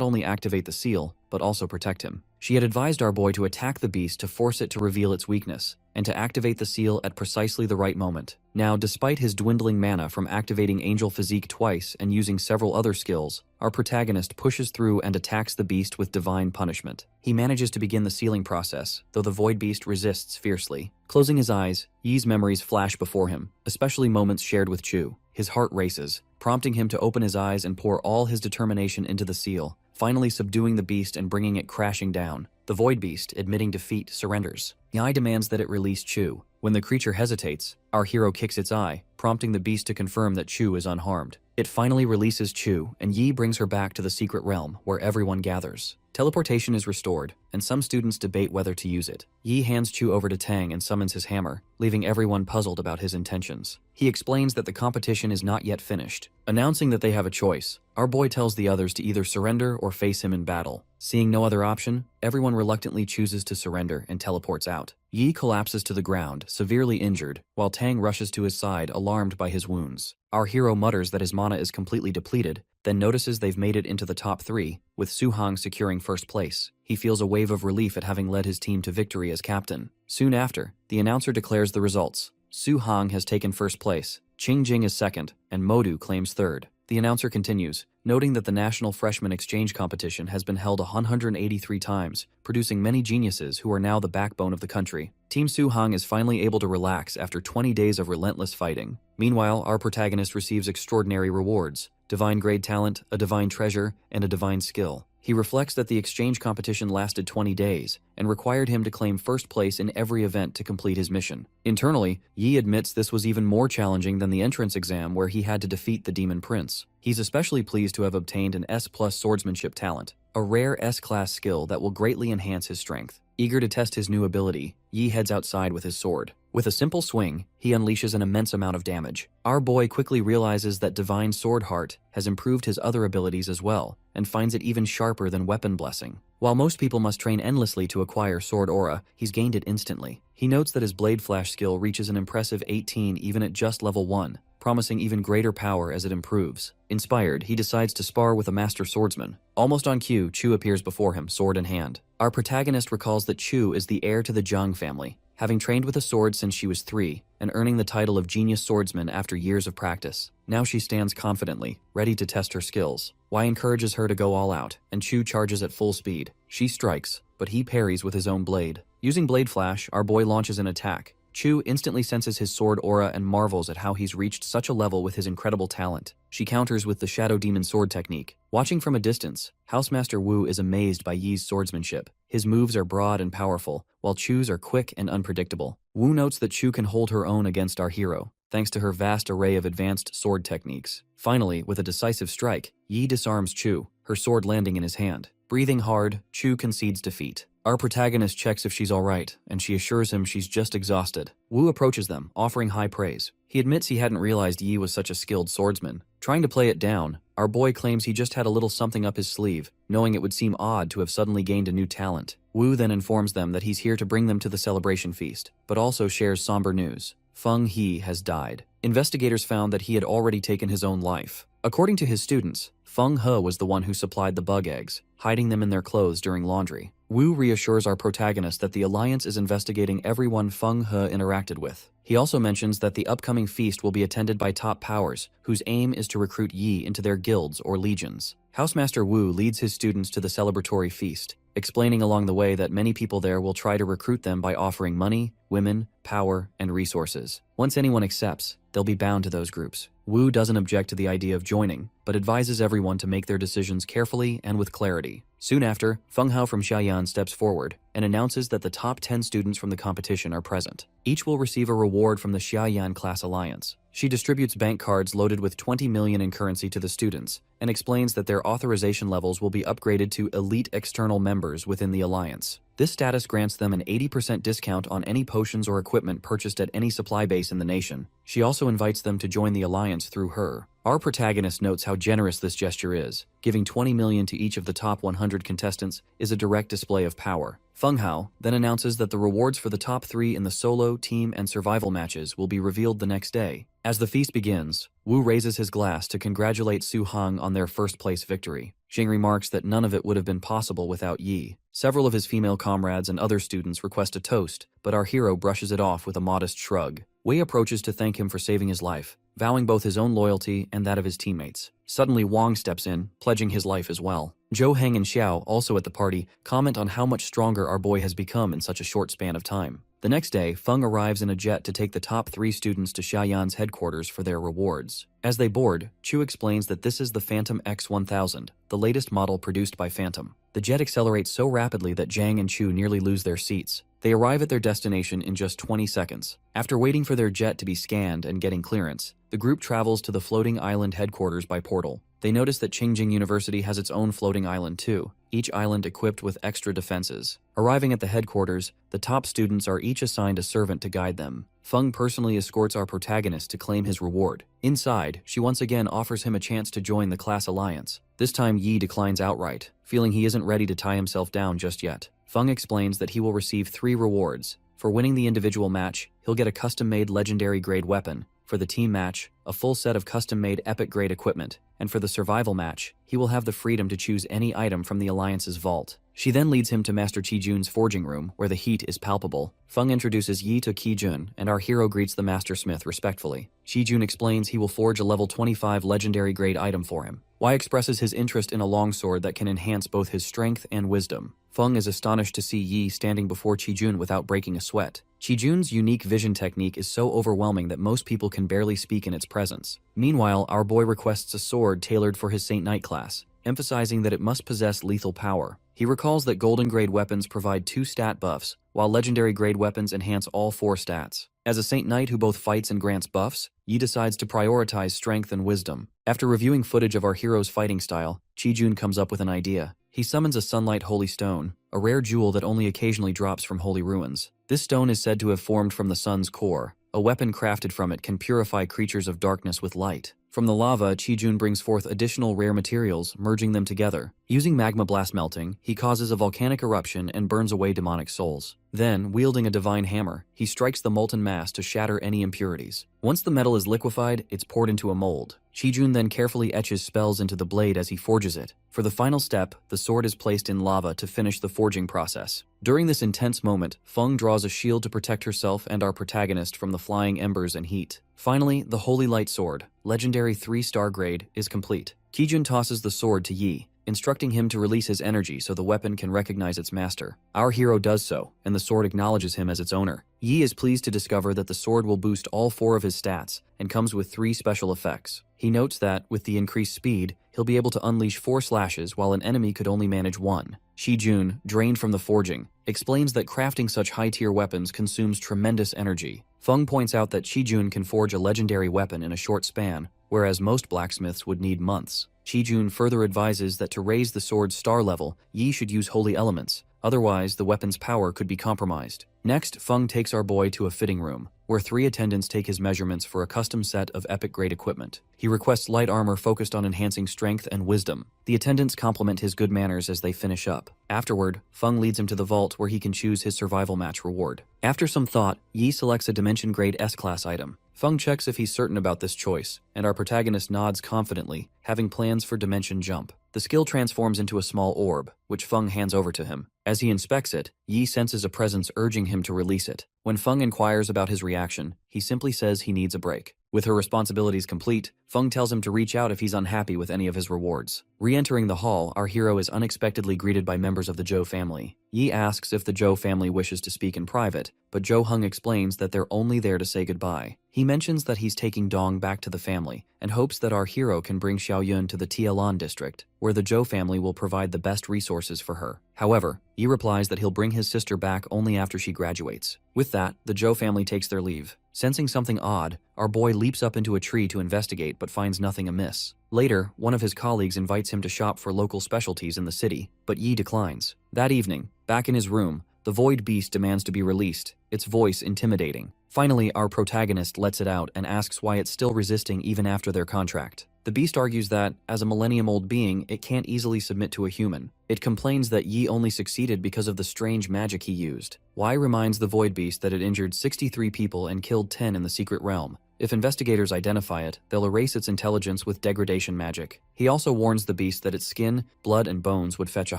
only activate the seal, but also protect him. She had advised our boy to attack the beast to force it to reveal its weakness, and to activate the seal at precisely the right moment. Now, despite his dwindling mana from activating Angel Physique twice and using several other skills, our protagonist pushes through and attacks the beast with divine punishment. He manages to begin the sealing process, though the void beast resists fiercely. Closing his eyes, Yi's memories flash before him, especially moments shared with Chu. His heart races, prompting him to open his eyes and pour all his determination into the seal, finally subduing the beast and bringing it crashing down. The void beast, admitting defeat, surrenders. Yi demands that it release Chu. When the creature hesitates, our hero kicks its eye, prompting the beast to confirm that Chu is unharmed. It finally releases Chu, and Yi brings her back to the secret realm, where everyone gathers. Teleportation is restored, and some students debate whether to use it. Yi hands Chu over to Tang and summons his hammer, leaving everyone puzzled about his intentions. He explains that the competition is not yet finished. Announcing that they have a choice, our boy tells the others to either surrender or face him in battle. Seeing no other option, everyone reluctantly chooses to surrender and teleports out. Yi collapses to the ground, severely injured, while Tang rushes to his side, alarmed by his wounds. Our hero mutters that his mana is completely depleted, then notices they've made it into the top 3, with Su Hong securing first place. He feels a wave of relief at having led his team to victory as captain. Soon after, the announcer declares the results. Su Hong has taken first place, Qing Jing is second, and Modu claims third. The announcer continues, noting that the National Freshman Exchange Competition has been held 183 times, producing many geniuses who are now the backbone of the country. Team Su Hong is finally able to relax after 20 days of relentless fighting. Meanwhile, our protagonist receives extraordinary rewards. divine grade talent, a divine treasure, and a divine skill. He reflects that the exchange competition lasted 20 days and required him to claim first place in every event to complete his mission. Internally, Yi admits this was even more challenging than the entrance exam where he had to defeat the Demon Prince. He's especially pleased to have obtained an S+ swordsmanship talent, a rare S-class skill that will greatly enhance his strength. Eager to test his new ability, Yi heads outside with his sword. With a simple swing, he unleashes an immense amount of damage. Our boy quickly realizes that Divine Sword Heart has improved his other abilities as well, and finds it even sharper than Weapon Blessing. While most people must train endlessly to acquire Sword Aura, he's gained it instantly. He notes that his Blade Flash skill reaches an impressive 18 even at just level 1, promising even greater power as it improves. Inspired, he decides to spar with a master swordsman. Almost on cue, Chu appears before him, sword in hand. Our protagonist recalls that Chu is the heir to the Zhang family, having trained with a sword since she was 3, and earning the title of Genius Swordsman after years of practice. Now she stands confidently, ready to test her skills. Wei encourages her to go all out, and Chu charges at full speed. She strikes, but he parries with his own blade. Using Blade Flash, our boy launches an attack. Chu instantly senses his sword aura and marvels at how he's reached such a level with his incredible talent. She counters with the Shadow Demon sword technique. Watching from a distance, Housemaster Wu is amazed by Yi's swordsmanship. His moves are broad and powerful, while Chu's are quick and unpredictable. Wu notes that Chu can hold her own against our hero, thanks to her vast array of advanced sword techniques. Finally, with a decisive strike, Yi disarms Chu, her sword landing in his hand. Breathing hard, Chu concedes defeat. Our protagonist checks if she's alright, and she assures him she's just exhausted. Wu approaches them, offering high praise. He admits he hadn't realized Yi was such a skilled swordsman. Trying to play it down, our boy claims he just had a little something up his sleeve, knowing it would seem odd to have suddenly gained a new talent. Wu then informs them that he's here to bring them to the celebration feast, but also shares somber news. Feng He has died. Investigators found that he had already taken his own life. According to his students, Feng He was the one who supplied the bug eggs, hiding them in their clothes during laundry. Wu reassures our protagonist that the Alliance is investigating everyone Feng He interacted with. He also mentions that the upcoming feast will be attended by top powers, whose aim is to recruit Yi into their guilds or legions. Housemaster Wu leads his students to the celebratory feast, explaining along the way that many people there will try to recruit them by offering money, women, power, and resources. Once anyone accepts, they'll be bound to those groups. Wu doesn't object to the idea of joining, but advises everyone to make their decisions carefully and with clarity. Soon after, Feng Hao from Xiaoyan steps forward and announces that the top 10 students from the competition are present. Each will receive a reward from the Xiaoyan Class Alliance. She distributes bank cards loaded with 20 million in currency to the students, and explains that their authorization levels will be upgraded to elite external members within the Alliance. This status grants them an 80% discount on any potions or equipment purchased at any supply base in the nation. She also invites them to join the Alliance through her. Our protagonist notes how generous this gesture is. Giving 20 million to each of the top 100 contestants is a direct display of power. Feng Hao then announces that the rewards for the top 3 in the solo, team, and survival matches will be revealed the next day. As the feast begins, Wu raises his glass to congratulate Su Hong on their first-place victory. Xing remarks that none of it would have been possible without Yi. Several of his female comrades and other students request a toast, but our hero brushes it off with a modest shrug. Wei approaches to thank him for saving his life, vowing both his own loyalty and that of his teammates. Suddenly, Wang steps in, pledging his life as well. Zhou Heng and Xiao, also at the party, comment on how much stronger our boy has become in such a short span of time. The next day, Feng arrives in a jet to take the top 3 students to Xiaoyan's headquarters for their rewards. As they board, Chu explains that this is the Phantom X1000, the latest model produced by Phantom. The jet accelerates so rapidly that Zhang and Chu nearly lose their seats. They arrive at their destination in just 20 seconds. After waiting for their jet to be scanned and getting clearance, the group travels to the floating island headquarters by portal. They notice that Qingjing University has its own floating island too, each island equipped with extra defenses. Arriving at the headquarters, the top students are each assigned a servant to guide them. Feng personally escorts our protagonist to claim his reward. Inside, she once again offers him a chance to join the class alliance. This time Yi declines outright, feeling he isn't ready to tie himself down just yet. Feng explains that he will receive 3 rewards. For winning the individual match, he'll get a custom-made legendary-grade weapon. For the team match, a full set of custom-made epic-grade equipment. And for the survival match, he will have the freedom to choose any item from the Alliance's vault. She then leads him to Master Qijun's forging room, where the heat is palpable. Feng introduces Yi to Qijun, and our hero greets the Master Smith respectfully. Qijun explains he will forge a level 25 legendary grade item for him. Y expresses his interest in a longsword that can enhance both his strength and wisdom. Feng is astonished to see Yi standing before Qijun without breaking a sweat. Qijun's unique vision technique is so overwhelming that most people can barely speak in its presence. Meanwhile, our boy requests a sword tailored for his Saint Knight class, emphasizing that it must possess lethal power. He recalls that golden grade weapons provide 2 stat buffs, while legendary grade weapons enhance all 4 stats. As a Saint Knight who both fights and grants buffs, Yi decides to prioritize strength and wisdom. After reviewing footage of our hero's fighting style, Qijun comes up with an idea. He summons a Sunlight Holy Stone, a rare jewel that only occasionally drops from holy ruins. This stone is said to have formed from the sun's core. A weapon crafted from it can purify creatures of darkness with light. From the lava, Qijun brings forth additional rare materials, merging them together. Using magma blast melting, he causes a volcanic eruption and burns away demonic souls. Then, wielding a divine hammer, he strikes the molten mass to shatter any impurities. Once the metal is liquefied, it's poured into a mold. Qijun then carefully etches spells into the blade as he forges it. For the final step, the sword is placed in lava to finish the forging process. During this intense moment, Feng draws a shield to protect herself and our protagonist from the flying embers and heat. Finally, the Holy Light Sword, legendary 3-star grade, is complete. Qijun tosses the sword to Yi, instructing him to release his energy so the weapon can recognize its master. Our hero does so, and the sword acknowledges him as its owner. Yi is pleased to discover that the sword will boost all 4 of his stats and comes with 3 special effects. He notes that, with the increased speed, he'll be able to unleash 4 slashes while an enemy could only manage 1. Qijun, drained from the forging, explains that crafting such high-tier weapons consumes tremendous energy. Feng points out that Qijun can forge a legendary weapon in a short span, whereas most blacksmiths would need months. Qijun further advises that to raise the sword's star level, Yi should use holy elements, otherwise the weapon's power could be compromised. Next, Feng takes our boy to a fitting room, where 3 attendants take his measurements for a custom set of epic-grade equipment. He requests light armor focused on enhancing strength and wisdom. The attendants compliment his good manners as they finish up. Afterward, Feng leads him to the vault where he can choose his survival match reward. After some thought, Yi selects a Dimension-grade S-class item. Feng checks if he's certain about this choice, and our protagonist nods confidently, having plans for Dimension Jump. The skill transforms into a small orb, which Feng hands over to him. As he inspects it, Yi senses a presence urging him to release it. When Feng inquires about his reaction, he simply says he needs a break. With her responsibilities complete, Feng tells him to reach out if he's unhappy with any of his rewards. Re-entering the hall, our hero is unexpectedly greeted by members of the Zhou family. Yi asks if the Zhou family wishes to speak in private, but Zhou Heng explains that they're only there to say goodbye. He mentions that he's taking Dong back to the family, and hopes that our hero can bring Xiaoyun to the Tialan district, where the Zhou family will provide the best resources for her. However, Yi replies that he'll bring his sister back only after she graduates. With that, the Zhou family takes their leave. Sensing something odd, our boy leaps up into a tree to investigate but finds nothing amiss. Later, one of his colleagues invites him to shop for local specialties in the city, but Yi declines. That evening, back in his room, the Void Beast demands to be released, its voice intimidating. Finally, our protagonist lets it out and asks why it's still resisting even after their contract. The beast argues that, as a millennium-old being, it can't easily submit to a human. It complains that Yi only succeeded because of the strange magic he used. Y reminds the Void Beast that it injured 63 people and killed 10 in the secret realm. If investigators identify it, they'll erase its intelligence with degradation magic. He also warns the beast that its skin, blood, and bones would fetch a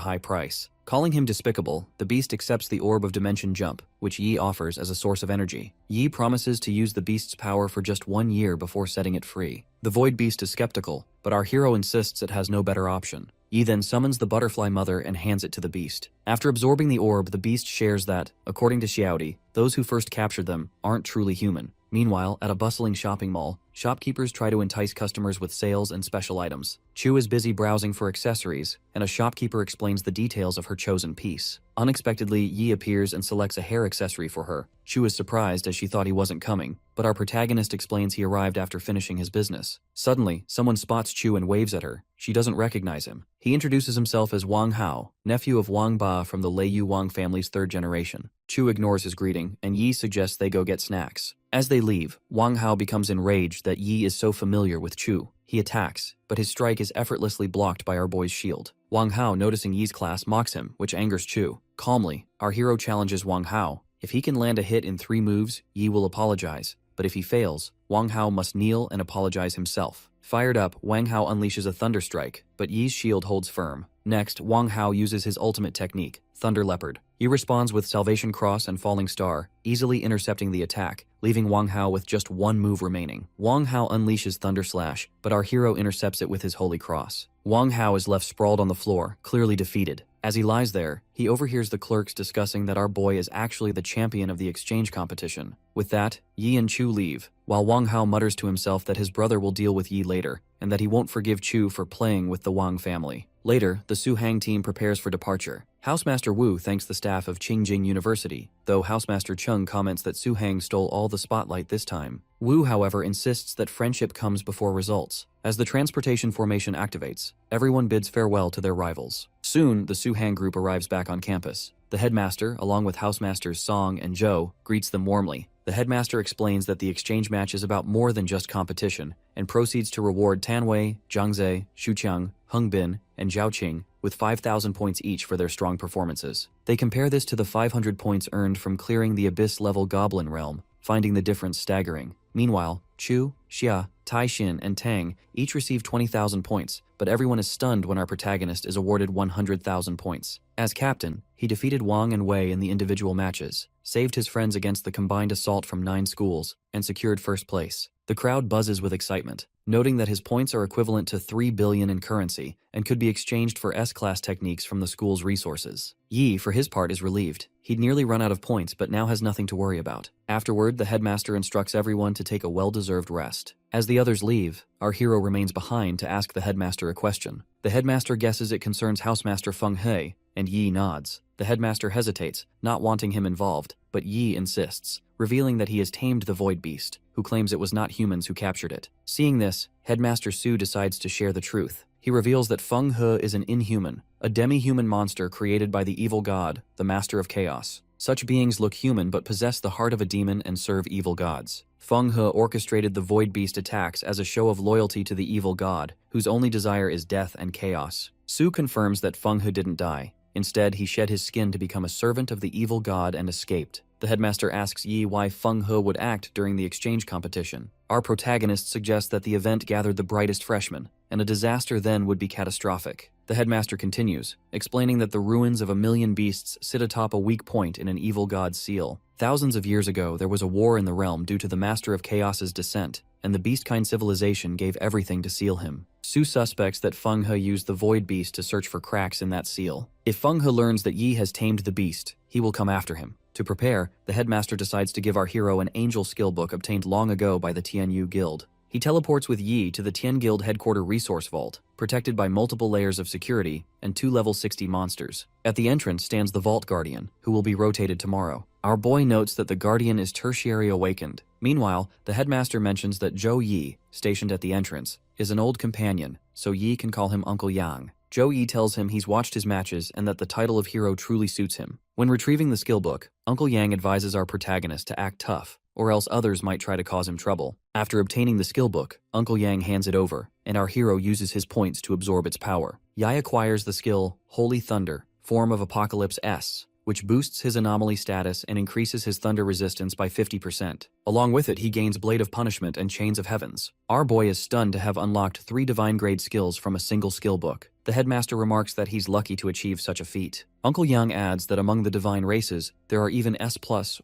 high price. Calling him despicable, the beast accepts the Orb of Dimension Jump, which Yi offers as a source of energy. Yi promises to use the beast's power for just 1 year before setting it free. The Void Beast is skeptical, but our hero insists it has no better option. Yi then summons the Butterfly Mother and hands it to the beast. After absorbing the orb, the beast shares that, according to Xiaodi, those who first captured them aren't truly human. Meanwhile, at a bustling shopping mall, shopkeepers try to entice customers with sales and special items. Chu is busy browsing for accessories, and a shopkeeper explains the details of her chosen piece. Unexpectedly, Yi appears and selects a hair accessory for her. Chu is surprised as she thought he wasn't coming, but our protagonist explains he arrived after finishing his business. Suddenly, someone spots Chu and waves at her. She doesn't recognize him. He introduces himself as Wang Hao, nephew of Wang Ba from the Lei Yu Wang family's 3rd generation. Chu ignores his greeting, and Yi suggests they go get snacks. As they leave, Wang Hao becomes enraged that Yi is so familiar with Chu. He attacks, but his strike is effortlessly blocked by our boy's shield. Wang Hao, noticing Yi's class, mocks him, which angers Chu. Calmly, our hero challenges Wang Hao. If he can land a hit in 3 moves, Yi will apologize, but if he fails, Wang Hao must kneel and apologize himself. Fired up, Wang Hao unleashes a thunder strike, but Yi's shield holds firm. Next, Wang Hao uses his ultimate technique, Thunder Leopard. Yi responds with Salvation Cross and Falling Star, easily intercepting the attack, leaving Wang Hao with just one move remaining. Wang Hao unleashes Thunder Slash, but our hero intercepts it with his Holy Cross. Wang Hao is left sprawled on the floor, clearly defeated. As he lies there, he overhears the clerks discussing that our boy is actually the champion of the exchange competition. With that, Yi and Chu leave, while Wang Hao mutters to himself that his brother will deal with Yi later, and that he won't forgive Chu for playing with the Wang family. Later, the Su Hang team prepares for departure. Housemaster Wu thanks the staff of Qingjing University, though Housemaster Chung comments that Su Hang stole all the spotlight this time. Wu, however, insists that friendship comes before results. As the transportation formation activates, everyone bids farewell to their rivals. Soon, the Su Hang group arrives back on campus. The headmaster, along with Housemasters Song and Zhou, greets them warmly. The headmaster explains that the exchange match is about more than just competition, and proceeds to reward Tanwei, Zhangzhe, Xuqiang, Hengbin, and Zhaoqing with 5,000 points each for their strong performances. They compare this to the 500 points earned from clearing the Abyss-level Goblin realm, finding the difference staggering. Meanwhile, Chu, Xia, Tai Xin, and Tang each receive 20,000 points, but everyone is stunned when our protagonist is awarded 100,000 points. As captain, he defeated Wang and Wei in the individual matches, saved his friends against the combined assault from 9 schools, and secured first place. The crowd buzzes with excitement, noting that his points are equivalent to 3 billion in currency and could be exchanged for S-class techniques from the school's resources. Yi, for his part, is relieved. He'd nearly run out of points, but now has nothing to worry about. Afterward, the headmaster instructs everyone to take a well-deserved rest. As the others leave, our hero remains behind to ask the headmaster a question. The headmaster guesses it concerns Housemaster Feng He, and Yi nods. The headmaster hesitates, not wanting him involved, but Yi insists, revealing that he has tamed the Void Beast, who claims it was not humans who captured it. Seeing this, Headmaster Su decides to share the truth. He reveals that Feng He is an inhuman, a demi-human monster created by the evil god, the Master of Chaos. Such beings look human but possess the heart of a demon and serve evil gods. Feng He orchestrated the Void Beast attacks as a show of loyalty to the evil god, whose only desire is death and chaos. Su confirms that Feng He didn't die. Instead, he shed his skin to become a servant of the evil god and escaped. The headmaster asks Yi why Feng He would act during the exchange competition. Our protagonist suggests that the event gathered the brightest freshmen, and a disaster then would be catastrophic. The headmaster continues, explaining that the ruins of 1,000,000 beasts sit atop a weak point in an evil god's seal. Thousands of years ago, there was a war in the realm due to the Master of Chaos's descent, and the beast-kind civilization gave everything to seal him. Su suspects that Feng He used the Void Beast to search for cracks in that seal. If Feng He learns that Yi has tamed the beast, he will come after him. To prepare, the headmaster decides to give our hero an angel skill book obtained long ago by the Tianyu Guild. He teleports with Yi to the Tian Guild headquarter resource vault, protected by multiple layers of security and 2 level 60 monsters. At the entrance stands the Vault Guardian, who will be rotated tomorrow. Our boy notes that the Guardian is tertiary awakened. Meanwhile, the headmaster mentions that Zhou Yi, stationed at the entrance, is an old companion, so Yi can call him Uncle Yang. Zhou Yi tells him he's watched his matches and that the title of hero truly suits him. When retrieving the skill book, Uncle Yang advises our protagonist to act tough, or else others might try to cause him trouble. After obtaining the skill book, Uncle Yang hands it over, and our hero uses his points to absorb its power. Yi acquires the skill Holy Thunder, form of Apocalypse S, which boosts his anomaly status and increases his thunder resistance by 50%. Along with it, he gains Blade of Punishment and Chains of Heavens. Our boy is stunned to have unlocked 3 divine-grade skills from a single skill book. The headmaster remarks that he's lucky to achieve such a feat. Uncle Yang adds that among the divine races, there are even S+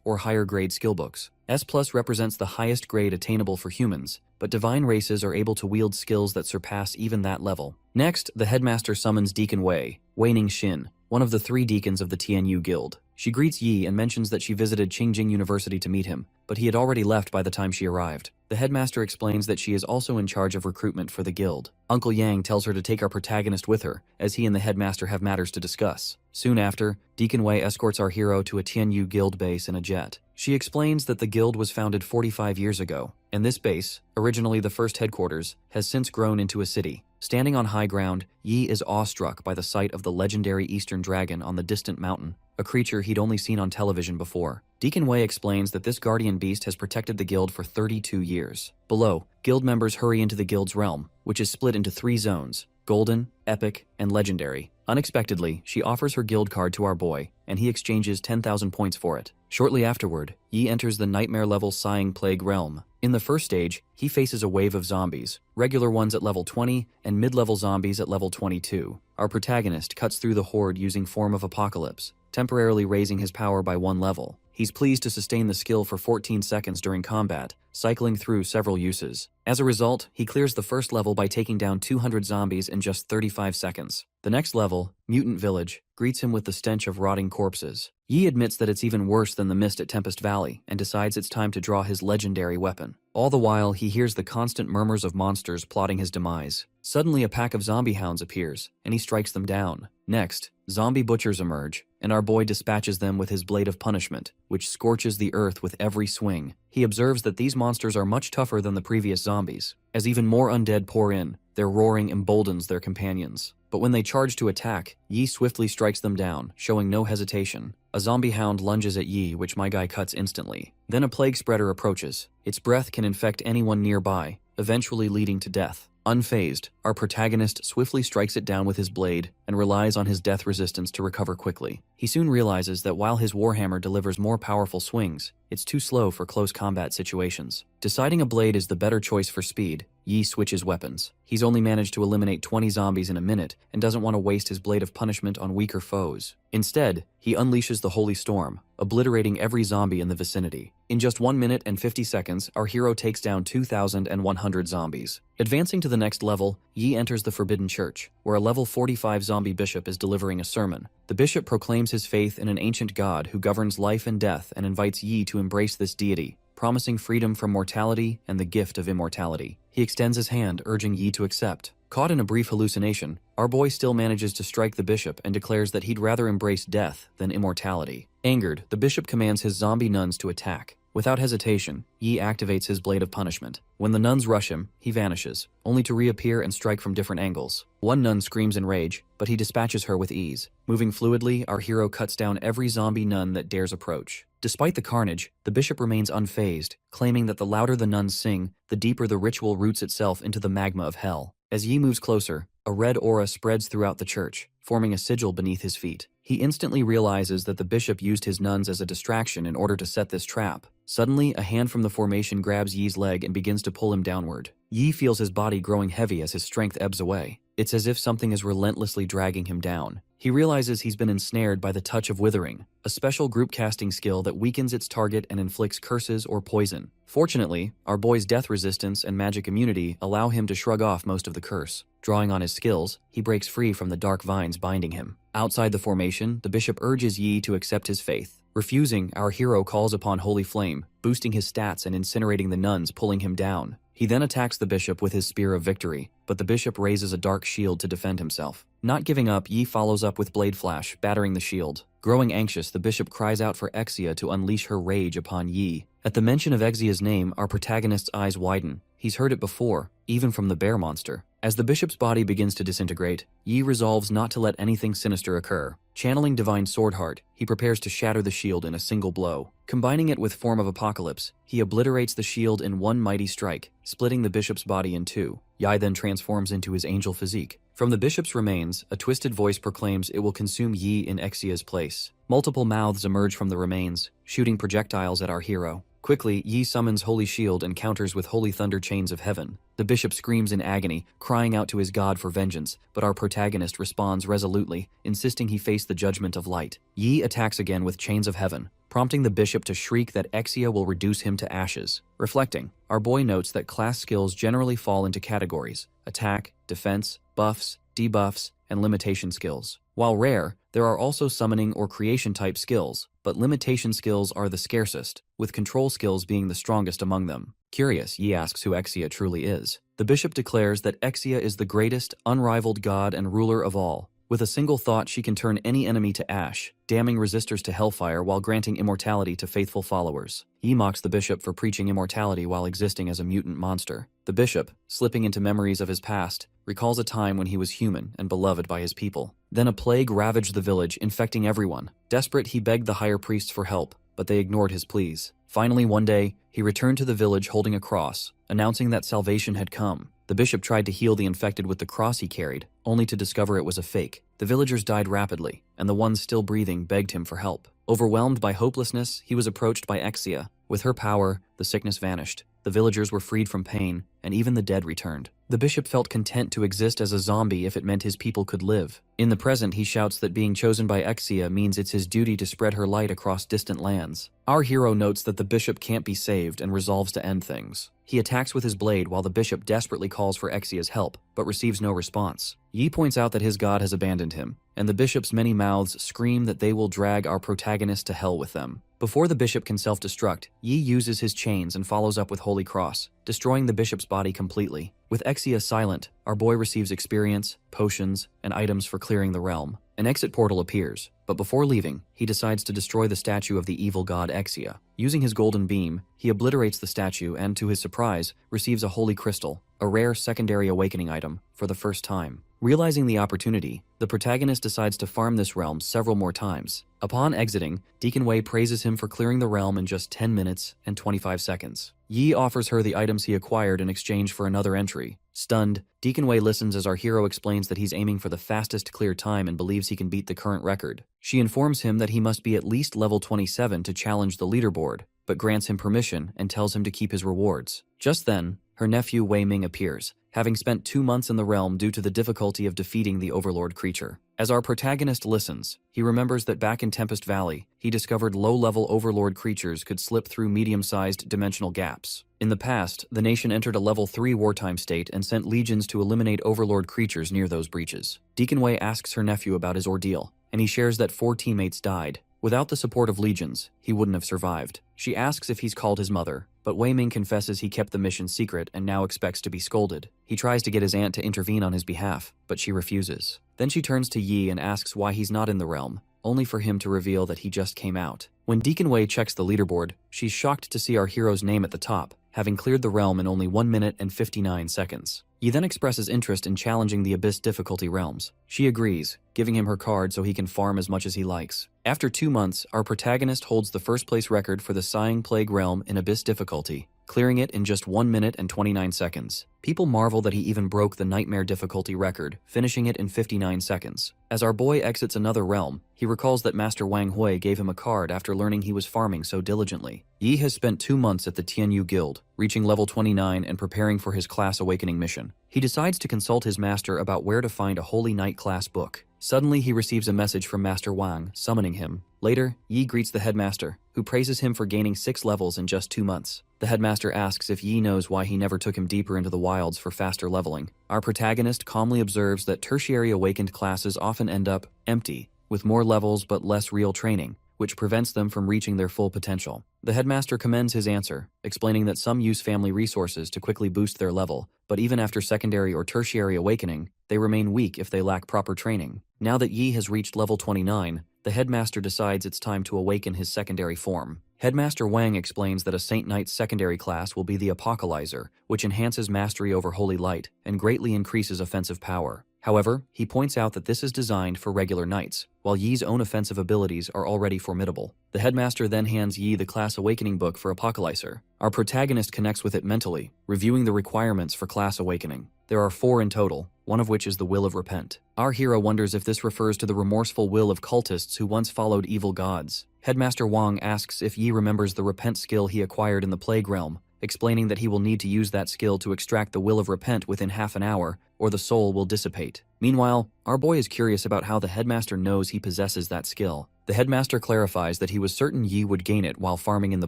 or higher-grade skill books. S+ represents the highest grade attainable for humans, but divine races are able to wield skills that surpass even that level. Next, the headmaster summons Deacon Wei, Weining Xin, one of the 3 deacons of the Tianyu Guild. She greets Yi and mentions that she visited Qingjing University to meet him, but he had already left by the time she arrived. The headmaster explains that she is also in charge of recruitment for the guild. Uncle Yang tells her to take our protagonist with her, as he and the headmaster have matters to discuss. Soon after, Deacon Wei escorts our hero to a Tianyu Guild base in a jet. She explains that the guild was founded 45 years ago, and this base, originally the first headquarters, has since grown into a city. Standing on high ground, Yi is awestruck by the sight of the legendary Eastern Dragon on the distant mountain, a creature he'd only seen on television before. Deacon Wei explains that this guardian beast has protected the guild for 32 years. Below, guild members hurry into the guild's realm, which is split into 3 zones: Golden, Epic, and Legendary. Unexpectedly, she offers her guild card to our boy, and he exchanges 10,000 points for it. Shortly afterward, Yi enters the nightmare-level Sighing Plague realm. In the first stage, he faces a wave of zombies, regular ones at level 20 and mid-level zombies at level 22. Our protagonist cuts through the horde using Form of Apocalypse, temporarily raising his power by 1 level. He's pleased to sustain the skill for 14 seconds during combat, cycling through several uses. As a result, he clears the first level by taking down 200 zombies in just 35 seconds. The next level, Mutant Village, greets him with the stench of rotting corpses. Yi admits that it's even worse than the mist at Tempest Valley and decides it's time to draw his legendary weapon. All the while, he hears the constant murmurs of monsters plotting his demise. Suddenly, a pack of zombie hounds appears, and he strikes them down. Next, zombie butchers emerge, and our boy dispatches them with his blade of punishment, which scorches the earth with every swing. He observes that these monsters are much tougher than the previous zombies. As even more undead pour in, their roaring emboldens their companions. But when they charge to attack, Yi swiftly strikes them down, showing no hesitation. A zombie hound lunges at Yi, which my guy cuts instantly. Then a plague spreader approaches. Its breath can infect anyone nearby, eventually leading to death. Unfazed, our protagonist swiftly strikes it down with his blade and relies on his death resistance to recover quickly. He soon realizes that while his warhammer delivers more powerful swings, it's too slow for close combat situations. Deciding a blade is the better choice for speed, Yi switches weapons. He's only managed to eliminate 20 zombies in a minute and doesn't want to waste his blade of punishment on weaker foes. Instead, he unleashes the Holy Storm, obliterating every zombie in the vicinity. In just 1 minute and 50 seconds, our hero takes down 2,100 zombies. Advancing to the next level, Yi enters the Forbidden Church, where a level 45 zombie bishop is delivering a sermon. The bishop proclaims his faith in an ancient god who governs life and death and invites Yi to embrace this deity, promising freedom from mortality and the gift of immortality. He extends his hand, urging Yi to accept. Caught in a brief hallucination, our boy still manages to strike the bishop and declares that he'd rather embrace death than immortality. Angered, the bishop commands his zombie nuns to attack. Without hesitation, Yi activates his blade of punishment. When the nuns rush him, he vanishes, only to reappear and strike from different angles. One nun screams in rage, but he dispatches her with ease. Moving fluidly, our hero cuts down every zombie nun that dares approach. Despite the carnage, the bishop remains unfazed, claiming that the louder the nuns sing, the deeper the ritual roots itself into the magma of hell. As Yi moves closer, a red aura spreads throughout the church, forming a sigil beneath his feet. He instantly realizes that the bishop used his nuns as a distraction in order to set this trap. Suddenly, a hand from the formation grabs Yi's leg and begins to pull him downward. Yi feels his body growing heavy as his strength ebbs away. It's as if something is relentlessly dragging him down. He realizes he's been ensnared by the Touch of Withering, a special group casting skill that weakens its target and inflicts curses or poison. Fortunately, our boy's death resistance and magic immunity allow him to shrug off most of the curse. Drawing on his skills, he breaks free from the dark vines binding him. Outside the formation, the bishop urges Yi to accept his faith. Refusing, our hero calls upon Holy Flame, boosting his stats and incinerating the nuns, pulling him down. He then attacks the bishop with his Spear of Victory, but the bishop raises a dark shield to defend himself. Not giving up, Yi follows up with Blade Flash, battering the shield. Growing anxious, the bishop cries out for Exia to unleash her rage upon Yi. At the mention of Exia's name, our protagonist's eyes widen. He's heard it before, even from the bear monster. As the bishop's body begins to disintegrate, Yi resolves not to let anything sinister occur. Channeling Divine Swordheart, he prepares to shatter the shield in a single blow. Combining it with Form of Apocalypse, he obliterates the shield in one mighty strike, splitting the bishop's body in two. Yi then transforms into his angel physique. From the bishop's remains, a twisted voice proclaims it will consume Yi in Exia's place. Multiple mouths emerge from the remains, shooting projectiles at our hero. Quickly, Yi summons Holy Shield and counters with Holy Thunder Chains of Heaven. The bishop screams in agony, crying out to his god for vengeance, but our protagonist responds resolutely, insisting he face the judgment of light. Yi attacks again with Chains of Heaven, prompting the bishop to shriek that Exia will reduce him to ashes. Reflecting, our boy notes that class skills generally fall into categories: attack, defense, buffs, debuffs, and limitation skills. While rare, there are also summoning or creation type skills, but limitation skills are the scarcest, with control skills being the strongest among them. Curious, Yi asks who Exia truly is. The bishop declares that Exia is the greatest, unrivaled god and ruler of all. With a single thought, she can turn any enemy to ash, damning resistors to hellfire while granting immortality to faithful followers. Yi mocks the bishop for preaching immortality while existing as a mutant monster. The bishop, slipping into memories of his past, recalls a time when he was human and beloved by his people. Then a plague ravaged the village, infecting everyone. Desperate, he begged the higher priests for help, but they ignored his pleas. Finally, one day, he returned to the village holding a cross, announcing that salvation had come. The bishop tried to heal the infected with the cross he carried, only to discover it was a fake. The villagers died rapidly, and the ones still breathing begged him for help. Overwhelmed by hopelessness, he was approached by Exia. With her power, the sickness vanished. the villagers were freed from pain, and even the dead returned. The bishop felt content to exist as a zombie if it meant his people could live. In the present, he shouts that being chosen by Exia means it's his duty to spread her light across distant lands. Our hero notes that the bishop can't be saved and resolves to end things. He attacks with his blade while the bishop desperately calls for Exia's help, but receives no response. Yi points out that his god has abandoned him, and the bishop's many mouths scream that they will drag our protagonist to hell with them. Before the bishop can self-destruct, Yi uses his chains and follows up with Holy Cross, destroying the bishop's body completely. With Exia silent, our boy receives experience, potions, and items for clearing the realm. An exit portal appears, but before leaving, he decides to destroy the statue of the evil god Exia. Using his golden beam, he obliterates the statue and, to his surprise, receives a holy crystal, a rare secondary awakening item, for the first time. Realizing the opportunity, the protagonist decides to farm this realm several more times. Upon exiting, Deacon Wei praises him for clearing the realm in just 10 minutes and 25 seconds. Yi offers her the items he acquired in exchange for another entry. Stunned, Deacon Wei listens as our hero explains that he's aiming for the fastest clear time and believes he can beat the current record. She informs him that he must be at least level 27 to challenge the leaderboard, but grants him permission and tells him to keep his rewards. Just then, her nephew Wei Ming appears, having spent 2 months in the realm due to the difficulty of defeating the Overlord creature. As our protagonist listens, he remembers that back in Tempest Valley, he discovered low-level Overlord creatures could slip through medium-sized dimensional gaps. In the past, the nation entered a level 3 wartime state and sent legions to eliminate Overlord creatures near those breaches. Deacon Wei asks her nephew about his ordeal, and he shares that 4 teammates died. Without the support of legions, he wouldn't have survived. She asks if he's called his mother, but Wei Ming confesses he kept the mission secret and now expects to be scolded. He tries to get his aunt to intervene on his behalf, but she refuses. Then she turns to Yi and asks why he's not in the realm, only for him to reveal that he just came out. When Deacon Wei checks the leaderboard, she's shocked to see our hero's name at the top, having cleared the realm in only 1 minute and 59 seconds. Yi then expresses interest in challenging the Abyss difficulty realms. She agrees, giving him her card so he can farm as much as he likes. After 2 months, our protagonist holds the first place record for the Sighing Plague realm in Abyss difficulty, clearing it in just 1 minute and 29 seconds. People marvel that he even broke the Nightmare difficulty record, finishing it in 59 seconds. As our boy exits another realm, he recalls that Master Wang Hui gave him a card after learning he was farming so diligently. Yi has spent 2 months at the Tianyu Guild, reaching level 29 and preparing for his class awakening mission. He decides to consult his master about where to find a Holy Knight class book. Suddenly, he receives a message from Master Wang, summoning him. Later, Yi greets the headmaster, who praises him for gaining 6 levels in just 2 months. The headmaster asks if Yi knows why he never took him deeper into the wilds for faster leveling. Our protagonist calmly observes that tertiary awakened classes often end up empty, with more levels but less real training, which prevents them from reaching their full potential. The headmaster commends his answer, explaining that some use family resources to quickly boost their level, but even after secondary or tertiary awakening, they remain weak if they lack proper training. Now that Yi has reached level 29, the headmaster decides it's time to awaken his secondary form. Headmaster Wang explains that a Saint Knight's secondary class will be the Apocalyzer, which enhances mastery over Holy Light and greatly increases offensive power. However, he points out that this is designed for regular knights, while Yi's own offensive abilities are already formidable. The headmaster then hands Yi the class awakening book for Apocalyzer. Our protagonist connects with it mentally, reviewing the requirements for class awakening. There are 4 in total, one of which is the Will of Repent. Our hero wonders if this refers to the remorseful will of cultists who once followed evil gods. Headmaster Wang asks if Yi remembers the Repent skill he acquired in the Plague Realm, explaining that he will need to use that skill to extract the Will of Repent within half an hour, or the soul will dissipate. Meanwhile, our boy is curious about how the headmaster knows he possesses that skill. The headmaster clarifies that he was certain Yi would gain it while farming in the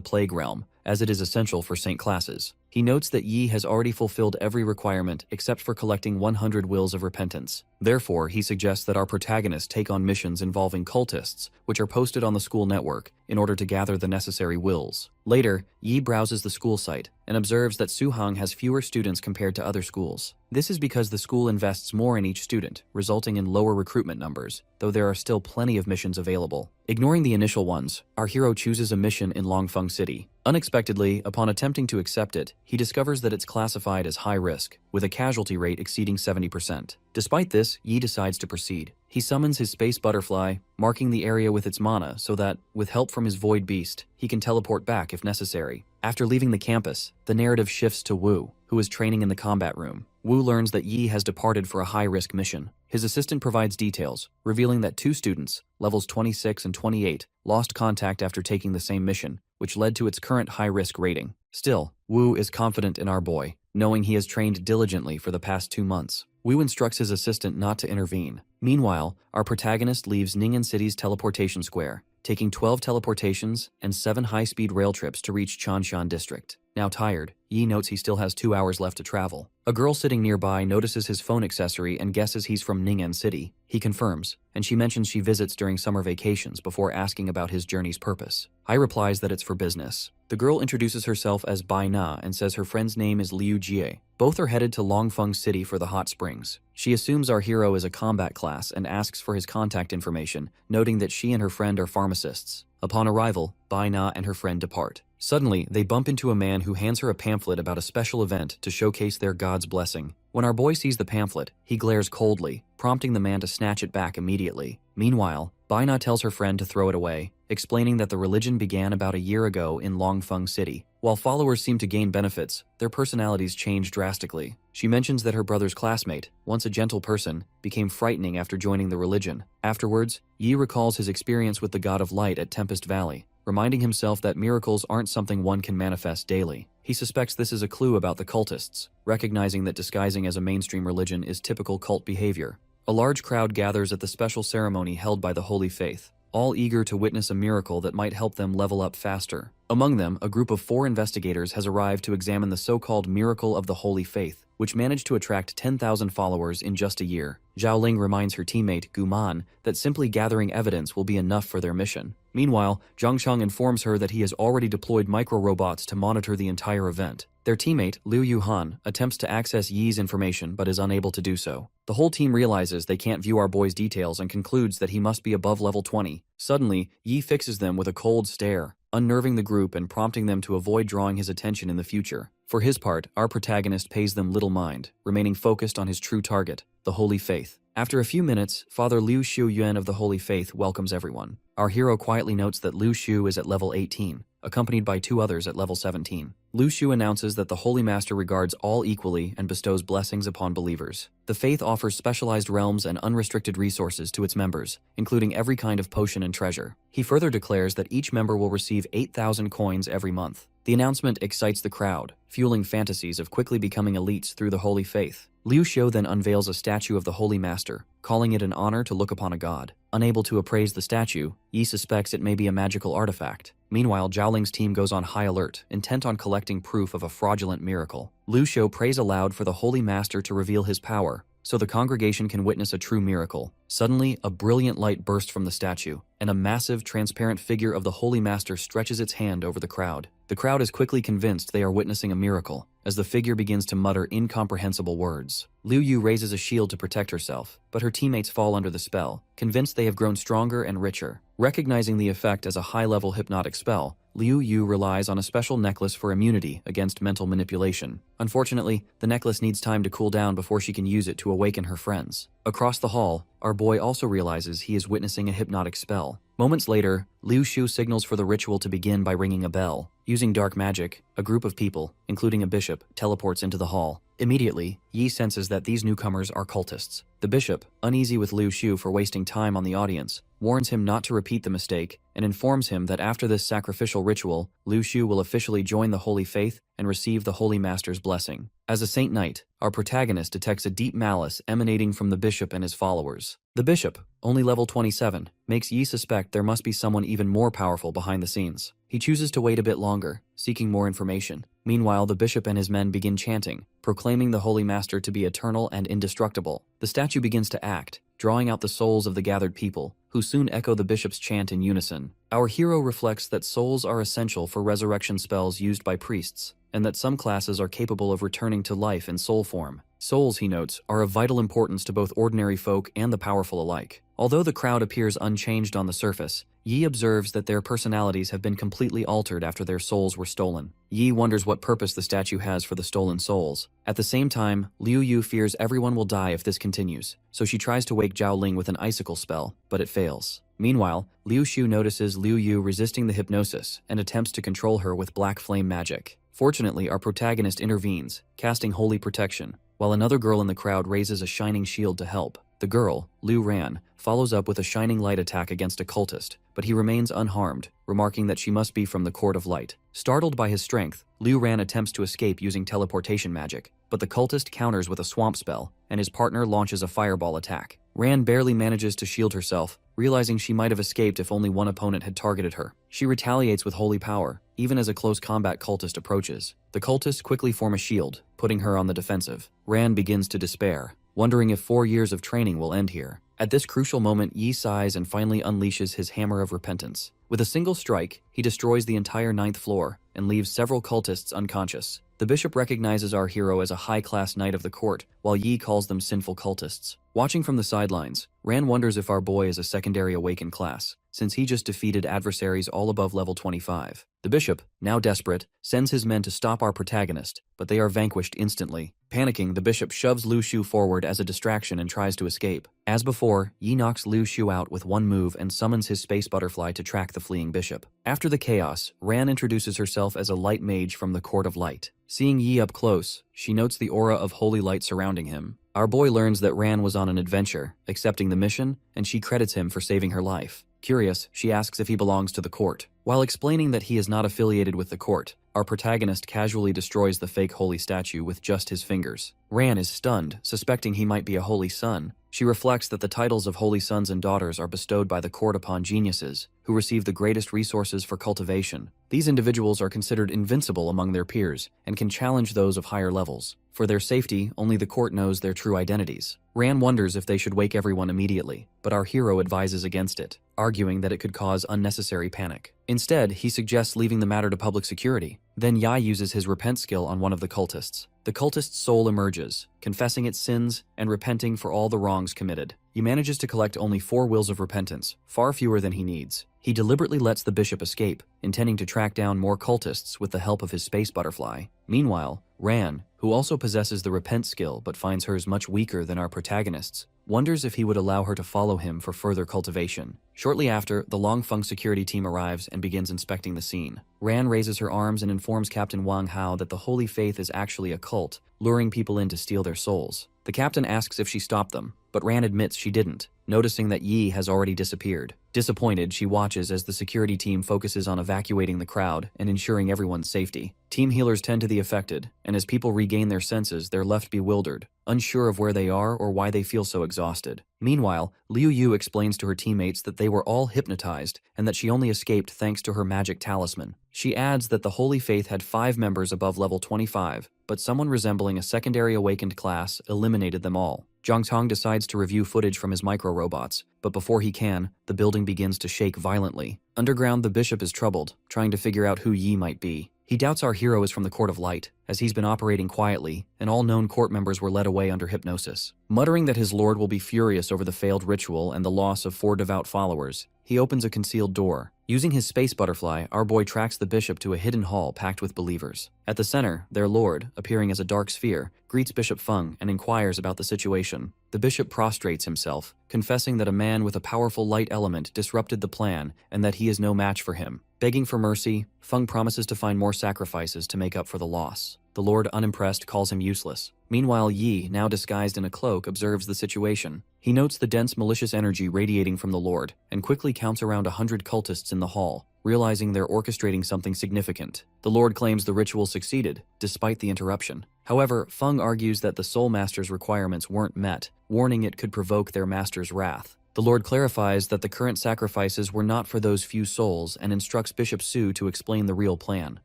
Plague Realm, as it is essential for Saint classes. He notes that Yi has already fulfilled every requirement except for collecting 100 wills of repentance. Therefore, he suggests that our protagonist take on missions involving cultists, which are posted on the school network, in order to gather the necessary wills. Later, Yi browses the school site and observes that Suhang has fewer students compared to other schools. This is because the school invests more in each student, resulting in lower recruitment numbers, though there are still plenty of missions available. Ignoring the initial ones, our hero chooses a mission in Longfeng City. Unexpectedly, upon attempting to accept it, he discovers that it's classified as high risk, with a casualty rate exceeding 70%. Despite this, Yi decides to proceed. He summons his space butterfly, marking the area with its mana so that, with help from his void beast, he can teleport back if necessary. After leaving the campus, the narrative shifts to Wu, who is training in the combat room. Wu learns that Yi has departed for a high-risk mission. His assistant provides details, revealing that 2 students, levels 26 and 28, lost contact after taking the same mission, which led to its current high-risk rating. Still, Wu is confident in our boy, knowing he has trained diligently for the past 2 months. Wu instructs his assistant not to intervene. Meanwhile, our protagonist leaves Ning'an City's teleportation square, taking 12 teleportations and 7 high-speed rail trips to reach Chanshan District. Now tired, Yi notes he still has 2 hours left to travel. A girl sitting nearby notices his phone accessory and guesses he's from Ning'an City. He confirms, and she mentions she visits during summer vacations before asking about his journey's purpose. Hai replies that it's for business. The girl introduces herself as Bai Na and says her friend's name is Liu Jie. Both are headed to Longfeng City for the hot springs. She assumes our hero is a combat class and asks for his contact information, noting that she and her friend are pharmacists. Upon arrival, Bai Na and her friend depart. Suddenly, they bump into a man who hands her a pamphlet about a special event to showcase their god's blessing. When our boy sees the pamphlet, he glares coldly, prompting the man to snatch it back immediately. Meanwhile, Bai Na tells her friend to throw it away, explaining that the religion began about a year ago in Longfeng City. While followers seem to gain benefits, their personalities change drastically. She mentions that her brother's classmate, once a gentle person, became frightening after joining the religion. Afterwards, Yi recalls his experience with the god of light at Tempest Valley, reminding himself that miracles aren't something one can manifest daily. He suspects this is a clue about the cultists, recognizing that disguising as a mainstream religion is typical cult behavior. A large crowd gathers at the special ceremony held by the Holy Faith, all eager to witness a miracle that might help them level up faster. Among them, a group of 4 investigators has arrived to examine the so-called miracle of the Holy Faith, which managed to attract 10,000 followers in just a year. Zhao Ling reminds her teammate, Gu Man, that simply gathering evidence will be enough for their mission. Meanwhile, Zhang Cheng informs her that he has already deployed micro-robots to monitor the entire event. Their teammate, Liu Yuhan, attempts to access Yi's information but is unable to do so. The whole team realizes they can't view our boy's details and concludes that he must be above level 20. Suddenly, Yi fixes them with a cold stare, unnerving the group and prompting them to avoid drawing his attention in the future. For his part, our protagonist pays them little mind, remaining focused on his true target, the Holy Faith. After a few minutes, Father Liu Xiu Yuan of the Holy Faith welcomes everyone. Our hero quietly notes that Liu Xiu is at level 18, accompanied by 2 others at level 17. Liu Xiu announces that the Holy Master regards all equally and bestows blessings upon believers. The faith offers specialized realms and unrestricted resources to its members, including every kind of potion and treasure. He further declares that each member will receive 8,000 coins every month. The announcement excites the crowd, fueling fantasies of quickly becoming elites through the Holy Faith. Liu Xiu then unveils a statue of the Holy Master, calling it an honor to look upon a god. Unable to appraise the statue, Yi suspects it may be a magical artifact. Meanwhile, Zhao Ling's team goes on high alert, intent on collecting proof of a fraudulent miracle. Liu Xiu prays aloud for the Holy Master to reveal his power, so the congregation can witness a true miracle. Suddenly, a brilliant light bursts from the statue, and a massive, transparent figure of the Holy Master stretches its hand over the crowd. The crowd is quickly convinced they are witnessing a miracle, as the figure begins to mutter incomprehensible words. Liu Yu raises a shield to protect herself, but her teammates fall under the spell, convinced they have grown stronger and richer. Recognizing the effect as a high-level hypnotic spell, Liu Yu relies on a special necklace for immunity against mental manipulation. Unfortunately, the necklace needs time to cool down before she can use it to awaken her friends. Across the hall, our boy also realizes he is witnessing a hypnotic spell. Moments later, Liu Xiu signals for the ritual to begin by ringing a bell. Using dark magic, a group of people, including a bishop, teleports into the hall. Immediately, Yi senses that these newcomers are cultists. The bishop, uneasy with Liu Xiu for wasting time on the audience, warns him not to repeat the mistake and informs him that after this sacrificial ritual, Liu Xiu will officially join the Holy Faith and receive the Holy Master's blessing. As a Saint Knight, our protagonist detects a deep malice emanating from the bishop and his followers. The bishop, only level 27, makes Yi suspect there must be someone even more powerful behind the scenes. He chooses to wait a bit longer, seeking more information. Meanwhile, the bishop and his men begin chanting, proclaiming the Holy Master to be eternal and indestructible. The statue begins to act, drawing out the souls of the gathered people, who soon echo the bishop's chant in unison. Our hero reflects that souls are essential for resurrection spells used by priests, and that some classes are capable of returning to life in soul form. Souls, he notes, are of vital importance to both ordinary folk and the powerful alike. Although the crowd appears unchanged on the surface, Yi observes that their personalities have been completely altered after their souls were stolen. Yi wonders what purpose the statue has for the stolen souls. At the same time, Liu Yu fears everyone will die if this continues, so she tries to wake Zhao Ling with an icicle spell, but it fails. Meanwhile, Liu Xiu notices Liu Yu resisting the hypnosis and attempts to control her with black flame magic. Fortunately, our protagonist intervenes, casting holy protection, while another girl in the crowd raises a shining shield to help. The girl, Liu Ran, follows up with a shining light attack against a cultist, but he remains unharmed, remarking that she must be from the Court of Light. Startled by his strength, Liu Ran attempts to escape using teleportation magic, but the cultist counters with a swamp spell, and his partner launches a fireball attack. Ran barely manages to shield herself, realizing she might have escaped if only one opponent had targeted her. She retaliates with holy power, even as a close combat cultist approaches. The cultists quickly form a shield, putting her on the defensive. Ran begins to despair, wondering if 4 years of training will end here. At this crucial moment, Yi sighs and finally unleashes his hammer of repentance. With a single strike, he destroys the entire 9th floor and leaves several cultists unconscious. The bishop recognizes our hero as a high-class knight of the court, while Yi calls them sinful cultists. Watching from the sidelines, Ran wonders if our boy is a secondary awakened class, since he just defeated adversaries all above level 25. The bishop, now desperate, sends his men to stop our protagonist, but they are vanquished instantly. Panicking, the bishop shoves Lu Shu forward as a distraction and tries to escape. As before, Yi knocks Lu Shu out with one move and summons his space butterfly to track the fleeing bishop. After the chaos, Ran introduces herself as a light mage from the Court of Light. Seeing Yi up close, she notes the aura of holy light surrounding him. Our boy learns that Ran was on an adventure, accepting the mission, and she credits him for saving her life. Curious, she asks if he belongs to the court. While explaining that he is not affiliated with the court, our protagonist casually destroys the fake holy statue with just his fingers. Ran is stunned, suspecting he might be a holy son. She reflects that the titles of holy sons and daughters are bestowed by the court upon geniuses, who receive the greatest resources for cultivation. These individuals are considered invincible among their peers, and can challenge those of higher levels. For their safety, only the court knows their true identities. Ran wonders if they should wake everyone immediately, but our hero advises against it, arguing that it could cause unnecessary panic. Instead, he suggests leaving the matter to public security. Then Yai uses his repent skill on one of the cultists. The cultist's soul emerges, confessing its sins and repenting for all the wrongs committed. He manages to collect only 4 wills of repentance, far fewer than he needs. He deliberately lets the bishop escape, intending to track down more cultists with the help of his space butterfly. Meanwhile, Ran, who also possesses the repent skill but finds hers much weaker than our protagonists, wonders if he would allow her to follow him for further cultivation. Shortly after, the Longfeng security team arrives and begins inspecting the scene. Ran raises her arms and informs Captain Wang Hao that the Holy Faith is actually a cult, luring people in to steal their souls. The captain asks if she stopped them, but Ran admits she didn't, noticing that Yi has already disappeared. Disappointed, she watches as the security team focuses on evacuating the crowd and ensuring everyone's safety. Team healers tend to the affected, and as people regain their senses, they're left bewildered, unsure of where they are or why they feel so exhausted. Meanwhile, Liu Yu explains to her teammates that they were all hypnotized and that she only escaped thanks to her magic talisman. She adds that the Holy Faith had 5 members above level 25, but someone resembling a secondary awakened class eliminated them all. Zhang Tong decides to review footage from his micro-robots, but before he can, the building begins to shake violently. Underground, the bishop is troubled, trying to figure out who Yi might be. He doubts our hero is from the Court of Light, as he's been operating quietly, and all known court members were led away under hypnosis. Muttering that his lord will be furious over the failed ritual and the loss of 4 devout followers, he opens a concealed door. Using his space butterfly, our boy tracks the bishop to a hidden hall packed with believers. At the center, their lord, appearing as a dark sphere, greets Bishop Feng and inquires about the situation. The bishop prostrates himself, confessing that a man with a powerful light element disrupted the plan and that he is no match for him. Begging for mercy, Feng promises to find more sacrifices to make up for the loss. The lord, unimpressed, calls him useless. Meanwhile, Yi, now disguised in a cloak, observes the situation. He notes the dense malicious energy radiating from the lord, and quickly counts around 100 cultists in the hall, realizing they're orchestrating something significant. The lord claims the ritual succeeded, despite the interruption. However, Feng argues that the Soul Master's requirements weren't met, warning it could provoke their master's wrath. The Lord clarifies that the current sacrifices were not for those few souls and instructs Bishop Su to explain the real plan.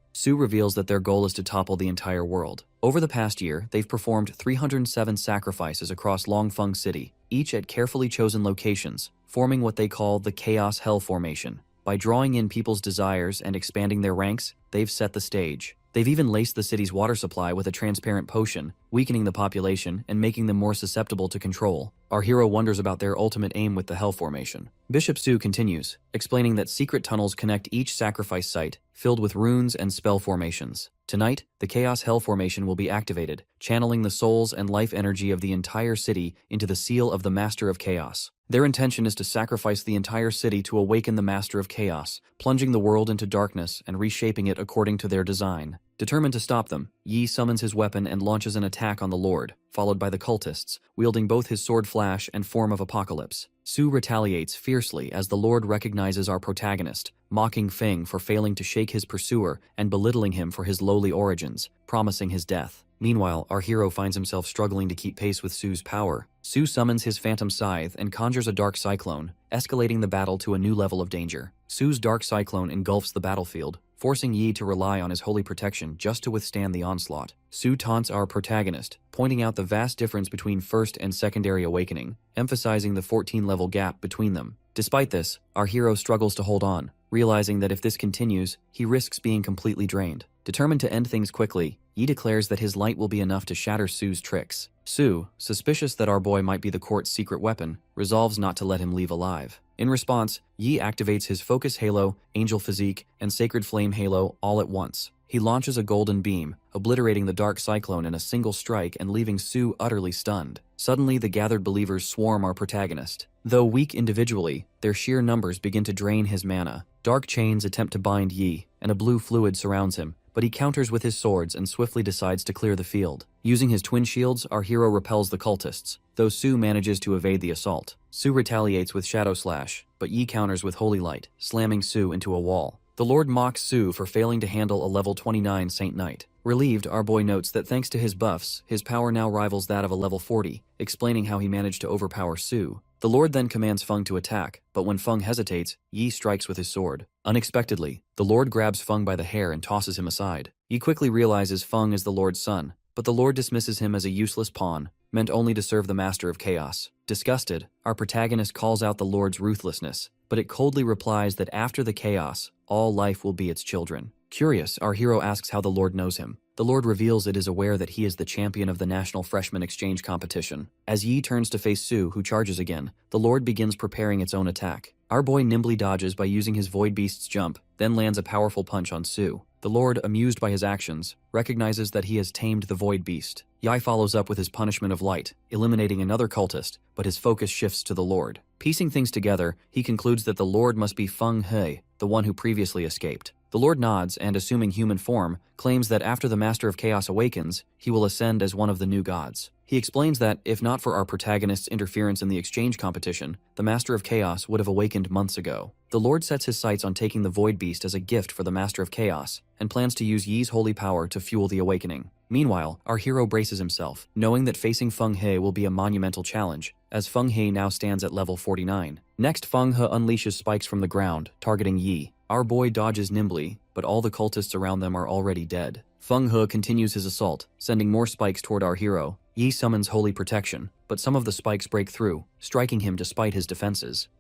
Su reveals that their goal is to topple the entire world. Over the past year, they've performed 307 sacrifices across Longfeng City, each at carefully chosen locations, forming what they call the Chaos Hell Formation. By drawing in people's desires and expanding their ranks, they've set the stage. They've even laced the city's water supply with a transparent potion, weakening the population and making them more susceptible to control. Our hero wonders about their ultimate aim with the Hell Formation. Bishop Su continues, explaining that secret tunnels connect each sacrifice site, filled with runes and spell formations. Tonight, the Chaos Hell Formation will be activated, channeling the souls and life energy of the entire city into the seal of the Master of Chaos. Their intention is to sacrifice the entire city to awaken the Master of Chaos, plunging the world into darkness and reshaping it according to their design. Determined to stop them, Yi summons his weapon and launches an attack on the Lord, followed by the cultists, wielding both his sword flash and form of apocalypse. Su retaliates fiercely as the Lord recognizes our protagonist, mocking Feng for failing to shake his pursuer and belittling him for his lowly origins, promising his death. Meanwhile, our hero finds himself struggling to keep pace with Su's power. Su summons his phantom scythe and conjures a dark cyclone, escalating the battle to a new level of danger. Su's dark cyclone engulfs the battlefield, forcing Yi to rely on his holy protection just to withstand the onslaught. Su taunts our protagonist, pointing out the vast difference between first and secondary awakening, emphasizing the 14-level gap between them. Despite this, our hero struggles to hold on, realizing that if this continues, he risks being completely drained. Determined to end things quickly, Yi declares that his light will be enough to shatter Su's tricks. Su, suspicious that our boy might be the court's secret weapon, resolves not to let him leave alive. In response, Yi activates his Focus Halo, Angel Physique, and Sacred Flame Halo all at once. He launches a golden beam, obliterating the Dark Cyclone in a single strike and leaving Su utterly stunned. Suddenly, the gathered believers swarm our protagonist. Though weak individually, their sheer numbers begin to drain his mana. Dark chains attempt to bind Yi, and a blue fluid surrounds him, but he counters with his swords and swiftly decides to clear the field. Using his twin shields, our hero repels the cultists, though Su manages to evade the assault. Su retaliates with Shadow Slash, but Yi counters with Holy Light, slamming Su into a wall. The Lord mocks Su for failing to handle a level 29 Saint Knight. Relieved, our boy notes that thanks to his buffs, his power now rivals that of a level 40, explaining how he managed to overpower Su. The Lord then commands Feng to attack, but when Feng hesitates, Yi strikes with his sword. Unexpectedly, the Lord grabs Feng by the hair and tosses him aside. Yi quickly realizes Feng is the Lord's son, but the Lord dismisses him as a useless pawn, meant only to serve the Master of Chaos. Disgusted, our protagonist calls out the Lord's ruthlessness, but it coldly replies that after the chaos, all life will be its children. Curious, our hero asks how the Lord knows him. The Lord reveals it is aware that he is the champion of the National Freshman Exchange Competition. As Yi turns to face Su, who charges again, the Lord begins preparing its own attack. Our boy nimbly dodges by using his Void Beast's jump, then lands a powerful punch on Su. The Lord, amused by his actions, recognizes that he has tamed the Void Beast. Yi follows up with his punishment of light, eliminating another cultist, but his focus shifts to the Lord. Piecing things together, he concludes that the Lord must be Feng He, the one who previously escaped. The Lord nods and, assuming human form, claims that after the Master of Chaos awakens, he will ascend as one of the new gods. He explains that, if not for our protagonist's interference in the exchange competition, the Master of Chaos would have awakened months ago. The Lord sets his sights on taking the Void Beast as a gift for the Master of Chaos, and plans to use Yi's holy power to fuel the awakening. Meanwhile, our hero braces himself, knowing that facing Feng He will be a monumental challenge, as Feng He now stands at level 49. Next, Feng He unleashes spikes from the ground, targeting Yi. Our boy dodges nimbly, but all the cultists around them are already dead. Feng He continues his assault, sending more spikes toward our hero. Yi summons Holy Protection, but some of the spikes break through, striking him despite his defenses.